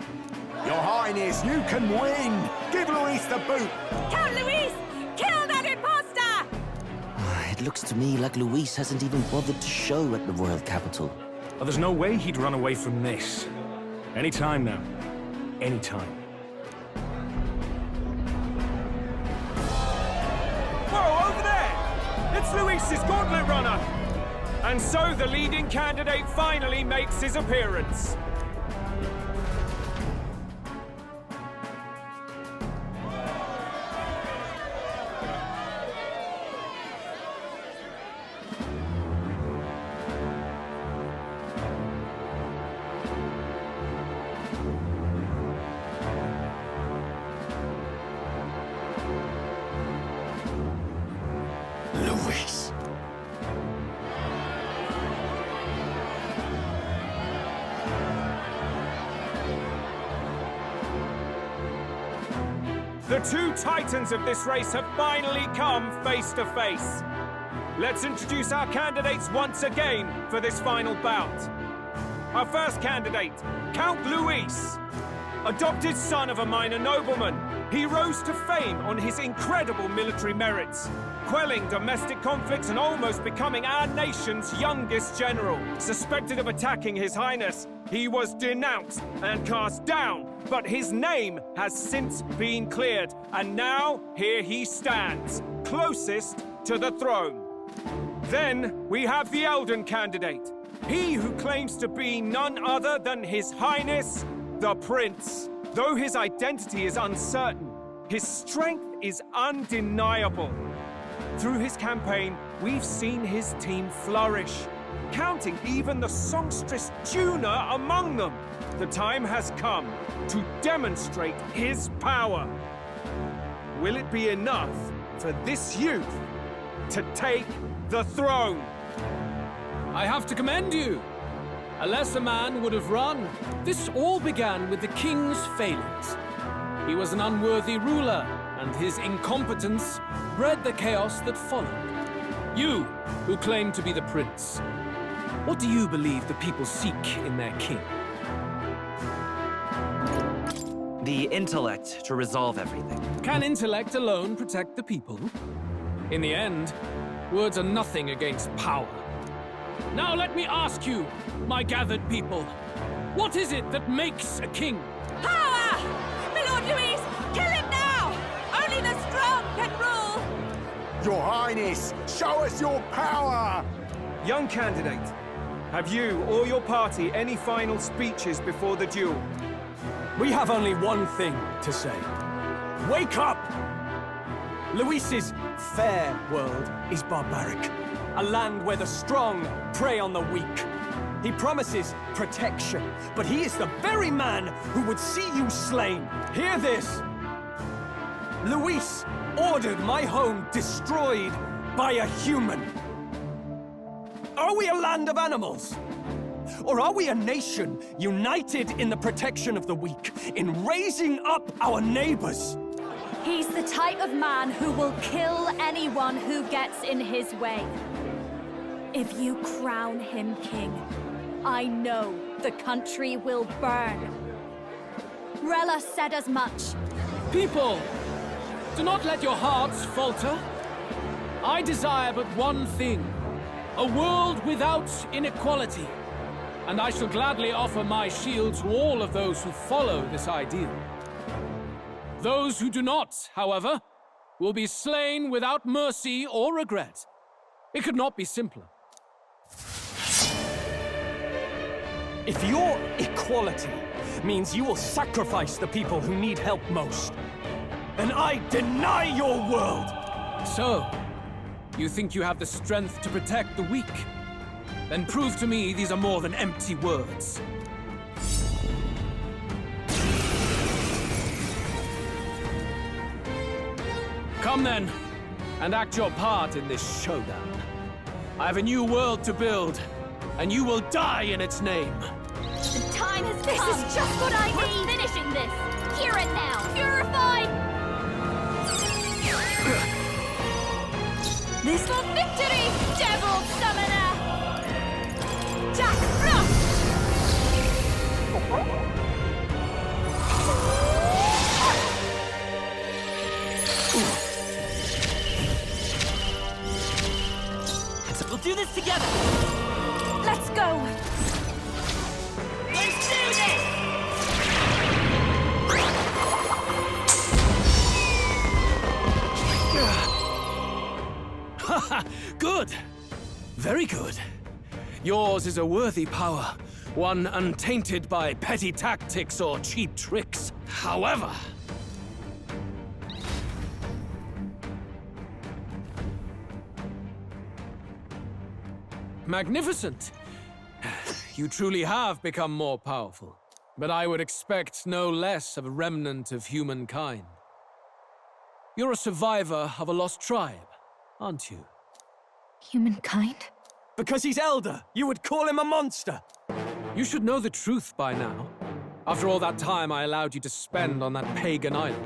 Your Highness, you can win! Give Luis the boot! Count Luis! Kill that imposter! It looks to me like Luis hasn't even bothered to show at the royal capital. Oh, there's no way he'd run away from this. Any time now. Any time. Whoa, over there! It's Luis's gauntlet runner! And so the leading candidate finally makes his appearance. Luis! The two titans of this race have finally come face to face. Let's introduce our candidates once again for this final bout. Our first candidate, Count Luis. Adopted son of a minor nobleman, he rose to fame on his incredible military merits, quelling domestic conflicts and almost becoming our nation's youngest general. Suspected of attacking His Highness, he was denounced and cast down, but his name has since been cleared, and now here he stands, closest to the throne. Then we have the Elden candidate, he who claims to be none other than His Highness, the Prince. Though his identity is uncertain, his strength is undeniable. Through his campaign, we've seen his team flourish, counting even the songstress Juna among them. The time has come to demonstrate his power. Will it be enough for this youth to take the throne? I have to commend you. A lesser man would have run. This all began with the king's failings. He was an unworthy ruler, and his incompetence bred the chaos that followed. You, who claim to be the prince, what do you believe the people seek in their king? The intellect to resolve everything. Can intellect alone protect the people? In the end, words are nothing against power. Now let me ask you, my gathered people, what is it that makes a king? Power! My Lord Luis, kill him now! Only the strong can rule! Your Highness, show us your power! Young candidate, have you or your party any final speeches before the duel? We have only one thing to say. Wake up! Luis's fair world is barbaric. A land where the strong prey on the weak. He promises protection, but he is the very man who would see you slain. Hear this! Luis ordered my home destroyed by a human. Are we a land of animals? Or are we a nation united in the protection of the weak, in raising up our neighbors? He's the type of man who will kill anyone who gets in his way. If you crown him king, I know the country will burn. Rella said as much. People, do not let your hearts falter. I desire but one thing, a world without inequality. And I shall gladly offer my shield to all of those who follow this ideal. Those who do not, however, will be slain without mercy or regret. It could not be simpler. If your equality means you will sacrifice the people who need help most, then I deny your world! So, you think you have the strength to protect the weak? Then prove to me these are more than empty words. Come then, and act your part in this showdown. I have a new world to build, and you will die in its name. The time has come. This is just what I need. We're finishing this. Hear it now. Purify. This for victory, Devil Summoner. Jack Frost. We'll do this together. Let's go. Let's do this! Good. Very good. Yours is a worthy power, one untainted by petty tactics or cheap tricks. However, magnificent. You truly have become more powerful. But I would expect no less of a remnant of humankind. You're a survivor of a lost tribe, aren't you? Humankind? Because he's elder, you would call him a monster! You should know the truth by now. After all that time I allowed you to spend on that pagan island.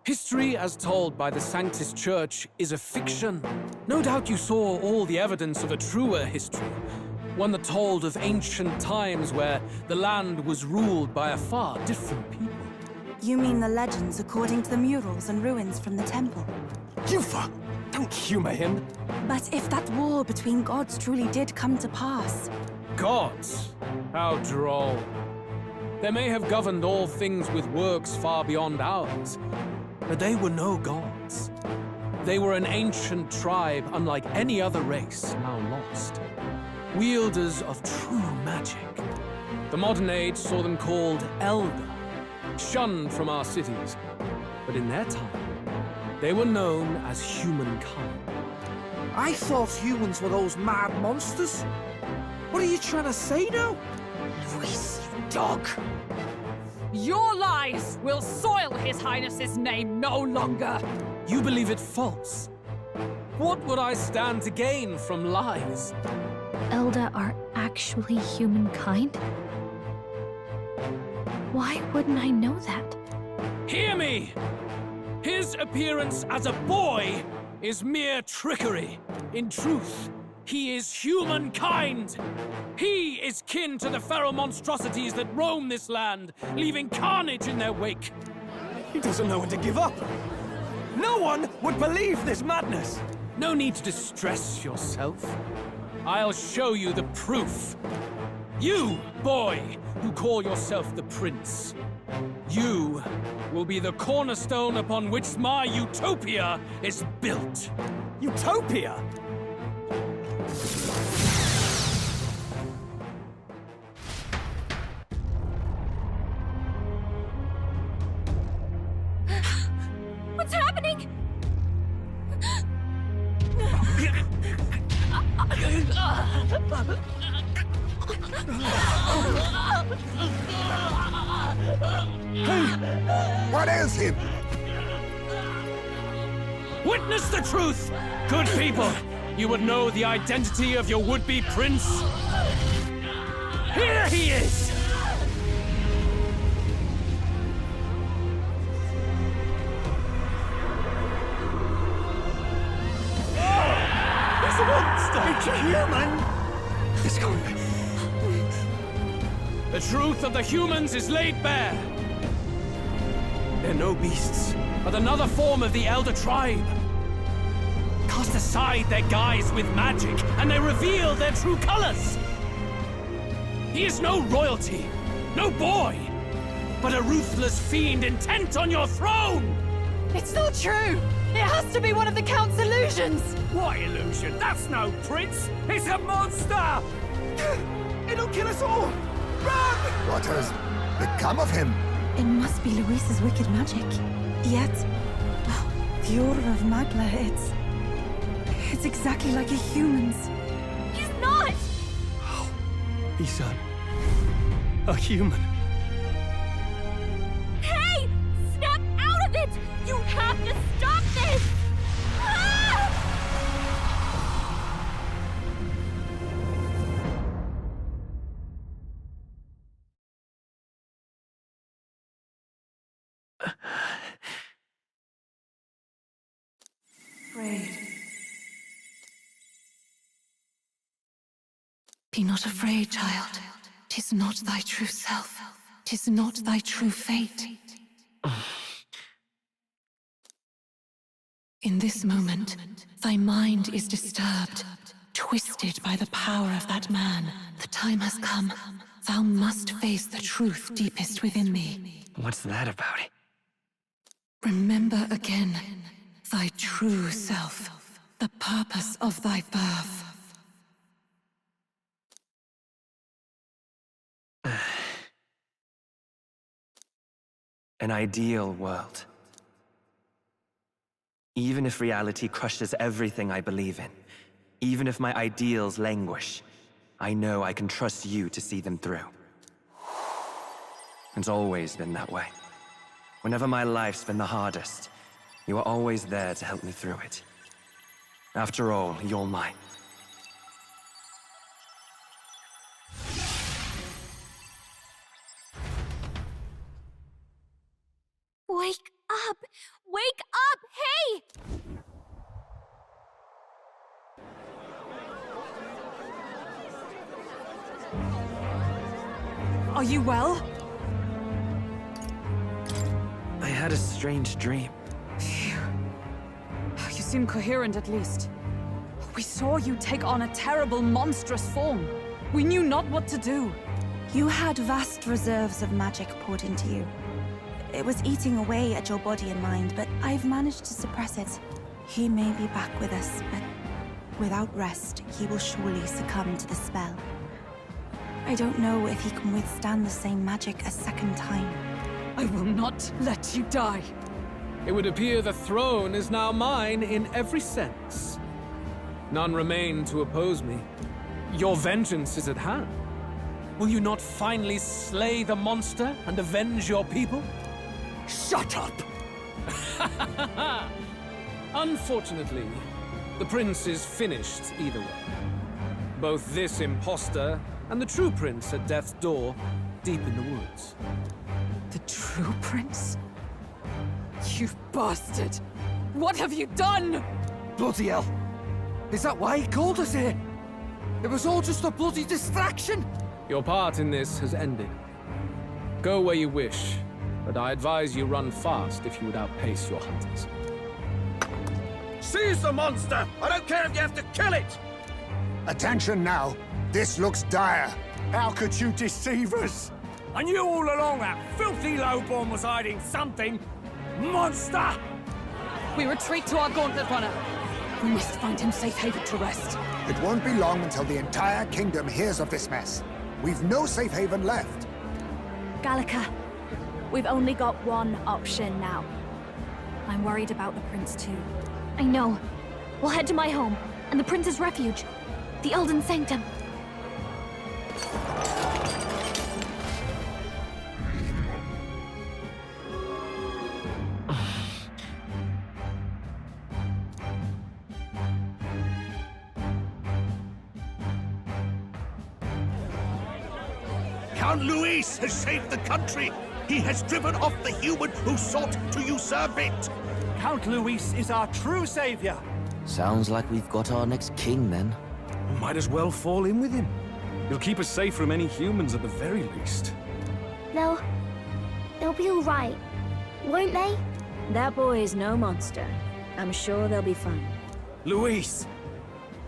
History, as told by the Sanctus Church, is a fiction. No doubt you saw all the evidence of a truer history. One that told of ancient times where the land was ruled by a far different people. You mean the legends according to the murals and ruins from the temple? Yufa! Don't humor him! But if that war between gods truly did come to pass... Gods? How droll. They may have governed all things with works far beyond ours, but they were no gods. They were an ancient tribe unlike any other race, now lost. Wielders of true magic. The modern age saw them called Elder, shunned from our cities. But in their time, they were known as humankind. I thought humans were those mad monsters. What are you trying to say now? Luis, you dog! Your lies will soil His Highness's name no longer! You believe it false? What would I stand to gain from lies? Elder are actually humankind? Why wouldn't I know that? Hear me! His appearance as a boy is mere trickery. In truth, he is humankind. He is kin to the feral monstrosities that roam this land, leaving carnage in their wake. He doesn't know when to give up. No one would believe this madness. No need to distress yourself. I'll show you the proof. You, boy, who call yourself the prince. You will be the cornerstone upon which my utopia is built. Utopia? What's happening? What ails him? Witness the truth! Good people, you would know the identity of your would-be prince. Here he is! He's a monster! It's a human! It's gone. The truth of the humans is laid bare. They're no beasts, but another form of the Elder Tribe. Cast aside their guise with magic, and they reveal their true colors. He is no royalty, no boy, but a ruthless fiend intent on your throne! It's not true! It has to be one of the Count's illusions! What illusion? That's no prince! It's a monster! It'll kill us all! Run! What has become of him? It must be Luis's wicked magic. Yet, the aura of Magla, it's exactly like a human's. He's not! He's a human. Hey! Snap out of it! You have to stop this! Ah! Afraid. Be not afraid, child. 'Tis not thy true self. 'Tis not thy true fate. In this moment, thy mind is disturbed, twisted by the power of that man. The time has come. Thou must face the truth deepest within thee. What's that about? Remember again thy true self, the purpose of thy birth. An ideal world. Even if reality crushes everything I believe in, even if my ideals languish, I know I can trust you to see them through. It's always been that way. Whenever my life's been the hardest, you are always there to help me through it. After all, you're mine. Wake up! Wake up! Hey! Are you well? I had a strange dream. Phew. You seem coherent at least. We saw you take on a terrible, monstrous form. We knew not what to do. You had vast reserves of magic poured into you. It was eating away at your body and mind, but I've managed to suppress it. He may be back with us, but without rest, he will surely succumb to the spell. I don't know if he can withstand the same magic a second time. I will not let you die. It would appear the throne is now mine in every sense. None remain to oppose me. Your vengeance is at hand. Will you not finally slay the monster and avenge your people? Shut up! Unfortunately, the prince is finished either way. Both this imposter and the true prince at death's door, deep in the woods. The true prince? You bastard! What have you done? Bloody hell! Is that why he called us here? It was all just a bloody distraction! Your part in this has ended. Go where you wish, but I advise you run fast if you would outpace your hunters. Seize the monster! I don't care if you have to kill it! Attention now. This looks dire. How could you deceive us? I knew all along that filthy lowborn was hiding something. Monster! We retreat to our gauntlet runner. We must find him safe haven to rest. It won't be long until the entire kingdom hears of this mess. We've no safe haven left. Gallica, we've only got one option now. I'm worried about the prince too. I know. We'll head to my home, and the prince's refuge. The Elden Sanctum. Count Luis has saved the country. He has driven off the human who sought to usurp it. Count Luis is our true savior. Sounds like we've got our next king, then. Might as well fall in with him. He'll keep us safe from any humans at the very least. They'll be all right, won't they? That boy is no monster. I'm sure they'll be fine. Luis!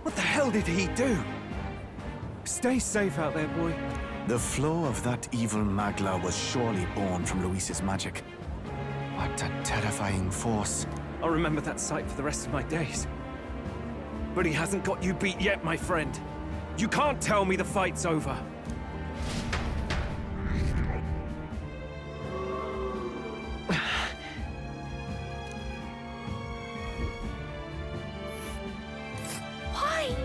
What the hell did he do? Stay safe out there, boy. The flow of that evil Magla was surely born from Luis's magic. What a terrifying force. I'll remember that sight for the rest of my days. But he hasn't got you beat yet, my friend. You can't tell me the fight's over. Why?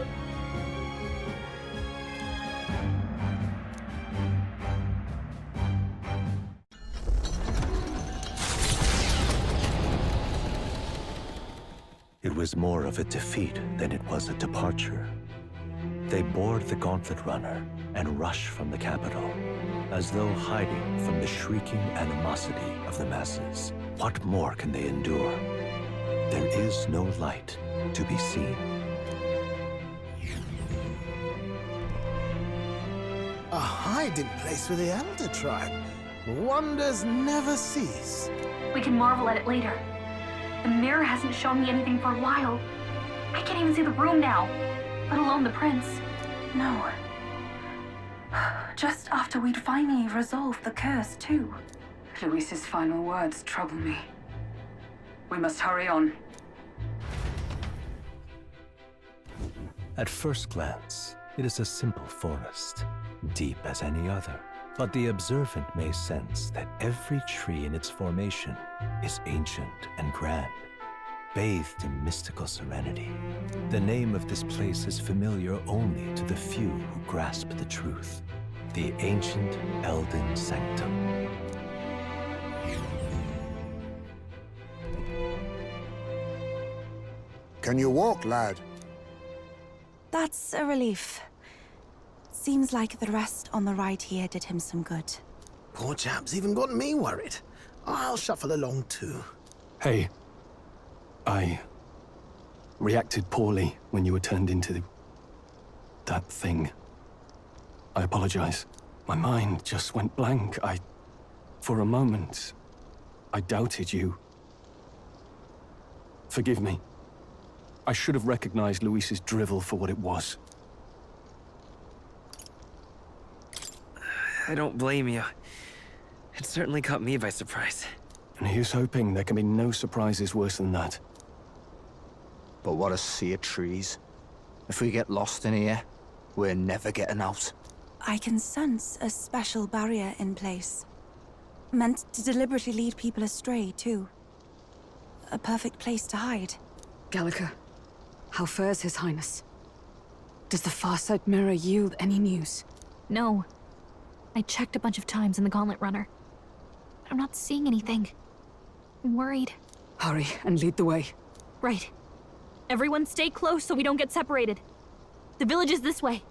It was more of a defeat than it was a departure. They board the gauntlet runner and rush from the capital, as though hiding from the shrieking animosity of the masses. What more can they endure? There is no light to be seen. A hiding place for the Elder Tribe. Wonders never cease. We can marvel at it later. The mirror hasn't shown me anything for a while. I can't even see the room now, let alone the prince. No. Just after we'd finally resolved the curse, too. Luis's final words trouble me. We must hurry on. At first glance, it is a simple forest, deep as any other. But the observant may sense that every tree in its formation is ancient and grand, bathed in mystical serenity. The name of this place is familiar only to the few who grasp the truth. The ancient Elden Sanctum. Can you walk, lad? That's a relief. Seems like the rest on the right here did him some good. Poor chap's even got me worried. I'll shuffle along too. Hey, I reacted poorly when you were turned into that thing. I apologize. My mind just went blank. For a moment, I doubted you. Forgive me. I should have recognized Luis's drivel for what it was. I don't blame you. It certainly caught me by surprise. And here's hoping there can be no surprises worse than that. But what a sea of trees. If we get lost in here, we're never getting out. I can sense a special barrier in place. Meant to deliberately lead people astray, too. A perfect place to hide. Gallica, how fares His Highness? Does the Farsight Mirror yield any news? No. I checked a bunch of times in the Gauntlet Runner. I'm not seeing anything. I'm worried. Hurry and lead the way. Right. Everyone stay close so we don't get separated. The village is this way.